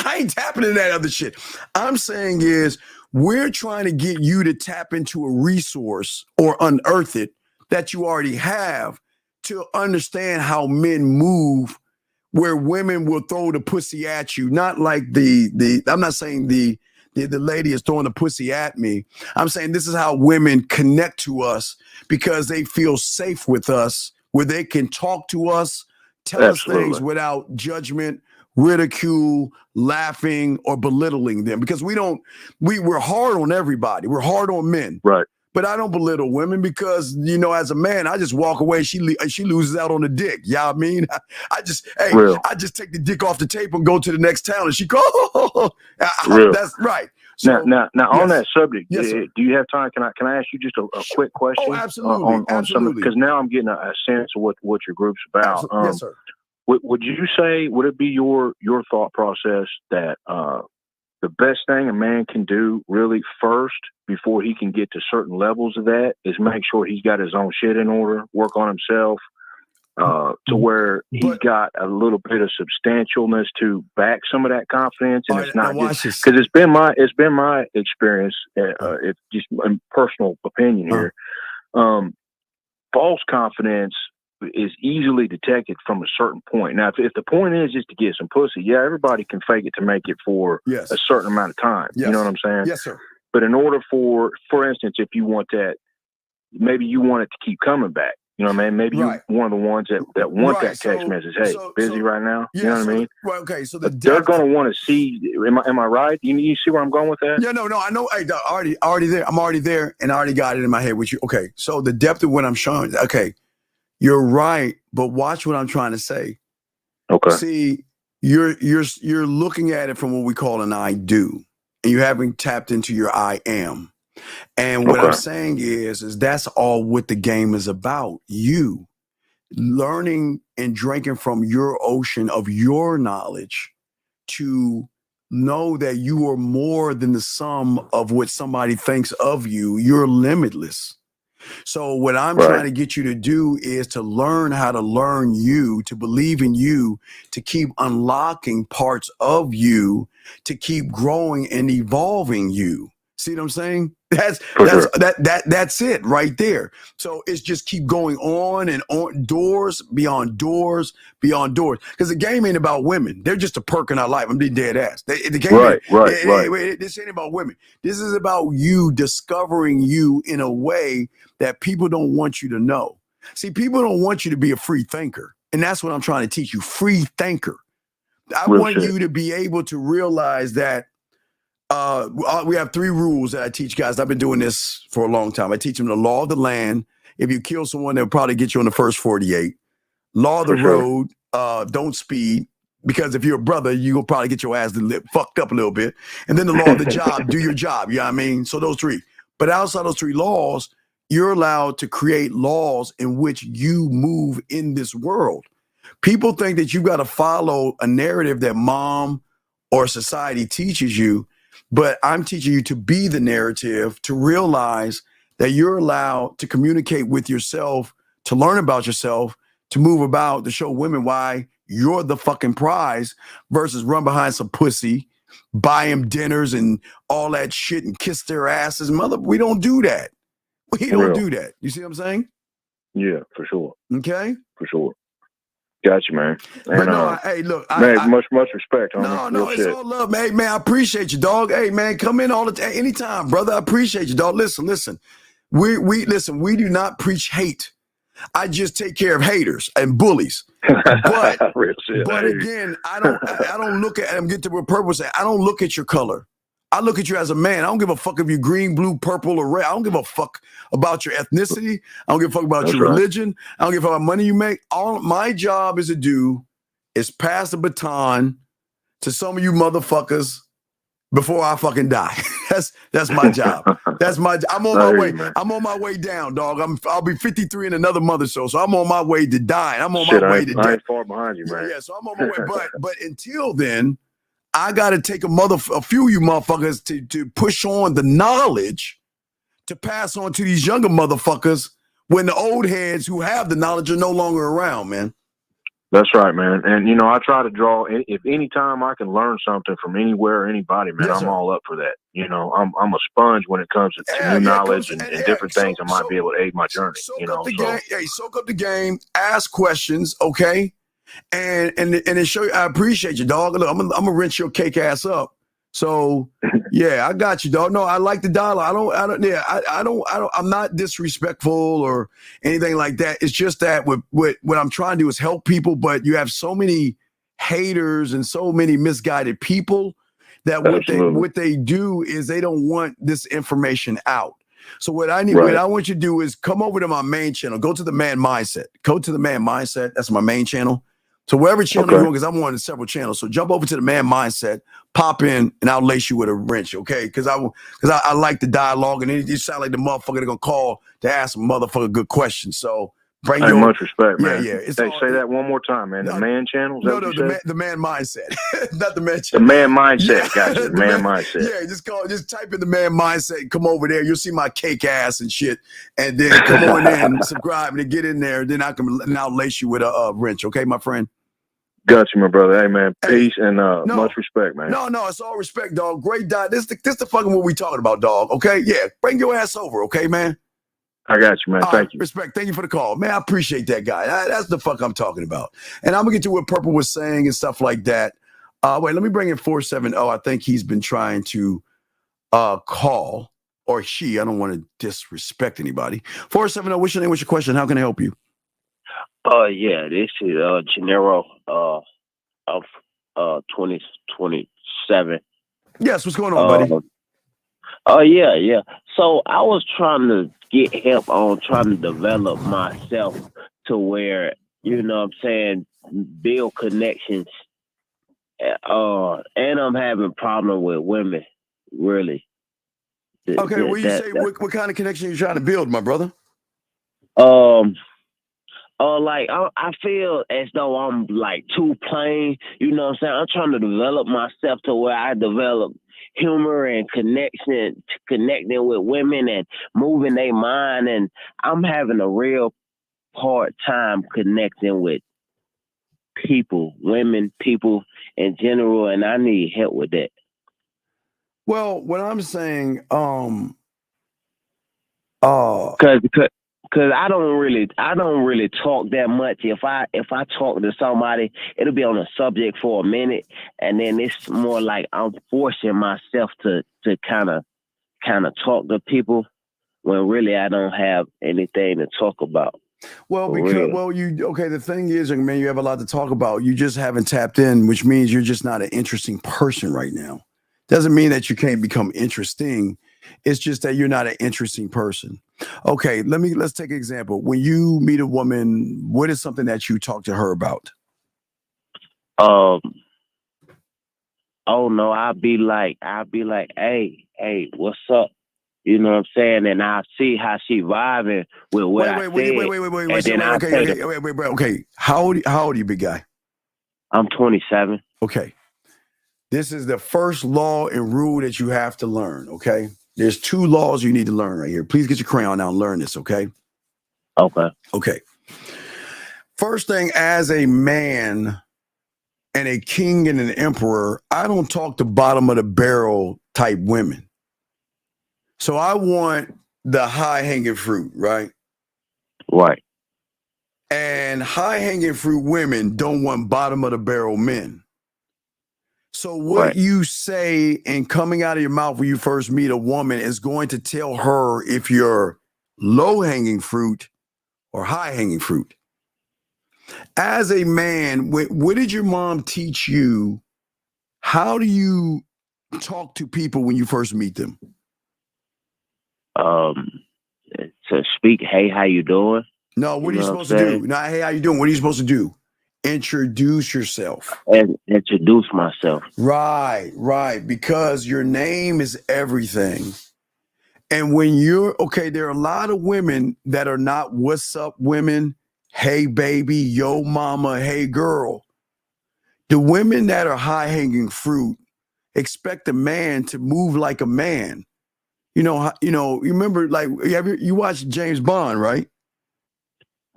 I ain't tapping into that other shit. I'm saying is we're trying to get you to tap into a resource or unearth it that you already have to understand how men move, where women will throw the pussy at you. Not like I'm not saying the lady is throwing the pussy at me. I'm saying this is how women connect to us because they feel safe with us, where they can talk to us, tell us things without judgment, ridicule, laughing, or belittling them. Because we're hard on everybody. We're hard on men. Right. But I don't belittle women because, as a man, I just walk away. She loses out on the dick. You know what I mean? I just take the dick off the table and go to the next town and she goes, that's right. So, now on that subject, do you have time? Can I ask you just a quick question? Oh, absolutely. Absolutely. Because now I'm getting a sense of what your group's about. Yes, sir. Would it be your thought process that the best thing a man can do really first before he can get to certain levels of that is make sure he's got his own shit in order, work on himself, to where he's got a little bit of substantialness to back some of that confidence, and it's not just because it's been my experience. It's just a personal opinion here. False confidence is easily detected from a certain point. Now, if the point is just to get some pussy, everybody can fake it to make it for a certain amount of time. You know what I'm saying? Yes, sir. But in order for instance, if you want that, maybe you want it to keep coming back. You know what I mean? Maybe you're one of the ones that want that text message. Hey, busy right now. Yeah, you know what I mean? Well, okay, so the they're going to want to see. Am I right? You see where I'm going with that? Yeah, no, I know. Hey, already there. I'm already there, and I already got it in my head with you. Okay, so the depth of what I'm showing. Okay, you're right, but watch what I'm trying to say. Okay. See, you're looking at it from what we call an I do, and you haven't tapped into your I am. And what I'm saying is that's all what the game is about. You learning and drinking from your ocean of your knowledge to know that you are more than the sum of what somebody thinks of you. You're limitless. So what I'm trying to get you to do is to learn how to learn you, to believe in you, to keep unlocking parts of you, to keep growing and evolving you. See what I'm saying? That's it right there. So it's just keep going on and on, doors beyond doors beyond doors. Because the game ain't about women. They're just a perk in our life. I'm being dead ass. The game right. This ain't about women. This is about you discovering you in a way that people don't want you to know. See, people don't want you to be a free thinker. And that's what I'm trying to teach you. Free thinker. I want you to be able to realize that we have 3 rules that I teach guys. I've been doing this for a long time. I teach them the law of the land. If you kill someone, they'll probably get you on the first 48. Law of the road, don't speed. Because if you're a brother, you'll probably get your ass fucked up a little bit. And then the law of the job, do your job. You know what I mean? So those 3. But outside those 3 laws, you're allowed to create laws in which you move in this world. People think that you've got to follow a narrative that mom or society teaches you. But I'm teaching you to be the narrative, to realize that you're allowed to communicate with yourself, to learn about yourself, to move about, to show women why you're the fucking prize versus run behind some pussy, buy them dinners and all that shit and kiss their asses. Mother, we don't do that. We don't do that. You see what I'm saying? Yeah, for sure. Okay? For sure. Got you, man. And, but no, hey, look, man, much respect. No, it's all love, man. Man, I appreciate you, dog. Hey, man, come in all the time, anytime, brother. I appreciate you, dog. Listen. We do not preach hate. I just take care of haters and bullies. But again, I don't look at. I'm getting to a purpose. I don't look at your color. I look at you as a man. I don't give a fuck if you're green, blue, purple, or red. I don't give a fuck about your ethnicity. I don't give a fuck about your religion. I don't give a fuck about money you make. All my job is to do is pass the baton to some of you motherfuckers before I fucking die. That's my job. That's my. I'm on my way. Man. I'm on my way down, dog. I'll be 53 in another month or so. So I'm on my way to dying. I'm on my way to death. I ain't far behind you, man. Yeah. So I'm on my way. But until then, I got to take a few of you motherfuckers to push on the knowledge to pass on to these younger motherfuckers when the old heads who have the knowledge are no longer around, man. That's right, man. And, I try to draw, if any time I can learn something from anywhere or anybody, man, I'm all up for that. I'm a sponge when it comes to new knowledge and different things that might be able to aid my journey. Soak up the game, ask questions, okay? And it show you, I appreciate you, dog. Look, I'm gonna rinse your cake ass up. So yeah, I got you, dog. No, I like the dialogue. I'm not disrespectful or anything like that. It's just that what I'm trying to do is help people, but you have so many haters and so many misguided people that what they do is they don't want this information out. So what I want you to do is come over to my main channel. Go to the Man Mindset. Go to the Man Mindset. That's my main channel. So wherever channel you're on, because I'm on several channels. So jump over to the Man Mindset, pop in, and I'll lace you with a wrench, okay? Because I like the dialogue, and it sound like the motherfucker they're gonna call to ask a motherfucker good questions. So bring your much respect, man. Yeah. Say that one more time, man. The Man Channel. The Man Mindset, not the Man Channel. The Man Mindset, gotcha. The Man Mindset. Yeah, just type in the Man Mindset and come over there. You'll see my cake ass and shit, and then come on in, subscribe, and then get in there. Then I'll lace you with a wrench, okay, my friend. Got you, my brother. Hey, man, peace and much respect, man. No, it's all respect, dog. Great dog. This the fucking what we talking about, dog. Okay, yeah. Bring your ass over, okay, man. I got you, man. Thank you. Respect. Thank you for the call, man. I appreciate that guy. That's the fuck I'm talking about. And I'm gonna get to what Purple was saying and stuff like that. Wait, let me bring in 470. I think he's been trying to call. or she. I don't want to disrespect anybody. 470, what's your name? What's your question? How can I help you? Yeah, this is Gennaro of 2027. Yes, what's going on, buddy? Yeah. So I was trying to get help on trying to develop myself to where, you know what I'm saying, build connections. And I'm having problem with women, really. Okay, what you say? What kind of connection you trying to build, my brother? Like I feel as though I'm like too plain. You know what I'm saying? I'm trying to develop myself to where I develop humor and connecting with women and moving their mind. And I'm having a real hard time connecting with people, women, people in general, and I need help with that. Well, what I'm saying, Cause I don't really talk that much. If I talk to somebody, it'll be on a subject for a minute, and then it's more like I'm forcing myself to kind of talk to people when really I don't have anything to talk about. Well, the thing is, man, you have a lot to talk about. You just haven't tapped in, which means you're just not an interesting person right now. Doesn't mean that you can't become interesting. It's just that you're not an interesting person. Okay, let's take an example. When you meet a woman, what is something that you talk to her about? Oh no, I'll be like, hey, what's up? You know what I'm saying? And I see how she vibing with what I said. Okay. How old are you, big guy? I'm 27. Okay. This is the first law and rule that you have to learn, okay? There's 2 laws you need to learn right here. Please get your crayon out and learn this, okay? Okay. First thing, as a man and a king and an emperor, I don't talk to bottom of the barrel type women. So I want the high hanging fruit, right? Right. And high hanging fruit women don't want bottom of the barrel men. So what you say and coming out of your mouth when you first meet a woman is going to tell her if you're low hanging fruit or high hanging fruit. As a man, what did your mom teach you? How do you talk to people when you first meet them? To speak, hey, how you doing? No, what are you supposed to do? Not, hey, how you doing? What are you supposed to do? Introduce yourself. And introduce myself. Right. Because your name is everything. And when there are a lot of women that are not what's up women, hey baby, yo mama, hey girl. The women that are high hanging fruit expect a man to move like a man. You remember, like, you watched James Bond, right?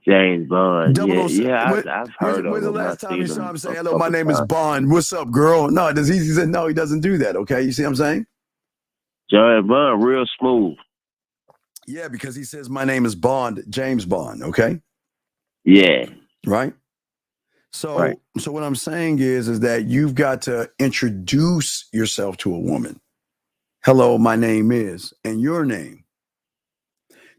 James Bond. Yeah, I've heard of him. When's the last time you saw him say, hello, my name is Bond. What's up, girl? No, he said, no, he doesn't do that. Okay. You see what I'm saying? James Bond, real smooth. Yeah, because he says, my name is Bond, James Bond. Okay. Yeah. Right. So what I'm saying is that you've got to introduce yourself to a woman. Hello, my name is, and your name.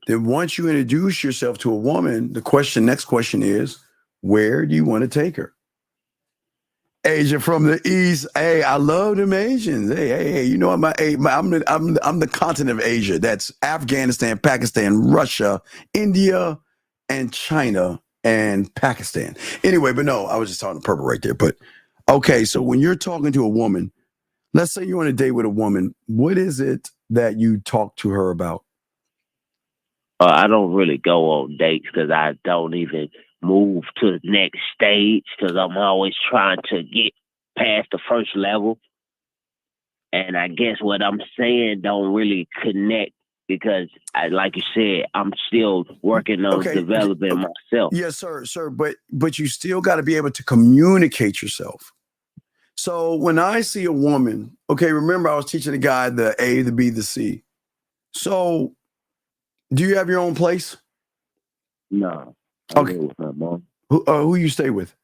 Then once you introduce yourself to a woman, next question is, where do you want to take her? Asia from the East. Hey, I love them Asians. Hey, you know what? I'm the continent of Asia. That's Afghanistan, Pakistan, Russia, India, and China, and Pakistan. Anyway, but no, I was just talking purple right there. But okay, so when you're talking to a woman, let's say you're on a date with a woman, what is it that you talk to her about? I don't really go on dates because I don't even move to the next stage because I'm always trying to get past the first level. And I guess what I'm saying don't really connect because, like you said, I'm still working on developing myself. Yes, sir. But you still got to be able to communicate yourself. So when I see a woman, remember I was teaching a guy the A, the B, the C. So do you have your own place? No. I live with my mom. Who you stay with?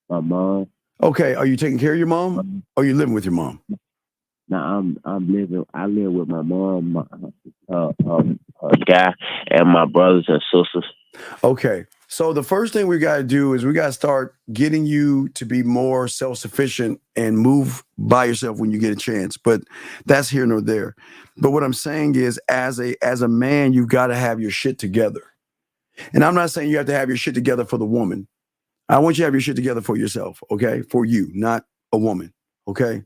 My mom. Okay. Are you taking care of your mom? Or are you living with your mom? Now I'm living. I live with my mom, her guy, and my brothers and sisters. Okay. So the first thing we got to do is we got to start getting you to be more self-sufficient and move by yourself when you get a chance. But that's here nor there. But what I'm saying is, as a man, you've got to have your shit together. And I'm not saying you have to have your shit together for the woman. I want you to have your shit together for yourself, okay? For you, not a woman, okay?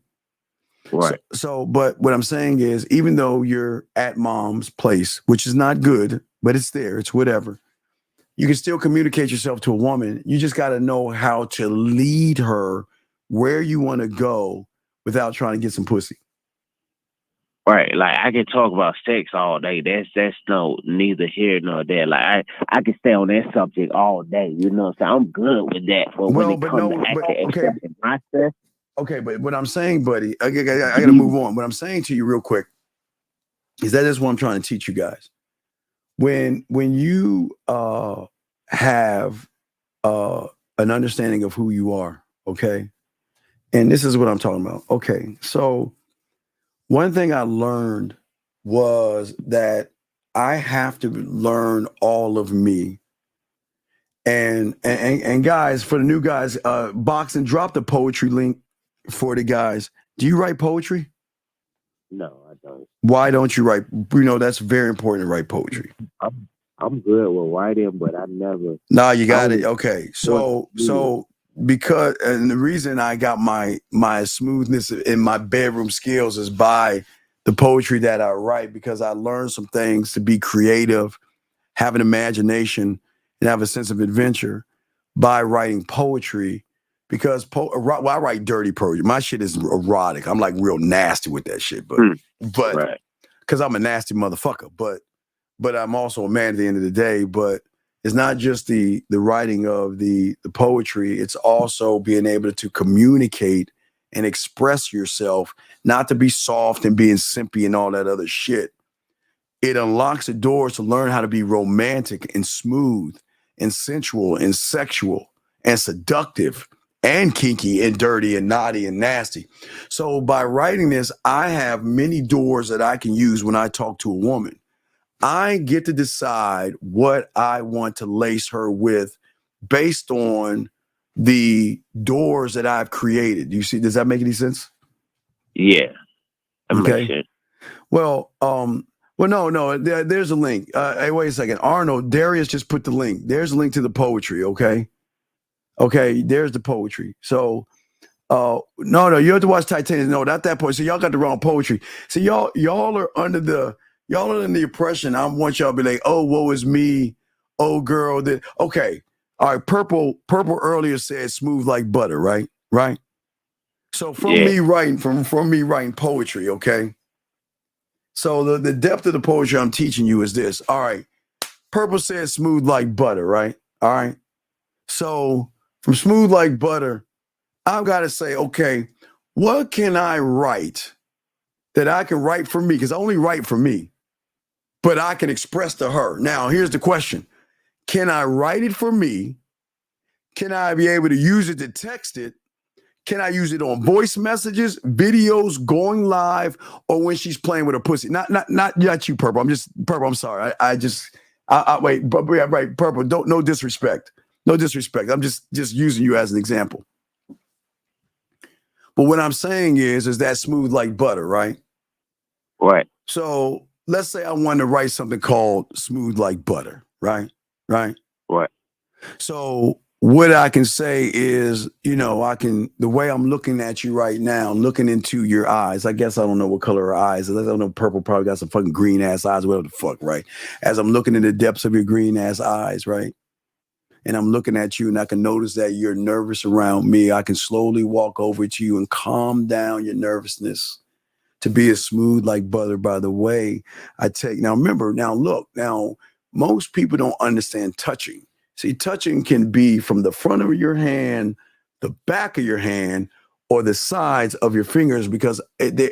Right. But what I'm saying is, even though you're at mom's place, which is not good, but it's there, it's whatever, you can still communicate yourself to a woman. You just got to know how to lead her where you want to go without trying to get some pussy. Right, like I can talk about sex all day. That's neither here nor there. Like I can stay on that subject all day. You know, so I'm good with that. But when it comes to actually accepting myself, okay. But what I'm saying, buddy, I got to move on. What I'm saying to you, real quick, is that is what I'm trying to teach you guys. When you have an understanding of who you are, okay, and this is what I'm talking about. Okay, so. One thing I learned was that I have to learn all of me. And guys, for the new guys, Boxing, drop the poetry link for the guys. Do you write poetry? No, I don't. Why don't you write? You know, that's very important to write poetry. I'm good with writing, but I never. No, you got it. Okay, so because and the reason I got my smoothness in my bedroom skills is by the poetry that I write, because I learned some things to be creative, have an imagination, and have a sense of adventure by writing poetry. Because I write dirty poetry. My shit is erotic. I'm like real nasty with that shit, but because I'm a nasty motherfucker. But I'm also a man at the end of the day. But it's not just the writing of the poetry. It's also being able to communicate and express yourself, not to be soft and being simpy and all that other shit. It unlocks the doors to learn how to be romantic and smooth and sensual and sexual and seductive and kinky and dirty and naughty and nasty. So by writing this, I have many doors that I can use when I talk to a woman. I get to decide what I want to lace her with based on the doors that I've created. You see, does that make any sense? Yeah. Okay. Well, no. There's a link. Hey, wait a second. Arnold, Darius just put the link. There's a link to the poetry. Okay. There's the poetry. So, no, you have to watch Titanic. No, not that point. So y'all got the wrong poetry. So y'all are under the impression I want y'all to be like, oh, woe is me, oh girl. Okay. All right, purple earlier said smooth like butter, right? Right. So from me writing poetry, okay. So the depth of the poetry I'm teaching you is this. All right. Purple said smooth like butter, right? All right. So from smooth like butter, I've got to say, okay, what can I write that I can write for me? Because I only write for me, but I can express to her. Now, here's the question. Can I write it for me? Can I be able to use it to text it? Can I use it on voice messages, videos, going live, or when she's playing with her pussy? Not you, Purple. Purple. I'm sorry. Wait, but right, Purple. No disrespect. No disrespect. I'm just using you as an example. But what I'm saying is that smooth like butter, right? Right. So let's say I want to write something called smooth like butter, right? Right. Right. So what I can say is, the way I'm looking at you right now, looking into your eyes, I guess I don't know what color her eyes is. I don't know, Purple probably got some fucking green ass eyes, whatever the fuck, right? As I'm looking in the depths of your green ass eyes, right? And I'm looking at you and I can notice that you're nervous around me. I can slowly walk over to you and calm down your nervousness to be as smooth like butter. By the way, now most people don't understand touching. See, touching can be from the front of your hand, the back of your hand, or the sides of your fingers, because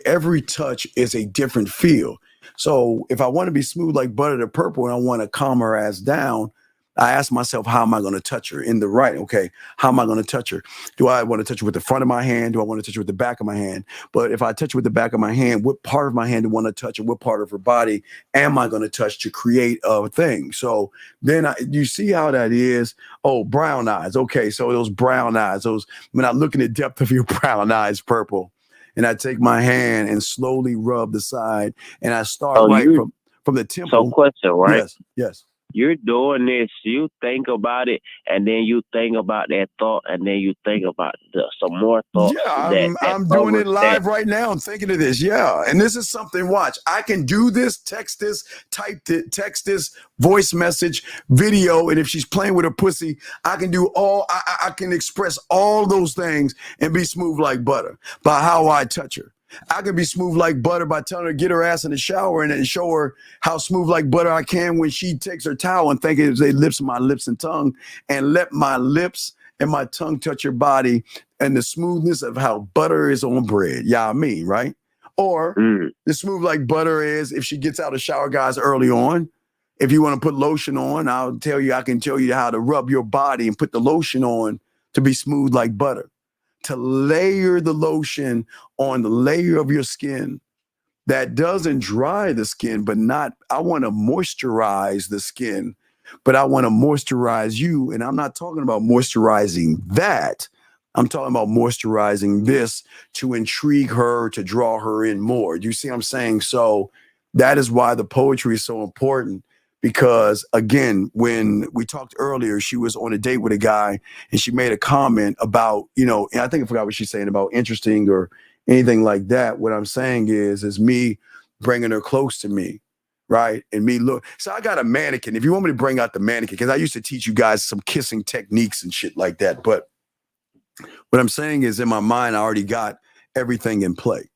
every touch is a different feel. So if I want to be smooth like butter to Purple and I want to calm her ass down, I ask myself, how am I going to touch her in the right? Okay. How am I going to touch her? Do I want to touch her with the front of my hand? Do I want to touch her with the back of my hand? But if I touch her with the back of my hand, what part of my hand do I want to touch, and what part of her body am I going to touch to create a thing? So then you see how that is. Oh, brown eyes. Okay. So those brown eyes, when I look in the depth of your brown eyes, purple, and I take my hand and slowly rub the side, and I start from the temple. So question, right? Yes. You're doing this, you think about it, and then you think about that thought, and then you think about some more thoughts. Yeah, I'm doing it live right now. I'm thinking of this. Yeah. And this is something, watch. I can do this, text this, text this, voice message, video. And if she's playing with her pussy, I can do I can express all those things and be smooth like butter by how I touch her. I can be smooth like butter by telling her to get her ass in the shower and then show her how smooth like butter I can when she takes her towel and think it's my lips and tongue, and let my lips and my tongue touch her body and the smoothness of how butter is on bread. Yeah, I mean, right? Or the smooth like butter is if she gets out of the shower, guys, early on. If you want to put lotion on, I can tell you how to rub your body and put the lotion on to be smooth like butter. To layer the lotion on the layer of your skin that doesn't dry the skin, but I want to moisturize the skin, but I want to moisturize you. And I'm not talking about moisturizing that. I'm talking about moisturizing this to intrigue her, to draw her in more. Do you see what I'm saying? So that is why the poetry is so important. Because again, when we talked earlier, she was on a date with a guy and she made a comment about, and I think I forgot what she's saying about interesting or anything like that. What I'm saying is me bringing her close to me, right? And me look. So I got a mannequin. If you want me to bring out the mannequin, because I used to teach you guys some kissing techniques and shit like that. But what I'm saying is in my mind, I already got everything in play.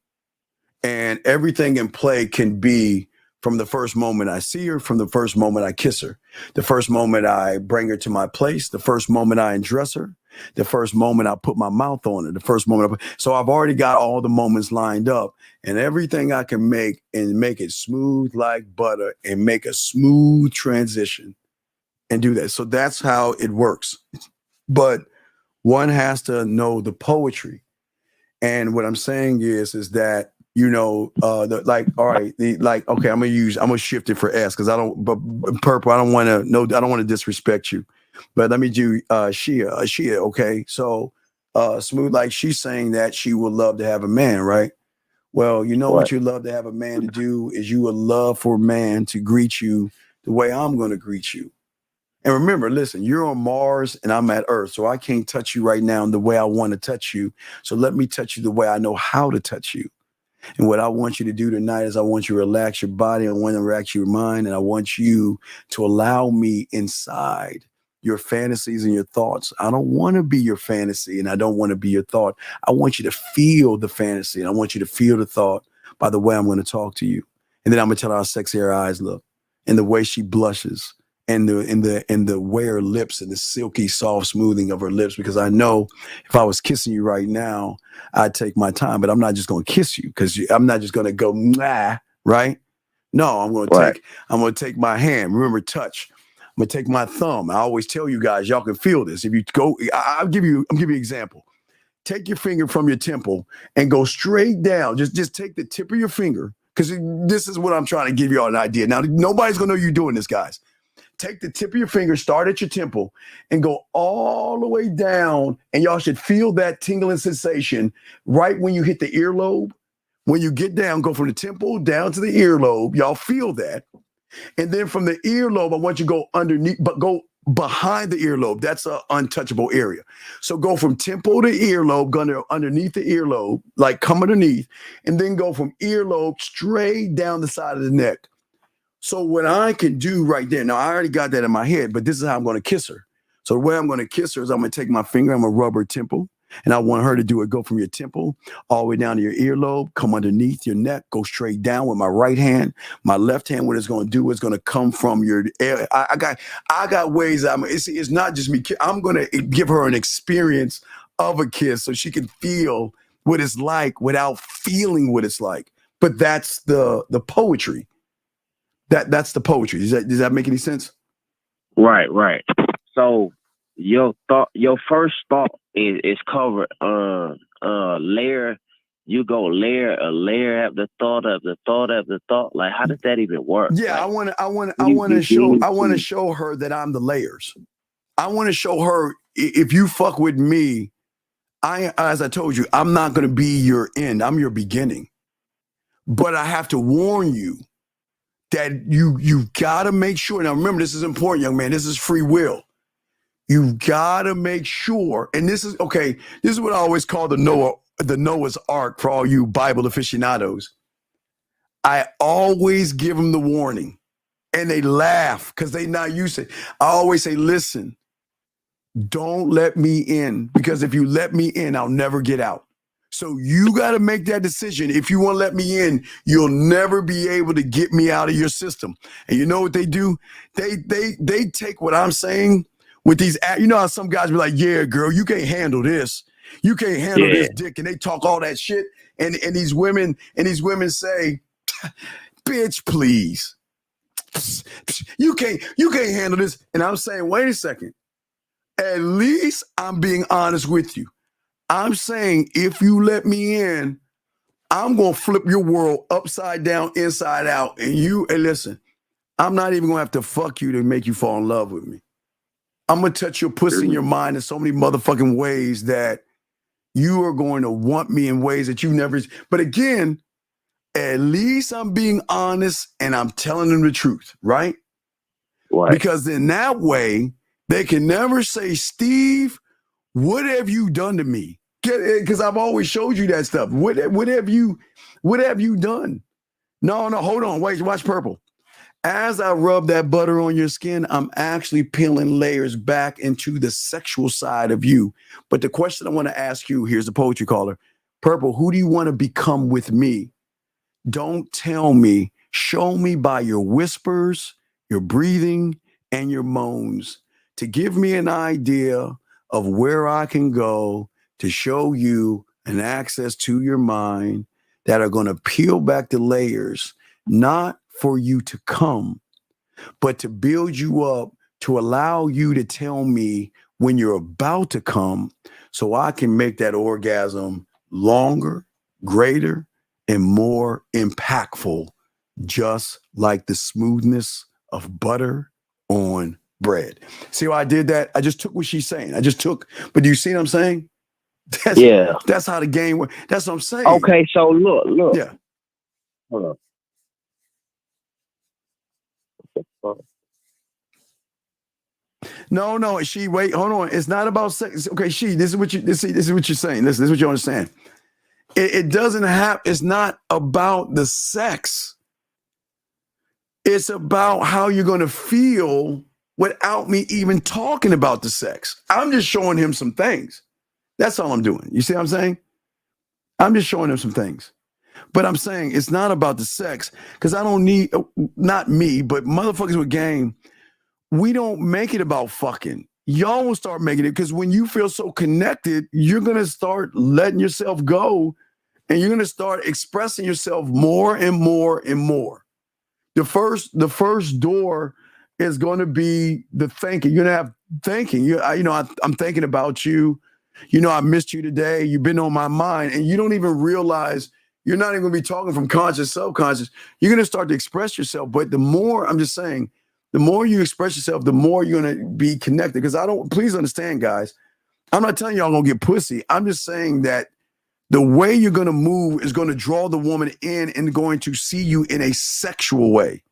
And everything in play can be from the first moment I see her, from the first moment I kiss her, the first moment I bring her to my place, the first moment I undress her, the first moment I put my mouth on her, the first moment. So I've already got all the moments lined up, and everything I can make it smooth like butter and make a smooth transition and do that. So that's how it works. But one has to know the poetry. And what I'm saying is that, okay, I'm gonna shift it for S because purple. I don't want to disrespect you, but let me do Shia. Okay, so smooth, like she's saying that she would love to have a man, right? Well, what you love to have a man to do is you would love for a man to greet you the way I'm going to greet you. And remember, listen, you're on Mars and I'm at Earth, so I can't touch you right now in the way I want to touch you. So let me touch you the way I know how to touch you. And what I want you to do tonight is I want you to relax your body. I want to relax your mind. And I want you to allow me inside your fantasies and your thoughts. I don't want to be your fantasy and I don't want to be your thought. I want you to feel the fantasy and I want you to feel the thought by the way I'm going to talk to you. And then I'm going to tell her how sexy her eyes look and the way she blushes and the way her lips and the silky soft smoothing of her lips, because I know if I was kissing you right now, I'd take my time, but I'm not just going to kiss you because I'm not just going to go, nah, right? No, I'm going to take my hand. Remember, touch. I'm going to take my thumb. I always tell you guys, y'all can feel this. If you go, I'm giving you an example. Take your finger from your temple and go straight down. Just take the tip of your finger, because this is what I'm trying to give you all an idea. Now, nobody's going to know you're doing this, guys. Take the tip of your finger, start at your temple, and go all the way down. And y'all should feel that tingling sensation right when you hit the earlobe. When you get down, go from the temple down to the earlobe. Y'all feel that. And then from the earlobe, I want you to go underneath, but go behind the earlobe. That's an untouchable area. So go from temple to earlobe, go underneath the earlobe, like come underneath, and then go from earlobe straight down the side of the neck. So what I can do right there, now I already got that in my head, but this is how I'm going to kiss her. So the way I'm going to kiss her is I'm going to take my finger, I'm going to rub her temple, and I want her to do it. Go from your temple all the way down to your earlobe, come underneath your neck, go straight down with my right hand. My left hand, what it's going to do is going to come from your. I got ways. It's not just me. I'm going to give her an experience of a kiss so she can feel what it's like without feeling what it's like. But that's the poetry. That's the poetry. Does that make any sense? Right. So your first thought is covered layer. You go layer after thought after thought after thought. Like, how does that even work? Yeah, like, I want to show her that I'm the layers. I want to show her if you fuck with me, as I told you, I'm not going to be your end. I'm your beginning. But I have to warn you that you got to make sure. Now, remember, this is important, young man. This is free will. You got to make sure. And this is okay. This is what I always call the Noah's Ark for all you Bible aficionados. I always give them the warning, and they laugh because they not used to it. I always say, listen, don't let me in, because if you let me in, I'll never get out. So you got to make that decision. If you want to let me in, you'll never be able to get me out of your system. And you know what they do? They take what I'm saying with these, you know how some guys be like, yeah, girl, you can't handle this. You can't handle this dick. And they talk all that shit. And these women say, bitch, please. You can't handle this. And I'm saying, wait a second. At least I'm being honest with you. I'm saying, if you let me in, I'm going to flip your world upside down, inside out. And listen, I'm not even going to have to fuck you to make you fall in love with me. I'm going to touch your pussy in your mind in so many motherfucking ways that you are going to want me in ways that you never. But again, at least I'm being honest and I'm telling them the truth, right? Right. Because in that way, they can never say, Steve, what have you done to me? Because I've always showed you that stuff. What have you done? No, hold on. Wait, watch purple. As I rub that butter on your skin, I'm actually peeling layers back into the sexual side of you. But the question I want to ask you, here's the poetry caller. Purple, who do you want to become with me? Don't tell me. Show me by your whispers, your breathing, and your moans to give me an idea of where I can go to show you an access to your mind that are going to peel back the layers, not for you to come, but to build you up, to allow you to tell me when you're about to come so I can make that orgasm longer, greater, and more impactful, just like the smoothness of butter on bread. See how I did that? I just took what she's saying. But do you see what I'm saying? That's how the game works. That's what I'm saying. Okay, so look. Yeah. Hold on. No, wait, hold on. It's not about sex. Okay, this is what you're saying. Listen, this is what you understand. It doesn't have, it's not about the sex. It's about how you're going to feel without me even talking about the sex. I'm just showing him some things. That's all I'm doing. You see what I'm saying? I'm just showing him some things. But I'm saying it's not about the sex, because I don't need, not me, but motherfuckers with game, we don't make it about fucking. Y'all will start making it, because when you feel so connected, you're going to start letting yourself go, and you're going to start expressing yourself more and more and more. The first door is going to be the thinking. You're going to have thinking. I'm thinking about you. I missed you today. You've been on my mind, and you don't even realize you're not even going to be talking from conscious, subconscious. You're going to start to express yourself. But the more, I'm just saying, the more you express yourself, the more you're going to be connected. Because please understand, guys, I'm not telling y'all going to get pussy. I'm just saying that the way you're going to move is going to draw the woman in and going to see you in a sexual way.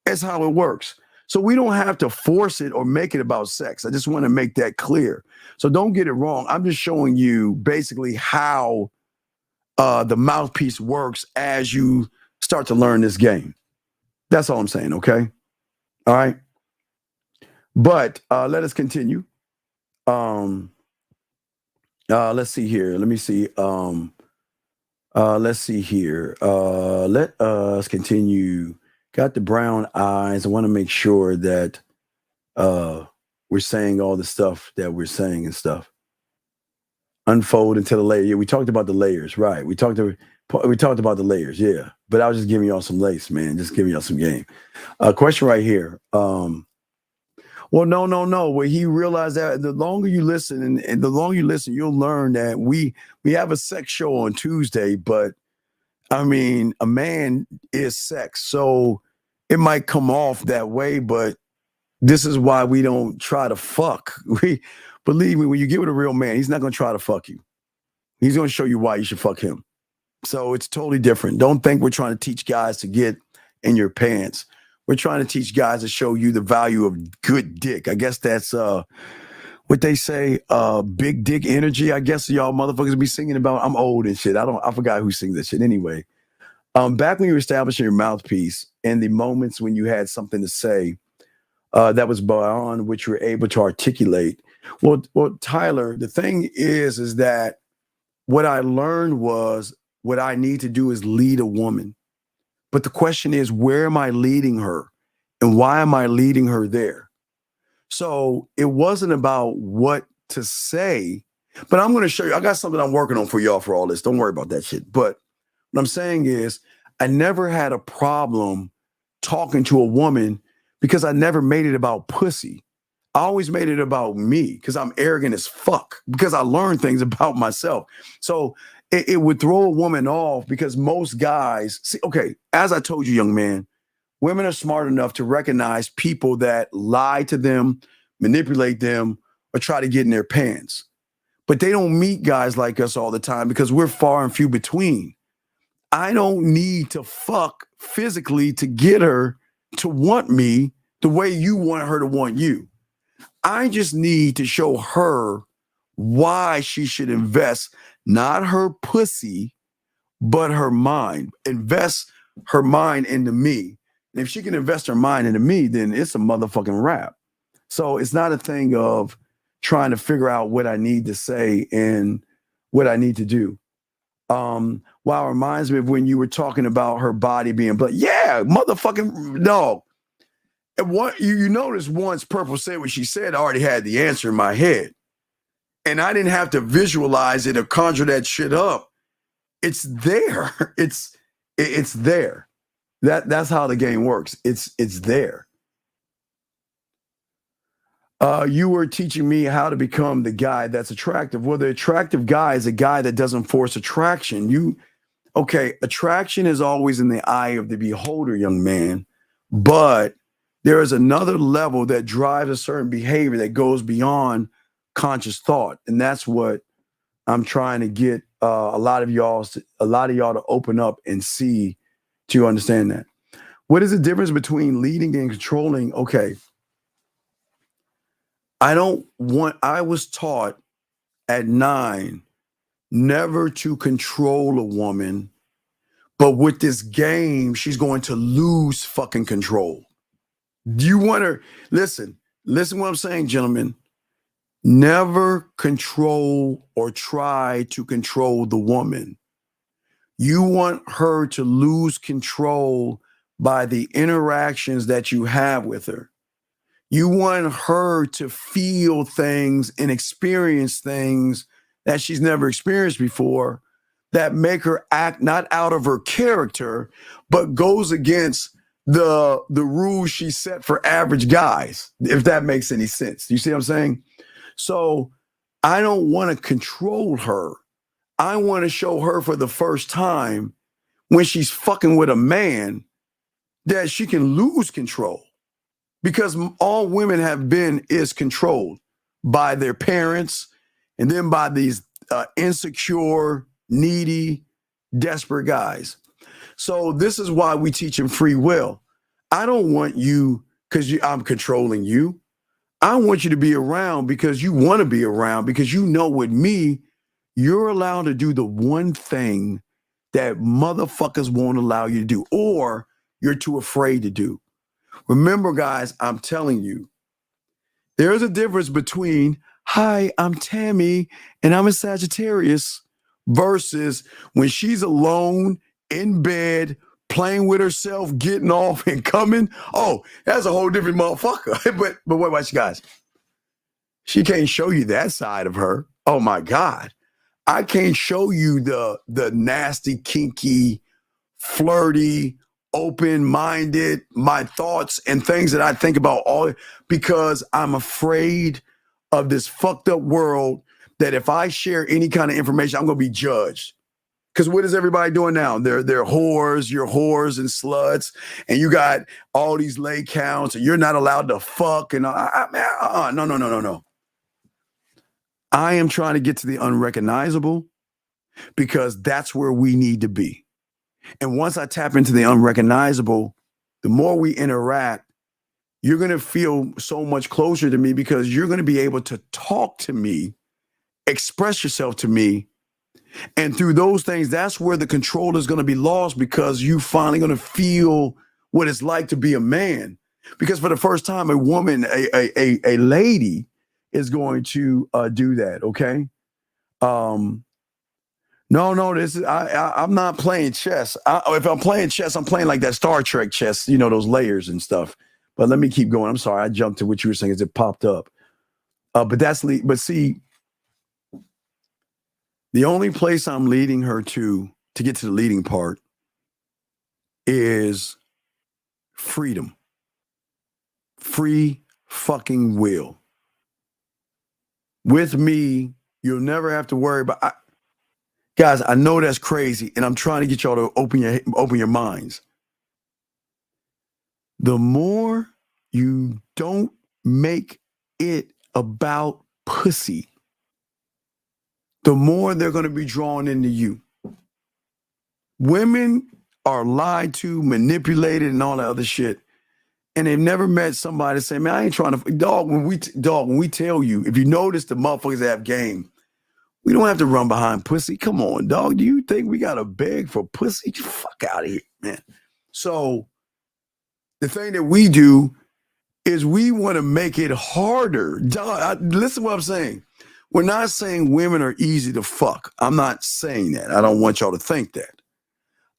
That's how it works. So we don't have to force it or make it about sex. I just want to make that clear. So don't get it wrong. I'm just showing you basically how the mouthpiece works as you start to learn this game. That's all I'm saying, okay? All right? But let us continue. Let's see here. Let me see. Let's see here. Let us continue. Got the brown eyes. I want to make sure that we're saying all the stuff that we're saying and stuff. Unfold into the layer. Yeah, we talked about the layers, right? We talked about the layers, yeah. But I was just giving y'all some lace, man. Just giving y'all some game. Question right here. Well, no. Where he realized that the longer you listen and the longer you listen, you'll learn that we have a sex show on Tuesday, but I mean, a man is sex. So it might come off that way, but this is why we don't try to fuck. Believe me, when you get with a real man, he's not going to try to fuck you. He's going to show you why you should fuck him. So it's totally different. Don't think we're trying to teach guys to get in your pants. We're trying to teach guys to show you the value of good dick. I guess that's what they say, big dick energy. I guess y'all motherfuckers be singing about. I'm old and shit. I forgot who sings this shit anyway. Back when you were establishing your mouthpiece and the moments when you had something to say that was beyond which you were able to articulate. Well, Tyler, the thing is that what I learned was what I need to do is lead a woman. But the question is, where am I leading her? And why am I leading her there? So it wasn't about what to say, but I'm going to show you. I got something I'm working on for y'all for all this. Don't worry about that shit. But what I'm saying is I never had a problem talking to a woman because I never made it about pussy. I always made it about me because I'm arrogant as fuck because I learned things about myself. So it would throw a woman off because most guys, see, okay, as I told you, young man, women are smart enough to recognize people that lie to them, manipulate them, or try to get in their pants. But they don't meet guys like us all the time because we're far and few between. I don't need to fuck physically to get her to want me the way you want her to want you. I just need to show her why she should invest not her pussy, but her mind. Invest her mind into me. And if she can invest her mind into me, then it's a motherfucking wrap. So it's not a thing of trying to figure out what I need to say and what I need to do. Wow, it reminds me of when you were talking about her body being black. Yeah, motherfucking dog. And what you noticed once Purple said what she said, I already had the answer in my head. And I didn't have to visualize it or conjure that shit up. It's there. It's there. That's how the game works. It's there. You were teaching me how to become the guy that's attractive. Well, the attractive guy is a guy that doesn't force attraction. Attraction is always in the eye of the beholder, young man. But there is another level that drives a certain behavior that goes beyond conscious thought. And that's what I'm trying to get a lot of y'all to open up and see to understand that. What is the difference between leading and controlling? Okay. I was taught at 9 never to control a woman, but with this game, she's going to lose fucking control. Do you want her? Listen what I'm saying, gentlemen. Never control or try to control the woman. You want her to lose control by the interactions that you have with her. You want her to feel things and experience things that she's never experienced before that make her act not out of her character, but goes against the rules she set for average guys, if that makes any sense. You see what I'm saying? So I don't want to control her. I want to show her for the first time when she's fucking with a man that she can lose control. Because all women have been is controlled by their parents and then by these insecure, needy, desperate guys. So this is why we teach them free will. I don't want you because I'm controlling you. I want you to be around because you want to be around, because you know with me, you're allowed to do the one thing that motherfuckers won't allow you to do, or you're too afraid to do. Remember, guys, I'm telling you, there's a difference between, hi, I'm Tammy and I'm a Sagittarius, versus when she's alone in bed, playing with herself, getting off and coming. Oh, that's a whole different motherfucker. but wait, watch, guys. She can't show you that side of her. Oh my God. I can't show you the nasty, kinky, flirty, open-minded, my thoughts and things that I think about all because I'm afraid of this fucked up world that if I share any kind of information, I'm going to be judged. Because what is everybody doing now? They're whores, you're whores and sluts, and you got all these lay counts, and you're not allowed to fuck. And no. I am trying to get to the unrecognizable because that's where we need to be. And once I tap into the unrecognizable, the more we interact, you're going to feel so much closer to me because you're going to be able to talk to me, express yourself to me. And through those things, that's where the control is going to be lost because you finally going to feel what it's like to be a man. Because for the first time, a woman, a lady is going to do that. Okay. No, this is I'm not playing chess. If I'm playing chess, I'm playing like that Star Trek chess, you know, those layers and stuff. But let me keep going. I'm sorry, I jumped to what you were saying as it popped up. But see, the only place I'm leading her to get to the leading part is freedom. Free fucking will. With me, you'll never have to worry about. Guys, I know that's crazy, and I'm trying to get y'all to open your minds. The more you don't make it about pussy, the more they're going to be drawn into you. Women are lied to, manipulated, and all that other shit. And they've never met somebody say, man, I ain't trying to, dog, when we tell you, if you notice the motherfuckers that have game, we don't have to run behind pussy. Come on, dog. Do you think we got to beg for pussy? Get the fuck out of here, man. So the thing that we do is we want to make it harder. Dog, listen to what I'm saying. We're not saying women are easy to fuck. I'm not saying that. I don't want y'all to think that.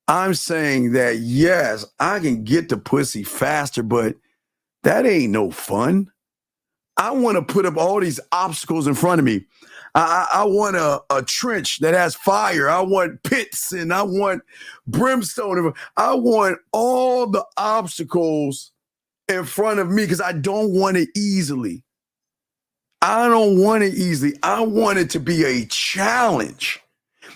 I'm saying that, yes, I can get the pussy faster, but that ain't no fun. I want to put up all these obstacles in front of me. I want a trench that has fire. I want pits and I want brimstone. I want all the obstacles in front of me because I don't want it easily. I don't want it easily. I want it to be a challenge.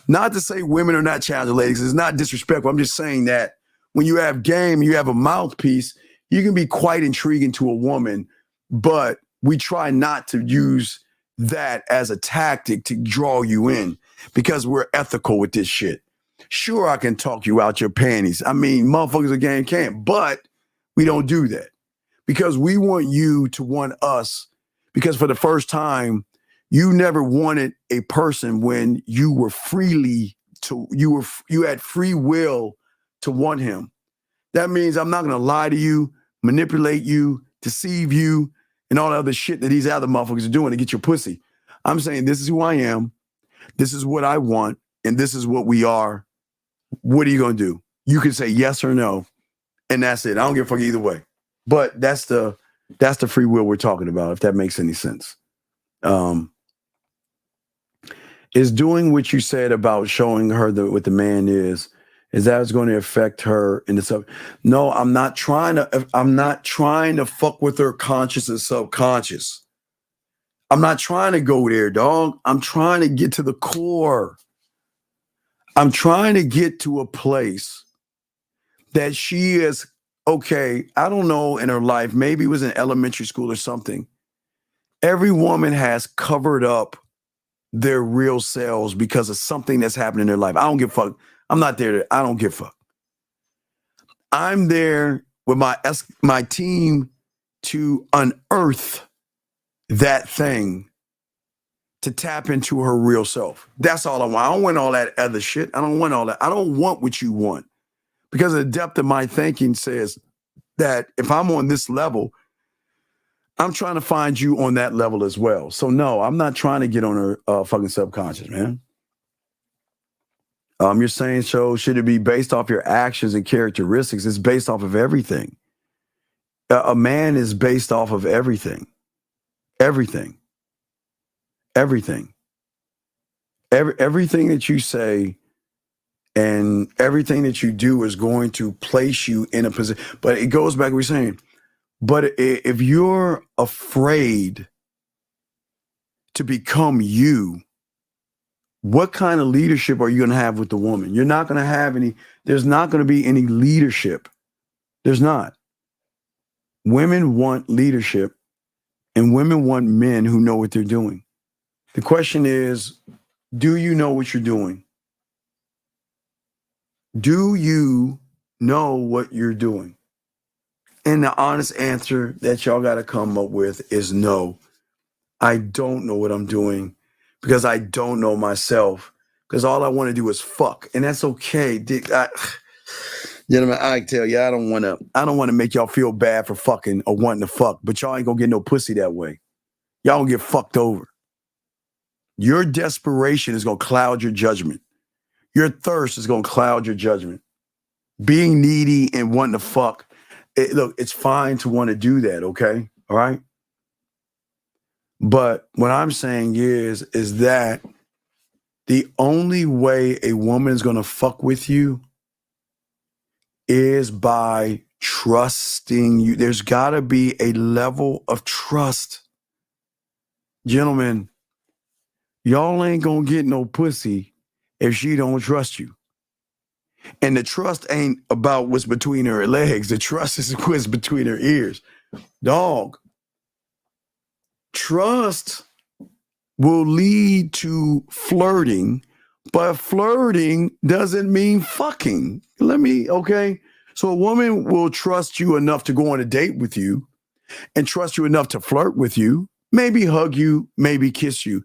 Not to say women are not challenging ladies. It's not disrespectful. I'm just saying that when you have game, you have a mouthpiece, you can be quite intriguing to a woman, but we try not to use that as a tactic to draw you in because we're ethical with this shit. Sure, I can talk you out your panties. I mean, motherfuckers again can't, but we don't do that because we want you to want us because for the first time, you never wanted a person when you were you had free will to want him. That means I'm not going to lie to you, manipulate you, deceive you, and all the other shit that these other motherfuckers are doing to get your pussy. I'm saying this is who I am, this is what I want, and this is what we are. What are you going to do? You can say yes or no, and that's it. I don't give a fuck either way. But that's the free will we're talking about, if that makes any sense. Is doing what you said about showing her what the man is that it's going to affect her in the sub? No, I'm not trying to fuck with her conscious and subconscious. I'm not trying to go there, dog. I'm trying to get to the core. I'm trying to get to a place that she is, okay, I don't know, in her life, maybe it was in elementary school or something. Every woman has covered up their real selves because of something that's happened in their life. I don't give a fuck. I'm not there. I don't give a fuck. I'm there with my team to unearth that thing, to tap into her real self. That's all I want. I don't want all that other shit. I don't want all that. I don't want what you want because the depth of my thinking says that if I'm on this level, I'm trying to find you on that level as well. So no, I'm not trying to get on her fucking subconscious, man. You're saying, so should it be based off your actions and characteristics? It's based off of everything. A man is based off of everything. Everything. Everything. Everything that you say And everything that you do is going to place you in a position. But it goes back to what we're saying. But if you're afraid to become you, what kind of leadership are you going to have with the woman? You're not going to have any. There's not going to be any leadership. There's not. Women want leadership, and women want men who know what they're doing. The question is, do you know what you're doing? Do you know what you're doing? And the honest answer that y'all got to come up with is no. I don't know what I'm doing because I don't know myself. Because all I want to do is fuck, and that's okay. Gentlemen, I tell you, I don't want to make y'all feel bad for fucking or wanting to fuck, but y'all ain't gonna get no pussy that way. Y'all gonna get fucked over. Your desperation is gonna cloud your judgment. Your thirst is gonna cloud your judgment. Being needy and wanting to fuck, look, it's fine to want to do that, okay? All right? But what I'm saying is that the only way a woman is gonna fuck with you is by trusting you. There's gotta be a level of trust. Gentlemen, y'all ain't gonna get no pussy if she don't trust you. And the trust ain't about what's between her legs. The trust is what's between her ears. Dog, trust will lead to flirting, but flirting doesn't mean fucking. Okay? So a woman will trust you enough to go on a date with you and trust you enough to flirt with you, maybe hug you, maybe kiss you.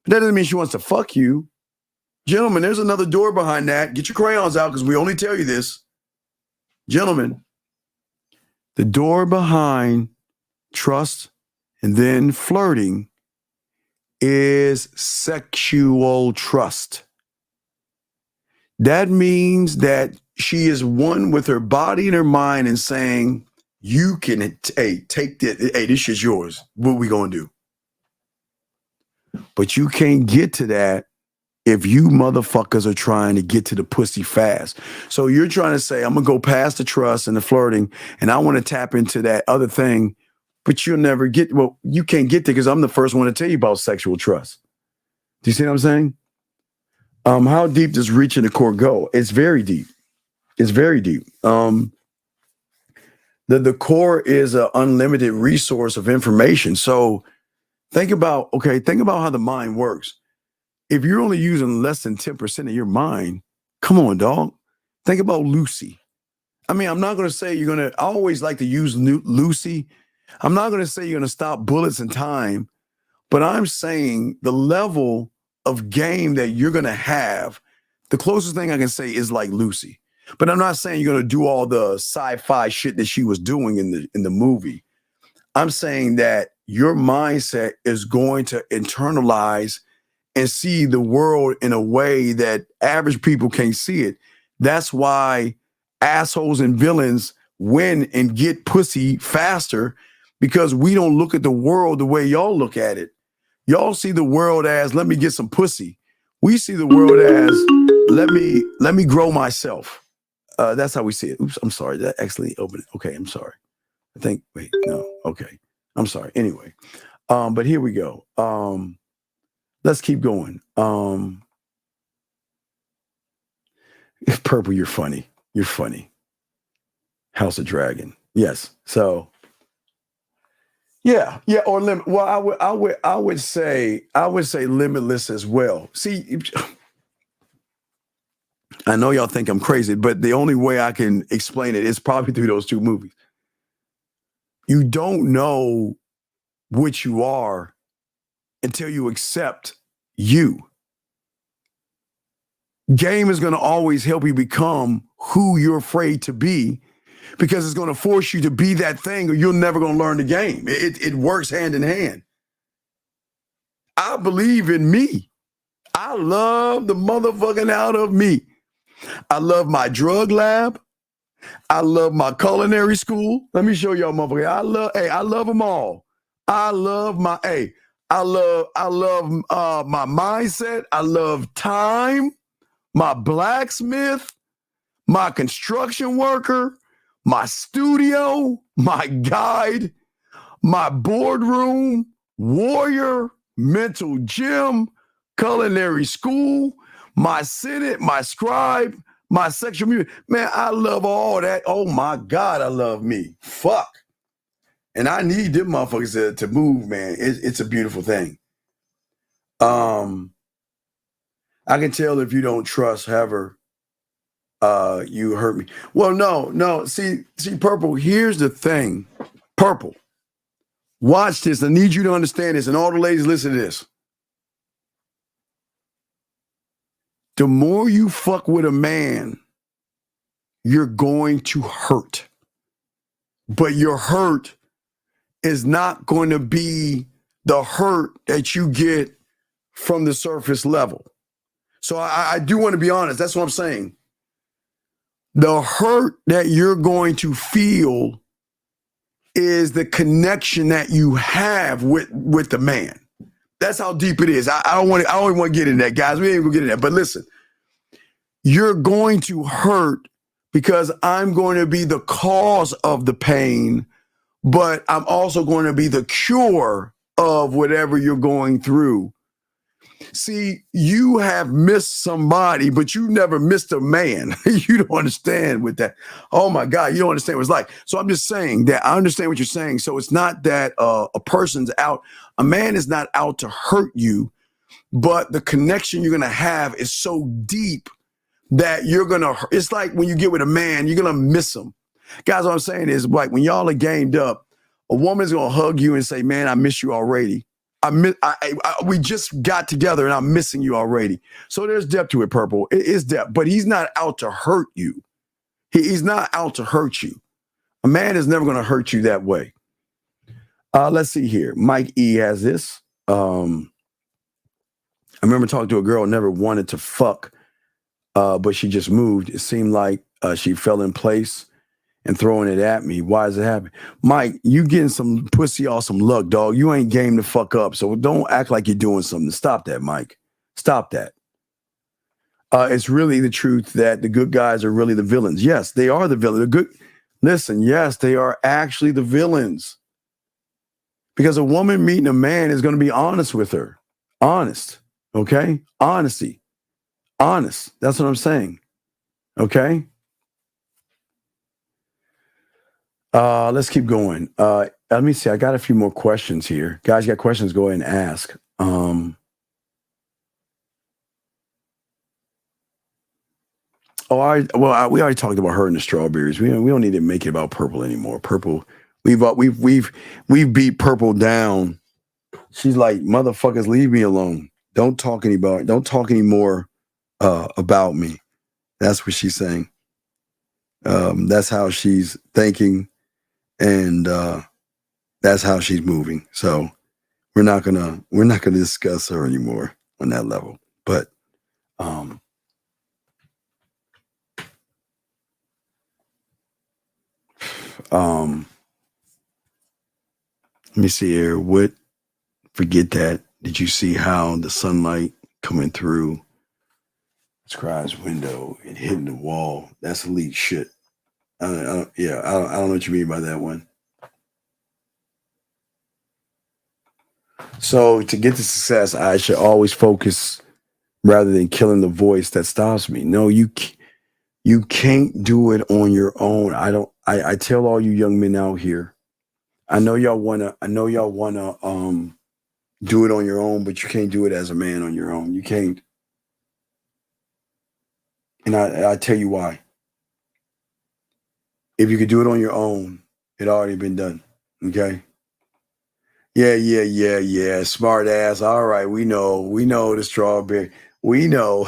But that doesn't mean she wants to fuck you. Gentlemen, there's another door behind that. Get your crayons out because we only tell you this. Gentlemen, the door behind trust and then flirting is sexual trust. That means that she is one with her body and her mind and saying, you can, take this. Hey, this is yours. What we going to do? But you can't get to that if you motherfuckers are trying to get to the pussy fast. So you're trying to say, I'm going to go past the trust and the flirting, and I want to tap into that other thing, but you'll never get, well, you can't get there because I'm the first one to tell you about sexual trust. Do you see what I'm saying? How deep does reaching the core go? It's very deep. It's very deep. The core is an unlimited resource of information. So think about how the mind works. If you're only using less than 10% of your mind, come on, dog. Think about Lucy. I mean, I'm not going to say I always like to use Lucy. I'm not going to say you're going to stop bullets in time, but I'm saying the level of game that you're going to have, the closest thing I can say is like Lucy. But I'm not saying you're going to do all the sci-fi shit that she was doing in the movie. I'm saying that your mindset is going to internalize and see the world in a way that average people can't see it. That's why assholes and villains win and get pussy faster, because we don't look at the world the way y'all look at it. Y'all see the world as, let me get some pussy. We see the world as, let me grow myself. That's how we see it. Oops, I'm sorry. That actually opened it. Okay, I'm sorry. Okay. I'm sorry. Anyway, but here we go. Let's keep going. Purple, you're funny. You're funny. House of Dragon. Yes. So yeah, or limit. Well, I would say Limitless as well. See, I know y'all think I'm crazy, but the only way I can explain it is probably through those two movies. You don't know what you are until you accept you. Game is going to always help you become who you're afraid to be, because it's going to force you to be that thing or you're never going to learn the game. It works hand in hand. I believe in me. I love the motherfucking out of me. I love my drug lab. I love my culinary school. Let me show y'all, motherfucker. I love them all. I love my my mindset. I love time. my blacksmith, my construction worker, my studio, my guide, my boardroom, warrior, mental gym, culinary school, my senate, my scribe, my sexual music. Man, I love all that. Oh my God, I love me. Fuck. And I need them motherfuckers to move, man. It's a beautiful thing. I can tell if you don't trust her, you hurt me. Well, no. See, Purple, here's the thing. Purple, watch this. I need you to understand this. And all the ladies, listen to this. The more you fuck with a man, you're going to hurt. But your hurt is not going to be the hurt that you get from the surface level. So I do want to be honest. That's what I'm saying. The hurt that you're going to feel is the connection that you have with the man. That's how deep it is. I don't want to get in that, guys. We ain't gonna get in that. But listen, you're going to hurt because I'm going to be the cause of the pain, but I'm also going to be the cure of whatever you're going through. See, you have missed somebody, but you never missed a man. You don't understand with that. Oh my God, you don't understand what it's like. So I'm just saying that I understand what you're saying. So it's not that a person's out. A man is not out to hurt you, but the connection you're going to have is so deep that you're going to, it's like when you get with a man, you're going to miss him. Guys, what I'm saying is like when y'all are gamed up, a woman's going to hug you and say, man, I miss you already. We just got together and I'm missing you already. So there's depth to it, Purple. It is depth, but he's not out to hurt you. He's not out to hurt you. A man is never going to hurt you that way. Let's see here. Mike E has this. I remember talking to a girl who never wanted to fuck, but she just moved. It seemed like she fell in place and throwing it at me. Why does it happen? Mike, you getting some pussy off some luck, dog. You ain't game to fuck up. So don't act like you're doing something. Stop that, Mike. Stop that. It's really the truth that the good guys are really the villains. Yes, they are the villains. Listen, yes, they are actually the villains. Because a woman meeting a man is going to be honest with her. Honest. Okay? Honesty. Honest. That's what I'm saying. Okay? Let's keep going. Let me see. I got a few more questions here. Guys, you got questions? Go ahead and ask. We already talked about her and the strawberries. We don't need to make it about Purple anymore. Purple, we've beat Purple down. She's like, motherfuckers, leave me alone. Don't talk anymore about me. That's what she's saying. That's how she's thinking. And that's how she's moving. So we're not gonna discuss her anymore on that level. But let me see here. Forget that. Did you see how the sunlight coming through Scribe's window and hitting the wall? That's elite shit. I don't know what you mean by that one. So to get to success, I should always focus rather than killing the voice that stops me. No, you can't do it on your own. I tell all you young men out here, I know y'all wanna do it on your own, but you can't do it as a man on your own. You can't. And I tell you why. If you could do it on your own, it already been done. Okay. Yeah. Smart ass. All right. We know the strawberry. We know.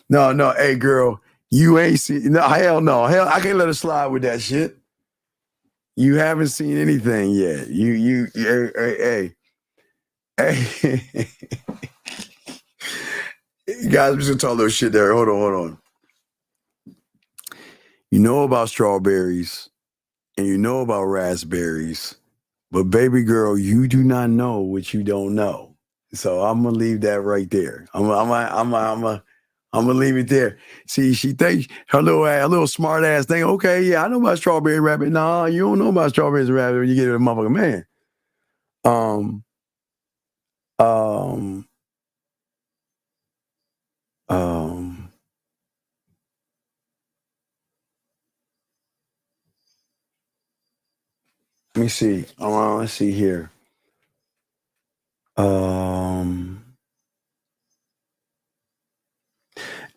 No. Hey, girl, you ain't seen. No, hell no. Hell, I can't let her slide with that shit. You haven't seen anything yet. Hey. Guys, I'm just gonna talk a little shit there. Hold on. You know about strawberries and you know about raspberries, but baby girl, you do not know what you don't know. So I'm gonna leave that right there. I'm gonna leave it there. See, she thinks her little smart ass thing. Okay, yeah, I know about strawberry rabbit. Nah, you don't know about strawberries and rabbit when you get a motherfucking man. Let me see. Let's see here.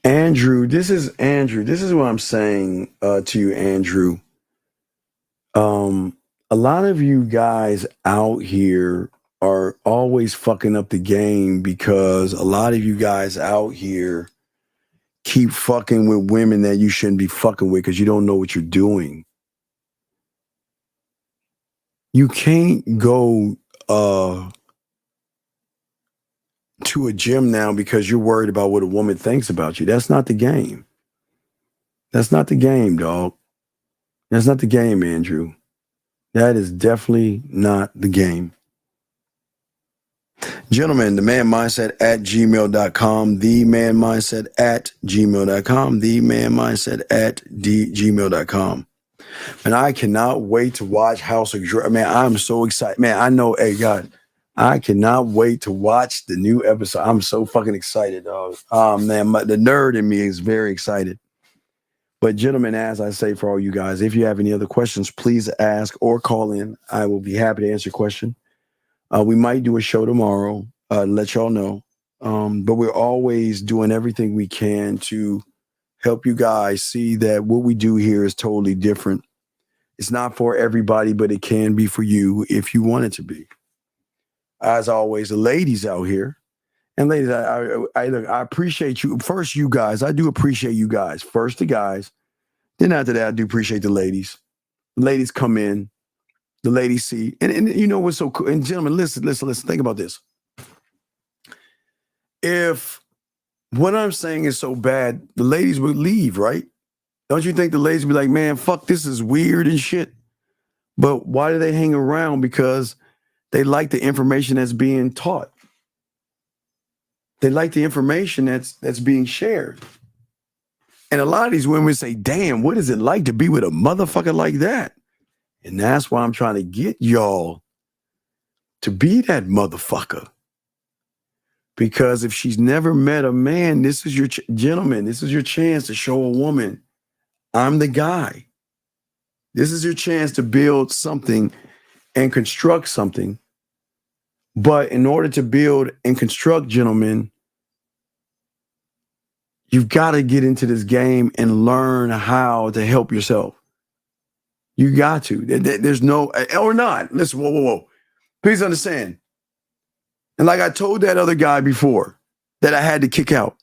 Andrew, this is Andrew. This is what I'm saying to you, Andrew. A lot of you guys out here are always fucking up the game because a lot of you guys out here keep fucking with women that you shouldn't be fucking with because you don't know what you're doing. You can't go to a gym now because you're worried about what a woman thinks about you. That's not the game. That's not the game, dog. That's not the game, Andrew. That is definitely not the game. Gentlemen, the man mindset at gmail.com, the man mindset at gmail.com, the man mindset at gmail.com. And I cannot wait to watch House of Dragon. Man, I'm so excited. Man, I know, hey, God, I cannot wait to watch the new episode. I'm so fucking excited, dog. Man, the nerd in me is very excited. But gentlemen, as I say for all you guys, if you have any other questions, please ask or call in. I will be happy to answer your question. We might do a show tomorrow, let y'all know. But we're always doing everything we can to help you guys see that what we do here is totally different. It's not for everybody, but it can be for you if you want it to be. As always, the ladies out here. And ladies, I appreciate you. First, you guys. I do appreciate you guys. First, the guys. Then after that, I do appreciate the ladies. The ladies come in. The ladies see. And you know what's so cool? And gentlemen, listen. Think about this. If what I'm saying is so bad, the ladies would leave, right? Don't you think the ladies would be like, man, fuck, this is weird and shit? But why do they hang around? Because they like the information that's being taught. They like the information that's being shared. And a lot of these women say, damn, what is it like to be with a motherfucker like that? And that's why I'm trying to get y'all to be that motherfucker. Because if she's never met a man, this is your gentleman, this is your chance to show a woman, I'm the guy. This is your chance to build something and construct something. But in order to build and construct, gentlemen, you've got to get into this game and learn how to help yourself. You got to. There's no, or not. Listen, whoa. Please understand. And like I told that other guy before that I had to kick out,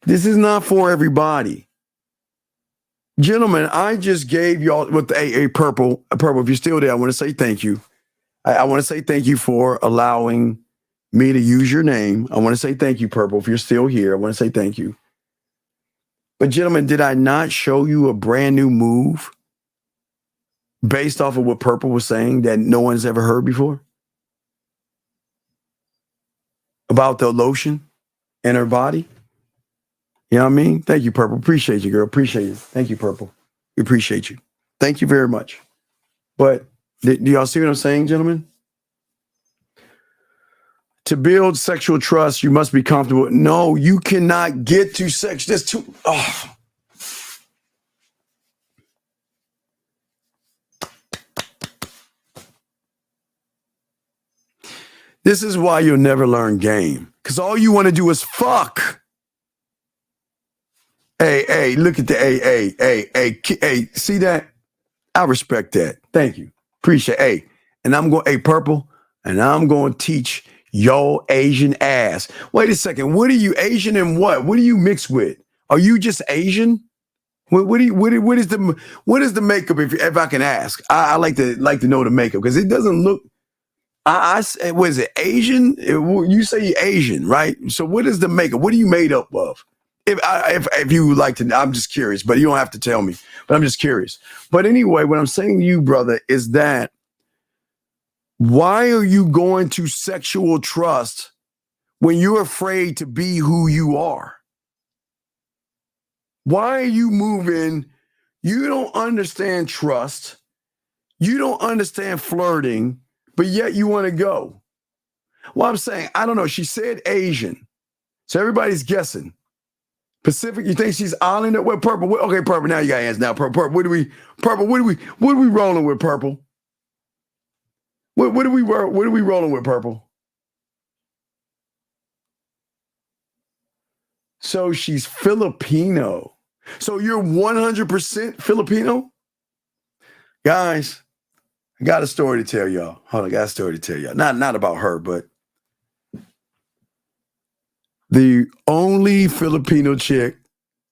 this is not for everybody. Gentlemen, I just gave y'all with a purple, if you're still there, I want to say thank you. I want to say thank you for allowing me to use your name. I want to say thank you, Purple. If you're still here, I want to say thank you. But gentlemen, did I not show you a brand new move based off of what Purple was saying that no one's ever heard before? About the lotion in her body? You know what I mean? Thank you, Purple. Appreciate you, girl. Appreciate you. Thank you, Purple. We appreciate you. Thank you very much. But do y'all see what I'm saying, gentlemen? To build sexual trust, you must be comfortable. No, you cannot get to sex. There's too. Oh. This is why you'll never learn game. Because all you want to do is fuck. Hey, look at the hey, see that? I respect that. Thank you. Appreciate it. Hey, and I'm going, Purple, and I'm going to teach your Asian ass. Wait a second. What are you Asian and what? What do you mix with? Are you just Asian? What is the makeup? If I can ask, I like to know the makeup because it doesn't look. What is it? Asian? You say you're Asian, right? So what is the makeup? What are you made up of? If you would like to, I'm just curious, but you don't have to tell me. But I'm just curious. But anyway, what I'm saying to you, brother, is that Why are you going to sexual trust when you're afraid to be who you are? Why are you moving? You don't understand trust. You don't understand flirting, but yet you want to go. Well, I'm saying, I don't know. She said Asian. So everybody's guessing. Pacific, you think she's island? What purple? Okay, purple. Now you got hands now. Purple. What are we rolling with, purple? What are we rolling with, purple? So she's Filipino. So you're 100% Filipino? Guys, I got a story to tell y'all. Hold on, I got a story to tell y'all. Not about her, but the only Filipino chick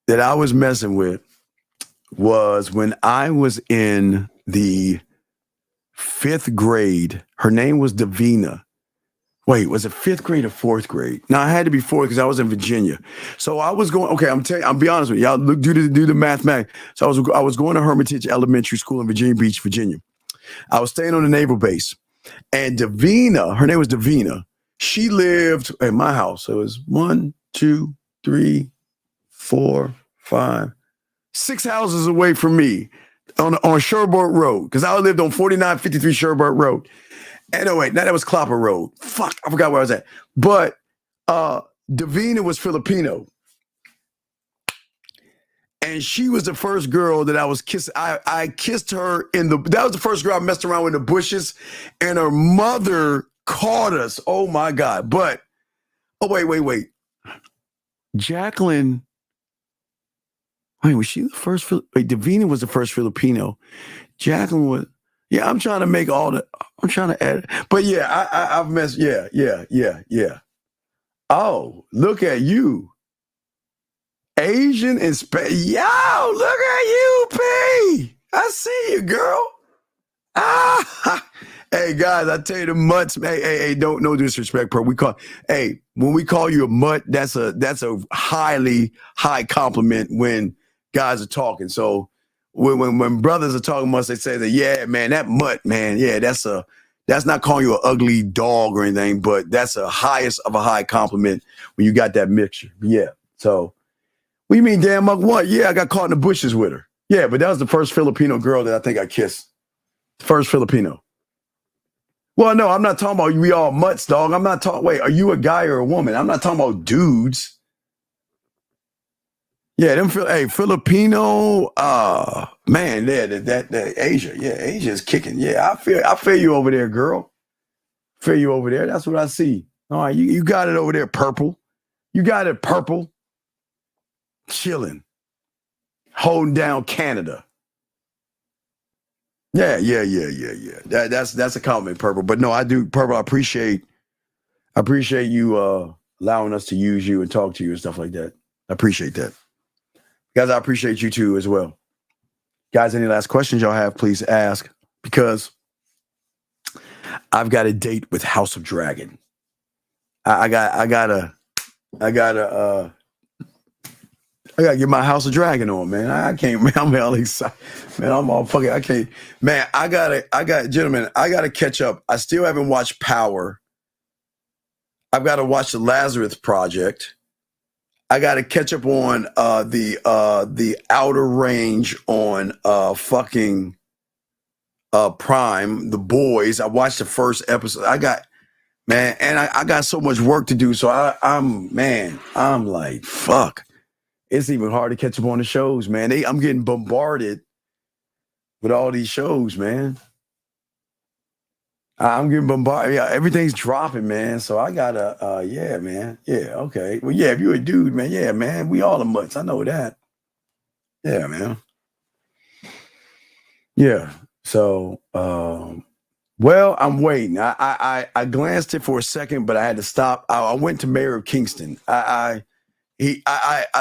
that I was messing with was when I was in the 5th grade. Her name was Davina. Wait, was it 5th grade or 4th grade? No, I had to be 4th because I was in Virginia. So I was going, okay, I'll be honest with you. Y'all do the mathematics. So I was going to Hermitage Elementary School in Virginia Beach, Virginia. I was staying on the naval base. And Davina, her name was Davina. She lived at my house. It was 1, 2, 3, 4, 5, 6 houses away from me on Sherbourne Road, because I lived on 4953 Sherbourne Road. Anyway, now that was Clopper Road. Fuck, I forgot where I was at. But Davina was Filipino. And she was the first girl that I was kissing. I kissed her that was the first girl I messed around with in the bushes. And her mother caught us. Oh my God. But, wait. Jacqueline. Wait, was she the first? Davina was the first Filipino. Jacqueline was. Yeah, I'm trying to add. But yeah, I've messed. Yeah. Oh, look at you. Asian and Yo, look at you, P. I see you, girl. Hey guys, I tell you the mutts. Hey, don't no disrespect, bro. When we call you a mutt, that's a highly high compliment when guys are talking. So when brothers are talking to us, they say that, yeah, man, that mutt, man, yeah, that's not calling you an ugly dog or anything, but that's the highest of a high compliment when you got that mixture. Yeah. So what do you mean, damn muck? What? Yeah, I got caught in the bushes with her. Yeah, but that was the first Filipino girl that I think I kissed. First Filipino. Well, no, I'm not talking about we all mutts, dog. I'm not talking. Wait, are you a guy or a woman? I'm not talking about dudes. Yeah, Filipino. Man, that Asia. Yeah, Asia is kicking. Yeah, I feel you over there, girl. Feel you over there. That's what I see. All right, you got it over there, purple. You got it, purple. Chilling, holding down Canada. Yeah. That's a compliment, purple. But no, I do, purple. I appreciate you allowing us to use you and talk to you and stuff like that. I appreciate that, guys. I appreciate you too as well, guys. Any last questions y'all have, please ask, because I've got a date with House of Dragon. I gotta get my House of Dragon on, man. I can't, man. I'm all excited. Man, I'm all fucking, I can't. Man, gentlemen, I gotta catch up. I still haven't watched Power. I've got to watch the Lazarus Project. I got to catch up on the Outer Range on fucking Prime, The Boys. I watched the first episode. I got so much work to do. So I'm like, fuck. It's even hard to catch up on the shows, man. I'm getting bombarded with all these shows, man. I'm getting bombarded. Yeah, everything's dropping, man. So I gotta, yeah, man. Yeah, okay. Well, yeah, if you're a dude, man, yeah, man. We all are mutts. I know that. Yeah, man. Yeah. So, well, I'm waiting. I glanced it for a second, but I had to stop. I went to Mayor of Kingston. I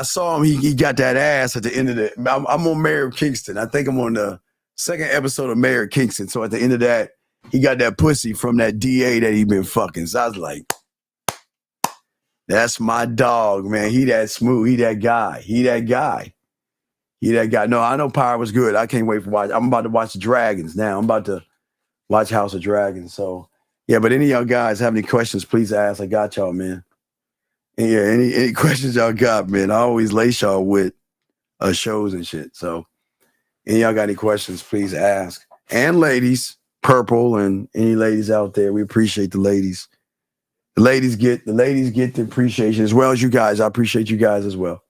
saw him. He got that ass at the end of the. I'm on Mayor of Kingston. I think I'm on the second episode of Mayor of Kingston. So at the end of that, he got that pussy from that DA that he been fucking. So I was like, that's my dog, man. He that smooth. He that guy. He that guy. No, I know Power was good. I can't wait for watch. I'm about to watch the Dragons now. I'm about to watch House of Dragons. So Yeah, but any of y'all guys have any questions, please ask. I got y'all, man. And yeah, any questions y'all got, man. I always lace y'all with shows and shit. So any y'all got any questions, please ask. And ladies, Purple and any ladies out there, we appreciate the ladies. The ladies get the appreciation as well as you guys. I appreciate you guys as well.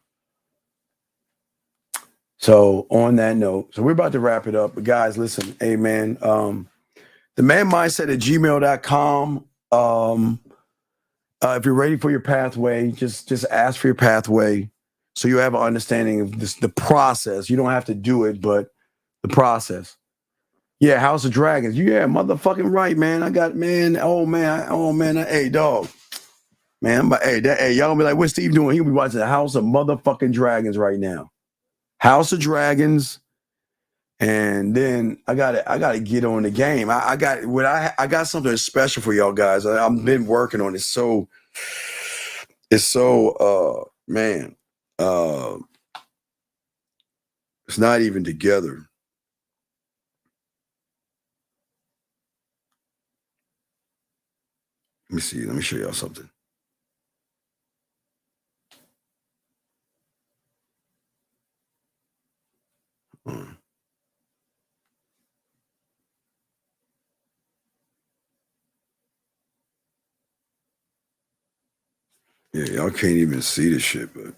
So on that note, so we're about to wrap it up. But guys, listen, hey man, the man mindset at gmail.com. If you're ready for your pathway, just ask for your pathway so you have an understanding of the process. You don't have to do it, but the process. Yeah, House of Dragons. Yeah, motherfucking right, man. I got, man. Oh man. Hey, dog. Man, hey, y'all gonna be like, what's Steve doing? He'll be watching the House of motherfucking Dragons right now. House of Dragons. And then I gotta get on the game. I got something special for y'all guys. I've been working on it. Man, it's not even together. Let me see. Let me show y'all something. Yeah, y'all can't even see this shit, but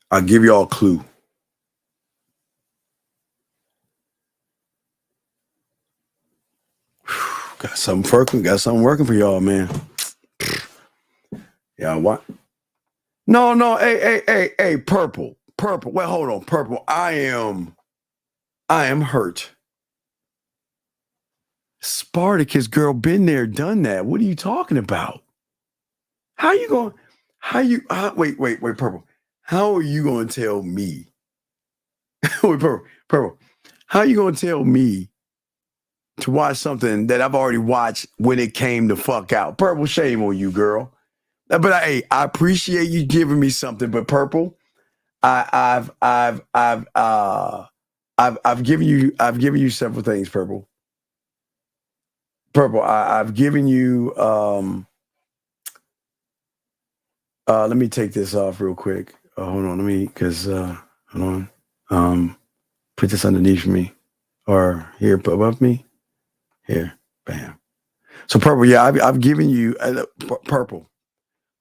I'll give y'all a clue. Got something working for y'all, man. Yeah, what? No, hey, Purple. Well, hold on, Purple. I am hurt. Spartacus, girl, been there, done that. What are you talking about? Wait, Purple. How are you going to tell me? Wait, Purple. How are you going to tell me to watch something that I've already watched when it came the fuck out? Purple, shame on you, girl. But I appreciate you giving me something. But Purple, I've given you several things, Purple. I've given you. Let me take this off real quick. Hold on, hold on. Put this underneath me, or here above me. Here, bam. So Purple, yeah, I've given you Purple.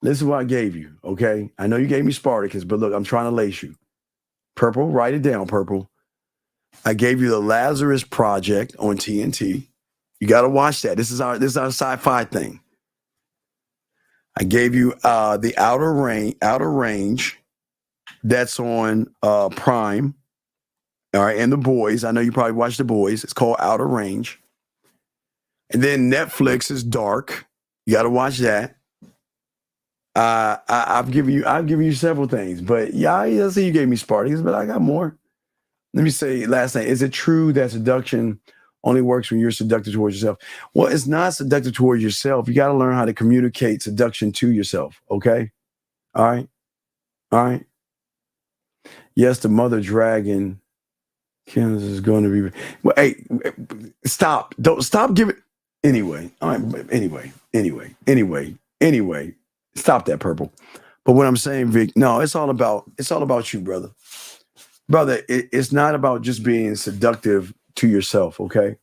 This is what I gave you, okay? I know you gave me Spartacus, but look, I'm trying to lace you. Purple, write it down, Purple. I gave you the Lazarus Project on TNT. You got to watch that. This is our sci-fi thing. I gave you the Outer Range. That's on Prime. All right, and The Boys. I know you probably watched The Boys. It's called Outer Range. And then Netflix is Dark. You got to watch that. I've given you several things, but yeah, I see you gave me Spartacus, but I got more. Let me say last thing. Is it true that seduction only works when you're seductive towards yourself? Well, it's not seductive towards yourself. You got to learn how to communicate seduction to yourself. Okay. All right. Yes, the mother dragon, Kansas is going to be. Well, hey, stop. Don't stop giving. Anyway. All right. Anyway. Stop that, Purple. But what I'm saying, Vic, no, it's all about you, brother. Brother, it's not about just being seductive to yourself, okay?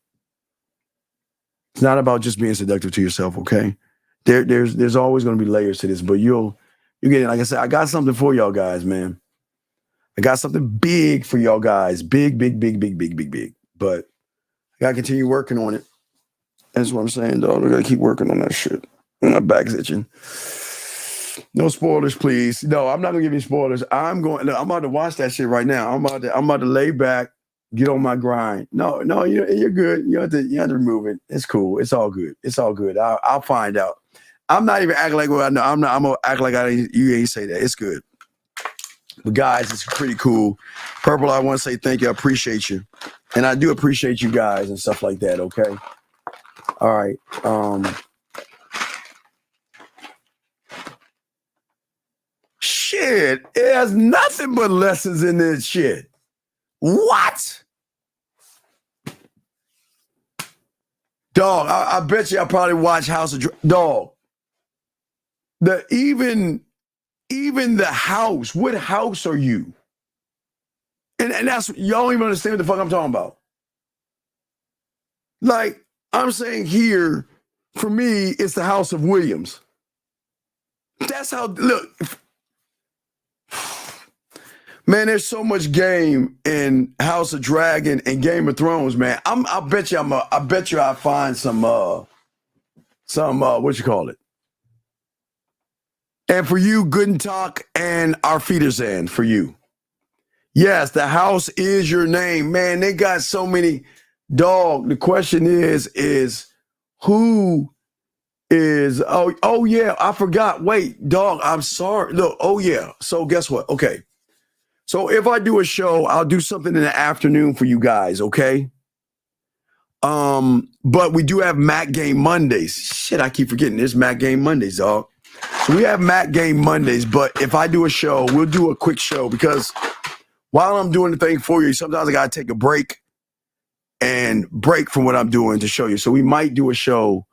It's not about just being seductive to yourself, okay? There's always going to be layers to this, but you get it. Like I said, I got something for y'all guys, man. I got something big for y'all guys. Big. But I got to continue working on it. That's what I'm saying, dog. I got to keep working on that shit. My back's itching. No spoilers, please. No, I'm not gonna give you spoilers. I'm about to watch that shit right now. I'm about to lay back, get on my grind. No, you're good. You have to remove it. It's cool. It's all good. I'll find out. I'm not even acting like what I know. I'm gonna act like you ain't say that. It's good. But guys, it's pretty cool. Purple, I want to say thank you. I appreciate you, and I do appreciate you guys and stuff like that. Okay. All right. Shit, it has nothing but lessons in this shit. What? Dog, I bet you I probably watch House of Dog. Even the house. What house are you? And that's y'all don't even understand what the fuck I'm talking about. Like I'm saying here, for me, it's the House of Williams. That's how. Look, man. There's so much game in House of Dragon and Game of Thrones, man. I bet you I find some what you call it. And for you, Guten Tag and Our Wiedersehen for you. Yes, the house is your name. Man, they got so many. Dog, the question is who is, oh yeah, I forgot. Wait, dog, I'm sorry. Look, oh yeah. So guess what? Okay. So if I do a show, I'll do something in the afternoon for you guys, okay? But we do have Mac Game Mondays. Shit, I keep forgetting. There's Mac Game Mondays, dog. So we have Mac Game Mondays, but if I do a show, we'll do a quick show because while I'm doing the thing for you, sometimes I gotta take a break from what I'm doing to show you. So we might do a show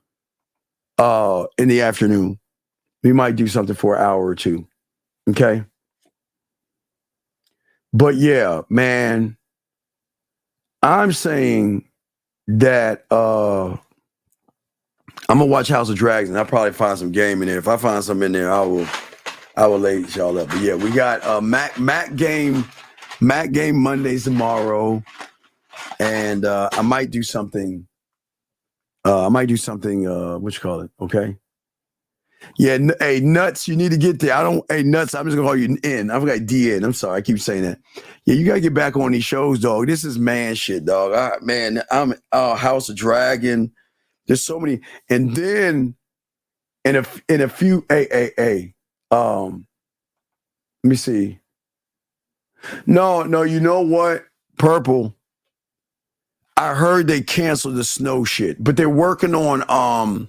in the afternoon. We might do something for an hour or two. Okay. But yeah, man, I'm saying that I'm gonna watch House of Dragons and I'll probably find some game in there. If I find something in there, I will lay y'all up. But yeah, we got Mac Game Mondays tomorrow. And I might do something. What you call it? Okay. Yeah. Hey, Nuts, you need to get there. Hey, Nuts, I'm just gonna call you N. I forgot DN. I'm sorry. I keep saying that. Yeah, you gotta get back on these shows, dog. This is man shit, dog. I'm House of Dragon. There's so many. And then in a few, let me see. No, you know what? Purple. I heard they canceled the snow shit, but they're working on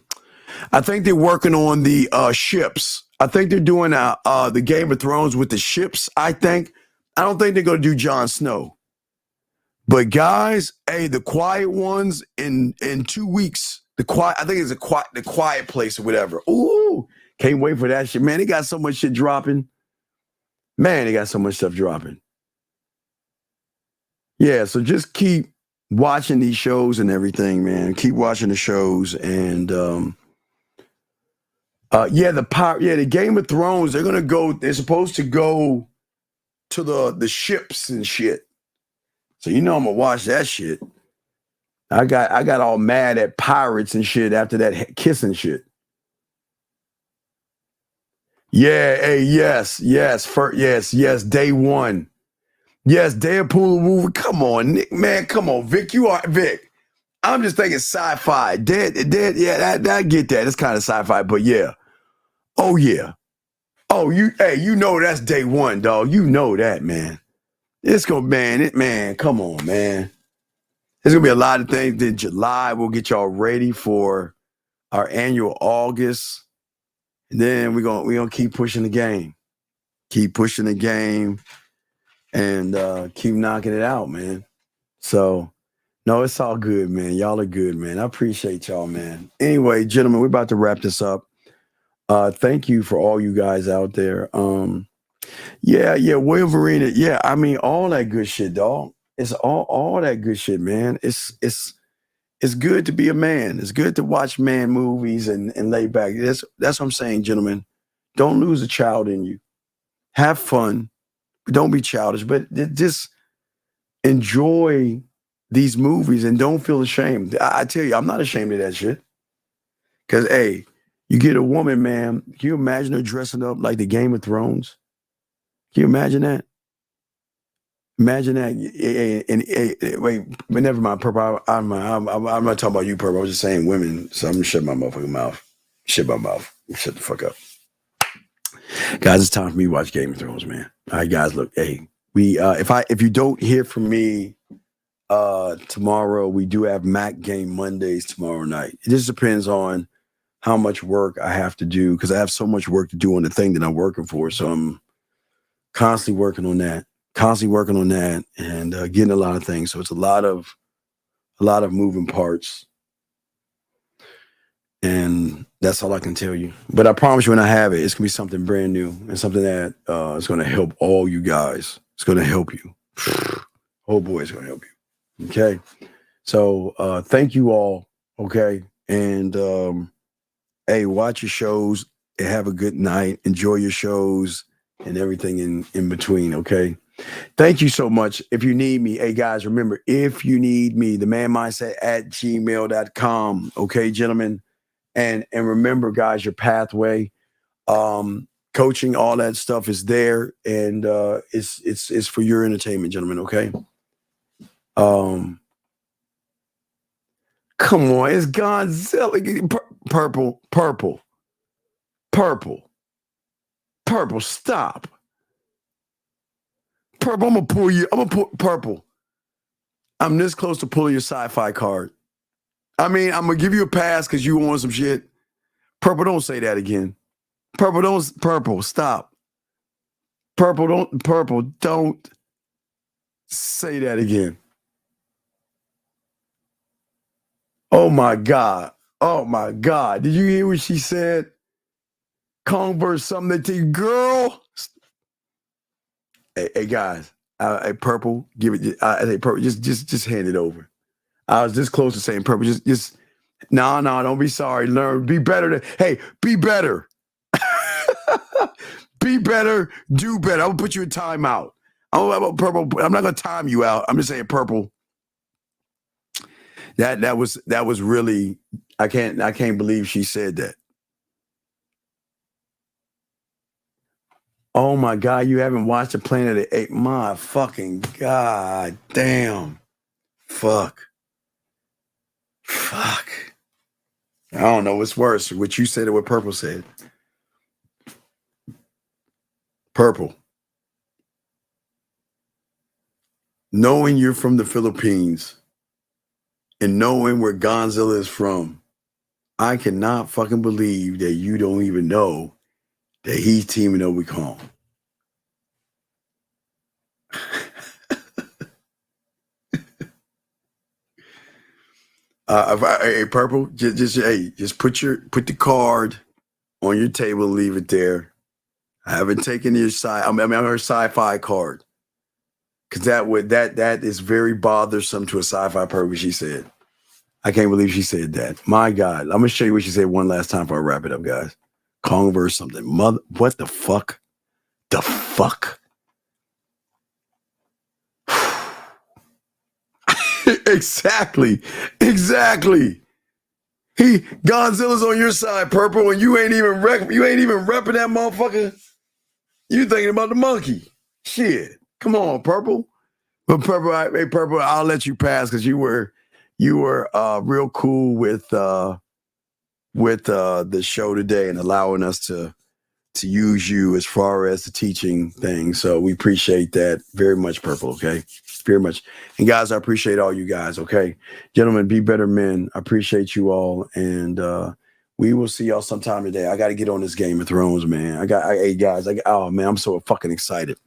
I think they're working on the ships. I think they're doing the Game of Thrones with the ships, I think. I don't think they're gonna do Jon Snow. But guys, hey, the quiet ones in 2 weeks, I think it's the quiet place or whatever. Ooh, can't wait for that shit. Man, they got so much shit dropping. Man, they got so much stuff dropping. Yeah, so just keep watching these shows and everything, man. Keep watching the shows and the Game of Thrones, they're supposed to go to the ships and shit. So you know I'm gonna watch that shit. I got all mad at pirates and shit after that kissing shit. Yeah, hey, yes, day one. Yes, Deadpool movie. Come on, Nick, man. Come on, Vic. You are Vic. I'm just thinking sci-fi. Dead. Yeah, I get that. It's kind of sci-fi, but yeah. Oh yeah. Oh, you know that's day one, dog. You know that, man. It's gonna, man. Come on, man. There's gonna be a lot of things in July. We'll get y'all ready for our annual August, and then we're gonna keep pushing the game. Keep pushing the game. And keep knocking it out, man. So, no, it's all good, man. Y'all are good, man. I appreciate y'all, man. Anyway, gentlemen, we're about to wrap this up. Thank you for all you guys out there. Wolverine. Yeah, I mean, all that good shit, dog. It's all that good shit, man. It's good to be a man. It's good to watch man movies and lay back. That's what I'm saying, gentlemen. Don't lose a child in you. Have fun. Don't be childish, but just enjoy these movies and don't feel ashamed. I tell you, I'm not ashamed of that shit. Because, hey, you get a woman, man. Can you imagine her dressing up like the Game of Thrones? Can you imagine that? Imagine that. Wait, but never mind, Purple. I'm not talking about you, Purple. I was just saying women. So I'm going to shut my motherfucking mouth. Shut my mouth. Shut the fuck up. Guys, it's time for me to watch Game of Thrones, man. All right, guys, look, hey, if you don't hear from me tomorrow, we do have Mac Game Mondays tomorrow night. It just depends on how much work I have to do because I have so much work to do on the thing that I'm working for. So I'm constantly working on that and getting a lot of things. So it's a lot of moving parts. And that's all I can tell you. But I promise you, when I have it, it's going to be something brand new and something that is going to help all you guys. It's going to help you. Oh, boy, it's going to help you. Okay? So thank you all. Okay? And, hey, watch your shows and have a good night. Enjoy your shows and everything in between, okay? Thank you so much. If you need me, hey, guys, remember, if you need me, themanmindset@gmail.com. Okay, gentlemen? And remember, guys, your pathway, coaching, all that stuff is there, and it's for your entertainment, gentlemen. Okay. Come on, it's Godzilla. Purple. Stop. Purple. I'm gonna pull you. Purple. I'm this close to pulling your sci-fi card. I mean, I'm gonna give you a pass because you want some shit. Purple, don't say that again. Purple, stop. Purple, don't say that again. Oh my God. Did you hear what she said? Converse something to you, girl. Hey guys, hey Purple, give it. Hey Purple, just hand it over. I was this close to saying Purple. Just no, don't be sorry. Learn, be better. Be better. Be better, do better. I'm gonna put you in timeout. Purple. I'm not gonna time you out. I'm just saying, Purple. That was really. I can't believe she said that. Oh my God, you haven't watched the Planet of the Apes. My fucking God damn. Fuck. I don't know what's worse, what you said or what Purple said. Purple. Knowing you're from the Philippines and knowing where Godzilla is from, I cannot fucking believe that you don't even know that he's teaming up with Kong. Hey, Purple, just put the card on your table and leave it there. I haven't taken your her sci-fi card. Because that is very bothersome to a sci-fi person, she said. I can't believe she said that. My God. I'm gonna show you what she said one last time before I wrap it up, guys. Converse something. What the fuck? The fuck? Exactly. Godzilla's on your side, Purple, and you ain't even repping that motherfucker. You thinking about the monkey. Shit. Come on, Purple. But Purple, I'll let you pass because you were real cool with the show today and allowing us to use you as far as the teaching thing. So we appreciate that very much, Purple, okay? Very much. And guys, I appreciate all you guys, okay? Gentlemen, be better men. I appreciate you all. And we will see y'all sometime today. I got to get on this Game of Thrones, man. Hey, guys, oh, man, I'm so fucking excited.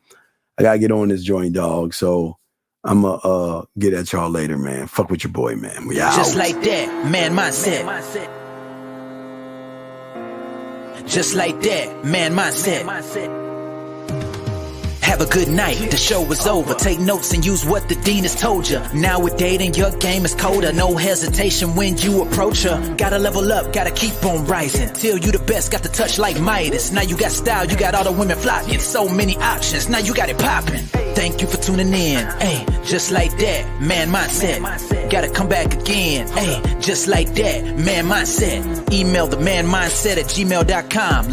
I got to get on this joint, dog. So I'm going to get at y'all later, man. Fuck with your boy, man. We out. Just like that, man mindset. Just like that, man mindset. Have a good night, the show is over. Take notes and use what the dean has told you. Now with dating, your game is colder. No hesitation when you approach her. Gotta level up, gotta keep on rising. Till you the best, got the touch like Midas. Now you got style, you got all the women flocking. So many options, now you got it popping. Thank you for tuning in. Hey, just like that, man mindset. Gotta come back again. Hey, just like that, man mindset. Email themanmindset@gmail.com.